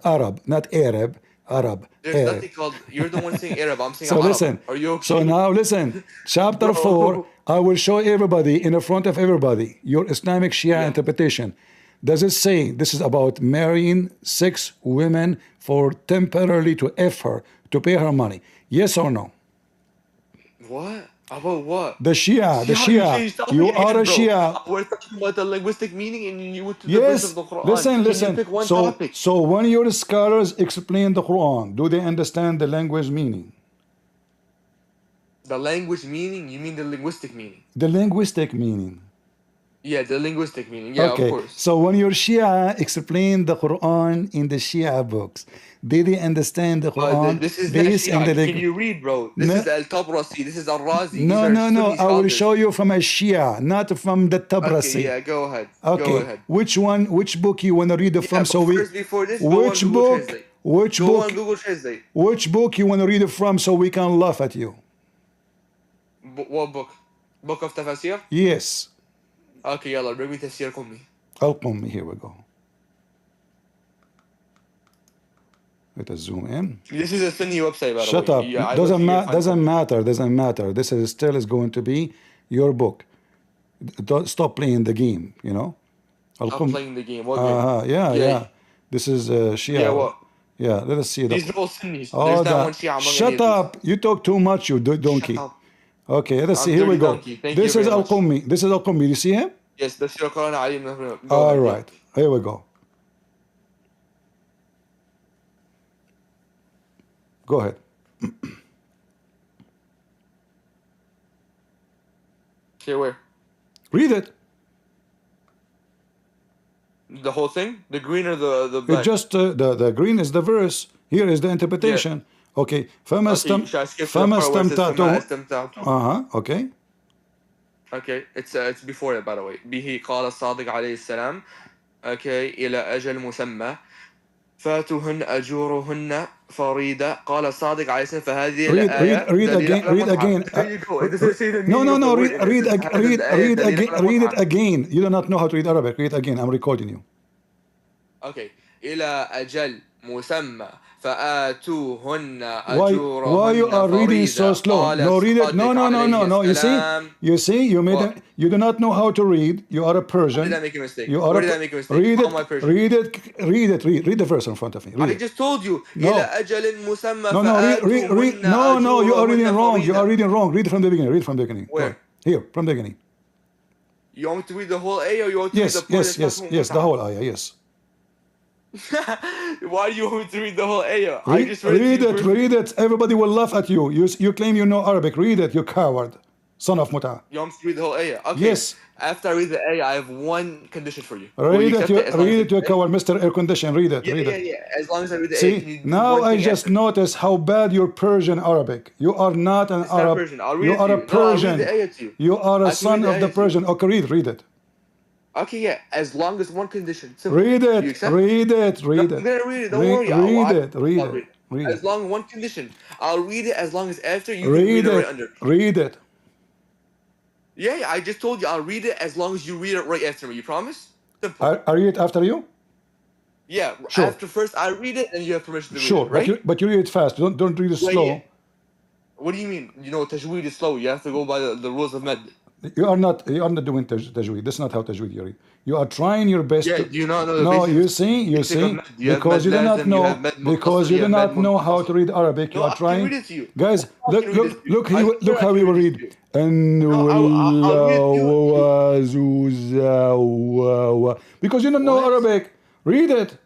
not Arab, Arab, There's Arab. nothing called. You're the one saying Arab. I'm saying So Arab. listen. Are you So okay? now listen. Chapter 4, Bro. I will show everybody in the front of everybody your Islamic Shia Yeah. interpretation. Does it say this is about marrying 6 women for temporarily to F her, to pay her money? Yes or no? What? About what? The Shia, See how you changed topic you are again, a bro. Shia. We're talking about the linguistic meaning and you went to the verse of Yes, the Quran. Can you pick one So, topic? so when your scholars explain the Quran, do they understand the language meaning? The language meaning? You mean the linguistic meaning? The linguistic meaning. Yeah, the linguistic meaning. Yeah, of Okay, course. so when your Shia explain the Quran in the Shia books, did they understand the Quran This is not based in Shia. the Can you read, bro? This No, is Al-Tabrasi. This is Al-Razi. These are no. Sunni I will scholars. show you from a Shia, not from the Okay, Tabrasi. yeah, go ahead. Okay, Go ahead. which book you want to read it Yeah, from? but So we, first, before this, go on which Google book, Translate. which Go book, on Google Translate. which book you want to read it from so we can laugh at you? What book? Book of Tafasir? Yes. Okay, yalla, bring me Tafsir Qummi. Al-Qummi, here we go. Let us zoom in. This is a Sunni website, by the Shut way. up. Yeah, I went to your Doesn't matter. This is still is going to be your book. Stop playing the game, you know. I'm playing the game. What game? Yeah. This is Shia. Yeah, what? Yeah, let us see. These are all Sunnis. Oh, There's not one Shia among any shut of these. up. You talk too much, you donkey. Shut up. Okay, let's see. I'm Here we dirty go. donkey. Thank This you is very much. Al-Qummi. This is Al-Qummi. You see him? Yes, Tafsir Quran Ali. Go All ahead, right. Here we go. Go ahead. Here, where? Read it. The whole thing? The green or the It black? just the green is the verse. Here is the interpretation. Okay. فما Okay, should I skip to the فما part where it says فما استمتعتم. استمتعتم? Okay. Okay, it's before it, by the way. به قال الصادق عليه السلام. Okay, إلى أجل مسمى فاتوهن أجورهن فريدة قال الصادق عليه السلام فهذه الآية Read دليل again. على Read متعة. again. There you go. It doesn't say the No, meaning no, of the no. word in it. It says هذه الآية دليل على Read it متعة. again. You do not know how to read Arabic. Read again. I'm recording you. Okay. إلى أجل مسمى فآتوهن Why you are أجورهن reading so فريدة slow? قال No, read it. No, الصادق no, no, no, عليه no. السلام. You see, you made What? you do not know how to read. You are a Where did Persian. I make a mistake? You are Where did I make a mistake? read How it. am I Persian? Read the verse in front of me. Read I it. just told you إلى No, أجل مسمى no, no. Read. فآتوهن No. You are reading أجورهن wrong. You are فريدة. reading wrong. Read it from the beginning. Read from the beginning. Go ahead. Where? Here, from the beginning. You want me to read the whole ayah or you want me to read the part that talks about Yes. The mut'ah? whole ayah. Yes. Why do you want me to read the whole ayah? I just read Read it. Read it. Everybody will laugh at you. You claim you know Arabic. Read it, you coward, son of Muta. You want me to read the whole ayah? Okay. Yes. After I read the ayah, I have one condition for you. Read it, as long as you coward, Mr. Air Condition. Read it. Yeah. As long as I read the ayah, can you See, do now one I thing just after? noticed how bad you're Persian Arabic. You are not an It's not Arab. Persian. I'll read You it to are a you. No, I'll read Persian. the ayah to you. You are I a can son read the of the ayah to you. Persian. Okay, read it. Okay, yeah. As long as one condition. Simple. Read You it. accept? Read it. No, Read I'm it. gonna read it. Don't worry. Read I'll it. Read As it. long as one condition. I'll read it as long as after you can read it right under. Read it. Yeah, I just told you I'll read it as long as you read it right after me. You promise? Simple. I read it after you? Yeah, Sure. after first I read it and you have permission to read Sure, it, right? but you read it fast. Don't read it Yeah, slow. yeah. What do you mean? You know, tajweed is slow. You have to go by the rules of med. You are not doing tajweed. That's not how tajweed you read. You are trying your best. Yeah, to, do you not know the no, basics? you Basic of see, med. You have because med you do not lazim, you have know, med because muttasil, you you do have med not know how to read Arabic. You No, are I can trying. read it to you. Guys, I can read it to you. I swear I how can we will read read. it to you. And No, I'll read it to you. Because you don't know What? Arabic. Read it.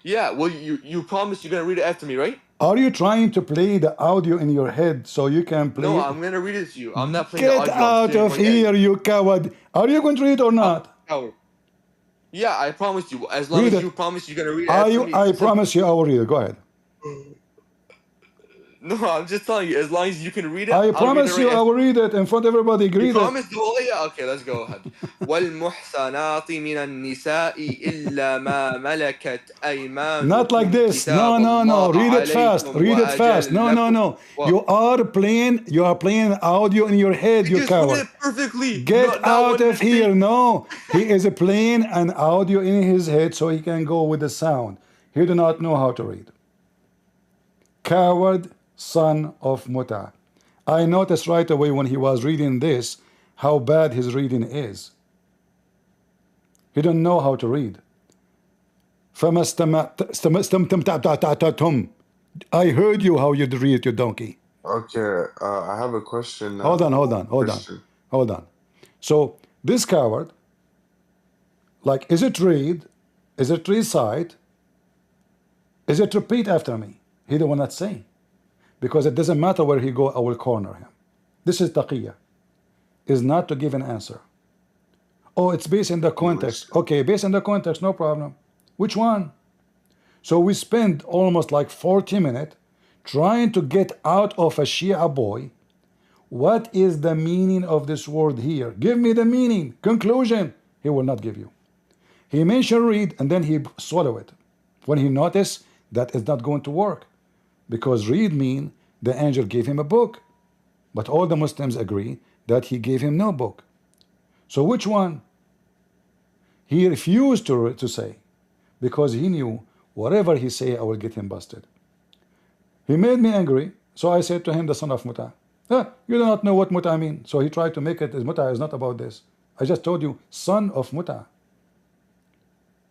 Yeah, well, you promise you're gonna read it after me, right? Are you trying to play the audio in your head so you can play? No, it? I'm gonna read it to you. I'm not playing the Get audio. I'm out saying of right here, you coward. Are you going to read it or not? Coward. Yeah, I promise you. As long Read as it. you promise you're gonna read it after me. I simple. promise you I will read it. Go ahead. No, I'm just telling you. As long as you can read it, I I'll promise read it you right I after. will read it in front of everybody. You Read it. promise the whole yeah? Okay, let's go ahead. والمحصنات من النساء إلا ما ملكت أيمانكم Not like this. كتاب No. الله Read it fast. عليكم Read it fast. وأجل No. لكم. What? You are playing audio in your head, you You just read coward. it perfectly. Get Not out one of here. mistake. No. He is playing an audio in his head so he can go with the sound. He do not know how to read. Coward, son of Muta. I noticed right away when he was reading this how bad his reading is. He don't know how to read. I heard you how you read, you donkey. Okay, I have a question. Hold on. So this coward, like, is it read? Is it recite? Is it repeat after me? He don't want to say. Because it doesn't matter where he go, I will corner him. This is taqiyya. Is not to give an answer. Oh, it's based in the context. Okay, based in the context, no problem. Which one? So we spend almost like 40 minutes trying to get out of a Shia boy what is the meaning of this word here. Give me the meaning. Conclusion. He will not give you. He mentioned read and then he swallow it. When he noticed that it's not going to work. Because read mean the angel gave him a book. But all the Muslims agree that he gave him no book. So which one? He refused to say. Because he knew whatever he say, I will get him busted. He made me angry. So I said to him, the son of Muta. You do not know what Muta means. So he tried to make it as Muta is not about this. I just told you, son of Muta.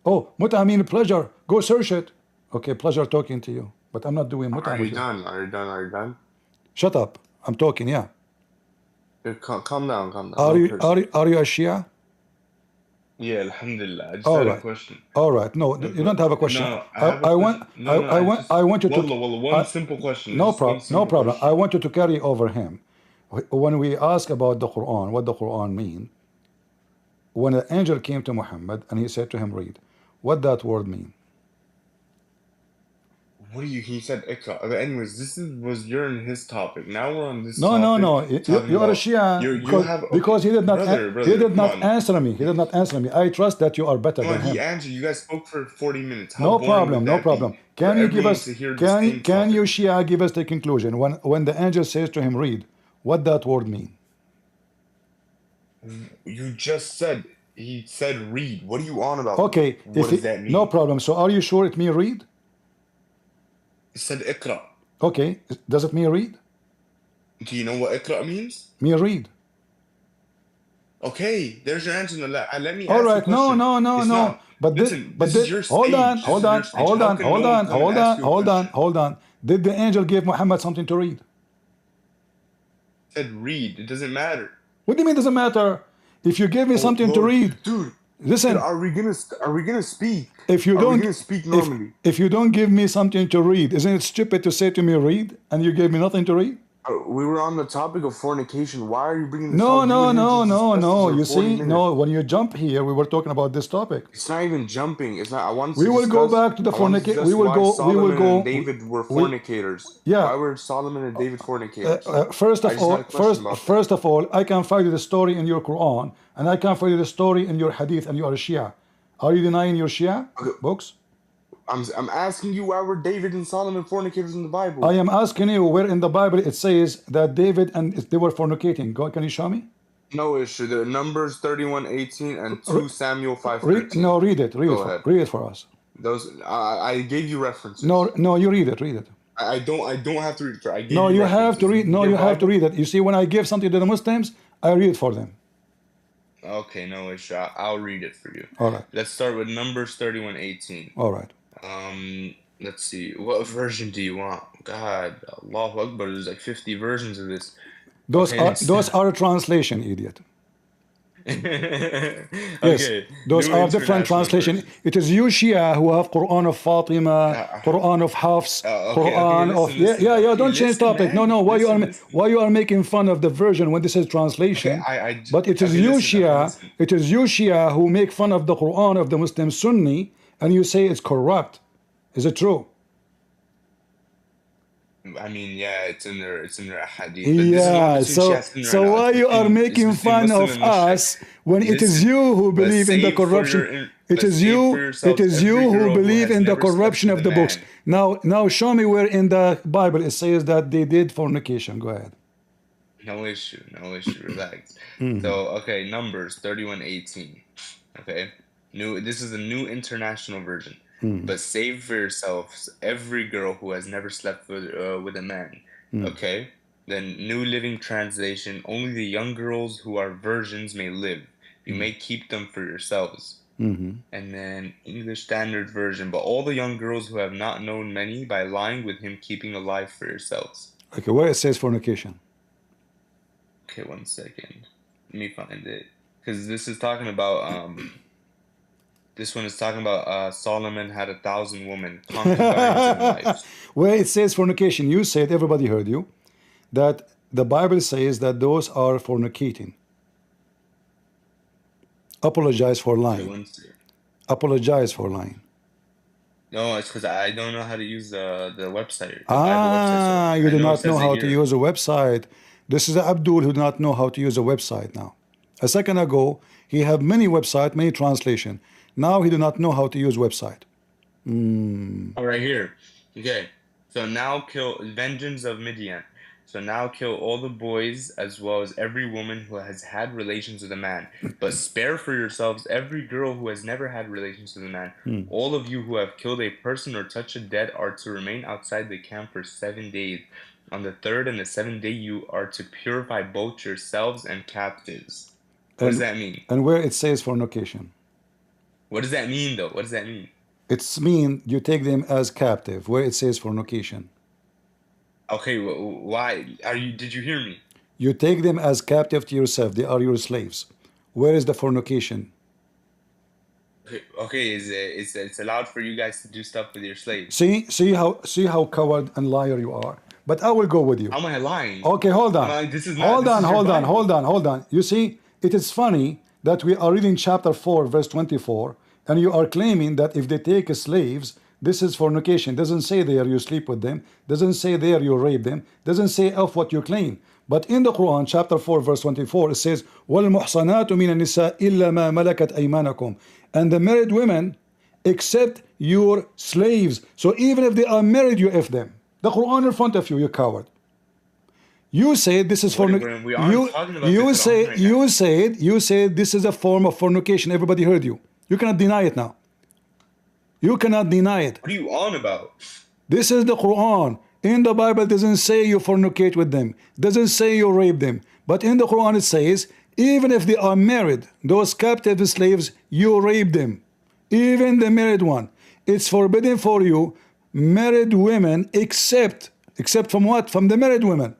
Oh, Muta mean pleasure. Go search it. Okay, pleasure talking to you. But I'm not doing Muta. Are you done? Shut up. I'm talking, yeah. Calm down. Are you a Shia? Yeah, alhamdulillah. I just had a question. All right. No, you don't have a question. No, I want you to. one simple question. No problem. I want you to carry over him. When we ask about the Quran, what the Quran mean, when an angel came to Muhammad and he said to him, read, what that word mean? What do you? He said ikra. But anyways, was you're in his topic. Now we're on this No, no, topic no. talking You are a about Shia you have okay, because he did not brother. Come on. answer me. He did not answer me. I trust that you are better Come than on, he him. answered. You guys spoke for 40 minutes. How No boring would problem, no that be problem. for Can you give everyone us to hear the same can you topic? Shia give us the conclusion when the angel says to him, read, what that word mean? You just said he said read. What are you on about? Okay, What does that mean? no problem. So are you sure it mean read? He said ikra. Okay, does it mean read? Do you know what ikra means? Mean read. Okay, there's your answer. Let me All ask you a right, no, question. no, no, It's no. not. Listen, this is your Hold on, stage. This hold is your on, stage. hold How on, can hold no one on, come and hold ask on, you a hold on, question? hold on. Did the angel give Muhammad something to read? Said read. It doesn't matter. What do you mean it doesn't matter? If you give me Oh something to Lord, read, dude. listen. Are we gonna speak? If you Are we don't, gonna speak normally? if you don't give me something to read, isn't it stupid to say to me read and you gave me nothing to read? We were on the topic of fornication. Why are you bringing this No, up? no, no, no, no. For You 40 see, minutes. no. When you jump here, we were talking about this topic. It's not even jumping. It's not. I want We to will go discuss. back to the I want to fornicate. discuss why Solomon and We, David were fornicators. yeah. Why were Solomon and David fornicators? First I of just all, had a question about that. first of all, I can find you the story in your Quran, and I can find you the story in your Hadith, and you are a Shia. Are you denying your Shia books? I'm asking you why were David and Solomon fornicators in the Bible? I am asking you where in the Bible it says that David and they were fornicating. Can you show me? No issue. The Numbers 31:18 and 2 Samuel 5:13. No, read it. Go ahead. Read it for us. Those I gave you references. No, you read it. Read it. I don't have to read it. I gave no, you have to read. No, you have to read it. You see, when I give something to the Muslims, I read it for them. Okay, no issue. I'll read it for you. All right. Let's start with Numbers 31:18. All right. Let's see. What version do you want? God, Allahu Akbar. There's like 50 versions of this. Those are a translation, idiot. Yes, those are different translations. It is you Shia who have Quran of Fatima, Quran of Hafs, Quran of yeah. Don't change topic. Man. No. Why you are making fun of the version when this is translation? But it is you Shia. It is you Shia who make fun of the Quran of the Muslim Sunni, and you say it's corrupt. Is it true? I mean, yeah, it's in their hadith. Yeah, so why you are making fun of us when it is you who believe in the corruption? It is you who believe in the corruption of the books. Now show me where in the Bible it says that they did fornication. Go ahead. No issue, relax. So, okay, Numbers 31:18. Okay, this is a new international version. But save for yourselves every girl who has never slept with a man. Okay? Then New Living Translation, only the young girls who are virgins may live. You may keep them for yourselves. And then English Standard Version, but all the young girls who have not known many by lying with him, keeping alive for yourselves. Okay, where it says fornication? Okay, 1 second. Let me find it. Because this is talking about... This one is talking about Solomon had 1,000 women, concubines and wives. Where it says fornication, you said, everybody heard you, that the Bible says that those are fornicating. Apologize for lying. Apologize for lying. No, it's because I don't know how to use the website. You do not know how to use a website. This is Abdul who do not know how to use a website now. A second ago, he had many websites, many translation. Now he do not know how to use website. All right, here. Okay. So now kill vengeance of Midian. So now kill all the boys as well as every woman who has had relations with a man. But spare for yourselves every girl who has never had relations with a man. All of you who have killed a person or touched a dead are to remain outside the camp for 7 days. On the 3rd and the 7th day you are to purify both yourselves and captives. What does that mean? And where it says fornication. What does that mean, though? What does that mean? It's mean you take them as captive, where it says fornication. Okay, why? Did you hear me? You take them as captive to yourself. They are your slaves. Where is the fornication? Okay, it's allowed for you guys to do stuff with your slaves. See how coward and liar you are. But I will go with you. How am I lying? Okay, hold on. Hold on. You see, it is funny that we are reading chapter 4, verse 24, and you are claiming that if they take slaves, this is fornication. Doesn't say there you sleep with them. Doesn't say there you rape them. Doesn't say of what you claim. But in the Quran, chapter 4, verse 24, it says, وَالْمُحْصَنَاتُ مِنَ النِّسَاءِ إِلَّا مَا مَلَكَتْ أَيْمَانَكُمْ. And the married women, except your slaves. So even if they are married, you F them. The Quran in front of you, you coward. You said this is fornication. We aren't talking about this at all right now. You said this is a form of fornication. Everybody heard you. You cannot deny it now. You cannot deny it. What are you on about? This is the Quran. In the Bible, it doesn't say you fornicate with them. It doesn't say you rape them. But in the Quran, it says, even if they are married, those captive slaves, you rape them. Even the married one. It's forbidden for you, married women, except from what? From the married women.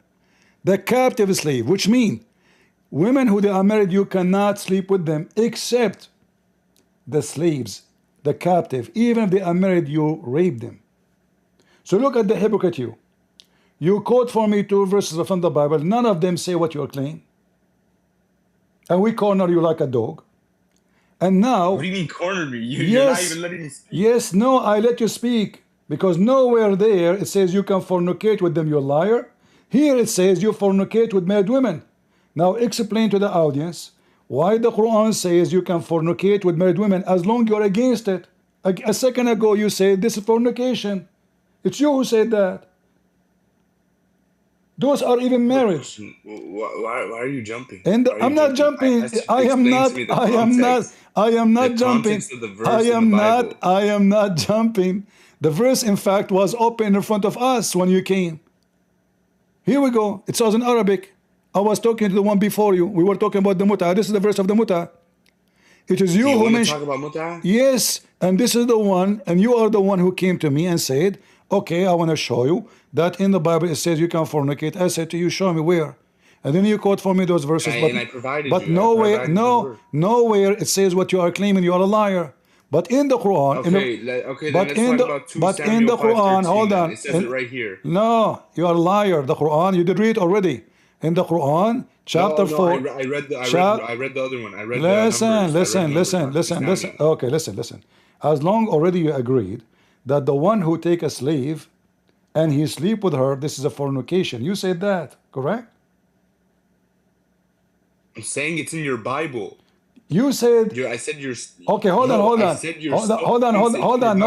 The captive slave, which means women who they are married, you cannot sleep with them, except the slaves, the captive. Even if they are married, you rape them. So look at the hypocrite you. You quote for me 2 verses from the Bible. None of them say what you claim. And we corner you like a dog. And now... What do you mean corner me? You're not even letting me speak. Yes, no, I let you speak. Because nowhere there it says you can fornicate with them, you liar. Here it says you fornicate with married women. Now explain to the audience why the Quran says you can fornicate with married women as long you're against it. A second ago you said this is fornication. It's you who said that. Those are even married. Why are you jumping? And I'm not jumping. I am not jumping. I am not jumping. The verse, in fact, was open in front of us when you came. Here we go. It says in Arabic. I was talking to the one before you. We were talking about the muta. This is the verse of the muta. It is you who mentioned. Talk about muta? Yes, and this is the one, and you are the one who came to me and said, okay, I want to show you that in the Bible it says you can fornicate. I said to you, show me where. And then you quote for me those verses. And I provided but you. nowhere it says what you are claiming. You are a liar. But in the Quran, but in the Quran, hold on. It says it right here. No, you are a liar. The Quran, you did read already. In the Quran, chapter 4. I read the other one. I read listen. Okay, listen. As long already you agreed that the one who take a slave and he sleep with her, this is a fornication. You said that, correct? I'm saying it's in your Bible. You said. I said you're. Okay, hold on. Hold on.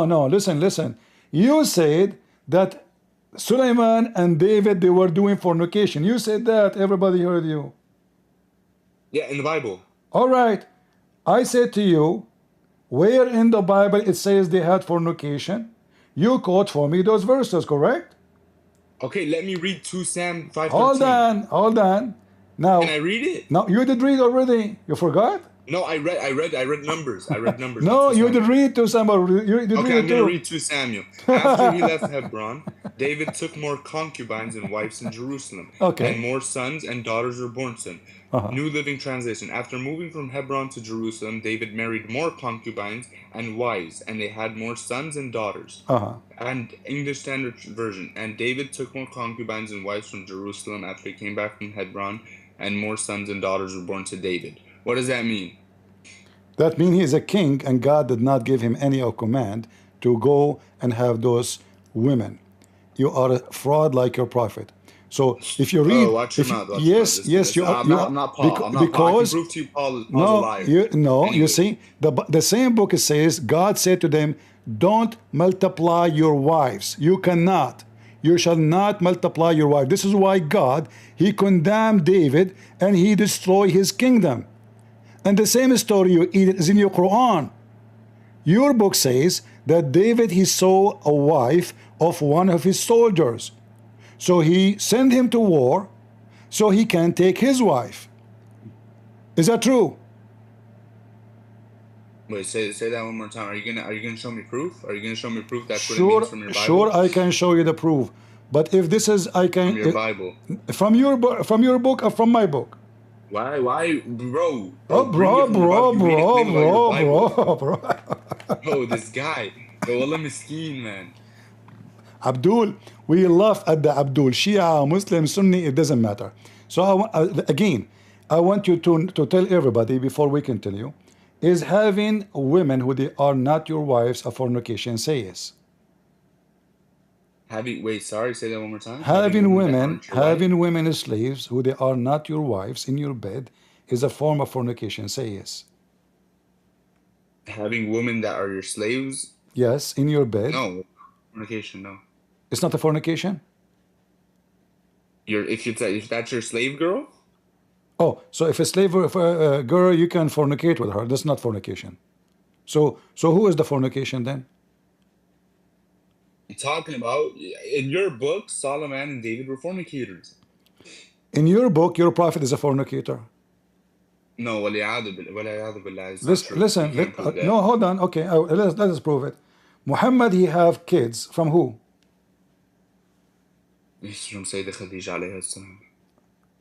No. Listen. You said that Sulaiman and David, they were doing fornication. You said that. Everybody heard you. Yeah, in the Bible. All right. I said to you, where in the Bible it says they had fornication? You quote for me those verses, correct? Okay, let me read 2 Sam 5:13. Hold on. Now, can I read it? No, you did read already. You forgot? No, I read Numbers. No, you did read 2 Samuel. You did okay, read I'm going to read 2 Samuel. After he left Hebron, David took more concubines and wives in Jerusalem. Okay. And more sons and daughters were born to him. New Living Translation. After moving from Hebron to Jerusalem, David married more concubines and wives, and they had more sons and daughters. And English Standard Version. And David took more concubines and wives from Jerusalem after he came back from Hebron, and more sons and daughters were born to David. What does that mean? That means he is a king, and God did not give him any command to go and have those women. You are a fraud like your prophet. So if you read, watch your mouth. Yes, you are. I'm not Paul. Because I can prove to you Paul's a liar. You see, the same book says God said to them, "Don't multiply your wives. You cannot. You shall not multiply your wife." This is why God, he condemned David and he destroyed his kingdom. And the same story is in your Quran. Your book says that David, he saw a wife of one of his soldiers. So he sent him to war so he can take his wife. Is that true? Wait, say that one more time. Are you gonna show me proof? Are you gonna show me proof that's what it Sure, means from your Bible? sure, I can show you the proof. But if this is, I can. From your Bible. From your book or from my book? Why, bro? Bro. Oh, this guy. The Wallah Miskeen, man. Abdul, we laugh at the Abdul. Shia, Muslim, Sunni, it doesn't matter. So again, I want you to tell everybody before we continue, is having women who they are not your wives a fornication? Say yes. Wait, sorry, say that one more time. Having Women that women, aren't your wife? having women as slaves who they are not your wives in your bed is a form of fornication. Say yes. Having women that are your slaves? Yes, in your bed. No. Fornication, no. It's not a fornication. If that's your slave girl? Oh, so if a slave or if a girl, you can fornicate with her. That's not fornication. So who is the fornication then? I'm talking about, in your book, Solomon and David were fornicators. In your book, your prophet is a fornicator. No, waliyadu billah, it's not true. You Listen, can't prove that. no, hold on. Okay, let us prove it. Muhammad, he have kids from who? It's from Sayyidah Khadija alayhi salam.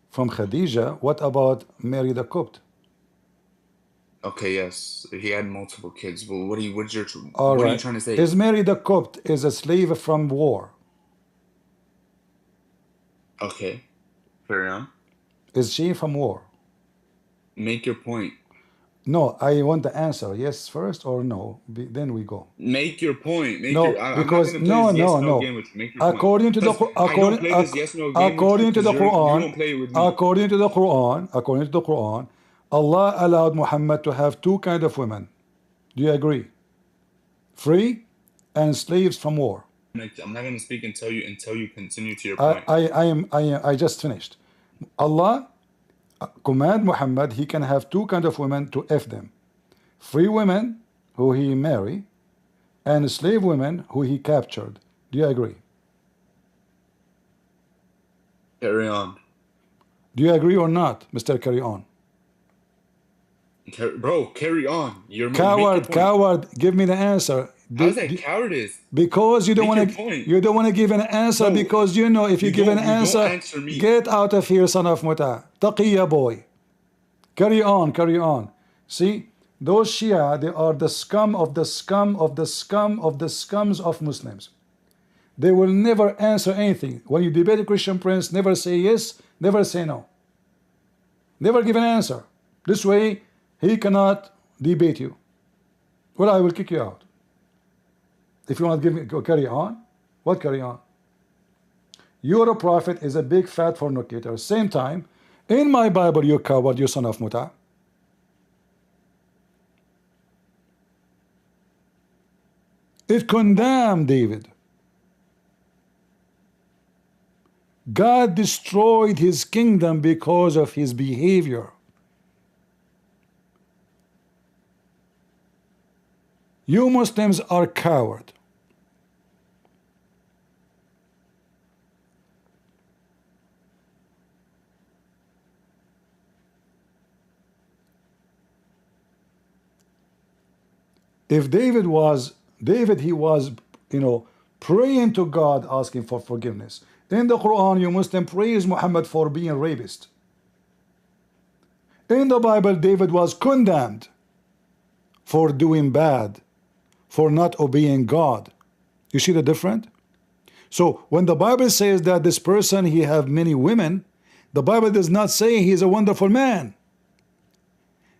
From Khadija. What about Mary the Copt? Okay, yes, he had multiple kids. But what are you All right. trying to say? Is Mary the Copt is a slave from war? Okay, carry on. Is she from war? Make your point. No, I want the answer. Yes first or no? Then we go. Make your point. No, I'm not because going to play this yes or no no. game with you. Make your point. According to the Because I don't play this yes or no game with you according to the because you Quran, don't play it with me. according to the Quran, Allah allowed Muhammad to have two kind of women. Do you agree? Free and slaves from war. I'm not going to speak until you continue to your point. I just finished. Allah command Muhammad he can have two kind of women to F them. Free women who he marry and slave women who he captured. Do you agree? Carry on. Do you agree or not, Mr. Carry On? Bro, carry on. You're Coward, give me the answer. How's that cowardice? Because you don't want to give an answer, because you know if you give an answer, get out of here, son of muta. Taqiyya boy. Carry on. See, those Shia, they are the scum of the scum of the scum of the scums of Muslims. They will never answer anything. When you debate a Christian prince, never say yes, never say no. Never give an answer. This way, he cannot debate you. Well, I will kick you out. If you want to give me carry on, what carry on? Your prophet is a big fat fornicator. Same time, in my Bible, you coward, you son of muta. It condemned David. God destroyed his kingdom because of his behavior. You Muslims are coward. If David, he was, praying to God, asking for forgiveness. In the Quran, you Muslim praise Muhammad for being a rapist. In the Bible, David was condemned for doing bad, for not obeying God. You see the difference? So when the Bible says that this person, he have many women, the Bible does not say he is a wonderful man.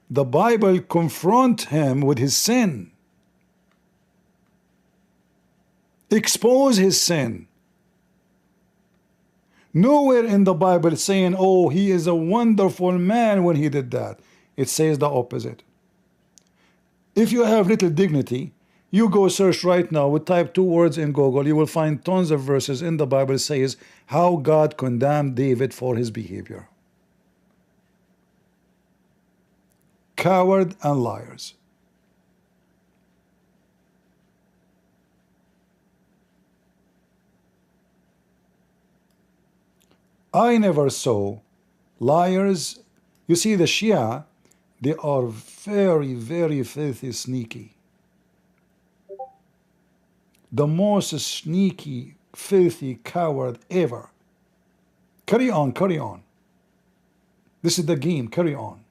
The Bible confront him with his sin. Expose his sin. Nowhere in the Bible saying, oh, he is a wonderful man when he did that. It says the opposite. If you have little dignity, you go search right now, we type 2 words in Google, you will find tons of verses in the Bible says how God condemned David for his behavior. Coward and liars. I never saw liars. You see, the Shia, they are very, very filthy, sneaky. The most sneaky, filthy coward ever. Carry on. This is the game, carry on.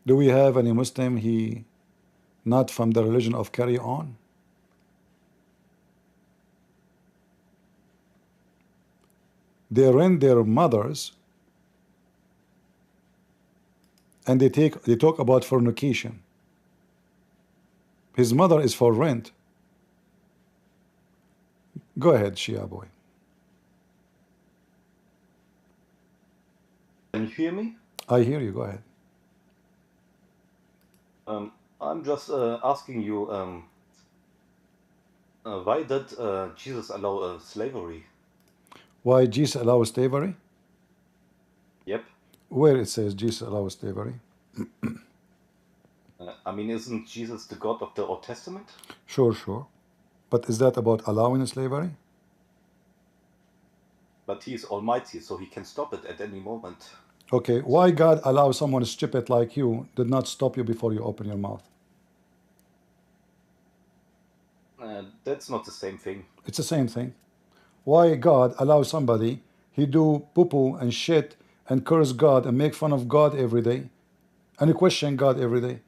Do we have any Muslim he not from the religion of carry on? They rent their mothers and they talk about fornication. His mother is for rent. Go ahead, Shia boy. Can you hear me? I hear you. Go ahead. I'm just asking you, why did Jesus allow slavery? Why Jesus allows slavery? Yep. Where it says Jesus allows slavery? I mean, isn't Jesus the God of the Old Testament? Sure, sure. But is that about allowing slavery? But he is almighty, so he can stop it at any moment. Okay, why God allows someone stupid like you did not stop you before you open your mouth? That's not the same thing. It's the same thing. Why God allows somebody, he do poo-poo and shit and curse God and make fun of God every day and he question God every day?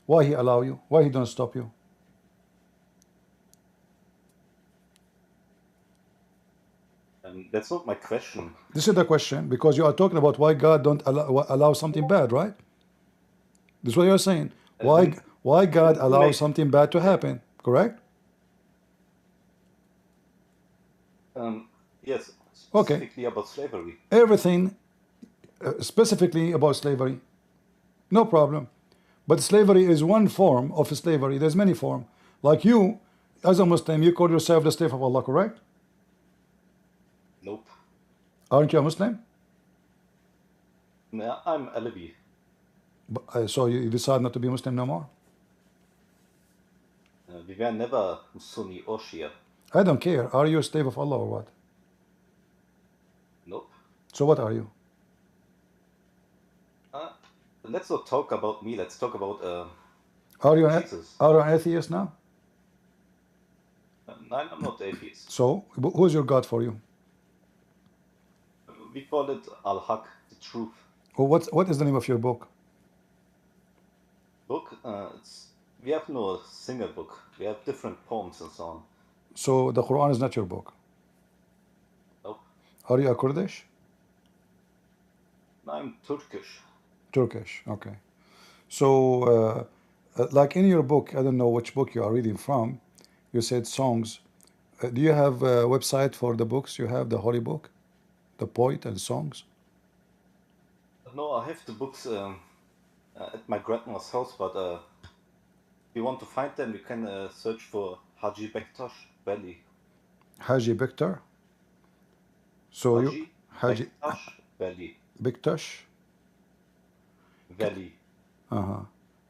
Why he allow you? Why he don't stop you? That's not my question. This is the question, because you are talking about why God don't allow something bad, right? This is what you're saying. Why God allows something bad to happen, correct? Yes, Okay. specifically about slavery. Everything specifically about slavery, no problem. But slavery is one form of slavery. There's many forms. Like you, as a Muslim, you call yourself the slave of Allah, correct? Nope. Aren't you a Muslim? No, I'm Alawi. So you decide not to be Muslim no more? We were never Sunni or Shia. I don't care. Are you a slave of Allah or what? Nope. So what are you? Let's not talk about me. Let's talk about Are you Jesus. an atheist now? I'm not atheist. So who's your God for you? We call it Al-Haq, the truth. Well, what is the name of your book? Book? We have no single book. We have different poems and so on. So the Quran is not your book. Nope. Are you a Kurdish? I'm Turkish. Turkish, okay. So, like in your book, I don't know which book you are reading from, you said songs. Do you have a website for the books? You have the holy book, the poet and songs? No, I have the books at my grandma's house, but if you want to find them, you can search for Haji Bektash Valley. Haji Bektar? So Haji Bektash Valley. Bektash? Valley. Uh-huh.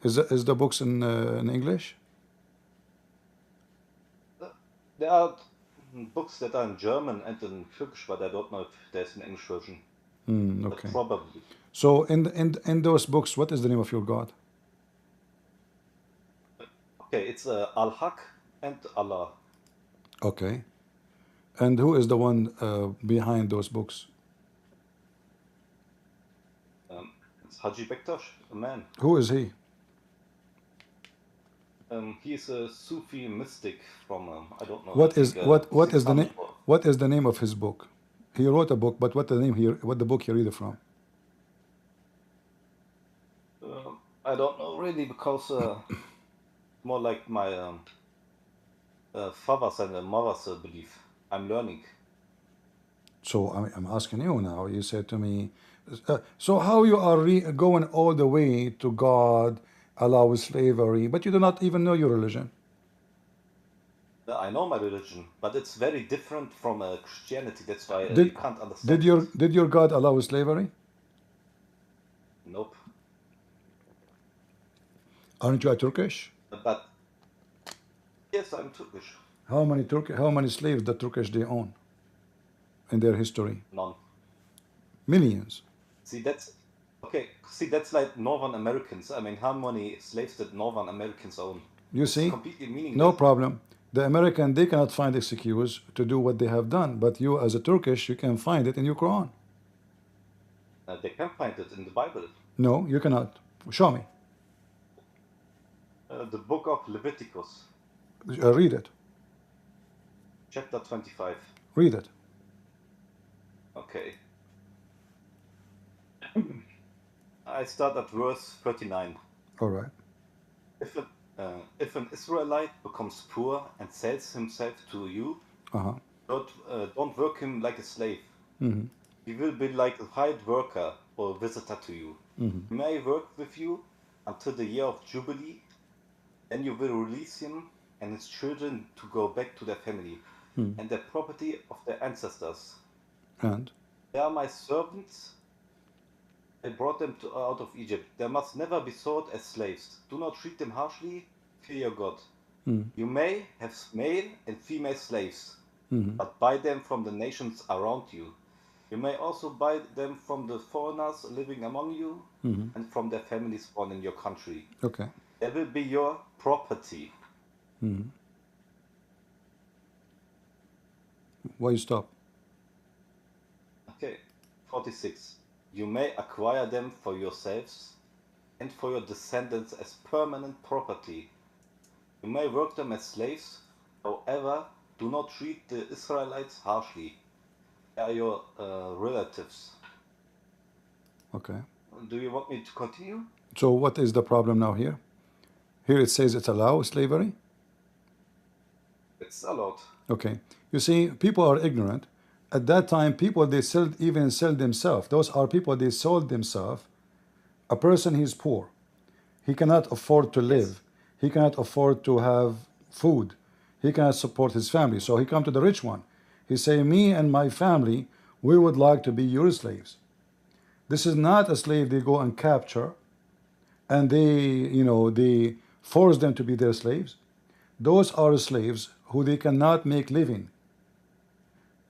Is the books in English? There are books that are in German and in Turkish, but I don't know if there's an English version. Okay. But probably. So in those books, what is the name of your God? Okay, it's Al-Haq and Allah. Okay. And who is the one behind those books? It's Haji Bektash, a man. Who is he? He is a Sufi mystic from I don't know. What is the name? 600 or- What is the name of his book? He wrote a book, but what the book he read it from? I don't know really, because more like my father's and mother's belief. I'm learning. So I'm asking you now. You said to me, so how you are going all the way to God allows slavery, but you do not even know your religion. I know my religion, but it's very different from Christianity. That's why you can't understand. Did your God allow slavery? Nope. Aren't you a Turkish? But yes, I'm Turkish. How many slaves the Turkish they own in their history? None. Millions. See, that's okay. See, that's like Northern Americans. I mean, how many slaves did Northern Americans own? You see, completely meaningless. no problem. The American, they cannot find excuse to do what they have done, but you as a Turkish, you can find it in your Quran. They can find it in the Bible. No, you cannot. Show me. The book of Leviticus, Read it. chapter 25. Read it. Okay. I start at verse 39. All right. If an Israelite becomes poor and sells himself to you, Uh-huh. don't work him like a slave. Mm-hmm. He will be like a hired worker or a visitor to you. Mm-hmm. He may work with you until the year of Jubilee, then you will release him and his children to go back to their family and their property of their ancestors. And They are my servants. I brought them out of Egypt. They must never be sold as slaves. Do not treat them harshly. Fear your God. You may have male and female slaves, but buy them from the nations around you. You may also buy them from the foreigners living among you and from their families born in your country. okay. They will be your property. Why you stop? Okay. 46. You may acquire them for yourselves and for your descendants as permanent property. You may work them as slaves. However, do not treat the Israelites harshly. They are your relatives. Okay. Do you want me to continue? So what is the problem now here? Here it says it's allowed slavery. It's allowed. Okay. You see, people are ignorant. At that time, people they even sell themselves. Those are people they sold themselves. A person he's poor, he cannot afford to live. He cannot afford to have food. He cannot support his family. So he come to the rich one. He say, me and my family, we would like to be your slaves. This is not a slave they go and capture, and they force them to be their slaves. Those are slaves who they cannot make living.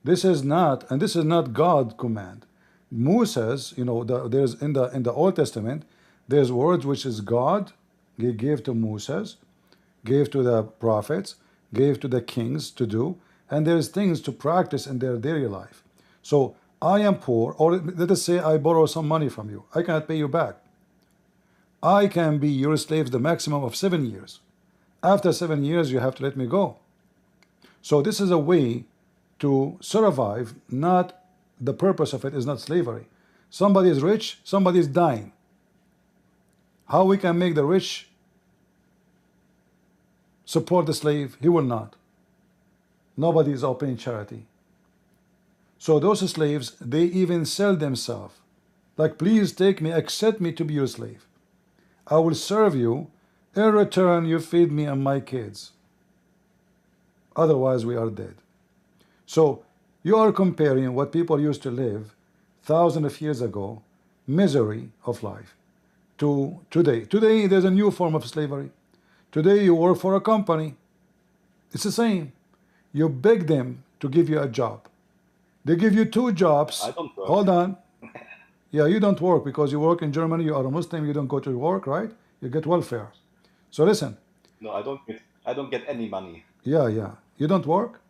This is not God command. Moses, there's in the Old Testament, there's words which is God he gave to Moses, gave to the prophets, gave to the kings to do, and there's things to practice in their daily life. So I am poor, or let us say I borrow some money from you. I cannot pay you back. I can be your slave the maximum of 7 years. After 7 years, you have to let me go. So this is a way to survive. Not the purpose of it is not slavery. Somebody is rich, somebody is dying. How we can make the rich support the slave? He will not. Nobody is opening charity. So those slaves, they even sell themselves. Like, please take me, accept me to be your slave. I will serve you. In return, you feed me and my kids. Otherwise, we are dead. So you are comparing what people used to live thousands of years ago, misery of life, to today. Today, there's a new form of slavery. Today, you work for a company. It's the same. You beg them to give you a job. They give you 2 jobs. I don't work. Hold on. Yeah, you don't work because you work in Germany. You are a Muslim. You don't go to work, right? You get welfare. So listen. No, I don't get any money. Yeah. You don't work?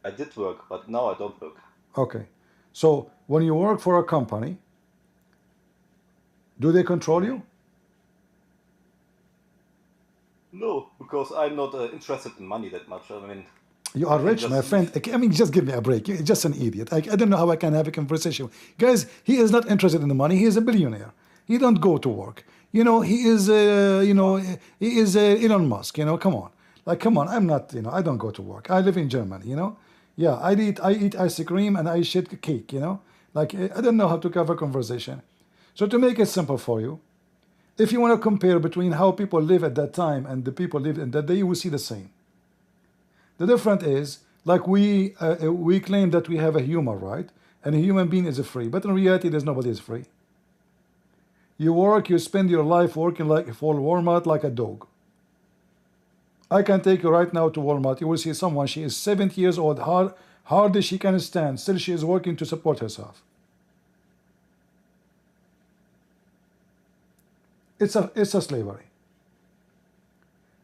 I did work, but now I don't work. Okay. So when you work for a company, do they control you? No, because I'm not interested in money that much. I mean, You are rich, just my friend. I mean, just give me a break. You're just an idiot. I don't know how I can have a conversation. Guys, he is not interested in the money. He is a billionaire. He don't go to work. He is, Elon Musk. Come on. Like, come on. I'm not, I don't go to work. I live in Germany, Yeah, I eat ice cream and I shit cake, Like, I don't know how to cover conversation. So to make it simple for you, if you want to compare between how people live at that time and the people lived in that day, you will see the same. The difference is, like we claim that we have a human right, and a human being is free, but in reality, there's nobody is free. You work, you spend your life working like for Walmart like a dog. I can take you right now to Walmart. You will see someone, she is 70 years old, hard as she can stand, still she is working to support herself. It's a slavery.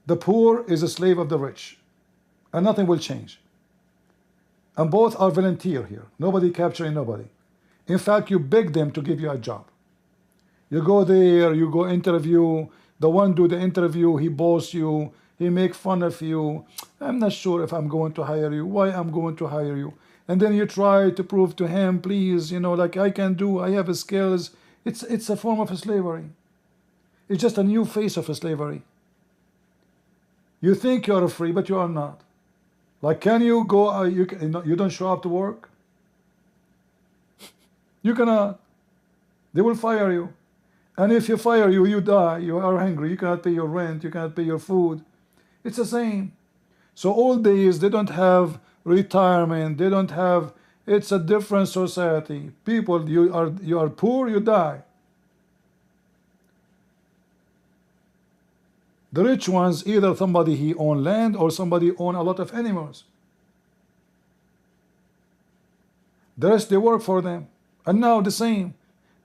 The poor is a slave of the rich, and nothing will change. And both are volunteer here. Nobody capturing nobody. In fact, you beg them to give you a job. You go there, you go interview, The one do the interview, he boss you, he make fun of you. I'm not sure if I'm going to hire you. Why I'm going to hire you? And then you try to prove to him, please, you know, like I can do, I have skills. It's a form of slavery. It's just a new face of slavery. You think you are free, but you are not. Like, can you go? You don't show up to work. You cannot. They will fire you. And if you fire you, you die. You are hungry. You cannot pay your rent. You cannot pay your food. It's the same. So old days, they don't have retirement. They don't have. It's a different society. People, you are poor, you die. The rich ones, either somebody he own land or somebody own a lot of animals. The rest they work for them. And now the same.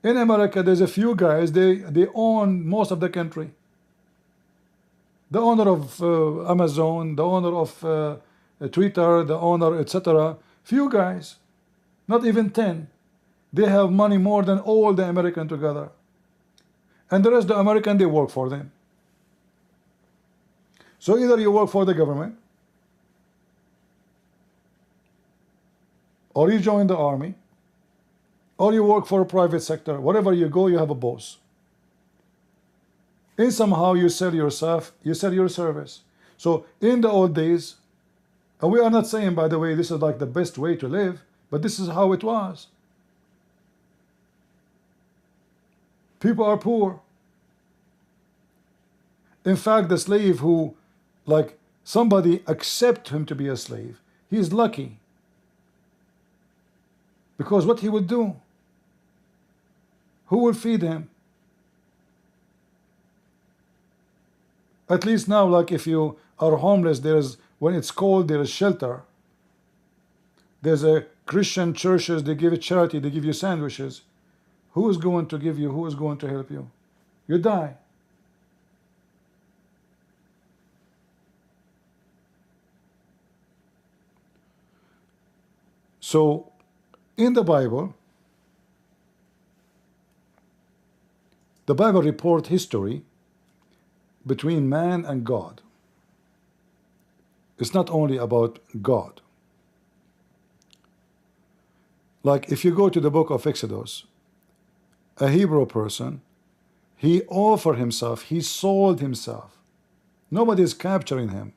In America, there's a few guys, they own most of the country. The owner of Amazon, the owner of Twitter, the owner, etc. Few guys, not even 10. They have money more than all the American together. And the rest of the American, they work for them. So either you work for the government, or you join the army, or you work for a private sector. Wherever you go, you have a boss. And somehow you sell yourself, you sell your service. So in the old days, and we are not saying, by the way, this is like the best way to live, but this is how it was. People are poor. In fact, the slave who, like, somebody accept him to be a slave, he is lucky. Because what he would do? Who will feed him? At least now, like if you are homeless, there's, when it's cold, there is shelter. There's a Christian churches, they give a charity, they give you sandwiches. Who is going to give you, who is going to help you? You die. So, in the Bible reports history between man and God. It's not only about God. Like if you go to the book of Exodus, a Hebrew person, he offered himself, he sold himself. Nobody is capturing him.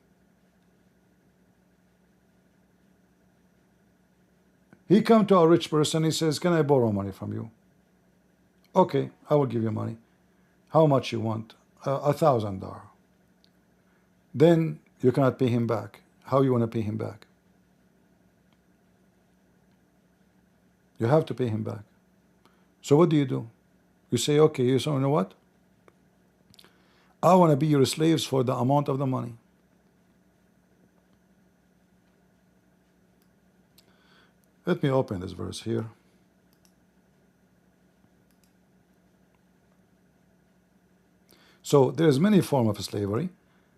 He come to a rich person, he says, can I borrow money from you? Okay, I will give you money. How much you want? $1,000. Then you cannot pay him back. How you want to pay him back? You have to pay him back. So what do? You say, okay, you know what? I want to be your slaves for the amount of the money. Let me open this verse here. So there's many forms of slavery.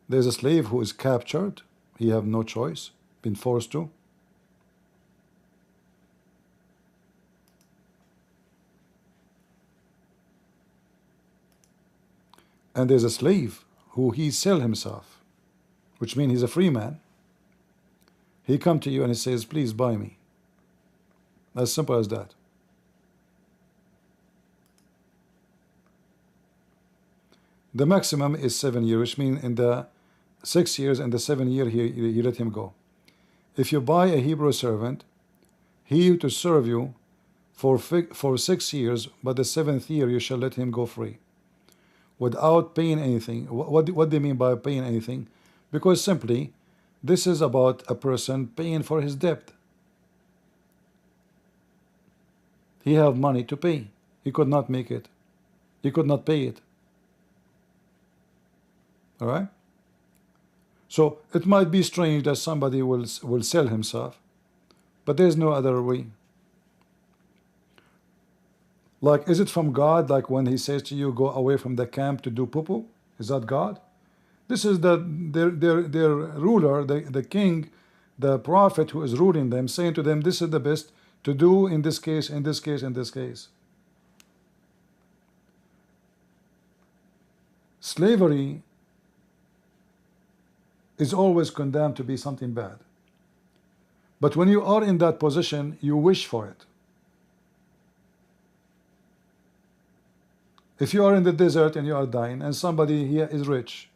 There's a slave who is captured. He have no choice, been forced to. And there's a slave who he sell himself, which means he's a free man. He come to you and he says, please buy me. As simple as that. The maximum is 7 years, which means in the 6 years and the 7 year you let him go. If you buy a Hebrew servant, he to serve you for 6 years, but the 7th year you shall let him go free, without paying anything. What do they mean by paying anything? Because simply, this is about a person paying for his debt. He have money to pay. He could not make it. He could not pay it. All right. So it might be strange that somebody will sell himself, but there's no other way. Like, is it from God? Like when he says to you, go away from the camp to do poo-poo? Is that God? This is their ruler, the king, the prophet who is ruling them, saying to them, this is the best to do in this case, in this case, in this case. Slavery is always condemned to be something bad. But when you are in that position, you wish for it. If you are in the desert and you are dying, and somebody here is rich,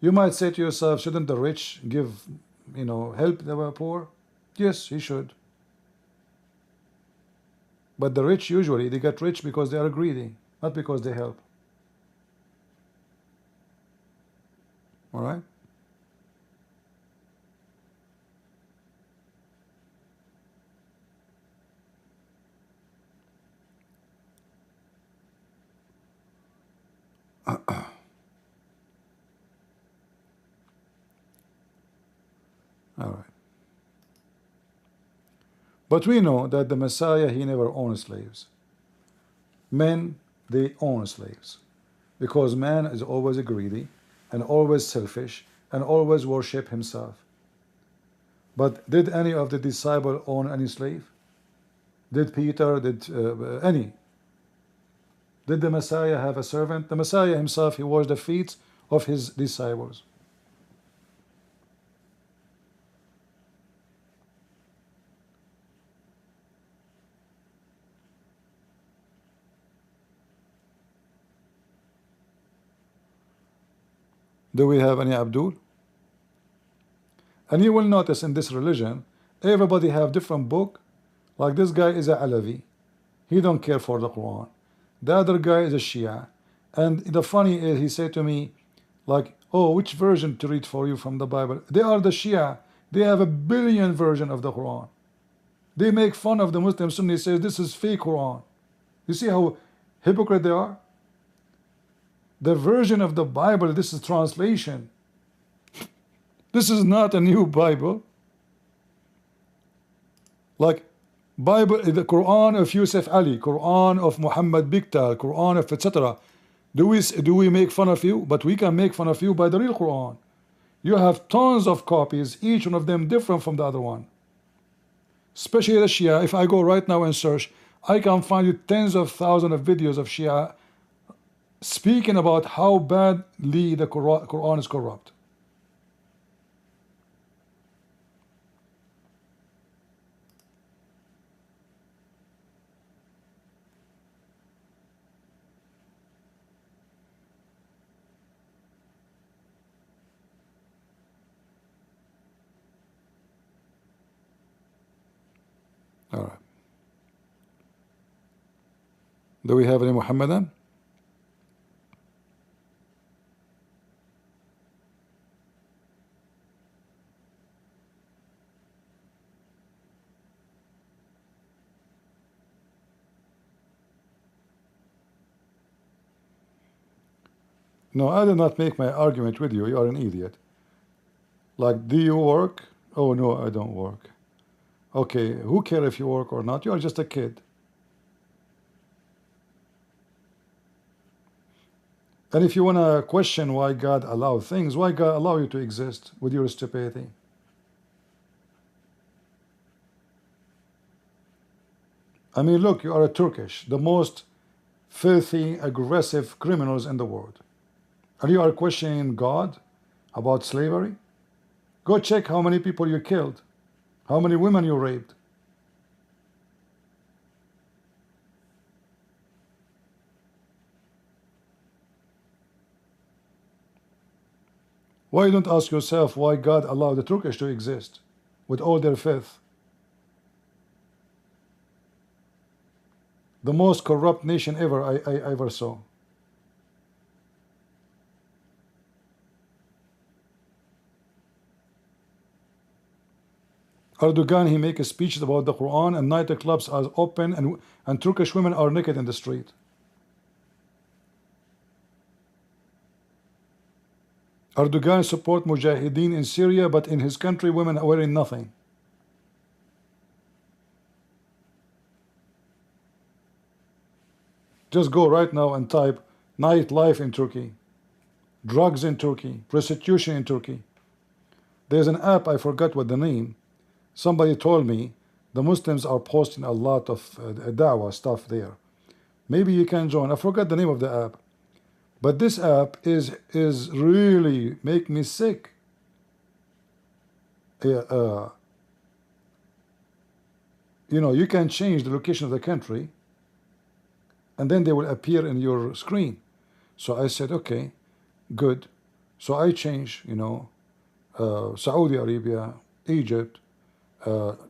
you might say to yourself, shouldn't the rich give, help the poor? Yes, he should. But the rich usually, they get rich because they are greedy, not because they help. All right? All right. But we know that the Messiah, he never owned slaves. Men, they own slaves. Because man is always greedy and always selfish and always worship himself. But did any of the disciples own any slave? Did Peter, did any? Did the Messiah have a servant? The Messiah himself, he washed the feet of his disciples. Do we have any Abdul? And you will notice in this religion, everybody have different book. Like this guy is a Alavi. He don't care for the Quran. The other guy is a Shia. And the funny is, he said to me, like, oh, which version to read for you from the Bible? They are the Shia. They have a billion version of the Quran. They make fun of the Muslim Sunni, says this is fake Quran. You see how hypocrite they are? The version of the Bible, this is translation. This is not a new Bible. Like Bible, the Quran of Yusuf Ali, Quran of Muhammad Biktal, Quran of etc. Do we make fun of you? But we can make fun of you by the real Quran. You have tons of copies, each one of them different from the other one. Especially the Shia. If I go right now and search, I can find you tens of thousands of videos of Shia speaking about how badly the Quran is corrupt. All right. Do we have any Muhammadan? No, I did not make my argument with you. You are an idiot. Like, do you work? Oh, no, I don't work. Okay, who cares if you work or not? You are just a kid. And if you want to question why God allowed things, why God allow you to exist with your stupidity? I mean, look, you are a Turkish, the most filthy, aggressive criminals in the world. And you are questioning God about slavery? Go check how many people you killed, how many women you raped. Why you don't ask yourself why God allowed the Turkish to exist with all their filth? The most corrupt nation ever I ever saw. Erdogan, he make a speech about the Quran and nightclubs are open and Turkish women are naked in the street. Erdogan support Mujahideen in Syria, but in his country women are wearing nothing. Just go right now and type nightlife in Turkey, drugs in Turkey, prostitution in Turkey. There's an app, I forgot what the name. Somebody told me the Muslims are posting a lot of da'wah stuff there. Maybe you can join. I forgot the name of the app. But this app is really make me sick. Uh, uh, you know, you can change the location of the country, and then they will appear in your screen. So I said, okay, good. So I changed, you know, Saudi Arabia, Egypt,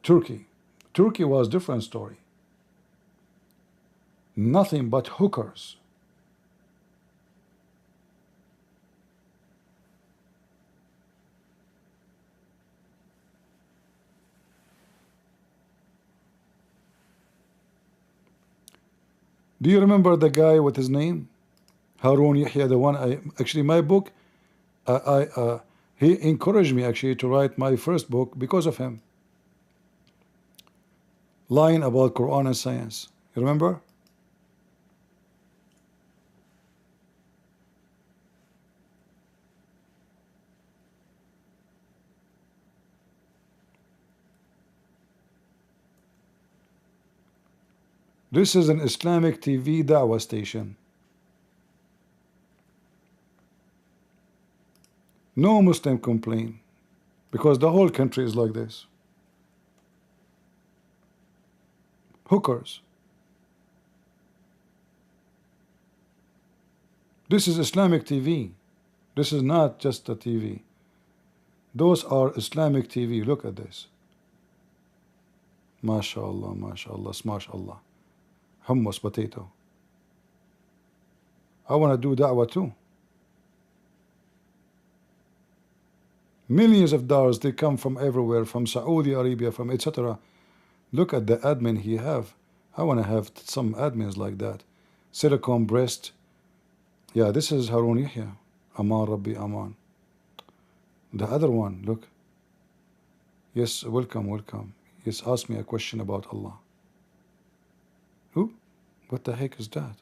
Turkey. Turkey was different story. Nothing but hookers. Do you remember the guy with his name? Harun Yahya, the one I actually my book, he encouraged me actually to write my first book because of him. Lying about Quran and science. You remember? This is an Islamic TV da'wah station. No Muslim complain because the whole country is like this. Hookers. This is Islamic TV. This is not just a TV. Those are Islamic TV. Look at this. MashaAllah, MashaAllah, SmashAllah. Hummus, potato. I want to do da'wah too. Millions of dollars, they come from everywhere, from Saudi Arabia, from etc. Look at the admin he have. I want to have some admins like that. Silicone breast. Yeah, this is Harun Yahya. Aman Rabbi Aman. The other one, look. Yes, welcome, welcome. Yes, ask me a question about Allah. Who? What the heck is that?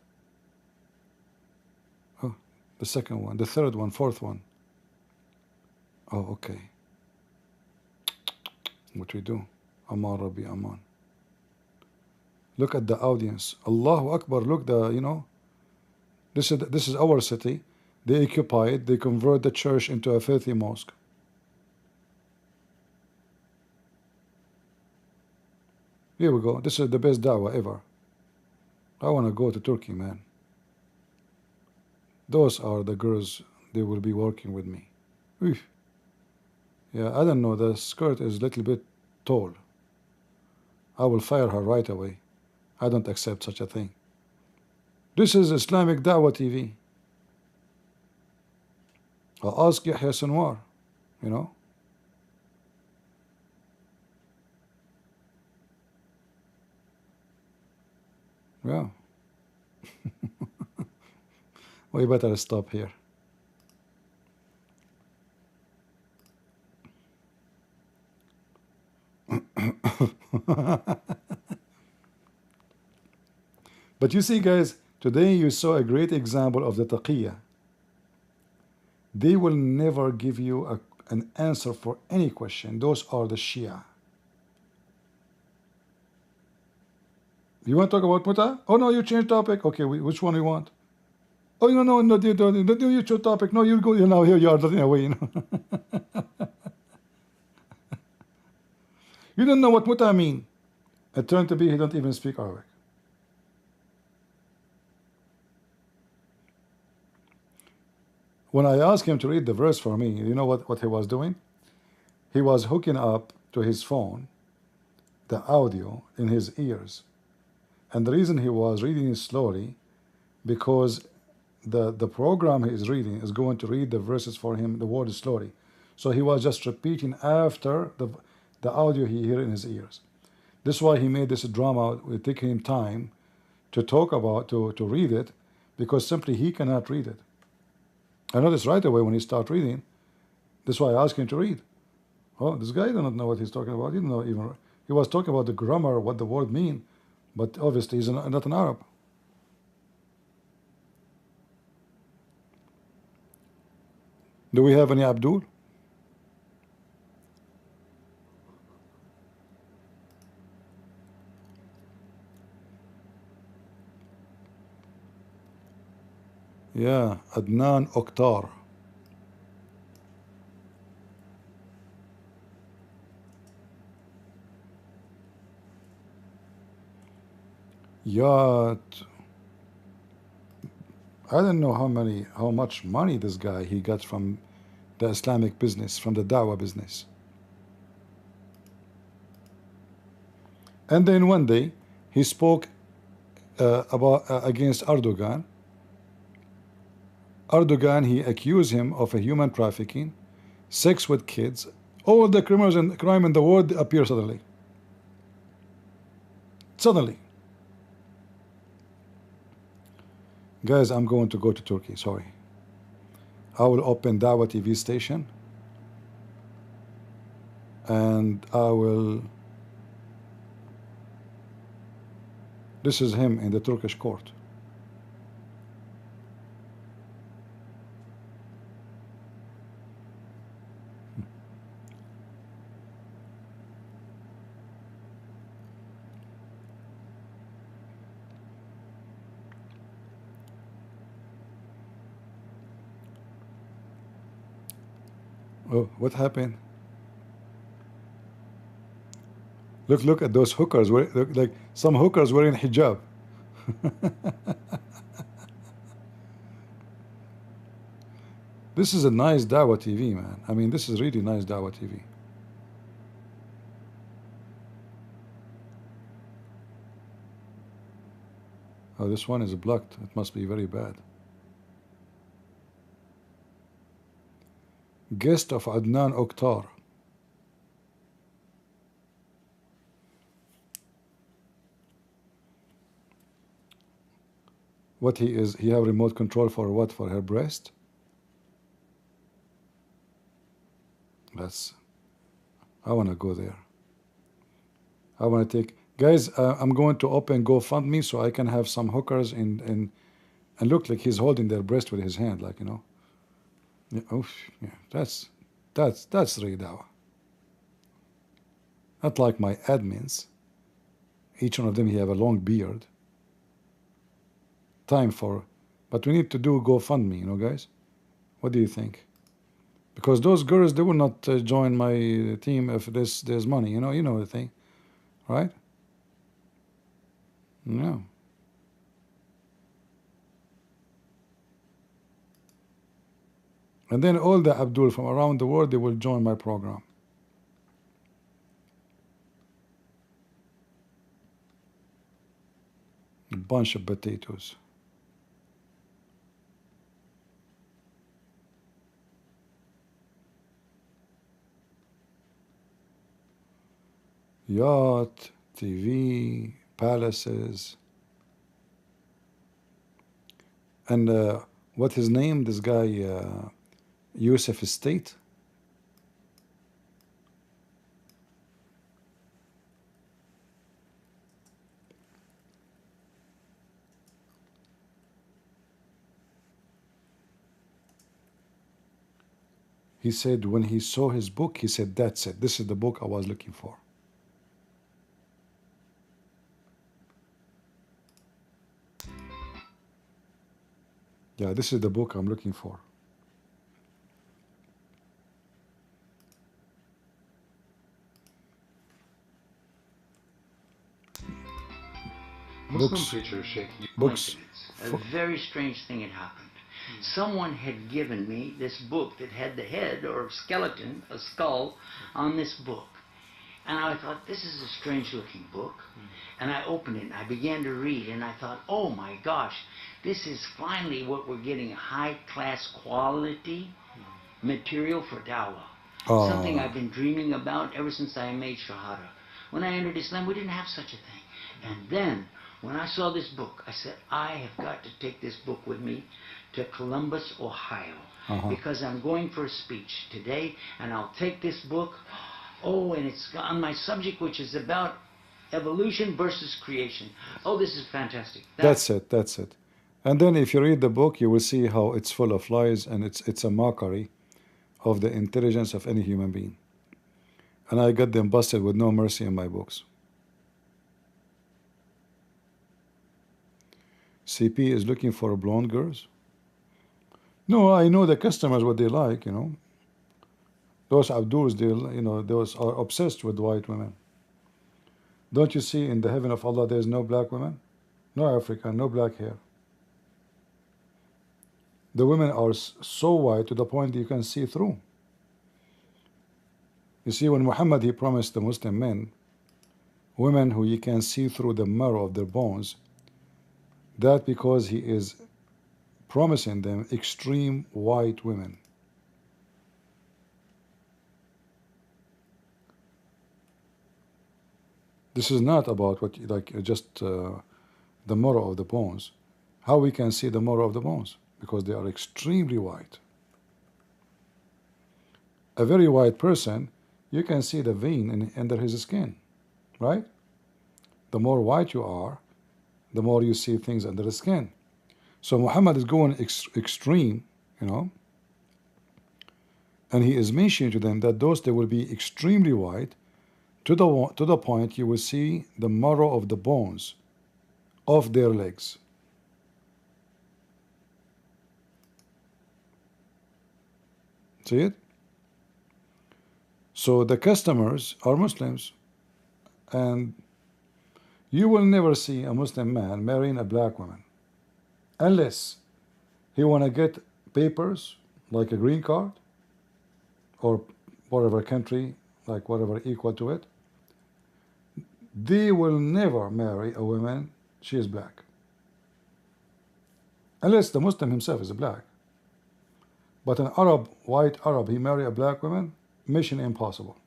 Oh, the second one, the third one, fourth one. Oh, okay. What we do? Aman Rabbi Aman. Look at the audience. Allahu Akbar. Look, you know, this is our city. They occupy it. They convert the church into a filthy mosque. Here we go. This is the best da'wah ever. I want to go to Turkey, man. Those are the girls. They will be working with me. Oof. Yeah, I don't know. The skirt is a little bit tall. I will fire her right away. I don't accept such a thing. This is Islamic Dawah TV. I'll ask Yahya Sinwar, you know. Yeah. We better stop here. But you see, guys, today you saw a great example of the taqiyya. They will never give you an answer for any question. Those are the Shia. You want to talk about muta? Oh no, you change topic. Okay, which one you want? Oh no, you choose topic. No, you go. You know, here you are running away. You know. You don't know what muta mean. It turned to be he don't even speak Arabic. When I asked him to read the verse for me, you know what he was doing? He was hooking up to his phone the audio in his ears. And the reason he was reading it slowly, because the program he is reading is going to read the verses for him, the words slowly. So he was just repeating after the audio he hear in his ears. This is why he made this drama. It take him time to talk about, to read it, because simply he cannot read it. I noticed right away when he started reading. That's why I asked him to read. Oh, this guy doesn't know what he's talking about. He didn't know even. He was talking about the grammar, what the word mean, but obviously he's not an Arab. Do we have any Abdul? Yeah, Adnan Oktar. Yeah, I don't know how much money this guy he got from the Islamic business, from the Dawah business. And then one day he spoke about against Erdogan. Erdogan, he accused him of a human trafficking, sex with kids. All the criminals and crime in the world appear suddenly. Suddenly. Guys, I'm going to go to Turkey, sorry. I will open Dawah TV station and I will. This is him in the Turkish court. Oh, what happened? Look at those hookers. Look like some hookers wearing hijab. This is a nice Dawah TV, man. I mean, this is really nice Dawah TV. Oh, this one is blocked. It must be very bad. Guest of Adnan Oktar. What he is? He have remote control for what? For her breast? That's. I want to go there. I want to take. Guys, I'm going to open GoFundMe so I can have some hookers and look like he's holding their breast with his hand, like, you know. Yeah, oh, yeah, that's really Dawah. Not like my admins. Each one of them, he have a long beard. Time for, but we need to do GoFundMe, you know, guys. What do you think? Because those girls, they will not join my team if there's money, you know the thing, right? No. And then all the Abdul from around the world, they will join my program. A bunch of potatoes. Yacht, TV, palaces. And what his name? This guy, Yusuf Estate. He said when he saw his book, he said, that's it. This is the book I was looking for. Yeah, this is the book I'm looking for. Muslim Books. preacher Sheikh. Books. A very strange thing had happened. Someone had given me this book that had the head or skeleton, a skull, on this book. And I thought, this is a strange looking book. And I opened it and I began to read and I thought, oh my gosh, this is finally what we're getting, high class quality material for dawah. Something I've been dreaming about ever since I made Shahada. When I entered Islam, we didn't have such a thing. And then, when I saw this book, I said, I have got to take this book with me to Columbus, Ohio. Because I'm going for a speech today, and I'll take this book. Oh, and it's on my subject, which is about evolution versus creation. Oh, this is fantastic. That's it. And then if you read the book, you will see how it's full of lies and it's a mockery of the intelligence of any human being. And I got them busted with no mercy in my books. CP is looking for blonde girls. No, I know the customers what they like. Those Abdus, those are obsessed with white women. Don't you see in the heaven of Allah there is no black women, no African, no black hair. The women are so white to the point you can see through. You see, when Muhammad he promised the Muslim men women who you can see through the marrow of their bones, that because he is promising them extreme white women. This is not about what just the marrow of the bones. How we can see the marrow of the bones? Because they are extremely white. A very white person, you can see the vein under his skin, right? The more white you are, the more you see things under the skin. So Muhammad is going extreme, and he is mentioning to them that they will be extremely white to the point you will see the marrow of the bones of their legs. See it? So the customers are Muslims, and you will never see a Muslim man marrying a black woman unless he want to get papers like a green card or whatever country, like whatever equal to it. They will never marry a woman she is black unless the Muslim himself is black. But an Arab, white Arab, he marry a black woman, mission impossible.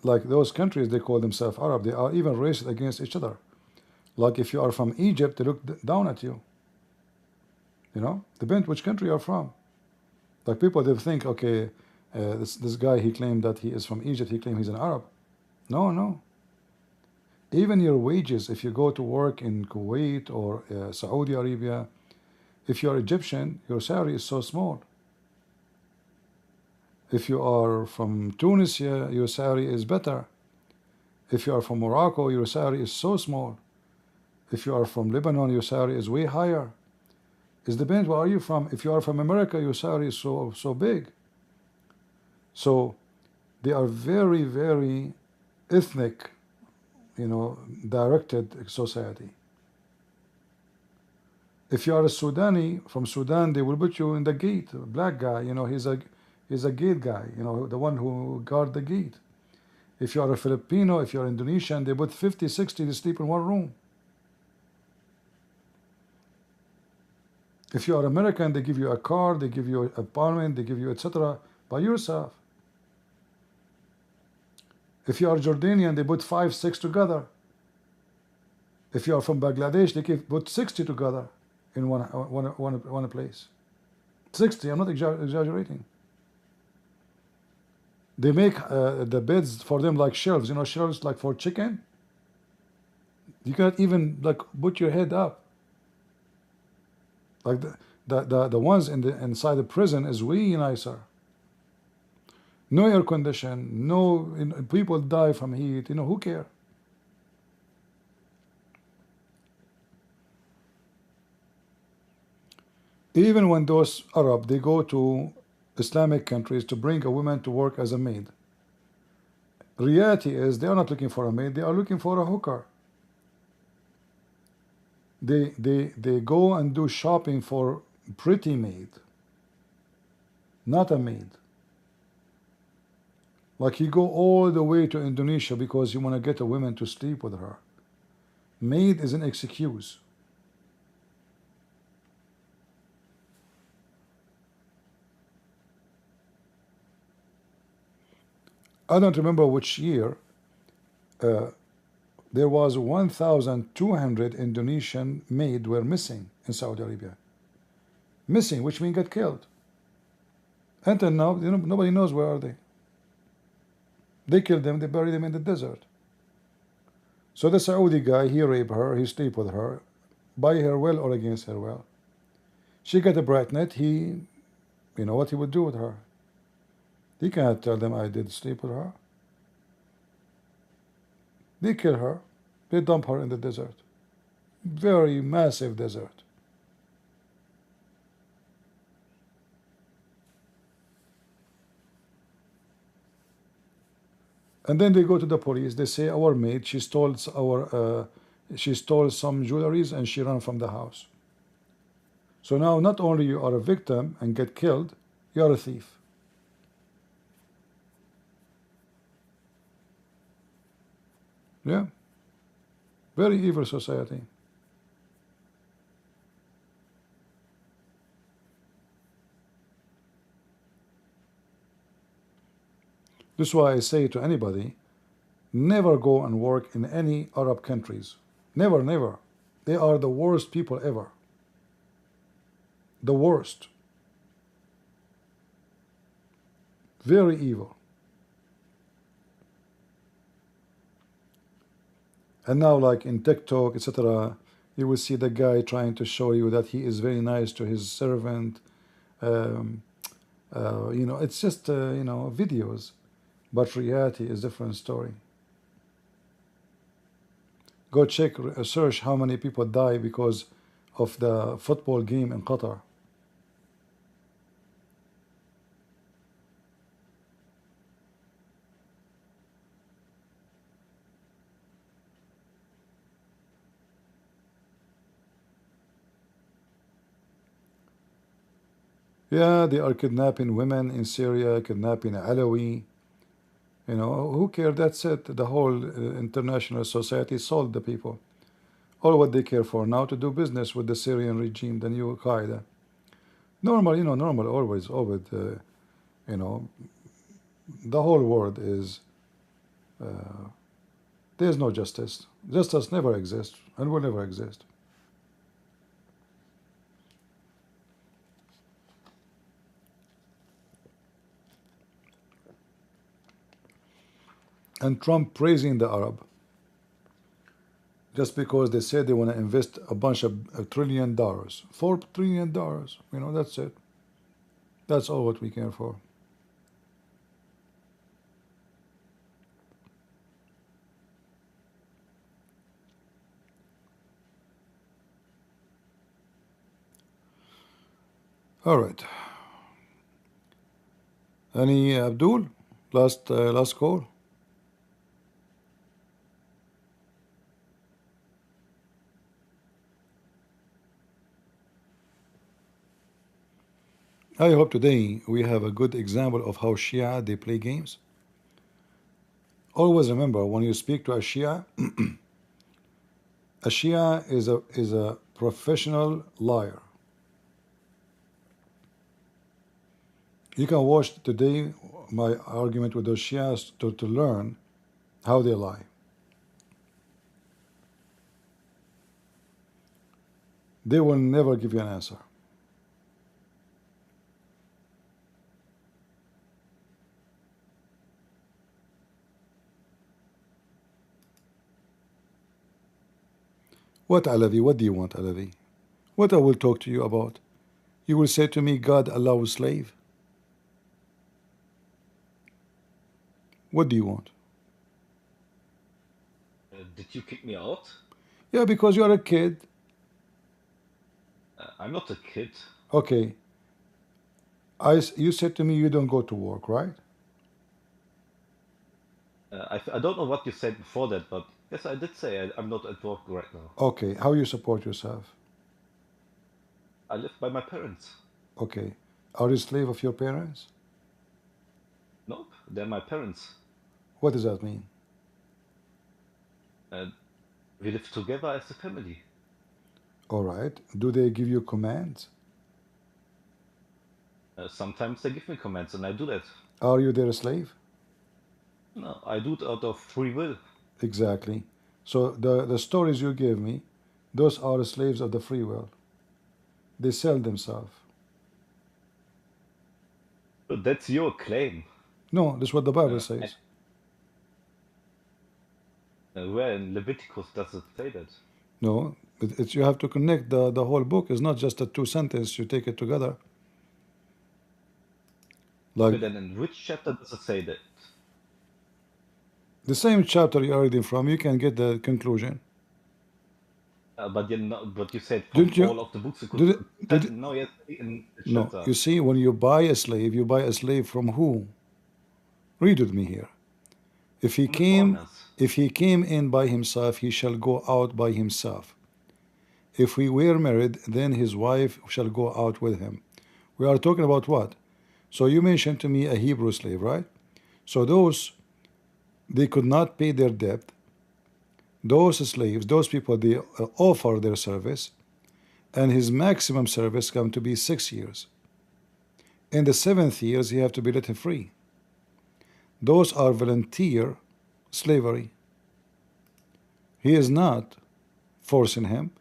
Like those countries, they call themselves Arab, they are even racist against each other. Like if you are from Egypt, they look down at you. Depends which country you are from. Like people, they think, okay, this guy, he claimed that he is from Egypt, he claimed he's an Arab. No. Even your wages, if you go to work in Kuwait or Saudi Arabia, if you are Egyptian, your salary is so small. If you are from Tunisia, your salary is better. If you are from Morocco, your salary is so small. If you are from Lebanon, your salary is way higher. It depends where are you from. If you are from America, your salary is so big. So they are very, very ethnic, directed society. If you are a Sudani from Sudan, they will put you in the gate. Black guy, he's a gate guy, the one who guard the gate. If you are a Filipino, if you are Indonesian, they put 50, 60 to sleep in one room. If you are American, they give you a car, they give you an apartment, they give you etc. by yourself. If you are Jordanian, they put 5, 6 together. If you are from Bangladesh, they put 60 together in one place. 60, I'm not exaggerating. They make the beds for them like shelves, shelves like for chicken. You cannot even like put your head up. Like the ones inside the prison is way nicer. No air condition, no, people die from heat, who care? Even when those Arab, they go to Islamic countries to bring a woman to work as a maid. Reality is they are not looking for a maid, they are looking for a hooker. They go and do shopping for pretty maid, not a maid. Like you go all the way to Indonesia because you want to get a woman to sleep with her. Maid is an excuse. I don't remember which year. There was 1,200 Indonesian maids were missing in Saudi Arabia. Missing, which means get killed. Until now, nobody knows where are they. They killed them, they buried them in the desert. So the Saudi guy, he raped her, he sleep with her, by her will or against her will. She got a pregnant, you know what he would do with her? He cannot tell them I did sleep with her. They kill her. They dump her in the desert. Very massive desert. And then they go to the police. They say our maid, she stole some jewelries and she ran from the house. So now not only you are a victim and get killed, you are a thief. Yeah. Very evil society. This is why I say to anybody, never go and work in any Arab countries. Never, never. They are the worst people ever. The worst. Very evil. And now, like in TikTok, etc., you will see the guy trying to show you that he is very nice to his servant. It's just, videos. But reality is a different story. Go check, search how many people die because of the football game in Qatar. Yeah, they are kidnapping women in Syria, kidnapping Alawi. Who care? That's it. The whole international society sold the people. All what they care for now to do business with the Syrian regime, the new Qaeda. Normal, normal, always, always. You know, the whole world is. There's no justice. Justice never exists and will never exist. And Trump praising the Arab just because they said they want to invest a bunch of $1 trillion, $4 trillion. That's it. That's all what we care for. All right. Any Abdul? Last call. I hope today we have a good example of how Shia they play games. Always remember when you speak to a Shia, a Shia is a professional liar. You can watch today my argument with those Shias to learn how they lie. They will never give you an answer. What, Alavi? What do you want, Alavi? What I will talk to you about? You will say to me, God allows slave? What do you want? Did you kick me out? Yeah, because you are a kid. I'm not a kid. Okay. You said to me you don't go to work, right? I don't know what you said before that, but yes, I did say I'm not at work right now. Okay. How you support yourself? I live by my parents. Okay. Are you slave of your parents? Nope, they're my parents. What does that mean? We live together as a family. All right. Do they give you commands? Sometimes they give me commands and I do that. Are you their slave? No, I do it out of free will. Exactly. So the stories you gave me, those are slaves of the free will. They sell themselves. But that's your claim. No, that's what the Bible says. Where in Leviticus does it say that? No, you have to connect the whole book. It's not just a two sentence. You take it together. Like But then in which chapter does it say that? the same chapter you are reading from, you can get the conclusion. But you said from Didn't you? all of the books you could. Did it? Did it? No, yes, in the No. chapter. You see, when you buy a slave, you buy a slave from who? Read with me here. If he From the came, foreigners. if he came in by himself, he shall go out by himself. If we were married, then his wife shall go out with him. We are talking about what? So you mentioned to me a Hebrew slave, right? So those, they could not pay their debt. Those slaves, those people, they offer their service, and his maximum service come to be 6 years. In the 7th years, he have to be let free. Those are volunteer slavery. He is not forcing him.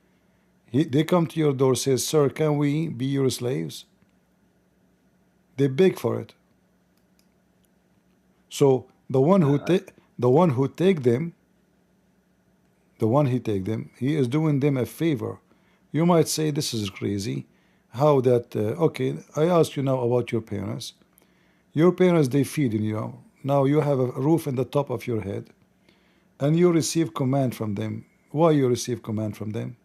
They come to your door, says, "Sir, can we be your slaves?" They beg for it. So the one who take them, he is doing them a favor. You might say this is crazy. How that? Okay, I ask you now about your parents. Your parents, they feeding you. Now you have a roof in the top of your head, and you receive command from them. Why you receive command from them?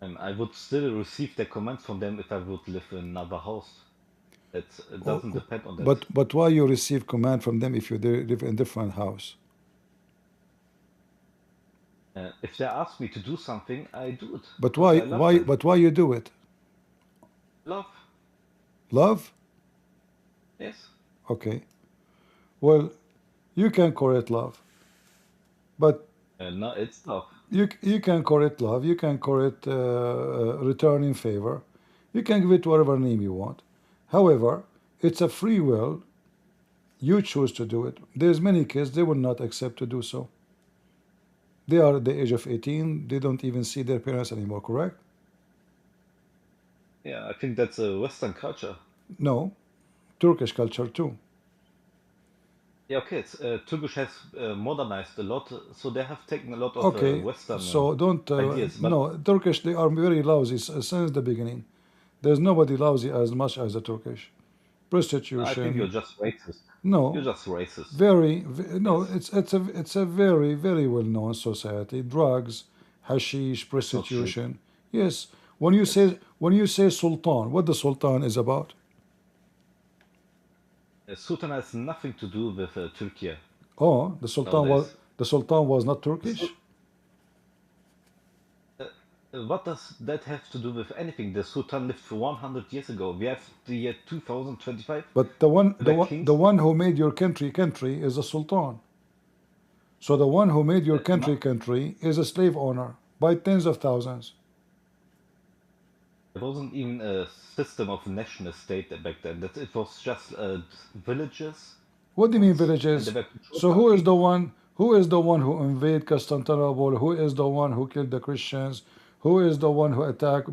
And I would still receive the commands from them if I would live in another house. It doesn't depend on that. But why you receive command from them if you live in a different house? If they ask me to do something, I do it. But because why I love them. but why you do it? Love. Love? Yes. Okay. Well, you can call it love, but No, it's love. you can call it love. You can call it return in favor. You can give it whatever name you want. However, it's a free will. You choose to do it. There's many kids they will not accept to do so. They are at the age of 18. They don't even see their parents anymore. Correct? Yeah, I think that's a Western culture. No, Turkish culture too. Yeah, okay. Turkish has modernized a lot, so they have taken a lot of Okay, Western so don't ideas. But no Turkish. They are very lousy since the beginning. There's nobody lousy as much as the Turkish. I think you're Prostitution. just racist. You're No, just racist. no. Yes, It's a very well known society. Drugs, hashish, that's not true. prostitution. Yes. Yes. When you say sultan, what the sultan is about? Sultan has nothing to do with Turkey Oh, nowadays. the sultan was not The Sul- Turkish. uh, what does that have to do with anything? The Sultan lived for 100 years ago. We have the year 2025. But We were kings. the one who made your country is a sultan. So the one who made your No, country is a slave owner by tens of thousands. there wasn't even a system of national state back then. It was just villages What do you mean once, and they villages? were controlled So by who is the people. one? Who is the one who invaded Constantinople? Who is the one who killed the Christians? Who is the one who attacked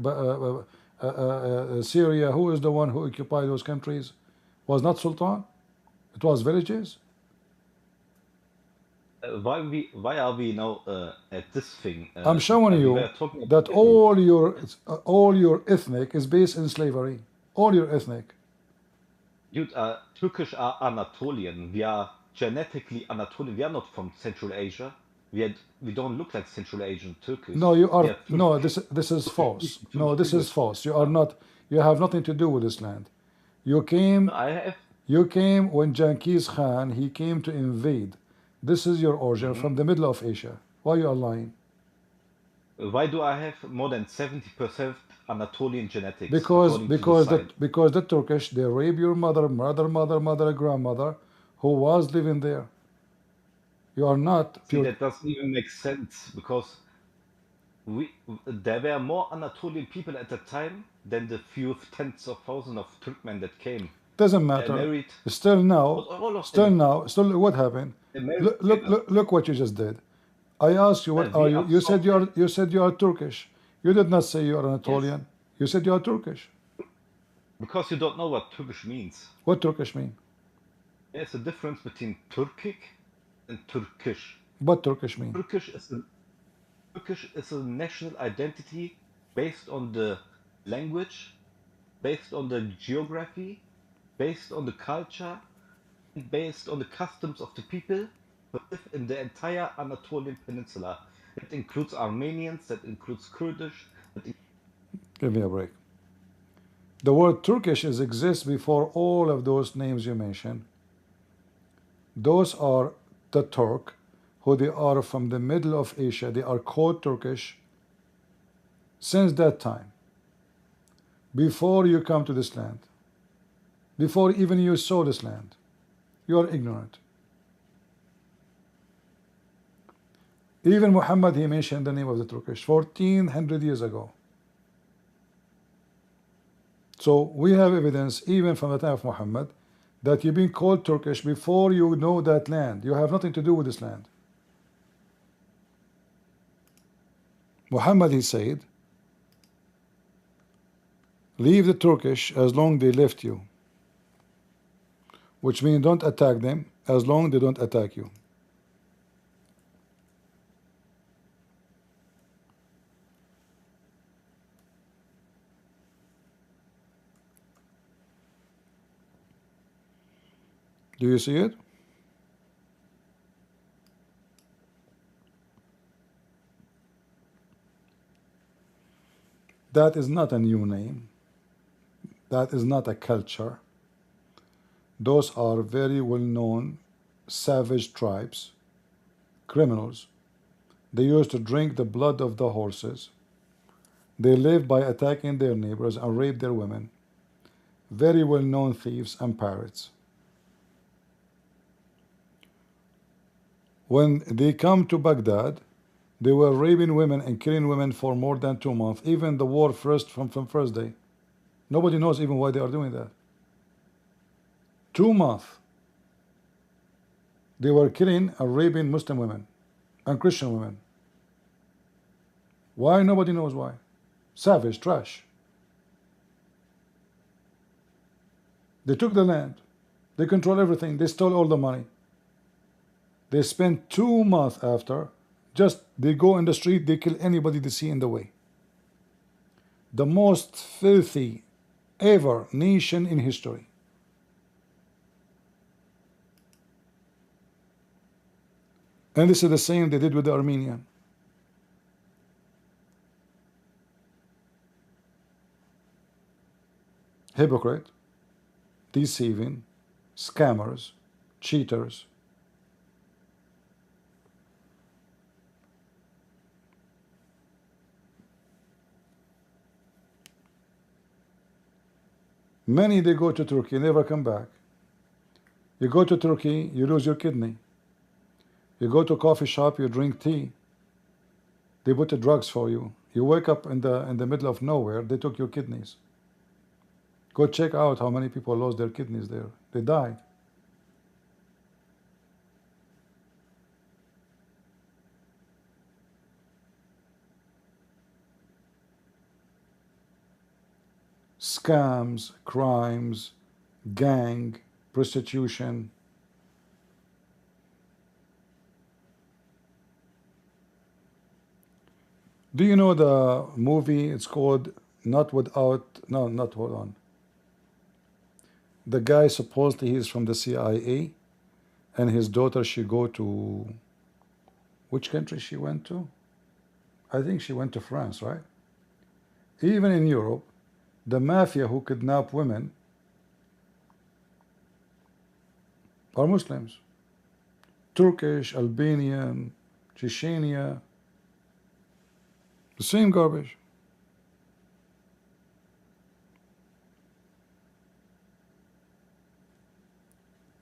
Syria? Who is the one who occupied those countries? Was not Sultan? It was villages. Why are we now at this thing? I'm showing We you were talking about that slavery. Yes. all your ethnic is based in slavery. All your ethnic. Turkish are Anatolian. We are genetically Anatolian. We are not from Central Asia. We don't look like Central Asian Turkish. No, you We are are no. Turkish. This is false. Turkish No, this is language. false. You are not. You have nothing to do with this land. You came. I have. You came when Genghis Khan he came to invade. This is your origin Mhm. from the middle of Asia. Why you are lying? Why do I have more than 70% Anatolian genetics according to the science? Because the Turkish they rape your mother, grandmother, who was living there. You are not See, pure. that doesn't even make sense because there were more Anatolian people at the time than the few tens of thousands of Turkmen that came. Doesn't They matter. married all of them. Still what happened? They married together. Look what you just did. I asked you what are We you? absorbed them. You said you are Turkish. You did not say you are Yes, Anatolian. You said you are Turkish. because you don't know what Turkish means. What Turkish mean? There's a difference between Turkic and Turkish. What Turkish mean? Turkish is a national identity based on the language based on the geography, based on the culture, and based on the customs of the people who live in the entire Anatolian Peninsula. That includes Armenians, that includes Kurdish. Give me a break. The word Turkish exists before all of those names you mentioned. Those are the Turk, who they are from the middle of Asia. They are called Turkish since that time, before you come to this land, before even you saw this land. You are ignorant. Even Muhammad, he mentioned the name of the Turkish 1400 years ago. So we have evidence even from the time of Muhammad that you've been called Turkish before you know that land. You have nothing to do with this land. Muhammad, he said, leave the Turkish as long they left you, which means don't attack them as long they don't attack you. Do you see it? That is not a new name. That is not a culture. Those are very well-known savage tribes, criminals. They used to drink the blood of the horses. They live by attacking their neighbors and rape their women. Very well-known thieves and pirates. When they come to Baghdad, they were raping women and killing women for more than 2 months. Even the war from first day. Nobody knows even why they are doing that. 2 months. They were killing and raping Muslim women and Christian women. Why? Nobody knows why. Savage, trash. They took the land. They control everything. They stole all the money. They spent 2 months after, just they go in the street, they kill anybody they see in the way. The most filthy ever nation in history. And this is the same they did with the Armenian. Hypocrite, deceiving, scammers, cheaters. Many, they go to Turkey, never come back. You go to Turkey, you lose your kidney. You go to a coffee shop, you drink tea. They put the drugs for you. You wake up in the middle of nowhere, they took your kidneys. Go check out how many people lost their kidneys there. They died. Scams, crimes, gang, prostitution. Do you know the movie? It's called Not Without, no, not, hold on. The guy supposedly he's from the CIA, and his daughter, she go to, which country she went to? I think she went to France, right? Even in Europe, the mafia who kidnap women are Muslims. Turkish, Albanian, Chechnya, the same garbage.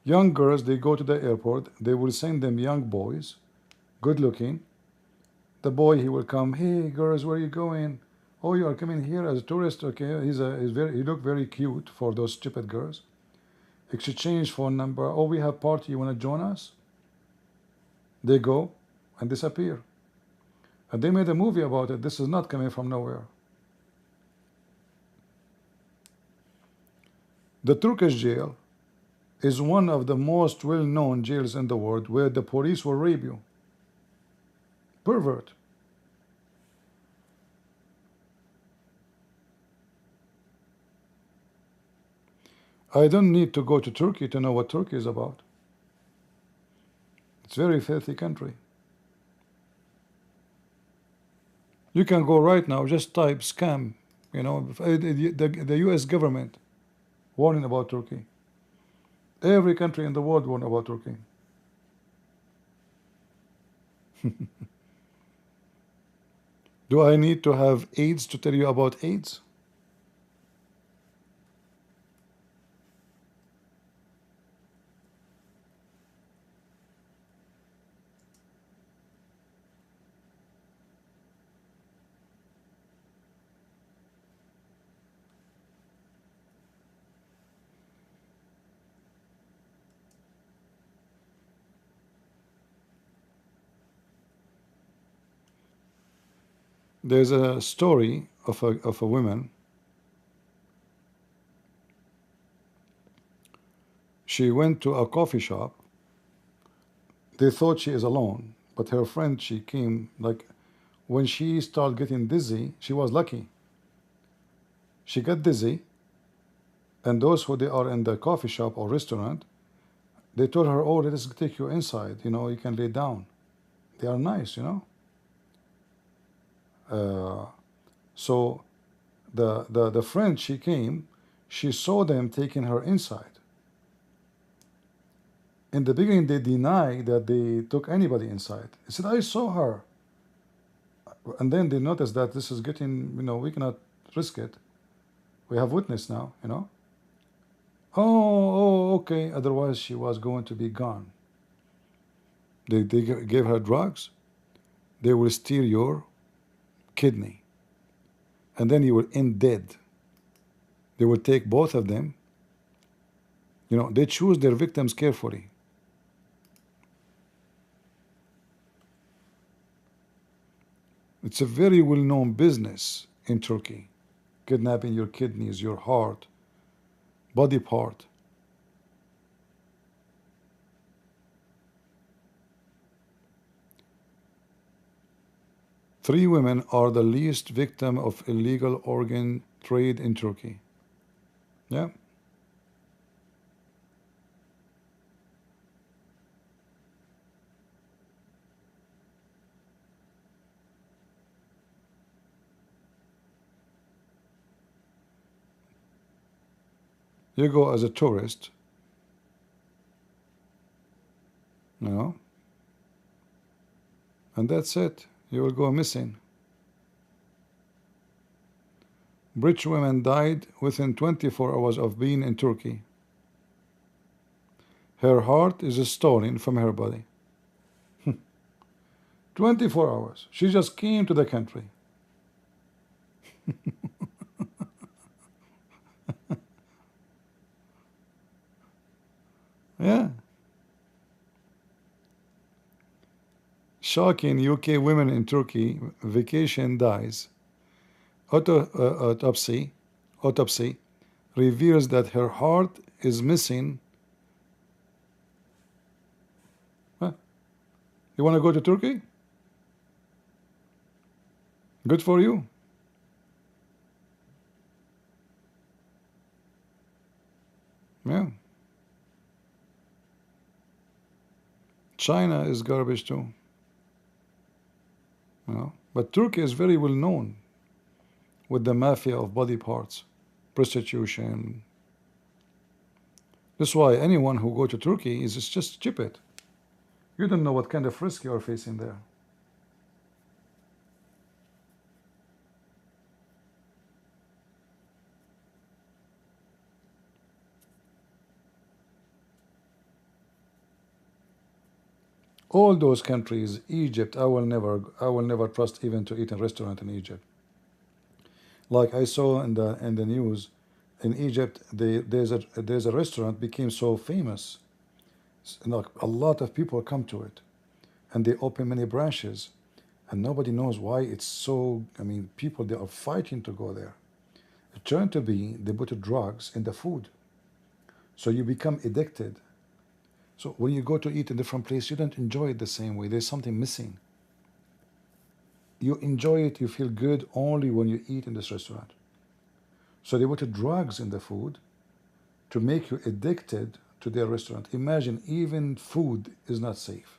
Young girls, they go to the airport, they will send them young boys, good looking. The boy, he will come, hey girls, where are you going? Oh, you are coming here as a tourist, okay? He look very cute for those stupid girls. Exchange phone number. Oh, we have party, you want to join us? They go and disappear. And they made a movie about it. This is not coming from nowhere. The Turkish jail is one of the most well-known jails in the world where the police will rape you. Pervert. I don't need to go to Turkey to know what Turkey is about. It's a very filthy country. You can go right now, just type scam, you know, the US government warning about Turkey. Every country in the world warning about Turkey. Do I need to have AIDS to tell you about AIDS? There's a story of a woman. She went to a coffee shop. They thought she is alone, but her friend, she came, like, when she started getting dizzy, she was lucky. She got dizzy, and those who they are in the coffee shop or restaurant, they told her, oh, let us take you inside, you know, you can lay down. They are nice, you know. So the friend, she came, she saw them taking her inside. In the beginning, they denied that they took anybody inside. They said, I saw her. And then they noticed that this is getting, you know, we cannot risk it. We have witness now, you know. Oh, okay. Otherwise, she was going to be gone. They gave her drugs. They will steal your kidney. And then you will end dead. They will take both of them. You know, they choose their victims carefully. It's a very well-known business in Turkey. Kidnapping your kidneys, your heart, body part. Three women are the least victim of illegal organ trade in Turkey. Yeah. You go as a tourist, you know, and that's it. You will go missing. Rich women died within 24 hours of being in Turkey. Her heart is stolen from her body. 24 hours. She just came to the country. Yeah. Shocking. UK women in Turkey vacation dies. Autopsy reveals that her heart is missing. Huh? You want to go to Turkey? Good for you. Yeah. China is garbage too. You know? But Turkey is very well known with the mafia of body parts, prostitution. That's why anyone who go to Turkey is just stupid. You don't know what kind of risk you are facing there. All those countries, Egypt, I will never trust even to eat in a restaurant in Egypt. Like I saw in the news, in Egypt, there's a restaurant became so famous, like a lot of people come to it, and they open many branches, and nobody knows why it's so. I mean, people they are fighting to go there. It turned to be they put drugs in the food, so you become addicted. So when you go to eat in a different place, you don't enjoy it the same way. There's something missing. You enjoy it, you feel good only when you eat in this restaurant. So they put drugs in the food, to make you addicted to their restaurant. Imagine, even food is not safe.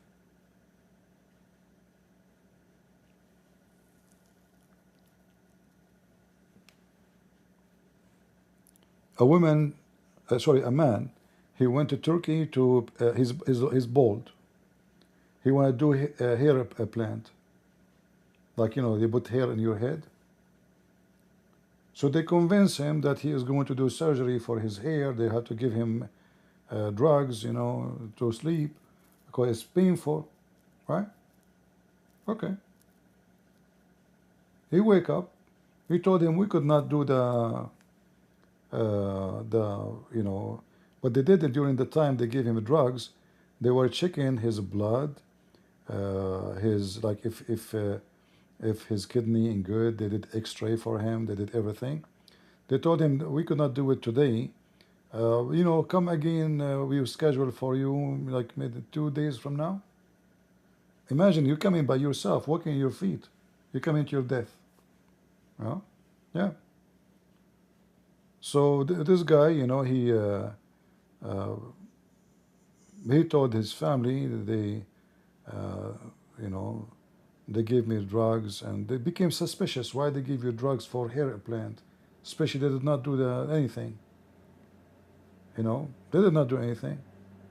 A man, he went to Turkey to, he's bald. He want to do a hair plant. Like, they put hair in your head. So they convince him that he is going to do surgery for his hair. They have to give him drugs, to sleep because it's painful, right? Okay. He wake up. We told him we could not do what they did during the time they gave him drugs. They were checking his blood, his, like, if his kidney in good. They did X-ray for him. They did everything. They told him we could not do it today. Come again. We schedule for you like maybe 2 days from now. Imagine you coming by yourself, walking your feet. You come into your death. Yeah. So this guy, he told his family that they gave me drugs, and they became suspicious. Why they give you drugs for hair implant? Especially they did not do anything. They did not do anything.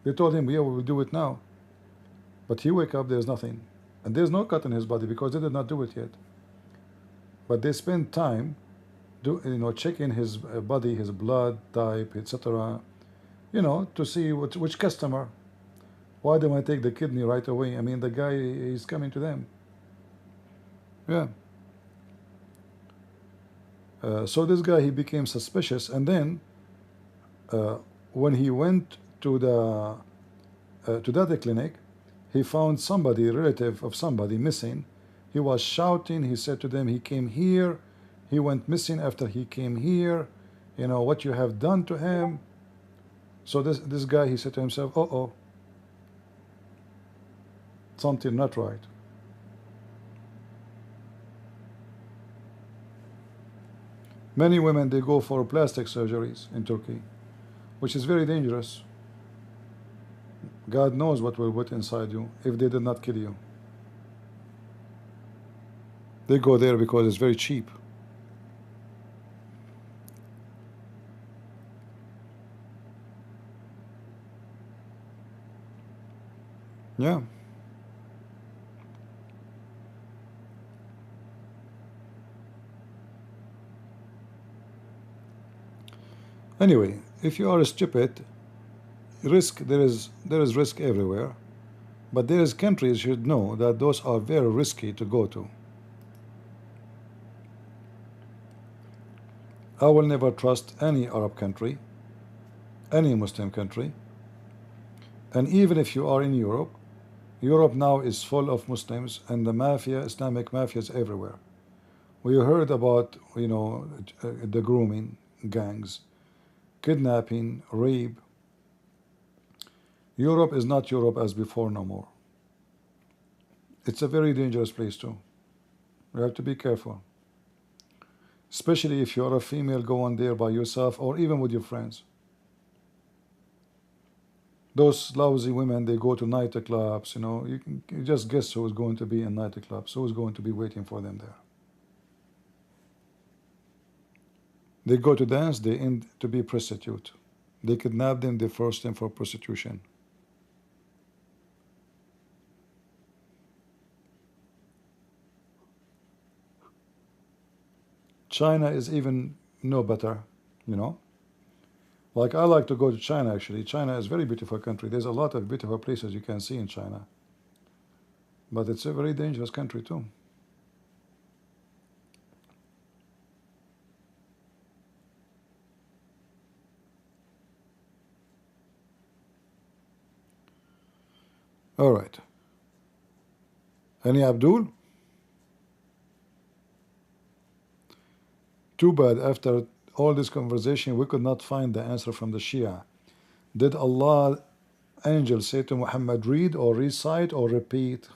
They told him, yeah, we will do it now. But he wake up, there's nothing. And there's no cut in his body because they did not do it yet. But they spend time checking his body, his blood type, etc. To see which customer. Why they want to take the kidney right away? I mean, the guy is coming to them. Yeah. So this guy, he became suspicious, and then when he went to that clinic, he found somebody, relative of somebody, missing. He was shouting. He said to them, he came here. He went missing after he came here. What you have done to him. So this guy, he said to himself, uh-oh, something not right. Many women, they go for plastic surgeries in Turkey, which is very dangerous. God knows what will put inside you if they did not kill you. They go there because it's very cheap. Yeah. Anyway, if you are stupid, there is risk everywhere, but there is countries should know that those are very risky to go to. I will never trust any Arab country, any Muslim country, and even if you are in Europe, Europe now is full of Muslims and the mafia, Islamic mafias everywhere. We heard about the grooming gangs, kidnapping, rape. Europe is not Europe as before no more. It's a very dangerous place too. You have to be careful. Especially if you're a female going there by yourself or even with your friends. Those lousy women, they go to nightclubs, you just guess who is going to be in nightclubs, who is going to be waiting for them there. They go to dance, they end to be prostitute. They kidnap them, they force them for prostitution. China is even no better, Like I like to go to China actually. China is a very beautiful country. There's a lot of beautiful places you can see in China. But it's a very dangerous country too. All right. Any Abdul? Too bad after all this conversation we could not find the answer from the Shia. Did Allah angel say to Muhammad, read or recite or repeat?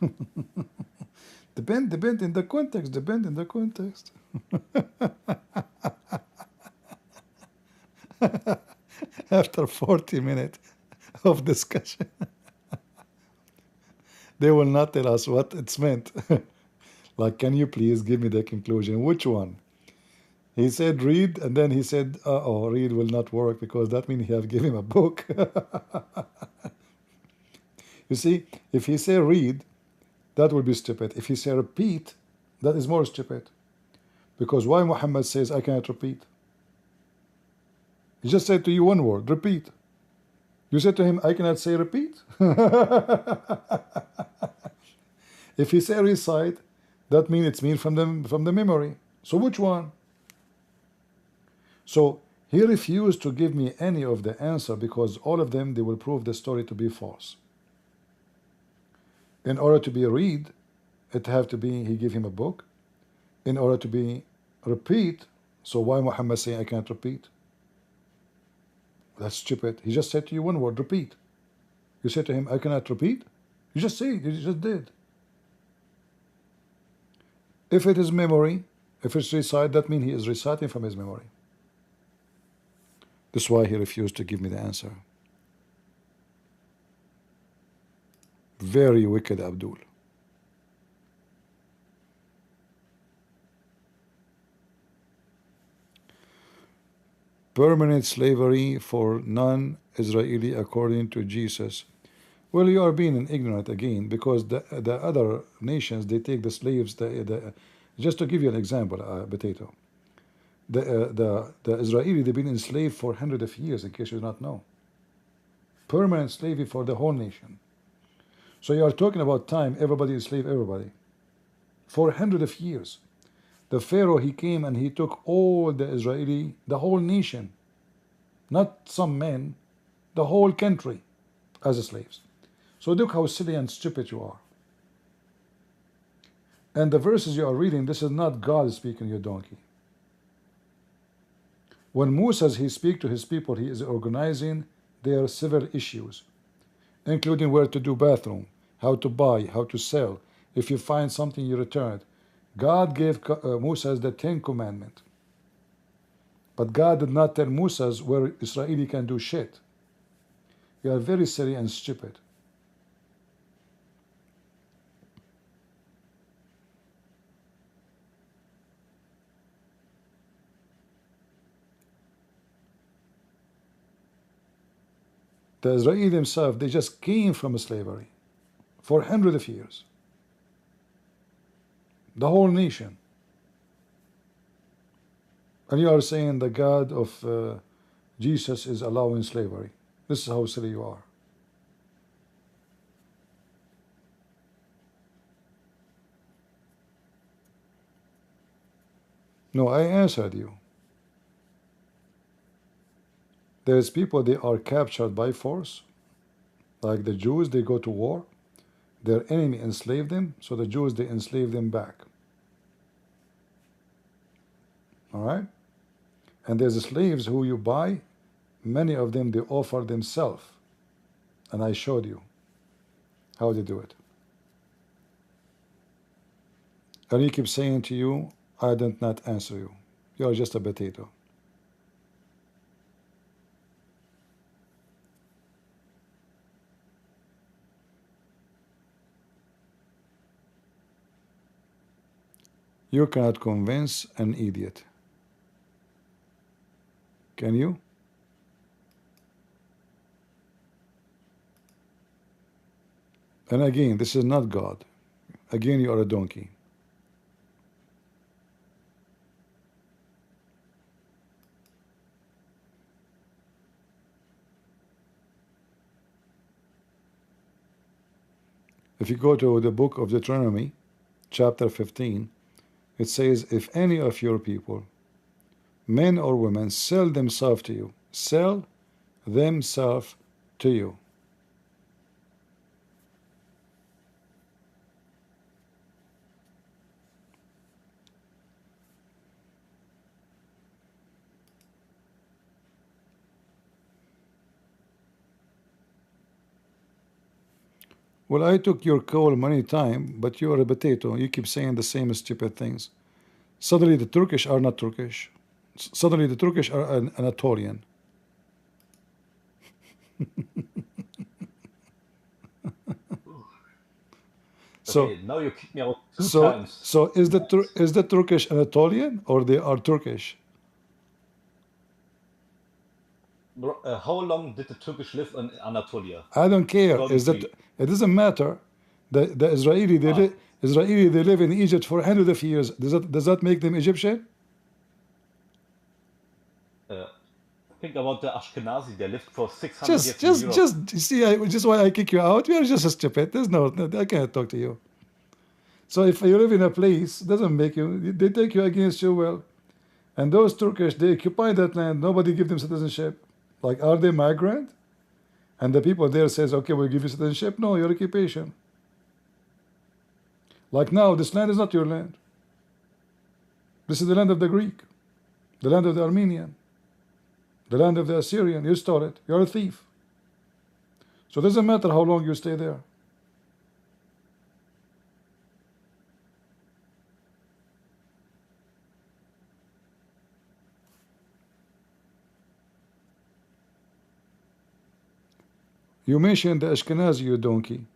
Depend in the context, depend in the context. After 40 minutes of discussion, they will not tell us what it's meant. Like, can you please give me the conclusion? Which one? He said read, and then he said, oh, read will not work because that means he have given him a book. You see, if he say read, that will be stupid. If he say repeat, that is more stupid. Because why Muhammad says I cannot repeat? He just said to you one word, repeat. You said to him, I cannot say repeat. If he say recite, that means it's mean from the memory. So which one? So he refused to give me any of the answer because all of them, they will prove the story to be false. In order to be read, it have to be he give him a book. In order to be repeat, so why Muhammad saying I can't repeat? That's stupid. He just said to you one word, repeat. You said to him, I cannot repeat? You just say it, you just did. If it is memory, if it's recite, that means he is reciting from his memory. That's why he refused to give me the answer. Very wicked Abdul. Permanent slavery for non-Israeli according to Jesus. Well, you are being ignorant again, because the other nations, they take the slaves. Just to give you an example, potato. The Israeli, they've been enslaved for hundreds of years, in case you do not know. Permanent slavery for the whole nation. So you are talking about time, everybody enslaved everybody. For hundreds of years. The Pharaoh, he came and he took all the Israeli, the whole nation, not some men, the whole country as slaves. So look how silly and stupid you are. And the verses you are reading, this is not God speaking, you donkey. When Moses, he speaks to his people, he is organizing their civil issues, including where to do bathroom, how to buy, how to sell. If you find something, you return it. God gave Moses the 10 Commandments. But God did not tell Moses where Israeli can do shit. You are very silly and stupid. The Israeli themselves, they just came from slavery for hundreds of years. The whole nation. And you are saying the God of Jesus is allowing slavery. This is how silly you are. No, I answered you. There's people, they are captured by force. Like the Jews, they go to war. Their enemy enslaved them, so the Jews, they enslave them back. All right? And there's slaves who you buy, many of them, they offer themselves. And I showed you how they do it. And he keeps saying to you, I did not answer you. You are just a potato. You cannot convince an idiot. Can you? And again, this is not God. Again, you are a donkey. If you go to the book of Deuteronomy, chapter 15, it says, if any of your people, men or women, sell themselves to you, sell themselves to you. Well, I took your call many times, but you are a potato. You keep saying the same stupid things. Suddenly the Turkish are not Turkish. Suddenly the Turkish are Anatolian. So, Okay, now you kicked me out two so, times. so is the Turkish Anatolian or they are Turkish? Bro, how long did the Turkish live in Anatolia? I don't care. Tell me Is that please. it doesn't matter. The Israeli Ah, Israeli they live in Egypt for hundreds of years. Does that make them Egyptian? uh, think about the Ashkenazi. They lived for 600 Just years in Europe. just you see, just why I kick you out. You are just stupid. There's no, I can't talk to you. So if you live in a place, doesn't make you. They take you against your will. And those Turkish, they occupy that land. Nobody give them citizenship. Like, are they migrant? And the people there says, okay, we'll give you citizenship. No, your occupation. Like now, this land is not your land. This is the land of the Greek, the land of the Armenian, the land of the Assyrian. You stole it. You're a thief. So it doesn't matter how long you stay there. You mentioned the Ashkenazi, you donkey.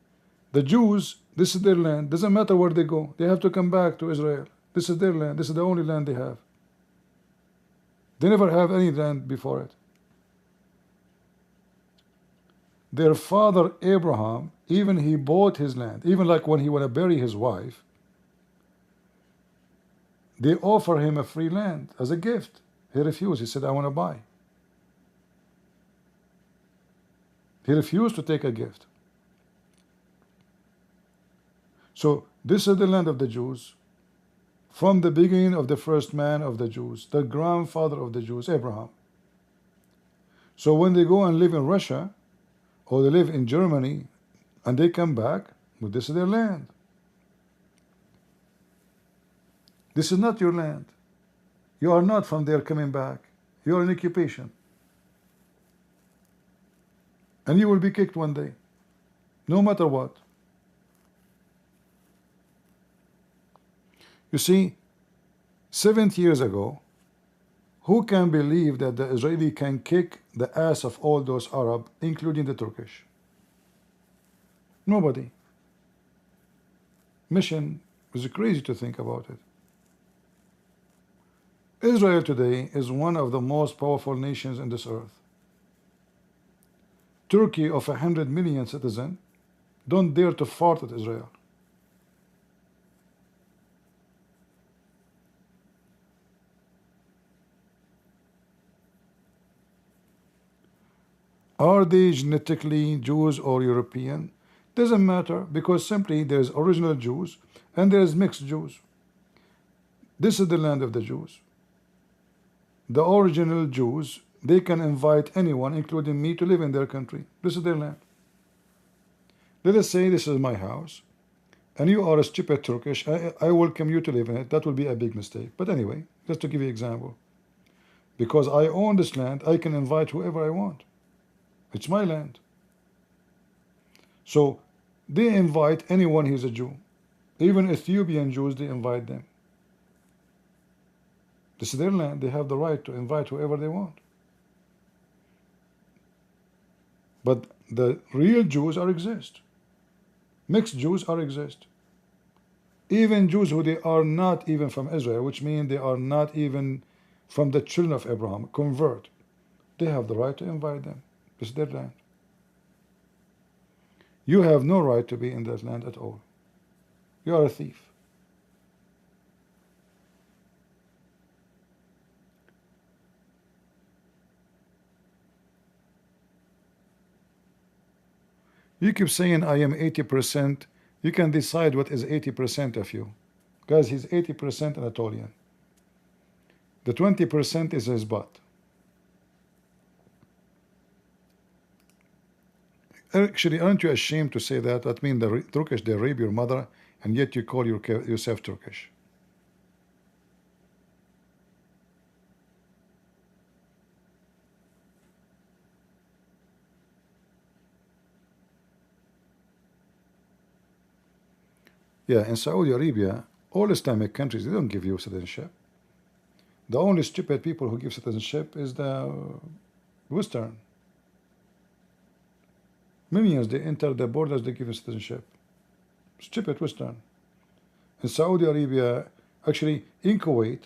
The Jews, this is their land. Doesn't matter where they go. They have to come back to Israel. This is their land. This is the only land they have. They never have any land before it. Their father Abraham, even he bought his land. Even like when he want to bury his wife, they offer him a free land as a gift. He refused. He said, I want to buy. He refused to take a gift. So this is the land of the Jews. From the beginning of the first man of the Jews, the grandfather of the Jews, Abraham. So when they go and live in Russia, or they live in Germany, and they come back, well, this is their land. This is not your land. You are not from there coming back. You are in occupation. And you will be kicked one day, no matter what. You see, 70 years ago, who can believe that the Israeli can kick the ass of all those Arab, including the Turkish? Nobody. Mission is crazy to think about it. Israel today is one of the most powerful nations in this earth. Turkey of 100 million citizens don't dare to fart at Israel. Are they genetically Jews or European? Doesn't matter, because simply there's original Jews and there's mixed Jews. This is the land of the Jews. The original Jews, they can invite anyone, including me, to live in their country. This is their land. Let us say this is my house, and you are a stupid Turkish. I welcome you to live in it. That will be a big mistake. But anyway, just to give you an example. Because I own this land, I can invite whoever I want. It's my land. So they invite anyone who's a Jew. Even Ethiopian Jews, they invite them. This is their land. They have the right to invite whoever they want. But the real Jews are exist. Mixed Jews are exist. Even Jews who they are not even from Israel, which means they are not even from the children of Abraham, convert. They have the right to invite them. It's their land. You have no right to be in that land at all. You are a thief. You keep saying I am 80%. You can decide what is 80% of you. Guys, he's 80% Anatolian. The 20% is his butt. Actually, aren't you ashamed to say that? That means the Turkish, they rape your mother, and yet you call yourself Turkish. Yeah, in Saudi Arabia, all Islamic countries, they don't give you citizenship. The only stupid people who give citizenship is the Western. Millions, they enter the borders, they give you citizenship. Stupid Western. In Saudi Arabia, actually in Kuwait,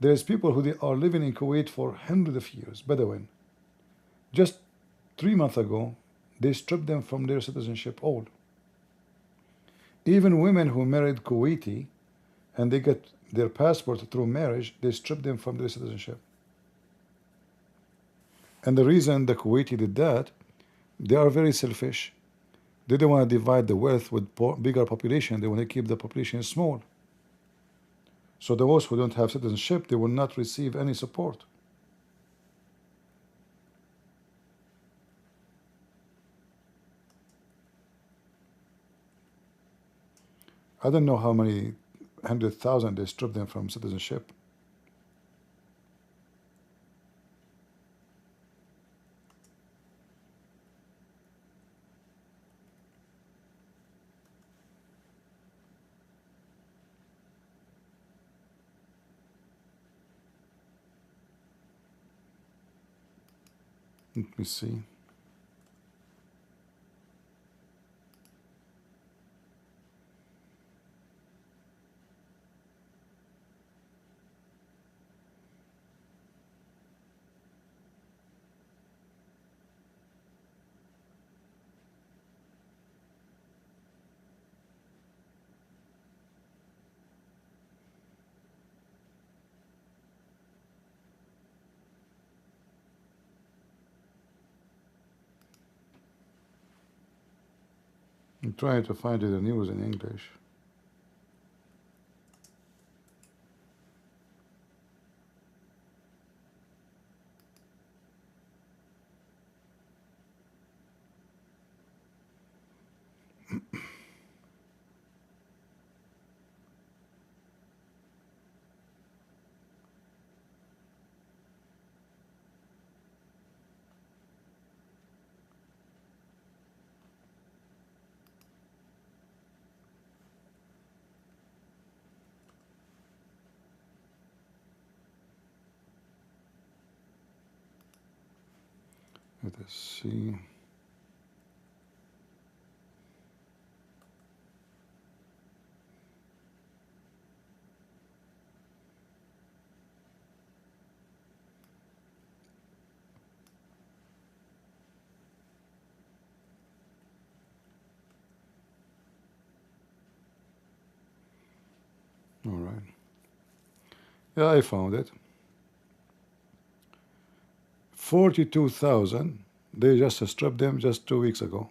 there's people who they are living in Kuwait for hundreds of years, Bedouin. Just 3 months ago, they stripped them from their citizenship all. Even women who married Kuwaiti and they get their passport through marriage, they strip them from their citizenship. And the reason the Kuwaiti did that, they are very selfish. They don't want to divide the wealth with bigger population. They want to keep the population small. So those who don't have citizenship, they will not receive any support. I don't know how many 100,000 they stripped them from citizenship. Let me see. I'm trying to find the news in English. Let us see. All right. Yeah, I found it. 42,000. They just stripped them just 2 weeks ago.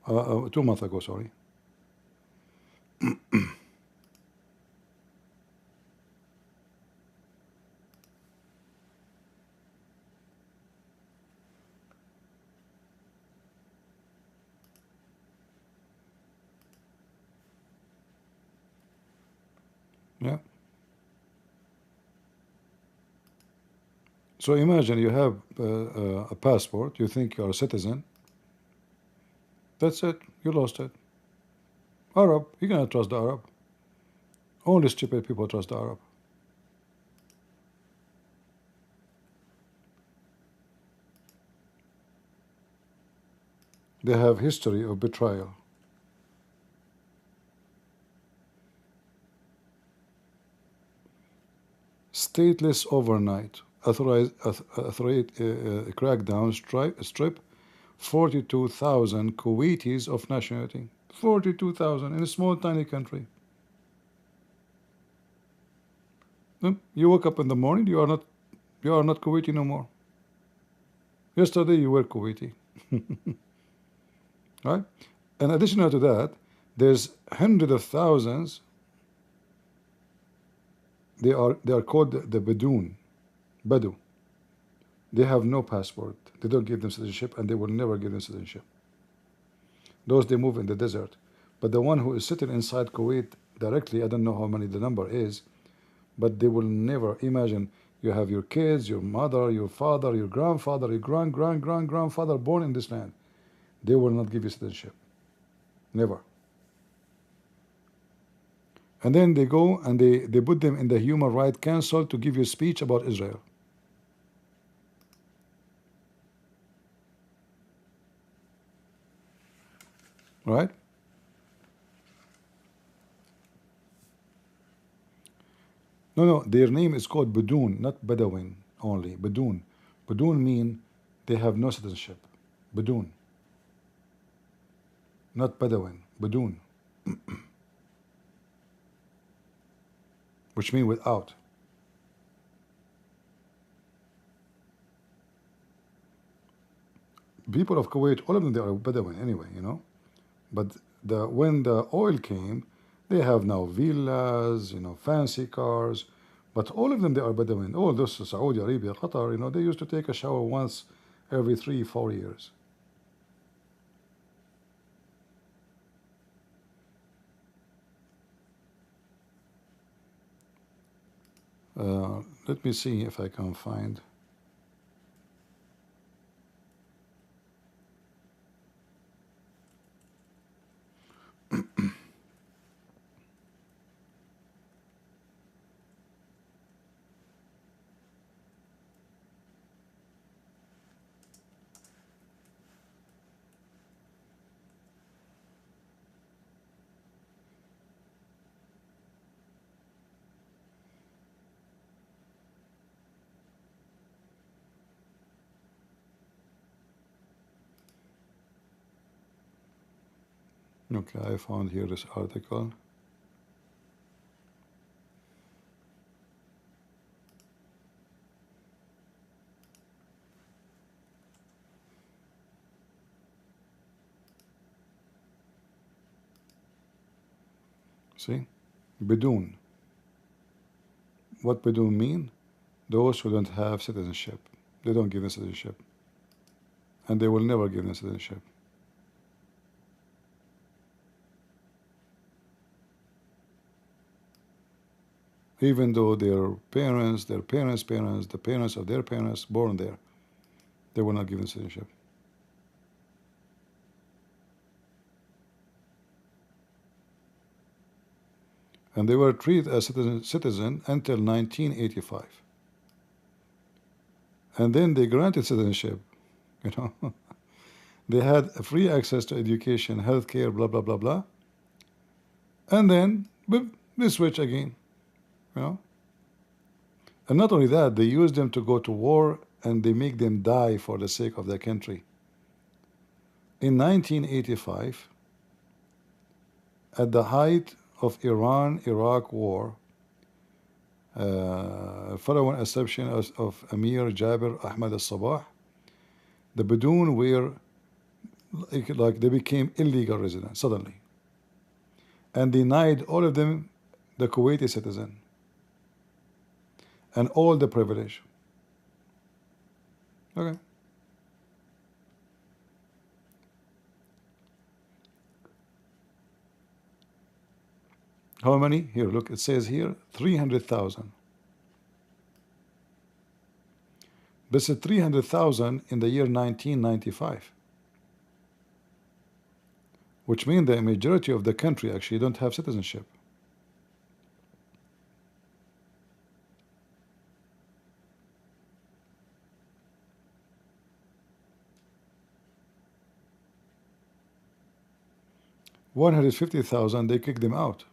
2 months ago, sorry. Yeah. So imagine you have a passport, you think you're a citizen. That's it, you lost it. Arab, you cannot trust the Arab. Only stupid people trust the Arab. They have history of betrayal. Stateless overnight. Authorized crackdown strip 42,000 Kuwaitis of nationality. 42,000 in a small tiny country. You wake up in the morning, you are not Kuwaiti no more. Yesterday you were Kuwaiti. Right? And additional to that, there's hundreds of thousands. They are called the Badu. They have no passport. They don't give them citizenship, and they will never give them citizenship. Those they move in the desert. But the one who is sitting inside Kuwait directly, I don't know how many the number is, but they will never imagine you have your kids, your mother, your father, your grandfather, your grandfather born in this land. They will not give you citizenship. Never. And then they go and they put them in the Human Rights Council to give you a speech about Israel. right? No, their name is called Budun, not Bedouin only. Budun. Budun mean they have no citizenship. Budun, not Bedouin. Budun, which mean without. People of Kuwait, all of them, they are Bedouin anyway, you know. But when the oil came, they have now villas, you know, fancy cars. But all of them, they are Bedouin. All those Saudi Arabia, Qatar, you know, they used to take a shower once every 3-4 years. Let me see if I can find. Okay, I found here this article. See? Bidun. What Bidun mean? Those who don't have citizenship. They don't give them citizenship. And they will never give them citizenship. Even though their parents, the parents of their parents born there, they will not give them citizenship. And they were treated as citizen until 1985. And then they granted citizenship, you know. They had free access to education, healthcare, blah, blah, blah, blah. And then, boop, they switch again, you know. And not only that, they use them to go to war and they make them die for the sake of their country. In 1985, at the height of Iran-Iraq war, following assumption of Amir Jabir Ahmad al-Sabah, the Bedouin were like they became illegal residents suddenly, and denied all of them the Kuwaiti citizen and all the privilege. Okay. How many? Here, look, it says here 300,000. This is 300,000 in the year 1995, which means the majority of the country actually don't have citizenship. $150,000, they kicked them out.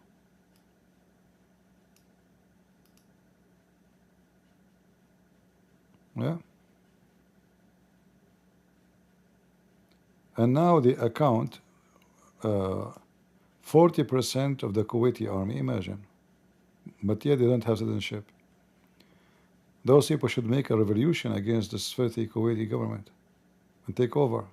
Yeah. And now they account 40% of the Kuwaiti army, imagine. But yet they don't have citizenship. Those people should make a revolution against this filthy Kuwaiti government and take over.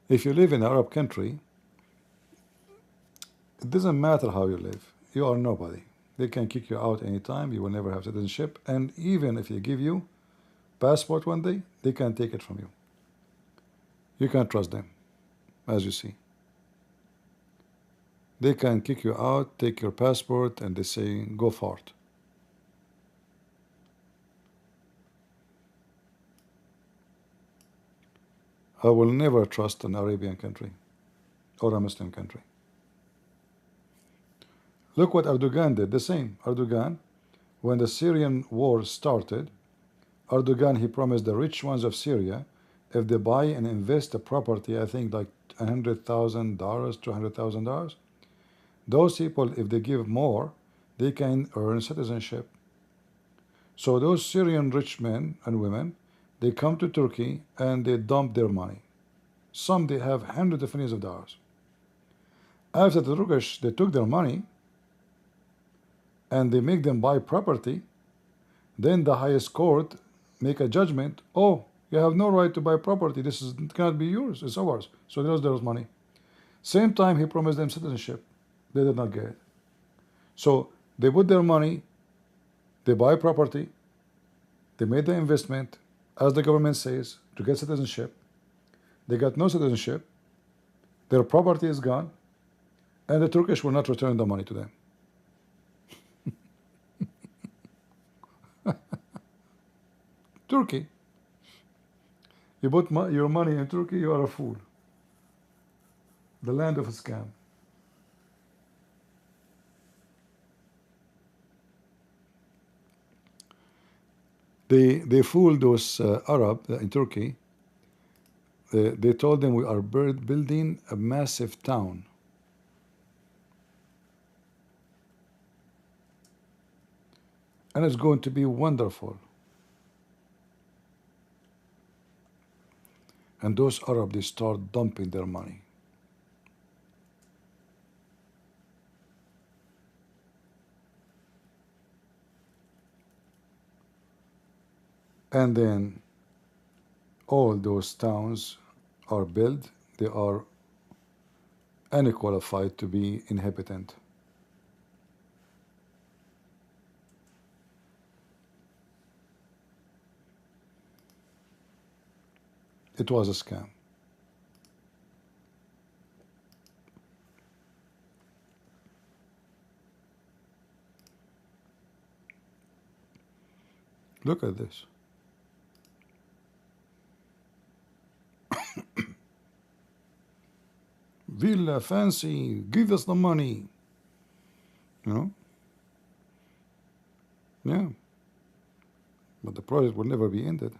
If you live in an Arab country, it doesn't matter how you live. You are nobody. They can kick you out anytime. You will never have citizenship. And even if they give you passport one day, they can take it from you. You can't trust them, as you see. They can kick you out, take your passport, and they say, go forth. I will never trust an Arabian country or a Muslim country. Look what Erdogan did. The same. Erdogan, when the Syrian war started, Erdogan, he promised the rich ones of Syria, if they buy and invest a property, I think like $100,000, $200,000, those people, if they give more, they can earn citizenship. So those Syrian rich men and women, they come to Turkey and they dump their money. Some they have hundreds of millions of dollars. After the Turkish, they took their money and they make them buy property. Then the highest court make a judgment. Oh, you have no right to buy property. This is cannot be yours. It's ours. So they lost their money. Same time he promised them citizenship. They did not get it. So they put their money, they buy property, they made the investment, as the government says, to get citizenship. They got no citizenship. Their property is gone, and the Turkish will not return the money to them. Turkey. You put your money in Turkey, you are a fool. The land of a scam. They fooled those Arab in Turkey. They told them we are building a massive town. And it's going to be wonderful. And those Arab, they start dumping their money. And then all those towns are built. They are unqualified to be inhabitant. It was a scam. Look at this. Villa, fancy, give us the money. You know? Yeah. But the project will never be ended.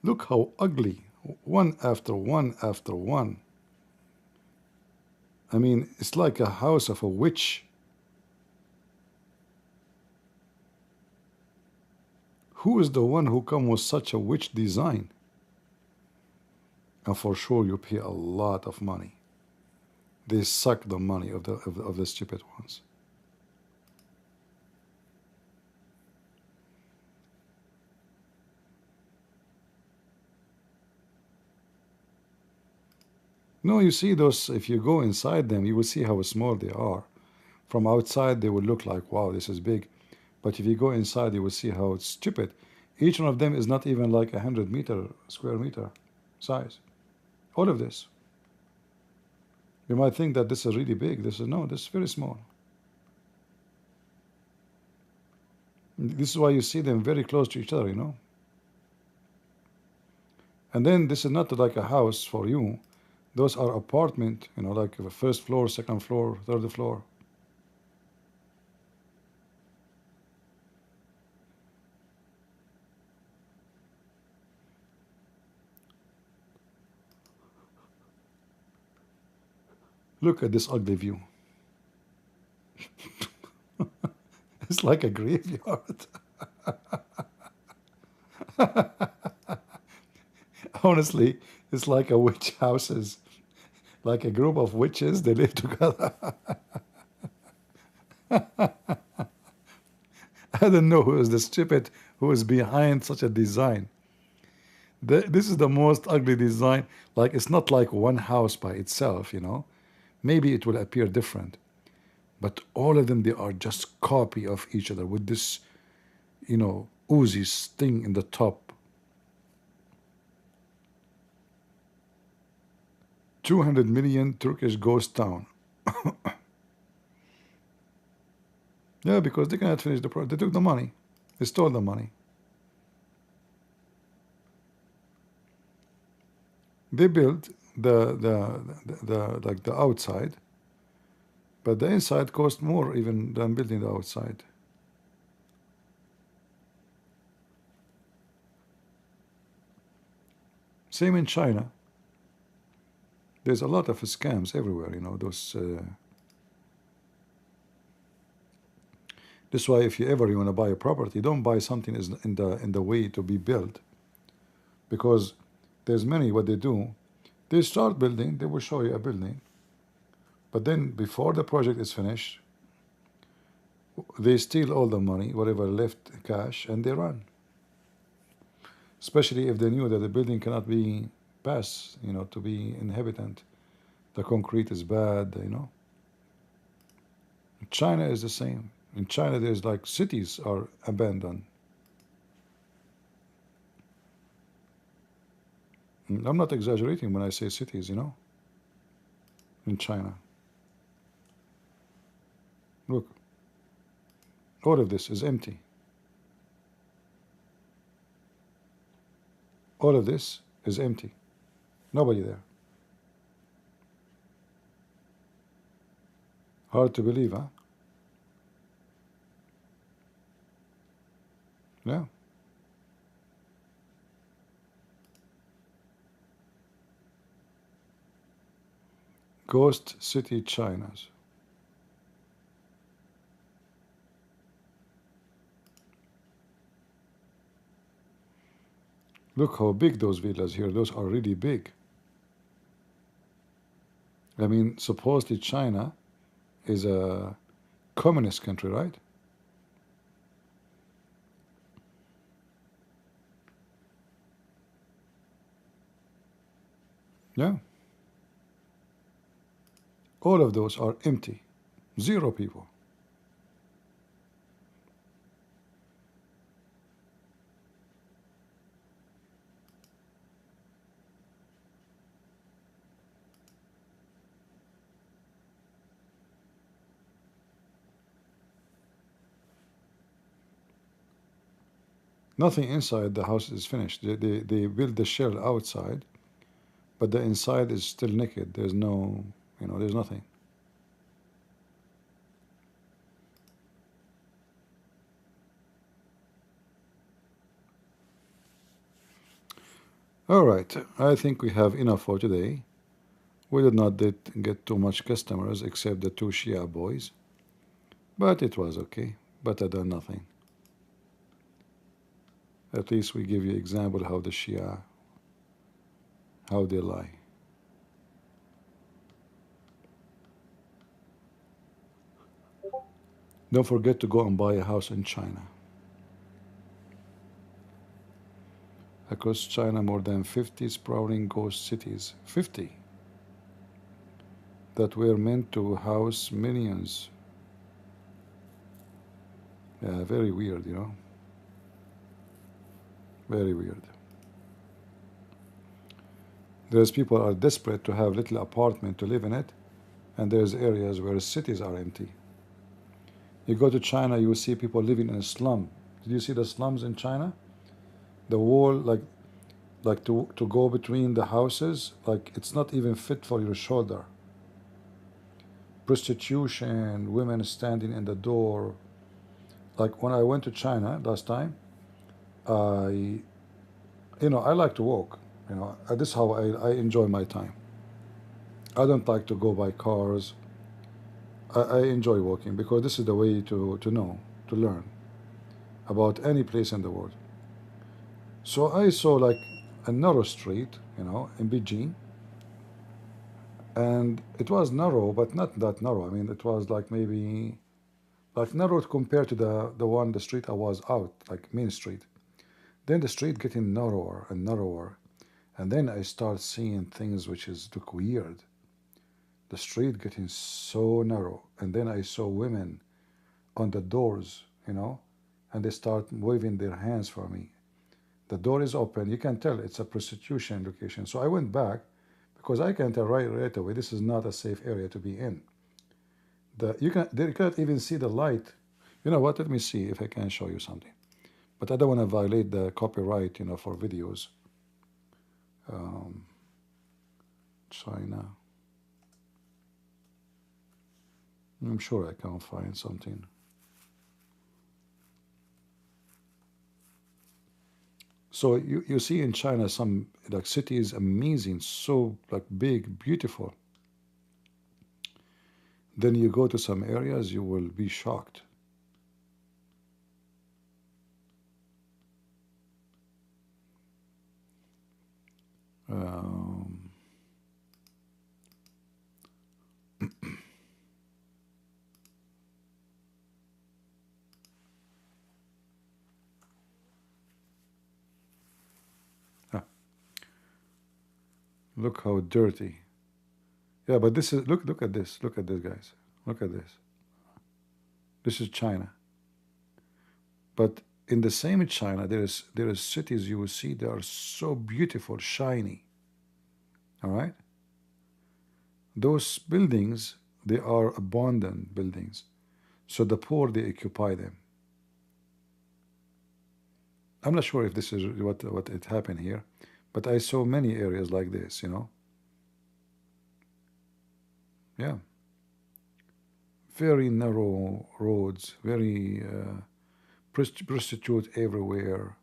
Look how ugly, one after one after one. I mean, it's like a house of a witch. Who is the one who come with such a witch design? And for sure you pay a lot of money. They suck the money of the stupid ones. No, you see those, if you go inside them, you will see how small they are. From outside, they will look like, wow, this is big. But if you go inside, you will see how it's stupid. Each one of them is not even like 100 square meter size. All of this. You might think that this is really big. This is very small. This is why you see them very close to each other, you know. And then this is not like a house for you. Those are apartment, you know, like the first floor, second floor, third floor. Look at this ugly view. It's like a graveyard. Honestly, it's like a witch houses. Like a group of witches, they live together. I don't know who is the stupid who is behind such a design. This is the most ugly design. Like, it's not like one house by itself, you know. Maybe it will appear different. But all of them, they are just copy of each other with this, you know, oozy thing in the top. 200 million Turkish ghost town. Yeah, because they cannot finish the project. They took the money. They stole the money. They built like the outside, but the inside cost more even than building the outside. Same in China. There's a lot of scams everywhere, you know, those. That's why if you ever want to buy a property, don't buy something is in the way to be built, because there's many what they do. They start building, they will show you a building, but then before the project is finished, they steal all the money, whatever left cash, and they run. Especially if they knew that the building cannot be passed, you know, to be inhabitant. The concrete is bad, you know. China is the same. In China, there's like cities are abandoned. I'm not exaggerating when I say cities, you know. In China. Look, all of this is empty. All of this is empty. Nobody there. Hard to believe, huh? Yeah. Ghost city Chinas. Look how big those villas here. Those are really big. I mean, supposedly China is a communist country, right? Yeah. All of those are empty. Zero people. Nothing inside the house is finished. They build the shell outside, but the inside is still naked. There's no, you know, there's nothing. All right, I think we have enough for today. We did not get too much customers except the two Shia boys, but it was okay, better than nothing. At least we give you example how the Shia, how they lie. Don't forget to go and buy a house in China. Across China, more than 50 sprawling ghost cities, 50, that were meant to house millions. Yeah, very weird, you know. Very weird. There's people are desperate to have little apartment to live in it, and there's areas where cities are empty. You go to China, you see people living in a slum. Did you see the slums in China? The wall, like to go between the houses, like it's not even fit for your shoulder. Prostitution, women standing in the door. Like when I went to China last time, I, you know, I like to walk. You know, this is how I enjoy my time. I don't like to go by cars. I enjoy walking because this is the way to know, to learn about any place in the world. So I saw like a narrow street, you know, in Beijing, and it was narrow, but not that narrow. I mean, it was like maybe like narrow compared to the street I was out, like Main Street. Then the street getting narrower and narrower, and then I start seeing things which is look weird. The street getting so narrow, and then I saw women on the doors, you know, and they start waving their hands for me. The door is open. You can tell it's a prostitution location. So I went back because I can tell right away this is not a safe area to be in. You can't even see the light. You know what? Let me see if I can show you something. But I don't want to violate the copyright, you know, for videos. China. I'm sure I can find something. So you see in China some like cities amazing, so like big, beautiful. Then you go to some areas, you will be shocked. Um, ah, look how dirty. Yeah, but this is look at this. Look at this, guys. Look at this. This is China. But in the same China, there is cities you will see they are so beautiful, shiny. All right? Those buildings, they are abandoned buildings. So the poor, they occupy them. I'm not sure if this is what it happened here, but I saw many areas like this, you know. Yeah. Very narrow roads, very prostitute everywhere.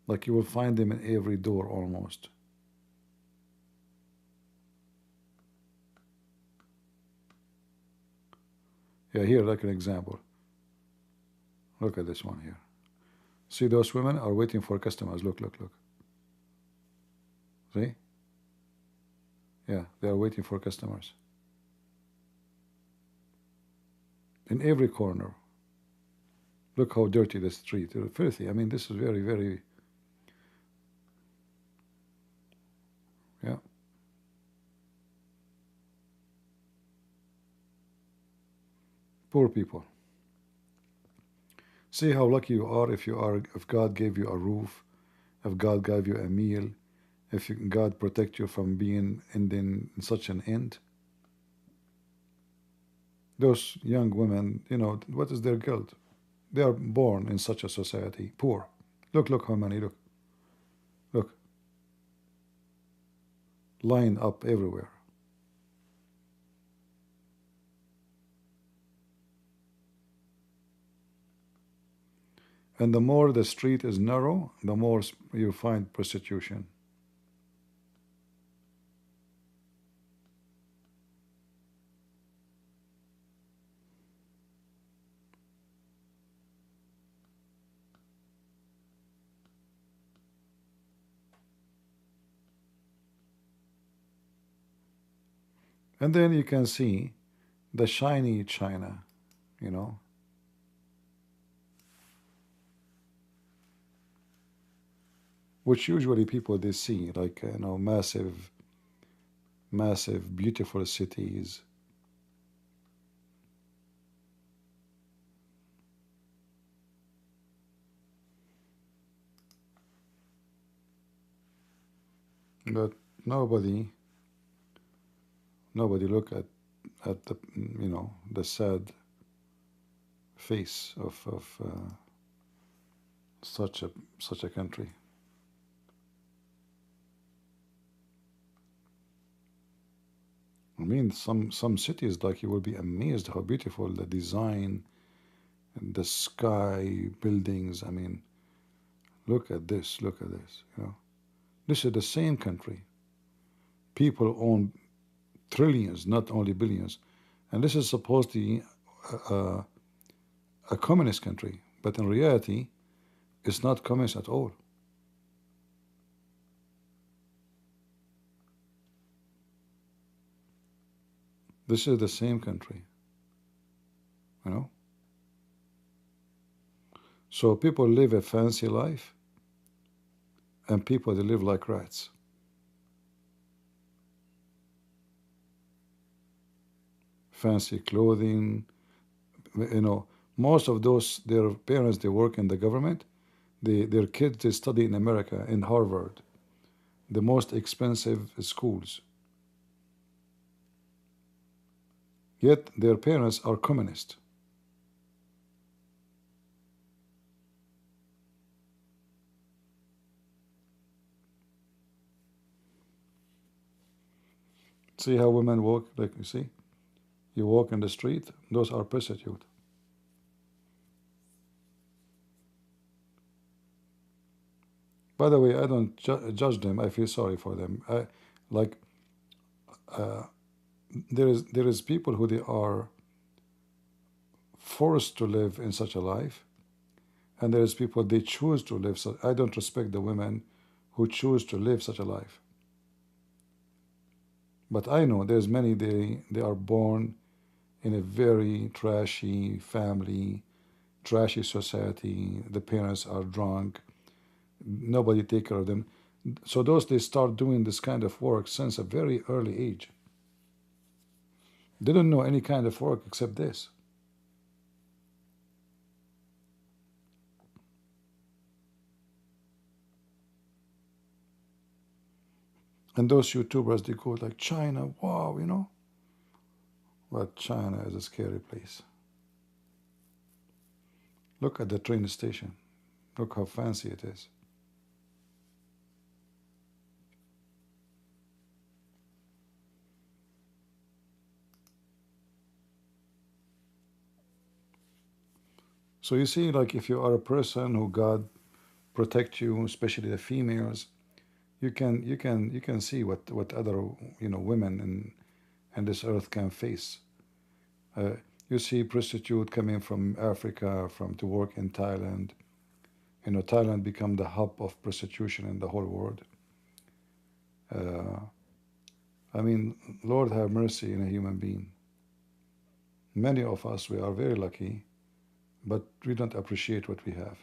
Like you will find them in every door almost. Yeah, here, like an example. Look at this one here. See, those women are waiting for customers. Look, look, look. See? Yeah, they are waiting for customers. In every corner. Look how dirty the street. Filthy. I mean, this is very, very... Yeah. Poor people. See how lucky you are if God gave you a roof, if God gave you a meal, if God protect you from being in such an end. Those young women, you know, what is their guilt? They are born in such a society, poor. Look how many, look. Lined up everywhere. And the more the street is narrow, the more you find prostitution. And then you can see the shiny China, you know. Which usually people they see, like, you know, massive, beautiful cities. But nobody look at the, you know, the sad face of such a country. I mean, some cities, like, you will be amazed how beautiful the design and the sky, buildings. I mean, look at this, you know. This is the same country. People own trillions, not only billions. And this is supposed to be a communist country, but in reality, it's not communist at all. This is the same country, you know. So people live a fancy life, and people, they live like rats. Fancy clothing, you know. Most of those, their parents, they work in the government. Their kids, they study in America, in Harvard, the most expensive schools. Yet their parents are communist. See how women walk? Like, you see? You walk in the street, those are prostitute. By the way, I don't judge them. I feel sorry for them. Like there is people who they are forced to live in such a life, and there is people they choose to live. So I don't respect the women who choose to live such a life. But I know there's many they are born in a very trashy family, trashy society. The parents are drunk. Nobody take care of them. So those they start doing this kind of work since a very early age. They don't know any kind of work except this. And those YouTubers, they go like China, wow, you know. But China is a scary place. Look at the train station. Look how fancy it is. So you see, like if you are a person who God protect you, especially the females, you can see what other women in this earth can face. Uh, you see prostitute coming from Africa from to work in Thailand. Thailand become the hub of prostitution in the whole world. Uh, I mean, Lord have mercy in a human being. Many of us, we are very lucky, but we don't appreciate what we have.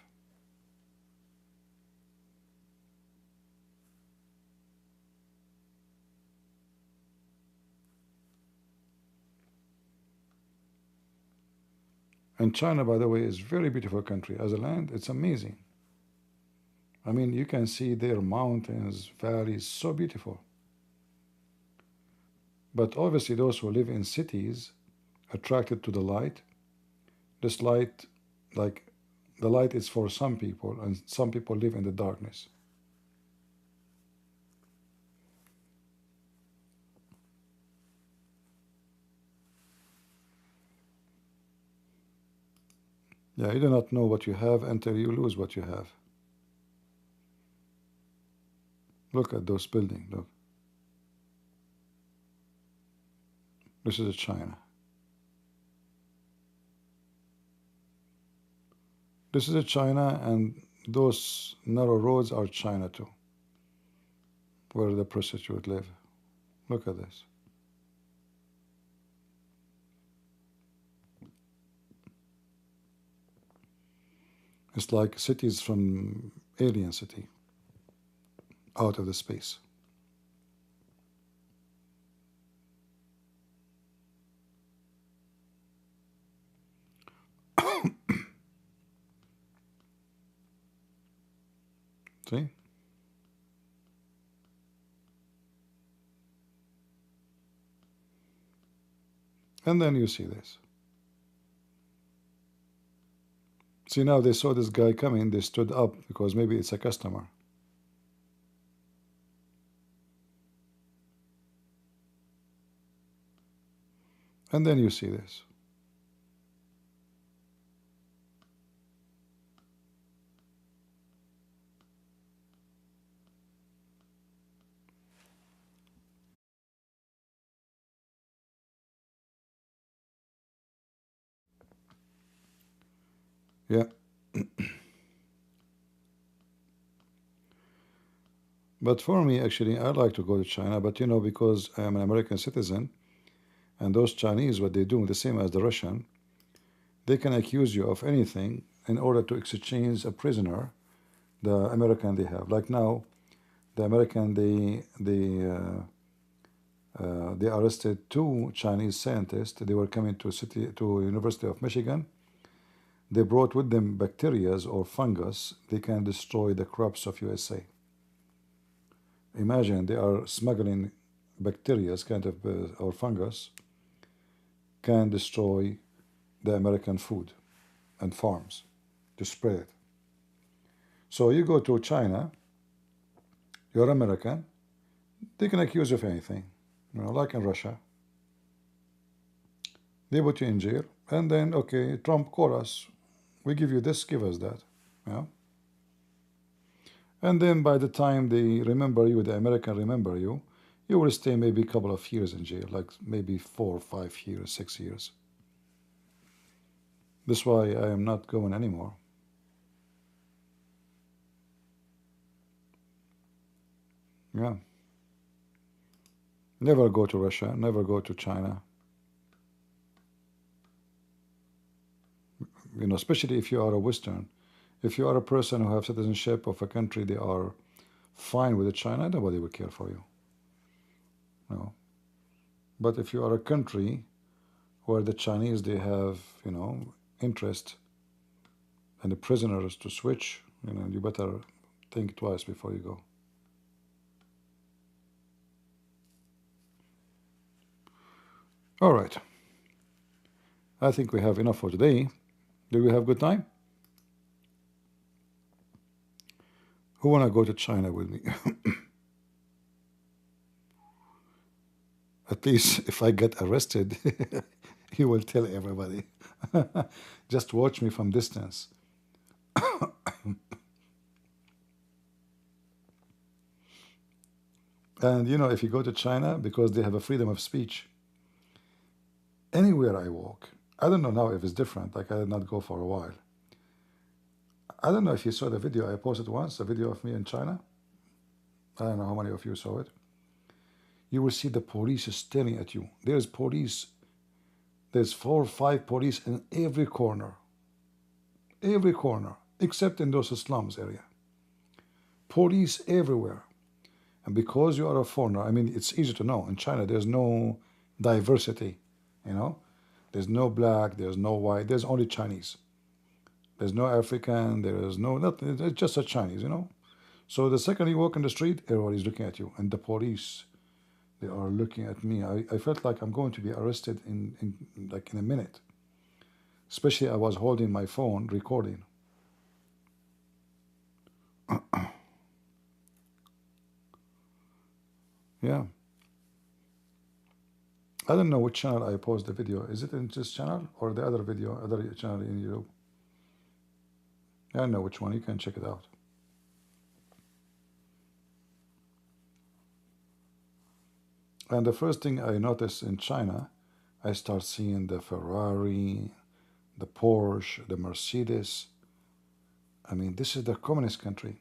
And China, by the way, is a very beautiful country. As a land, it's amazing. I mean, you can see their mountains, valleys, so beautiful. But obviously, those who live in cities, attracted to the light, this light, like the light is for some people, and some people live in the darkness. Yeah, you do not know what you have until you lose what you have. Look at those buildings. Look. This is China. This is China, and those narrow roads are China too, where the prostitutes live. Look at this. It's like cities from Alien City, out of the space. See? And then you see this. See, now they saw this guy coming, they stood up because maybe it's a customer. And then you see this. Yeah. But for me, actually, I like to go to China, but because I am an American citizen, and those Chinese, what they do, the same as the Russian, they can accuse you of anything in order to exchange a prisoner, the American they have. Like now, the American, they arrested two Chinese scientists. They were coming to University of Michigan. They brought with them bacteria or fungus. They can destroy the crops of USA. Imagine they are smuggling bacteria, kind of or fungus, can destroy the American food and farms to spread it. So you go to China, you're American, they can accuse you of anything. like in Russia. They put you in jail, and then, okay, Trump call us. We give you this, give us that. Yeah. And then by the time they remember you, the American remember you, you will stay maybe a couple of years in jail, like maybe 4 or 5 years, 6 years. That's why I am not going anymore. Yeah. Never go to Russia, never go to China. Especially if you are a Western. If you are a person who have citizenship of a country, they are fine with China, nobody will care for you. No. But if you are a country where the Chinese, they have, interest and the prisoners to switch, you better think twice before you go. All right. I think we have enough for today. Do we have good time? Who want to go to China with me? At least if I get arrested, he will tell everybody. Just watch me from distance. And if you go to China, because they have a freedom of speech, anywhere I walk, I don't know now if it's different, like I did not go for a while. I don't know if you saw the video I posted once, a video of me in China. I don't know how many of you saw it. You will see the police staring at you. There's police. There's 4 or 5 police in every corner, except in those slums area. Police everywhere. And because you are a foreigner, I mean, it's easy to know. In China, there's no diversity, There's no black, there's no white, there's only Chinese. There's no African, there is no nothing. It's just a Chinese, So the second you walk in the street, everybody's looking at you. And the police, they are looking at me. I felt like I'm going to be arrested in a minute. Especially I was holding my phone recording. Yeah. I don't know which channel I post the video. Is it in this channel or the other video, other channel in YouTube? I don't know which one. You can check it out. And the first thing I noticed in China, I start seeing the Ferrari, the Porsche, the Mercedes. I mean, this is the communist country.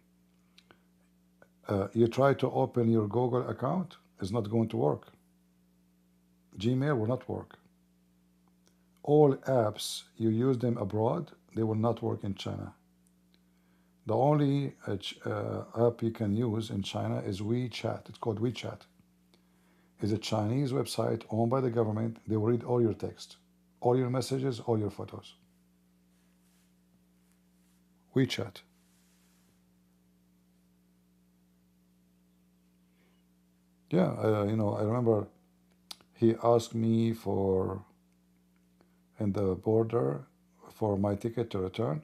You try to open your Google account, it's not going to work. Gmail will not work. All apps, you use them abroad, they will not work in China. The only app you can use in China is WeChat. It's called WeChat. It's a Chinese website owned by the government. They will read all your text, all your messages, all your photos. WeChat. Yeah, I remember he asked me in the border for my ticket to return.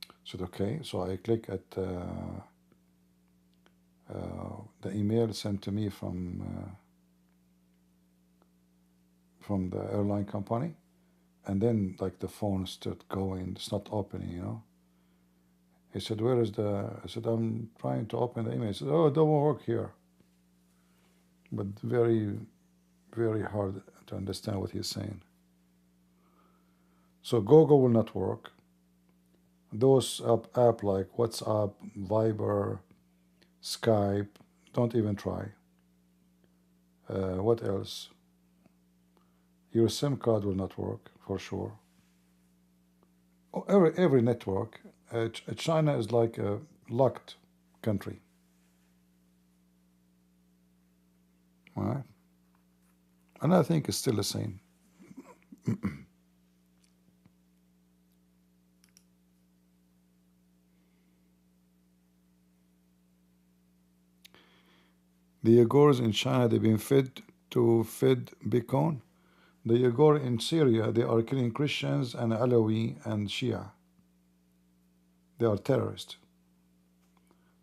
I said, okay. So I click at the email sent to me from the airline company. And then like the phone started going, it's not opening, He said, where is I said, I'm trying to open the email. He said, oh, it don't work here. But very, very hard to understand what he's saying. So Google will not work. Those app like WhatsApp, Viber, Skype, don't even try. What else? Your SIM card will not work for sure. Oh, every network. China is like a locked country. All right? And I think it's still the same. The Uyghurs in China, they've been fed Bitcoin. The Uyghur in Syria, they are killing Christians and Alawi and Shia. They are terrorists.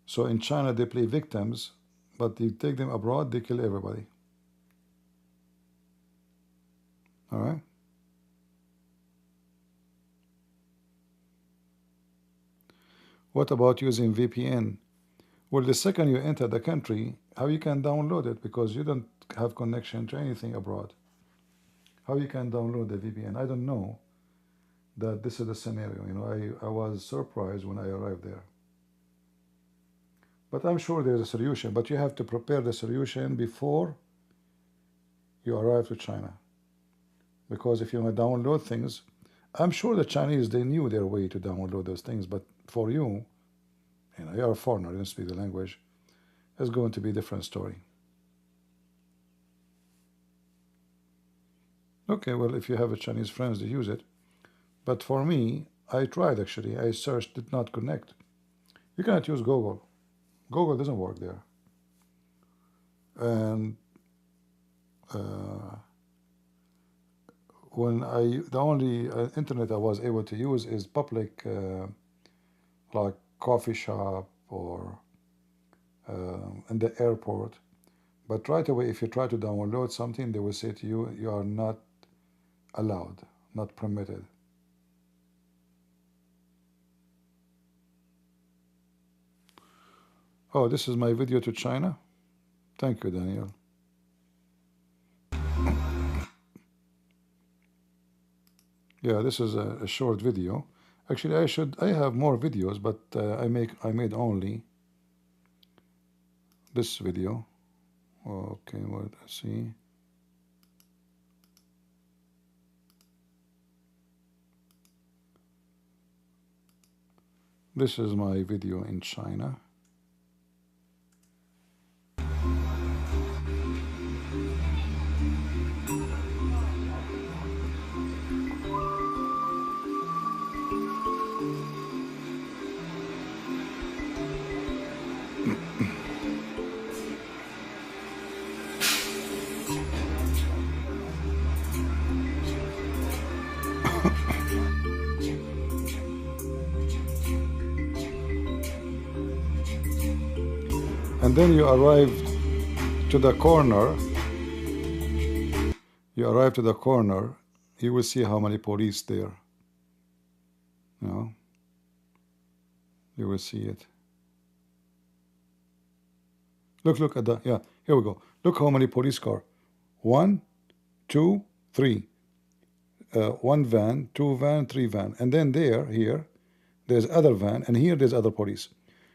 So in China, they play victims, but you take them abroad, they kill everybody. All right. What about using VPN? Well, the second you enter the country, how you can download it, because you don't have connection to anything abroad. How you can download the VPN? I don't know that this is the scenario. You know, I was surprised when I arrived there. But I'm sure there's a solution, but you have to prepare the solution before you arrive to China. Because if you want to download things, I'm sure the Chinese, they knew their way to download those things, but for you, you know, you're a foreigner, you don't speak the language, it's going to be a different story. Okay, well, if you have a Chinese friends, they use it. But for me, I tried actually. I searched, did not connect. You cannot use Google. Google doesn't work there. And the only internet I was able to use is public, like coffee shop or in the airport. But right away, if you try to download something, they will say to you, you are not allowed, not permitted. Oh, this is my video to China. Thank you, Daniel. Yeah, this is a short video. Actually, I have more videos, but I made only this video. Okay, well, let's see. This is my video in China. And then you arrive to the corner. You arrive to the corner, you will see how many police there. You know, you will see it. Look at the, yeah, here we go. Look how many police car. 1, 2, 3. 1 van, 2 van, 3 van. And then here, there's other van, and here there's other police.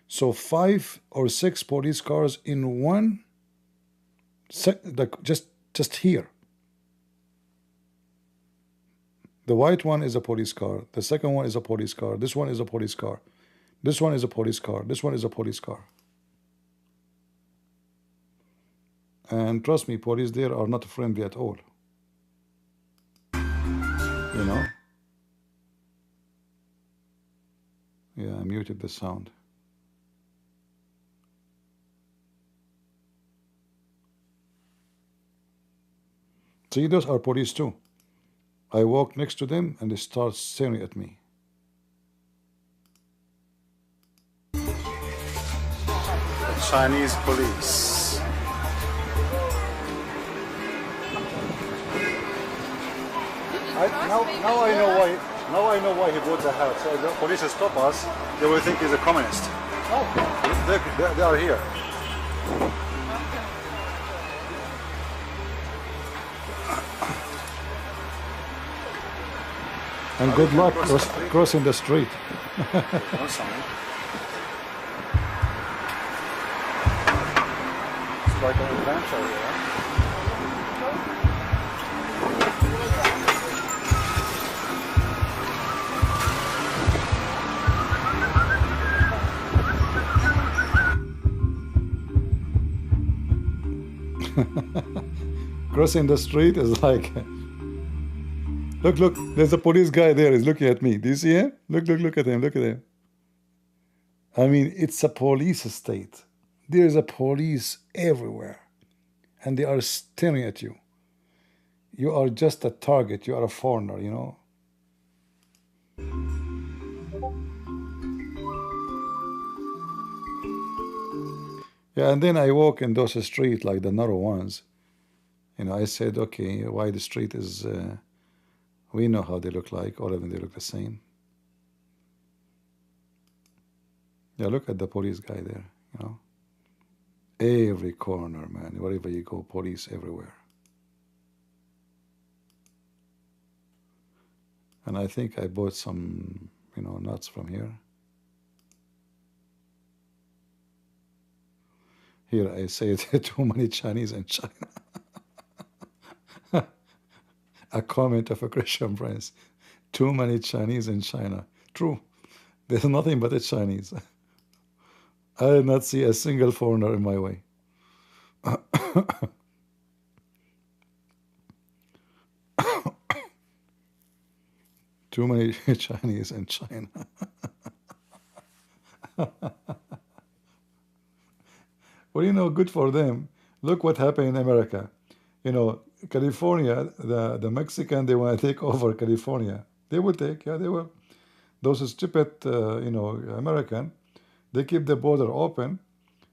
So 5 or 6 police cars in one, just here. The white one is a police car. The second one is a police car. This one is a police car. This one is a police car. This one is a police car. And trust me, police there are not friendly at all. You know? Yeah, I muted the sound. See, those are police too. I walk next to them and they start staring at me. Chinese police. Now I know why he bought the hat. So the police stop us, they will think he's a communist. Oh, they are here. And good luck crossing the street. No sign. It's like an adventure, yeah? Crossing the street is like, look, there's a police guy there, he's looking at me. Do you see him? Look at him. I mean, it's a police state. There's a police everywhere. And they are staring at you. You are just a target, you are a foreigner, you know. Yeah, and then I walk in those streets like the narrow ones. I said, okay, why the street is, we know how they look like. All of them, they look the same. Yeah, look at the police guy there, Every corner, man, wherever you go, police everywhere. And I think I bought some, nuts from here. Here I say too many Chinese in China. A comment of a Christian prince. Too many Chinese in China. True. There's nothing but a Chinese. I did not see a single foreigner in my way. Too many Chinese in China. Well, good for them. Look what happened in America. California, the Mexican, they want to take over California. They will take, yeah, they will. Those stupid, American, they keep the border open,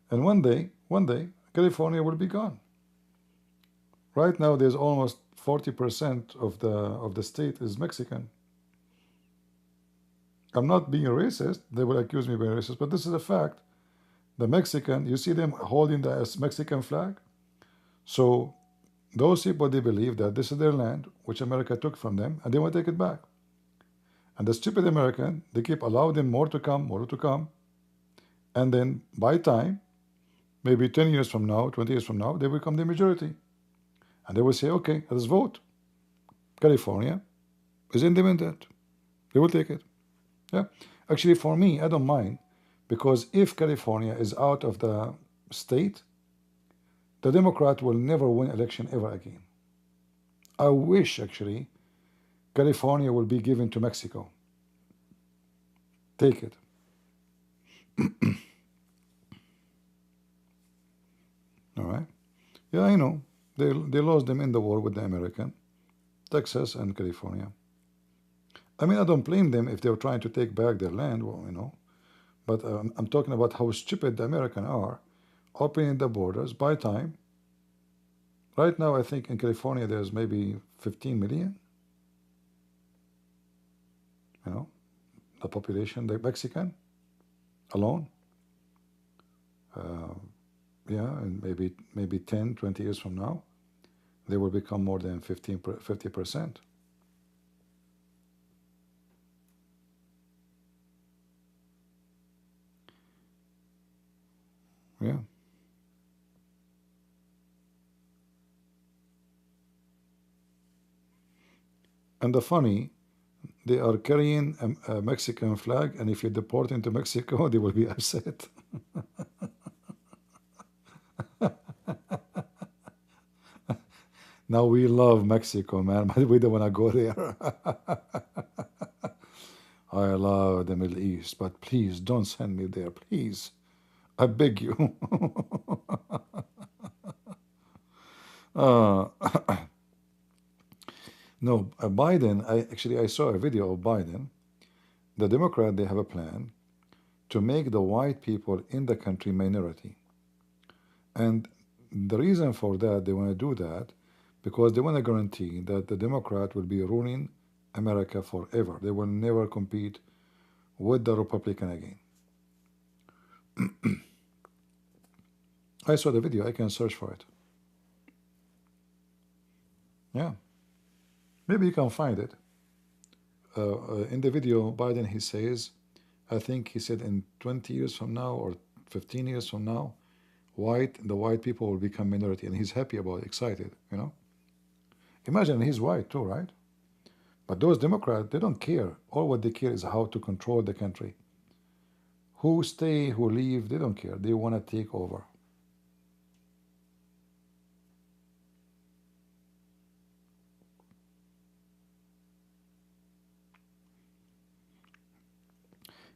and one day, California will be gone. Right now, there's almost 40% of the state is Mexican. I'm not being racist. They will accuse me of being racist, but this is a fact. The Mexican, you see them holding the Mexican flag. So those people, they believe that this is their land, which America took from them, and they want to take it back. And the stupid American, they keep allowing them more to come. And then by time, maybe 10 years from now, 20 years from now, they become the majority. And they will say, okay, let's vote. California is independent. They will take it. Yeah. Actually, for me, I don't mind, because if California is out of the state, the Democrat will never win election ever again. I wish, actually, California will be given to Mexico. Take it. All right. Yeah, I know. They lost them in the war with the American, Texas and California. I mean, I don't blame them if they're trying to take back their land, but I'm talking about how stupid the Americans are, opening the borders by time. Right now, I think in California there's maybe 15 million. The population, the Mexican alone. Yeah, and maybe 10, 20 years from now, they will become more than 50%. Yeah. And the funny, they are carrying a Mexican flag, and if you deport them to Mexico, they will be upset. Now we love Mexico, man, but we don't want to go there. I love the Middle East, but please don't send me there, please. I beg you. No, Biden, I saw a video of Biden. The Democrat, they have a plan to make the white people in the country minority. And the reason for that, they want to do that because they want to guarantee that the Democrat will be ruling America forever. They will never compete with the Republican again. I saw the video. I can search for it. Yeah. Maybe you can find it. In the video, Biden, he says, I think he said in 20 years from now or 15 years from now, the white people will become minority, and he's happy about it, excited, Imagine he's white too, right? But those Democrats, they don't care. All what they care is how to control the country. Who stay, who leave, they don't care. They want to take over.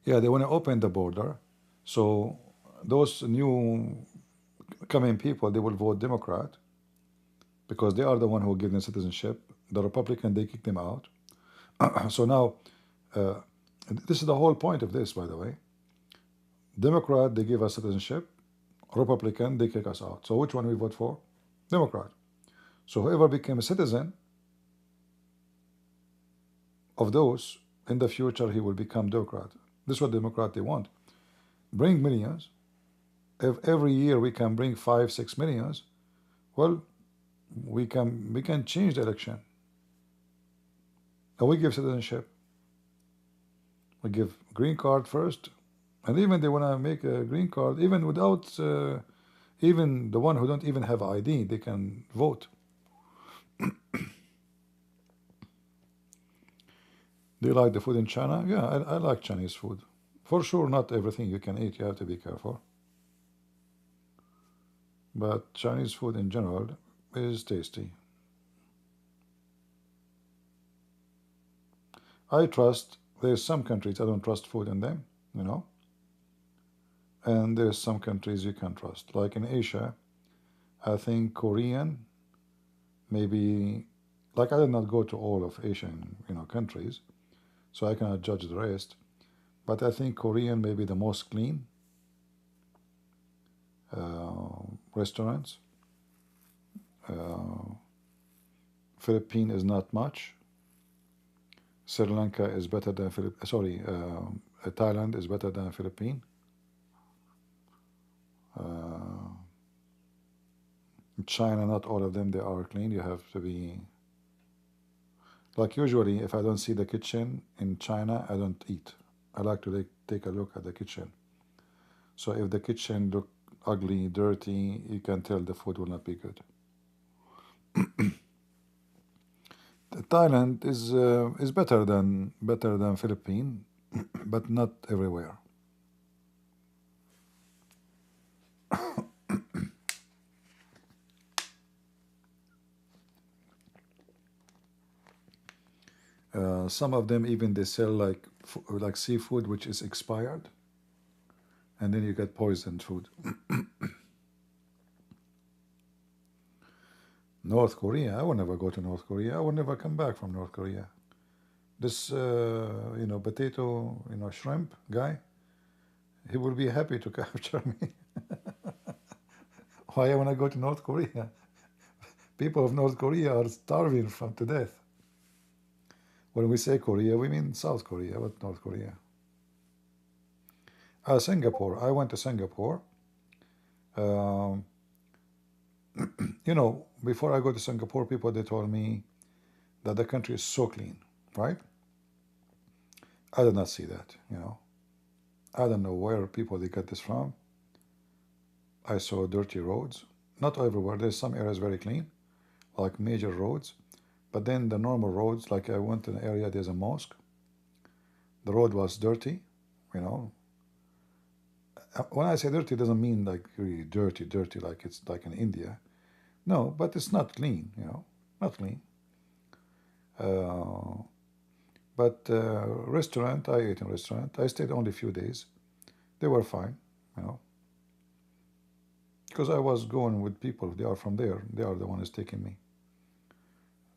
Yeah, they want to open the border. So those new coming people, they will vote Democrat because they are the one who give them citizenship. The Republican, they kick them out. So now, this is the whole point of this, by the way. Democrat, they give us citizenship. Republican, they kick us out. So which one we vote for? Democrat. So whoever became a citizen of those, in the future he will become Democrat. This is what Democrat they want. Bring millions. If every year we can bring 5-6 millions, well, we can change the election. And we give citizenship. We give green card first, and even they want to make a green card, even without, even the one who don't even have ID, they can vote. Do you like the food in China? Yeah, I like Chinese food. For sure, not everything you can eat. You have to be careful. But Chinese food in general is tasty. I trust, there's some countries I don't trust food in them, you know. And there's some countries you can trust. Like in Asia, I think Korean, maybe, like I did not go to all of Asian, countries, so I cannot judge the rest. But I think Korean may be the most clean restaurants. Philippines is not much. Sri Lanka is better than Thailand is better than Philippines. China, not all of them, they are clean. You have to be, like usually, if I don't see the kitchen in China, I don't eat. I like to take a look at the kitchen. So if the kitchen look ugly, dirty, you can tell the food will not be good. Thailand is better than Philippines, but not everywhere. Some of them even they sell like seafood which is expired, and then you get poisoned food. North Korea, I will never go to North Korea. I will never come back from North Korea. This potato, shrimp guy, he will be happy to capture me. Why I want to go to North Korea? People of North Korea are starving to death. When we say Korea, we mean South Korea, but North Korea. Singapore. I went to Singapore. Before I go to Singapore, people, they told me that the country is so clean, right? I did not see that, I don't know where people they get this from. I saw dirty roads. Not everywhere. There's some areas very clean, like major roads. But then the normal roads, like I went to an area, there's a mosque. The road was dirty, When I say dirty, it doesn't mean like really dirty, like it's like in India. No, but it's not clean, not clean. Restaurant, I ate in restaurant. I stayed only a few days. They were fine, because I was going with people. They are from there. They are the ones taking me.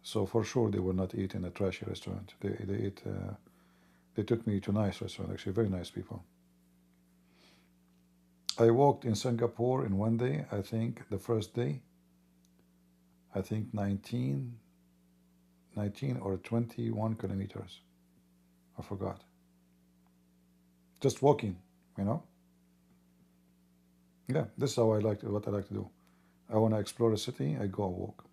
So for sure they will not eat in a trashy restaurant. They took me to a nice restaurant, actually, very nice people. I walked in Singapore in one day, I think the first day, 19 or 21 kilometers. I forgot. Just walking, Yeah, this is how what I like to do. I want to explore a city, I go walk.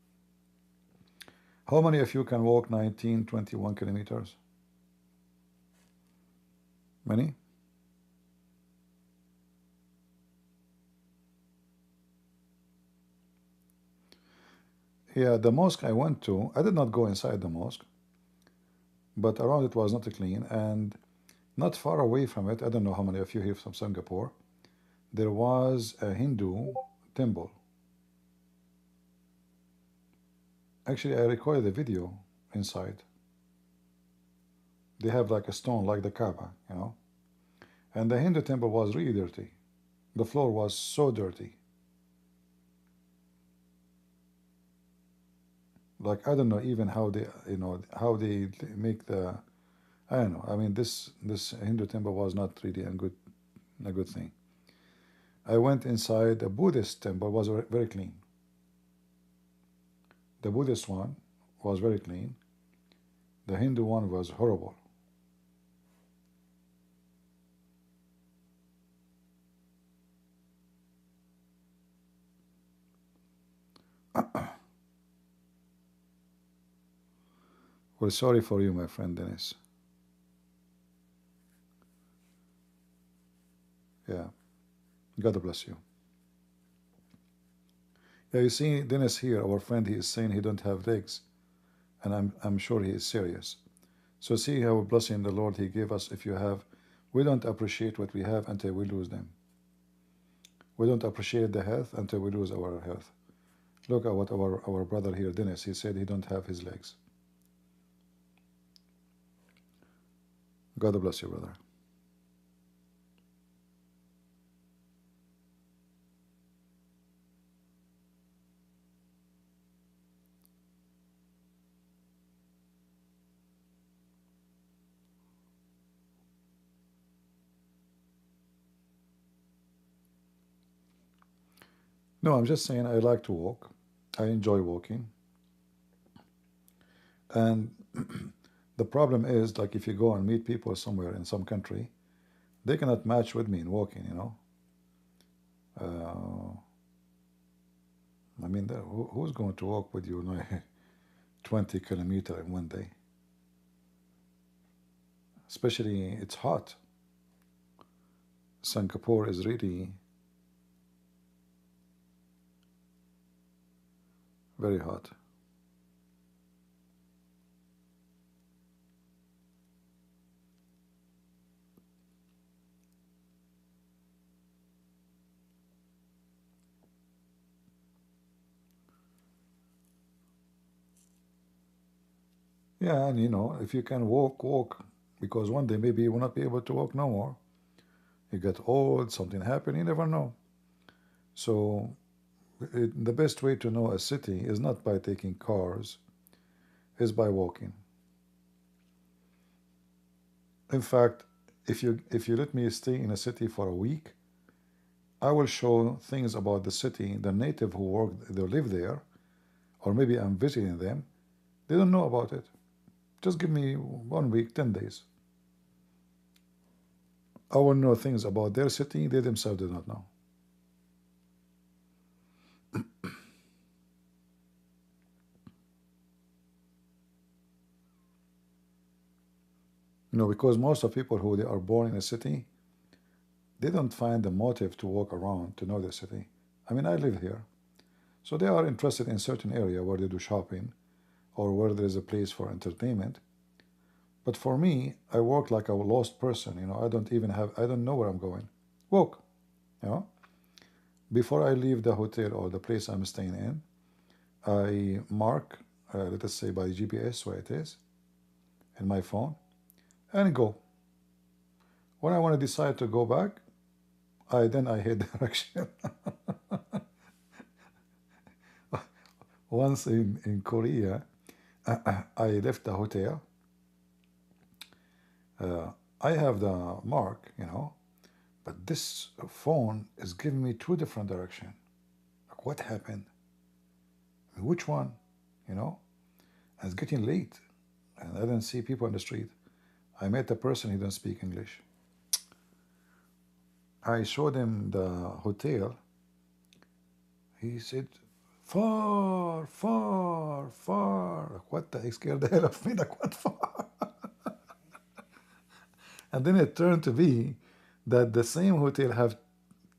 How many of you can walk 19, 21 kilometers? Many? Yeah, the mosque I went to, I did not go inside the mosque, but around it was not clean, and not far away from it, I don't know how many of you here from Singapore, there was a Hindu temple. Actually, I recorded a video inside. They have like a stone, like the Kaaba, And the Hindu temple was really dirty. The floor was so dirty. Like, I don't know even how they, how they make the, I don't know. I mean, this Hindu temple was not really a good thing. I went inside a Buddhist temple, was very clean. The Buddhist one was very clean. The Hindu one was horrible. We're sorry for you, my friend Dennis. Yeah, God bless you. Yeah, you see, Dennis here, our friend, he is saying he don't have legs, and I'm sure he is serious. So see how blessing the Lord he gave us. If you have, we don't appreciate what we have until we lose them. We don't appreciate the health until we lose our health. Look at what our brother here, Dennis, he said he don't have his legs. God bless you, brother. No, I'm just saying I like to walk. I enjoy walking. And the problem is, like, if you go and meet people somewhere in some country, they cannot match with me in walking, you know. I mean, who's going to walk with you like 20 kilometers in one day? Especially, it's hot. Singapore is really very hot. Yeah, and you know, if you can walk, walk, because one day maybe you will not be able to walk no more. You get old, something happen, you never know. So the best way to know a city is not by taking cars, is by walking. In fact, if you let me stay in a city for a week, I will show things about the city, the native who work, they live there, or maybe I'm visiting them. They don't know about it. Just give me 1 week, 10 days. I will know things about their city they themselves do not know. You know, because most of people who they are born in a city, they don't find the motive to walk around to know the city. I mean, I live here. So they are interested in certain area where they do shopping or where there is a place for entertainment. But for me, I work like a lost person, you know, I don't know where I'm going. Walk, you know. Before I leave the hotel or the place I'm staying in, I mark, let us say by GPS where it is, in my phone, and go. When I want to decide to go back, I hit direction. Once in Korea, I left the hotel. I have the mark, you know, but this phone is giving me two different directions. Like, what happened? Which one? You know? And it's getting late, and I didn't see people on the street. I met a person, he didn't speak English. I showed him the hotel. He said, far, far, far. Like, what the heck, scared the hell of me? Like, what far? And then it turned to be that the same hotel have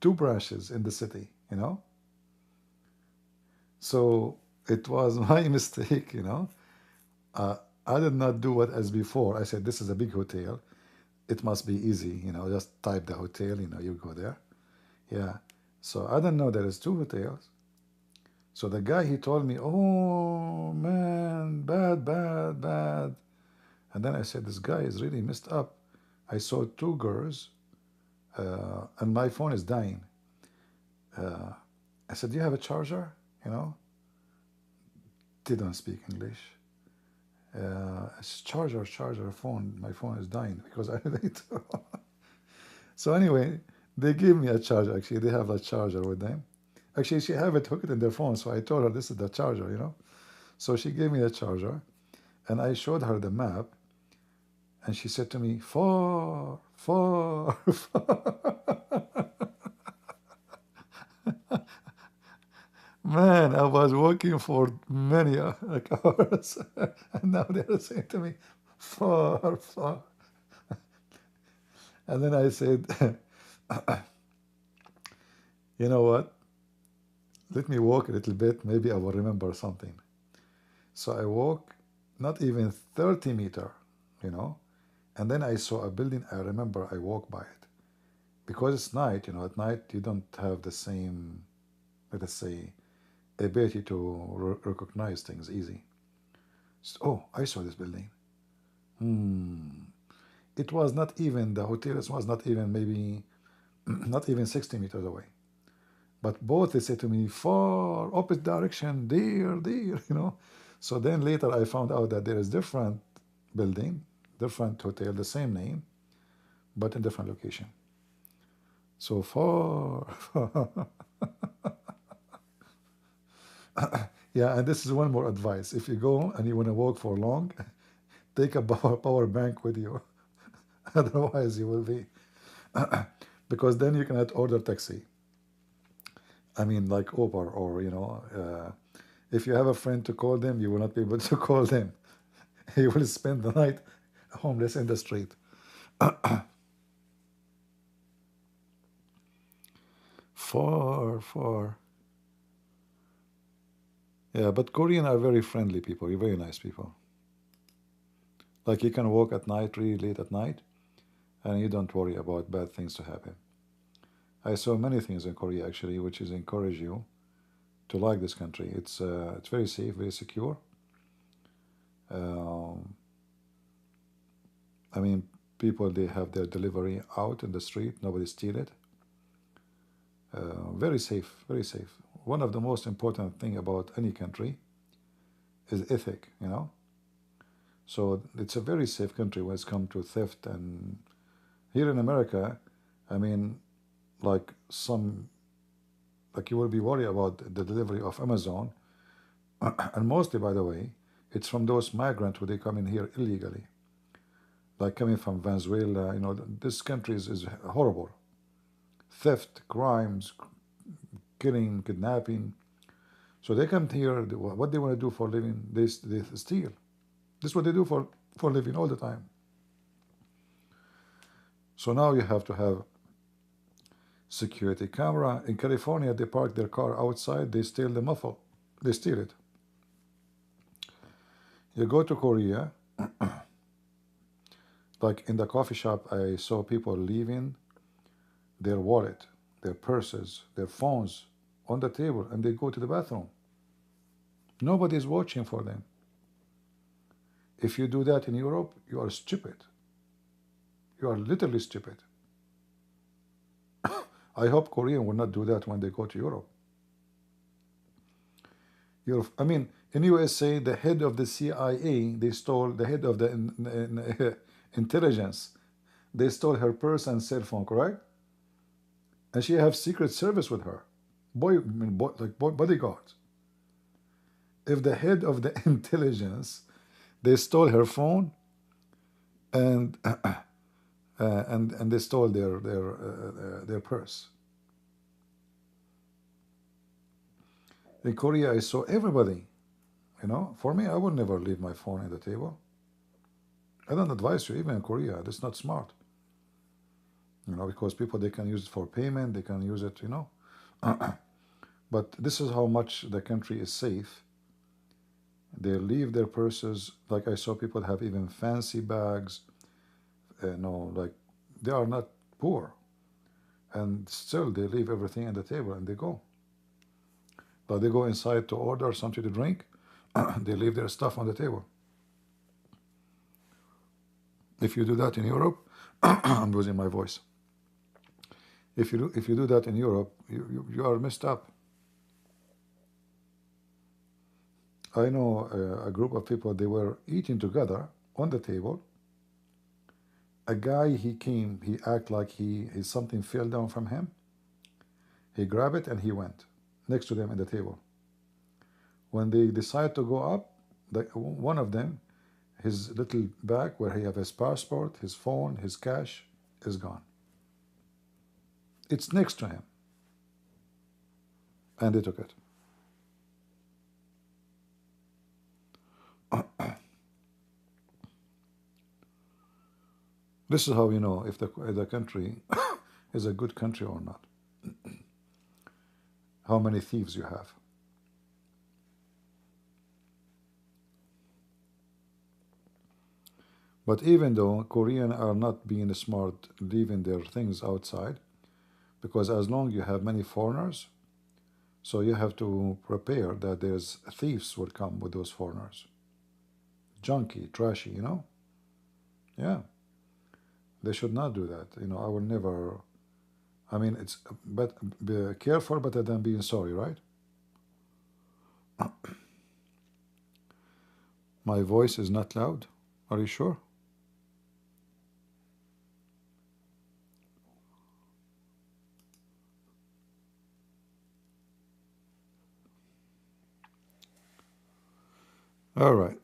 two branches in the city, you know? So it was my mistake, you know? I did not do what as before. I said, this is a big hotel. It must be easy, you know, just type the hotel, you know, you go there. Yeah. So I didn't know there is two hotels. So the guy, he told me, oh, man, bad, bad, bad. And then I said, this guy is really messed up. I saw two girls, and my phone is dying. I said, do you have a charger? You know? They don't speak English. It's charger, phone. My phone is dying because I need to. So anyway, they gave me a charger. Actually, they have a charger with them. Actually, she have it hooked in their phone. So I told her this is the charger, you know. So she gave me the charger, and I showed her the map, and she said to me, far, far, far. Man, I was walking for many like hours, and now they're saying to me, far, far. And then I said, you know what? Let me walk a little bit. Maybe I will remember something. So I walk not even 30 meter, you know, and then I saw a building. I remember I walked by it because it's night. You know, at night you don't have the same, let us say, ability to recognize things easy. So, oh, I saw this building. It was not even the hotel. It was not even maybe not even 60 meters away. But both they said to me, far opposite direction, there, there, you know. So then later I found out that there is different building, different hotel, the same name, but in different location. So far, far. Yeah, and this is one more advice. If you go and you want to walk for long, take a power bank with you. Otherwise, you will be, because then you cannot order taxi. I mean, like Uber or, you know, if you have a friend to call them, you will not be able to call them. You will spend the night homeless in the street. Far, far. Yeah, but Korean are very friendly people, very nice people. Like you can walk at night, really late at night, and you don't worry about bad things to happen. I saw many things in Korea actually, which is encourage you to like this country. It's very safe, very secure. Um, I mean, people they have their delivery out in the street, nobody steal it. Very safe, very safe. One of the most important thing about any country is ethic, you know. So it's a very safe country when it's come to theft. And here in America, I mean, like you will be worried about the delivery of Amazon, and mostly, by the way, it's from those migrants who they come in here illegally, like coming from Venezuela. You know, this country is horrible. Theft, crimes, killing, kidnapping. So they come here. What they want to do for living? They steal. This is what they do for living all the time. So now you have to have security camera. In California, they park their car outside. They steal the muffle. They steal it. You go to Korea, like in the coffee shop, I saw people leaving their wallet, their purses, their phones on the table, and they go to the bathroom. Nobody is watching for them. If you do that in Europe, you are stupid. You are literally stupid. I hope Korean will not do that when they go to Europe. I mean, in USA, the head of the CIA, they stole the head of the intelligence. They stole her purse and cell phone, correct? And she have Secret Service with her, bodyguards. If the head of the intelligence, they stole her phone, and and they stole their purse. In Korea, I saw everybody. You know, for me, I would never leave my phone at the table. I don't advise you, even in Korea. That's not smart. You know, because people, they can use it for payment, they can use it, you know. But this is how much the country is safe. They leave their purses. Like I saw people have even fancy bags. No, like they are not poor, and still they leave everything on the table and they go. But they go inside to order something to drink. They leave their stuff on the table. If you do that in Europe, I'm losing my voice. If you do that in Europe, you are messed up. I know a group of people. They were eating together on the table. A guy, he came. He acted like something fell down from him. He grabbed it and he went next to them at the table. when they decide to go up, one of them, his little bag where he have his passport, his phone, his cash is gone. It's next to him, and they took it. This is how you know if the country is a good country or not. How many thieves you have. But even though Korean are not being smart, leaving their things outside, because as long you have many foreigners, so you have to prepare that there's thieves will come with those foreigners. Junky, trashy, you know? Yeah. They should not do that. You know, I will never. I mean, it's but be careful better than being sorry, right? My voice is not loud. Are you sure? All right.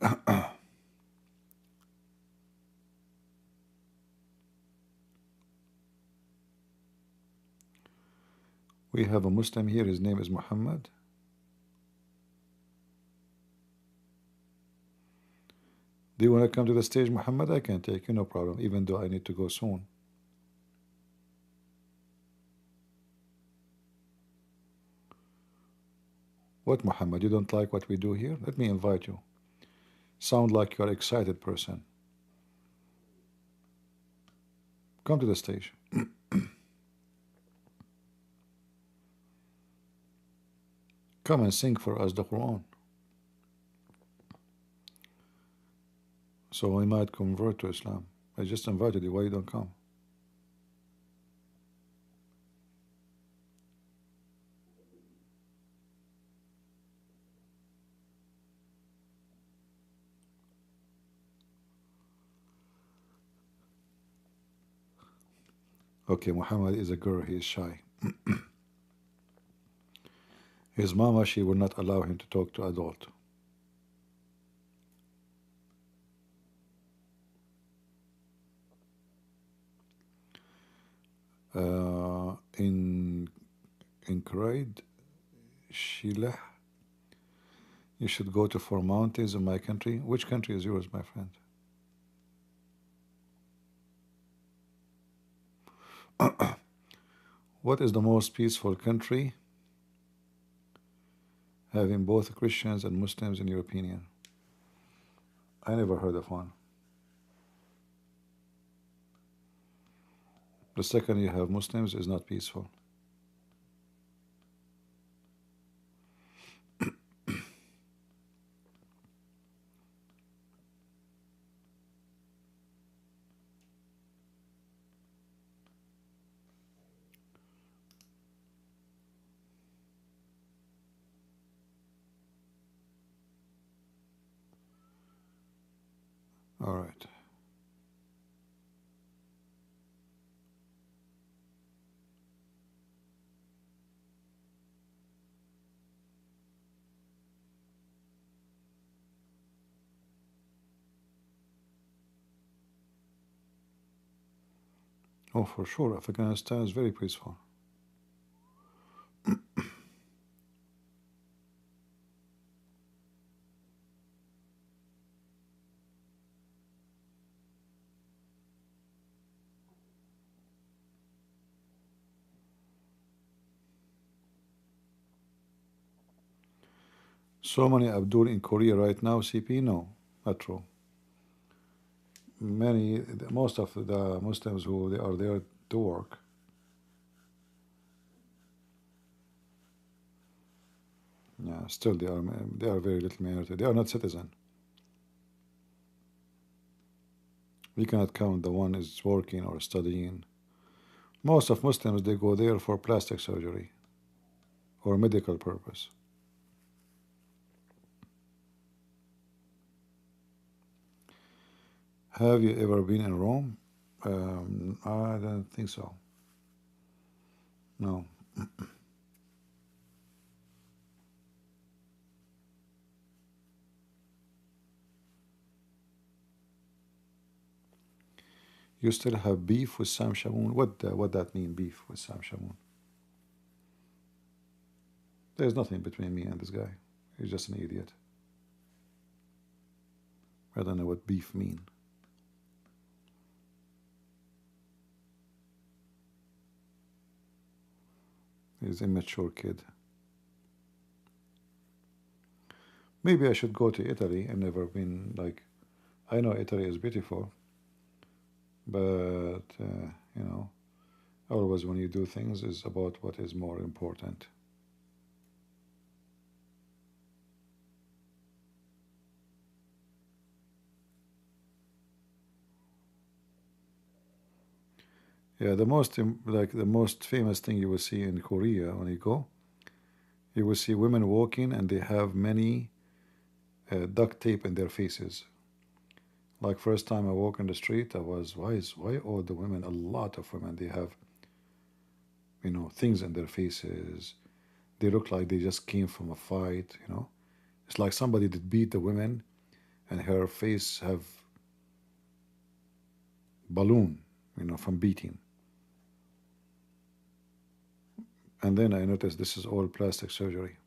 We have a Muslim here. His name is Muhammad. Do you want to come to the stage, Muhammad? I can take you, no problem, even though I need to go soon. What, Muhammad? You don't like what we do here? Let me invite you. Sound like you're an excited person. Come to the stage. Come and sing for us the Quran. So we might convert to Islam. I just invited you. Why you don't come? Okay, Muhammad is a girl. He is shy. His mama, she will not allow him to talk to adult. In Kraid, Shilah, you should go to 4 mountains in my country. Which country is yours, my friend? What is the most peaceful country, having both Christians and Muslims in your opinion? I never heard of one. The second you have Muslims is not peaceful. All right. Oh, for sure. Afghanistan is very peaceful. So many Abdul in Korea right now, CP? No, not true. Most of the Muslims who they are there to work. Yeah, still they are very little minority. They are not citizen. We cannot count the one is working or studying. Most of Muslims they go there for plastic surgery or medical purpose. Have you ever been in Rome? I don't think so. No. You still have beef with Sam Shamoun? What that mean, beef with Sam Shamoun? There's nothing between me and this guy. He's just an idiot. I don't know what beef mean. He's an immature kid. Maybe I should go to Italy. I've never been, like, I know Italy is beautiful, but, you know, always when you do things is about what is more important. Yeah, the most famous thing you will see in Korea when you go, you will see women walking and they have many duct tape in their faces. Like first time I walk in the street, I was, why all the women, a lot of women, they have, you know, things in their faces. They look like they just came from a fight, you know. It's like somebody did beat the women and her face have balloon, you know, from beating. And then I noticed this is all plastic surgery.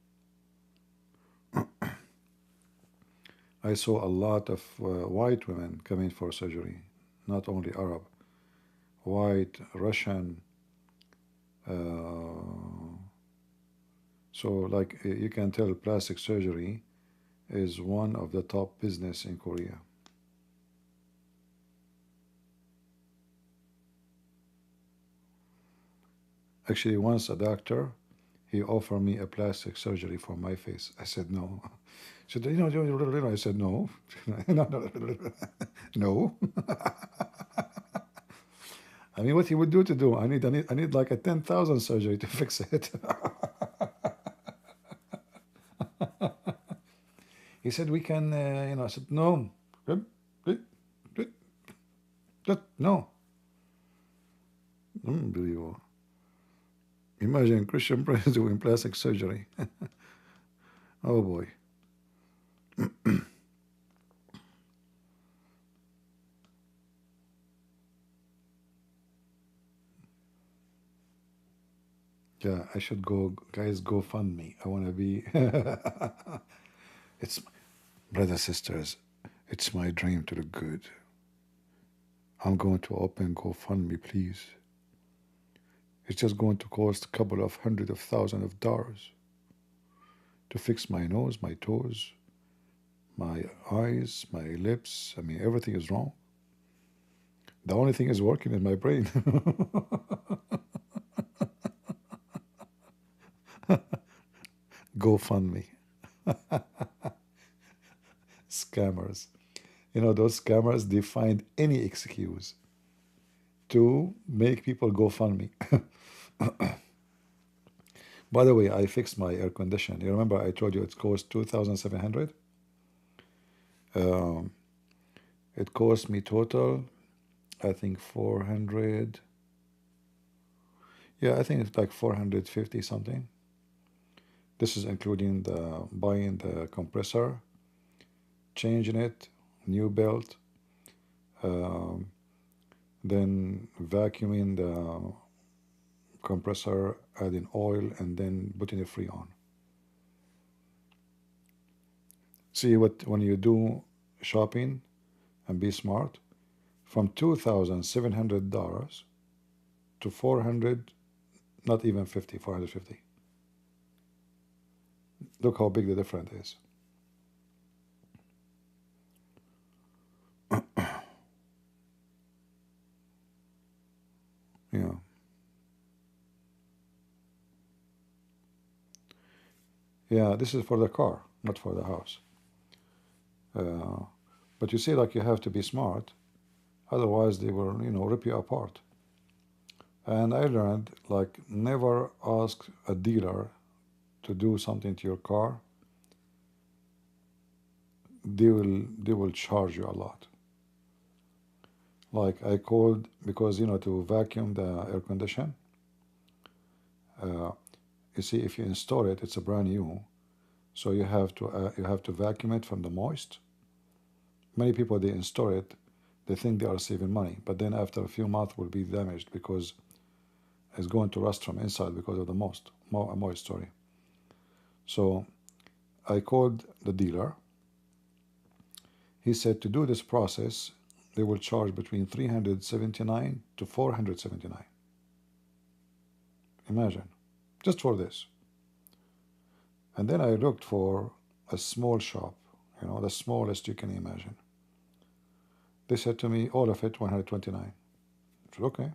I saw a lot of white women coming for surgery, not only Arab, white, Russian. So like you can tell plastic surgery is one of the top business in Korea. Actually, once a doctor, he offered me a plastic surgery for my face. I said no. He said, you know, I said no. No. I mean, what he would do to do? I need like a 10,000 surgery to fix it. He said we can, you know. I said no. No. Unbelievable. Imagine Christian Prince doing plastic surgery. Oh boy. Yeah, I should go, guys, go fund me. I want to be. It's, brothers, sisters, it's my dream to look good. I'm going to open GoFundMe, please. It's just going to cost a couple of hundred of thousands of dollars to fix my nose, my toes, my eyes, my lips. I mean, everything is wrong. The only thing is working in my brain. GoFundMe. Scammers. You know, those scammers, they find any excuse to make people GoFundMe. By the way, I fixed my air condition. You remember I told you it cost 2,700? It cost me total, I think 400. Yeah, I think it's like 450 something. This is including the buying the compressor, changing it, new belt, then vacuuming the compressor, adding oil, and then putting it free on. See what when you do shopping and be smart, from $2,700 to 400, not even 50, 450. Look how big the difference is. Yeah. Yeah, this is for the car, not for the house. But you see, like you have to be smart, otherwise they will, you know, rip you apart. And I learned, like, never ask a dealer to do something to your car. They will charge you a lot. Like I called because, you know, to vacuum the air condition. You see, if you install it, it's a brand new, so you have to vacuum it from the moist. Many people they install it, They think they are saving money, but then after a few months will be damaged because it's going to rust from inside because of the moisture. So I called the dealer. He said to do this process, they will charge between 379 to 479. Imagine, just for this. And then I looked for a small shop, the smallest you can imagine. They said to me, all of it 129. I said, okay.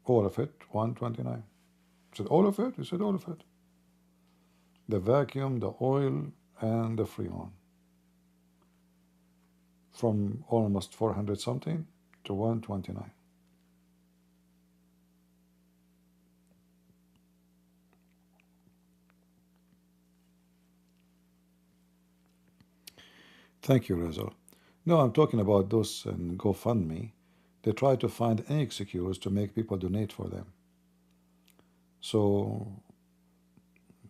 All of it 129. I said, all of it? He said, all of it. The vacuum, the oil, and the freon. From almost 400 something to 129. Thank you, Rizal. No, I'm talking about those in GoFundMe. They try to find any excuse to make people donate for them. So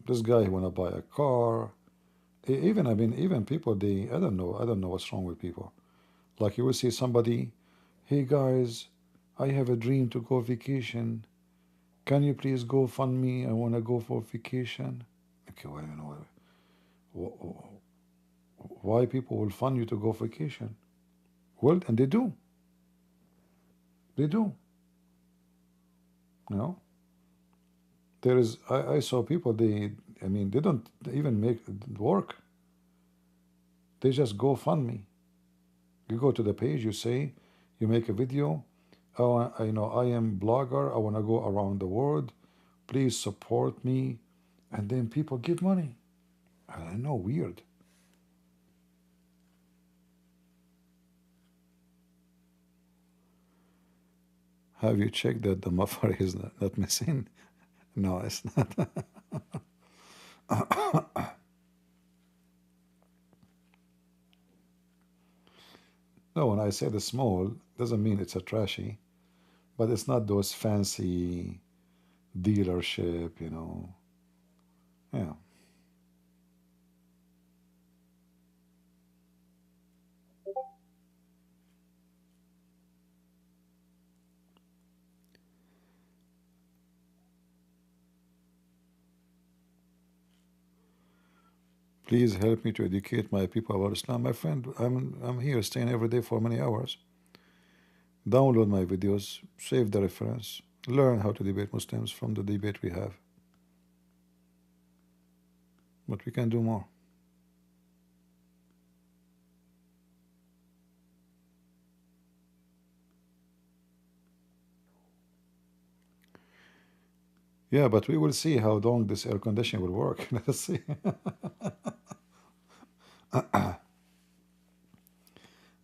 this guy wanna buy a car. Even people, I don't know what's wrong with people. Like you will see somebody, hey guys, I have a dream to go vacation. Can you please go fund me? I want to go for vacation. Okay, wait a minute. Why people will fund you to go vacation? Well, and they do. They do. There is. I saw people. They don't even make it work. They just go fund me. You go to the page. You say, you make a video. Oh, I am blogger. I want to go around the world. Please support me. And then people give money. I know, weird. Have you checked that the muffler is not missing? No, it's not. No, when I say the small, doesn't mean it's a trashy, but it's not those fancy dealership, Yeah. Please help me to educate my people about Islam. My friend, I'm here staying every day for many hours. Download my videos, save the reference, learn how to debate Muslims from the debate we have. But we can do more. Yeah, but we will see how long this air conditioning will work. Let's see.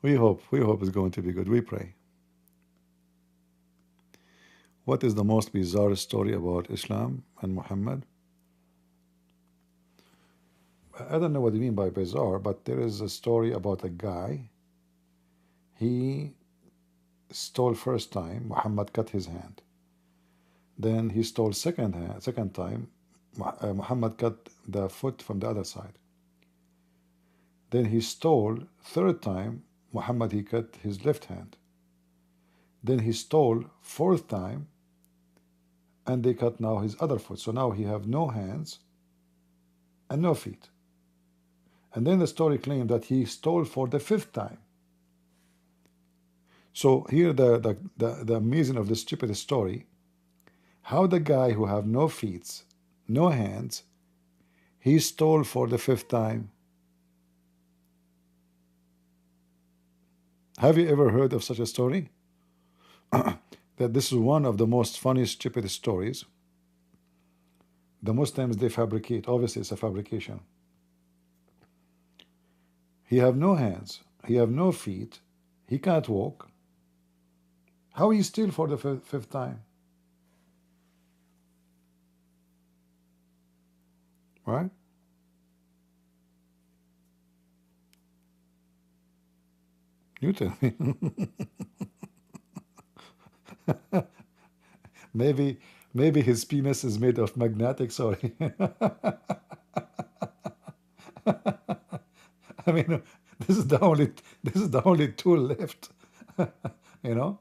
We hope it's going to be good. We pray. What is the most bizarre story about Islam and Muhammad? I don't know what you mean by bizarre, but there is a story about a guy. He stole first time, Muhammad cut his hand. Then he stole second time, Muhammad cut the foot from the other side. Then he stole third time, Muhammad he cut his left hand. Then he stole fourth time, and they cut now his other foot. So now he have no hands and no feet. And then the story claimed that he stole for the fifth time. So here the amazing of this stupid story, how the guy who have no feet, no hands, he stole for the fifth time. Have you ever heard of such a story? That this is one of the most funny, stupid stories. The Muslims, they fabricate. Obviously, it's a fabrication. He have no hands. He have no feet. He can't walk. How he steal for the fifth time? Right? You tell me. Maybe his penis is made of magnetic, sorry. I mean, this is the This is the only tool left. You know,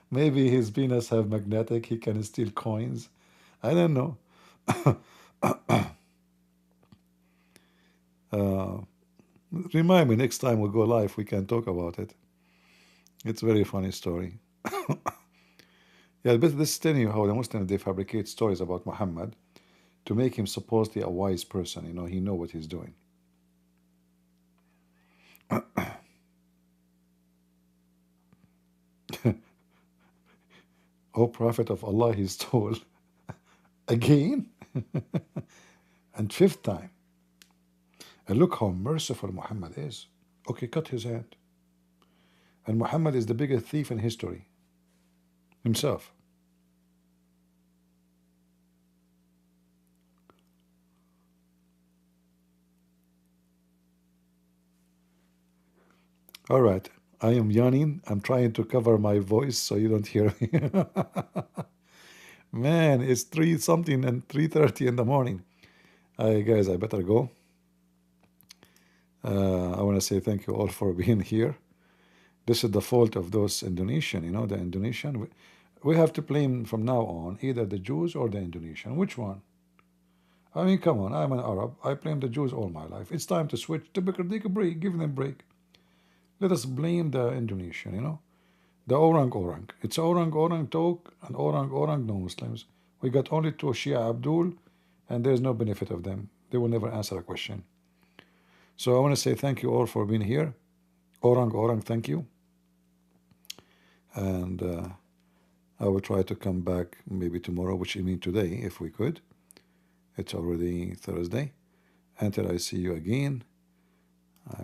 maybe his penis have magnetic. He can steal coins. I don't know. Remind me next time we go live. We can talk about it. It's a very funny story. Yeah, but this is telling you how the Muslims, they fabricate stories about Muhammad to make him supposedly a wise person. You know, he know what he's doing. Oh, Prophet of Allah, he stole again, and fifth time. And look how merciful Muhammad is. Okay, cut his hand. And Muhammad is the biggest thief in history himself. All right, I am yawning. I'm trying to cover my voice so you don't hear me. Man, it's 3 something and 3:30 in the morning. Guys, I better go. I want to say thank you all for being here. This is the fault of those Indonesian, you know, the Indonesian. We have to blame from now on either the Jews or the Indonesian. Which one? I mean, come on, I'm an Arab. I blame the Jews all my life. It's time to switch. Take a break, give them a break. Let us blame the Indonesian, you know. The orang. It's orang talk and orang no Muslims. We got only 2 Shia Abdul, and there's no benefit of them. They will never answer a question. So I want to say thank you all for being here. Orang, thank you. And I will try to come back maybe tomorrow, which I mean today, if we could. It's already Thursday. Until I see you again,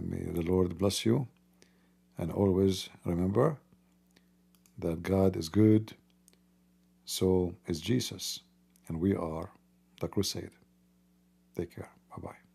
may the Lord bless you. And always remember that God is good, so is Jesus. And we are the crusade. Take care. Bye-bye.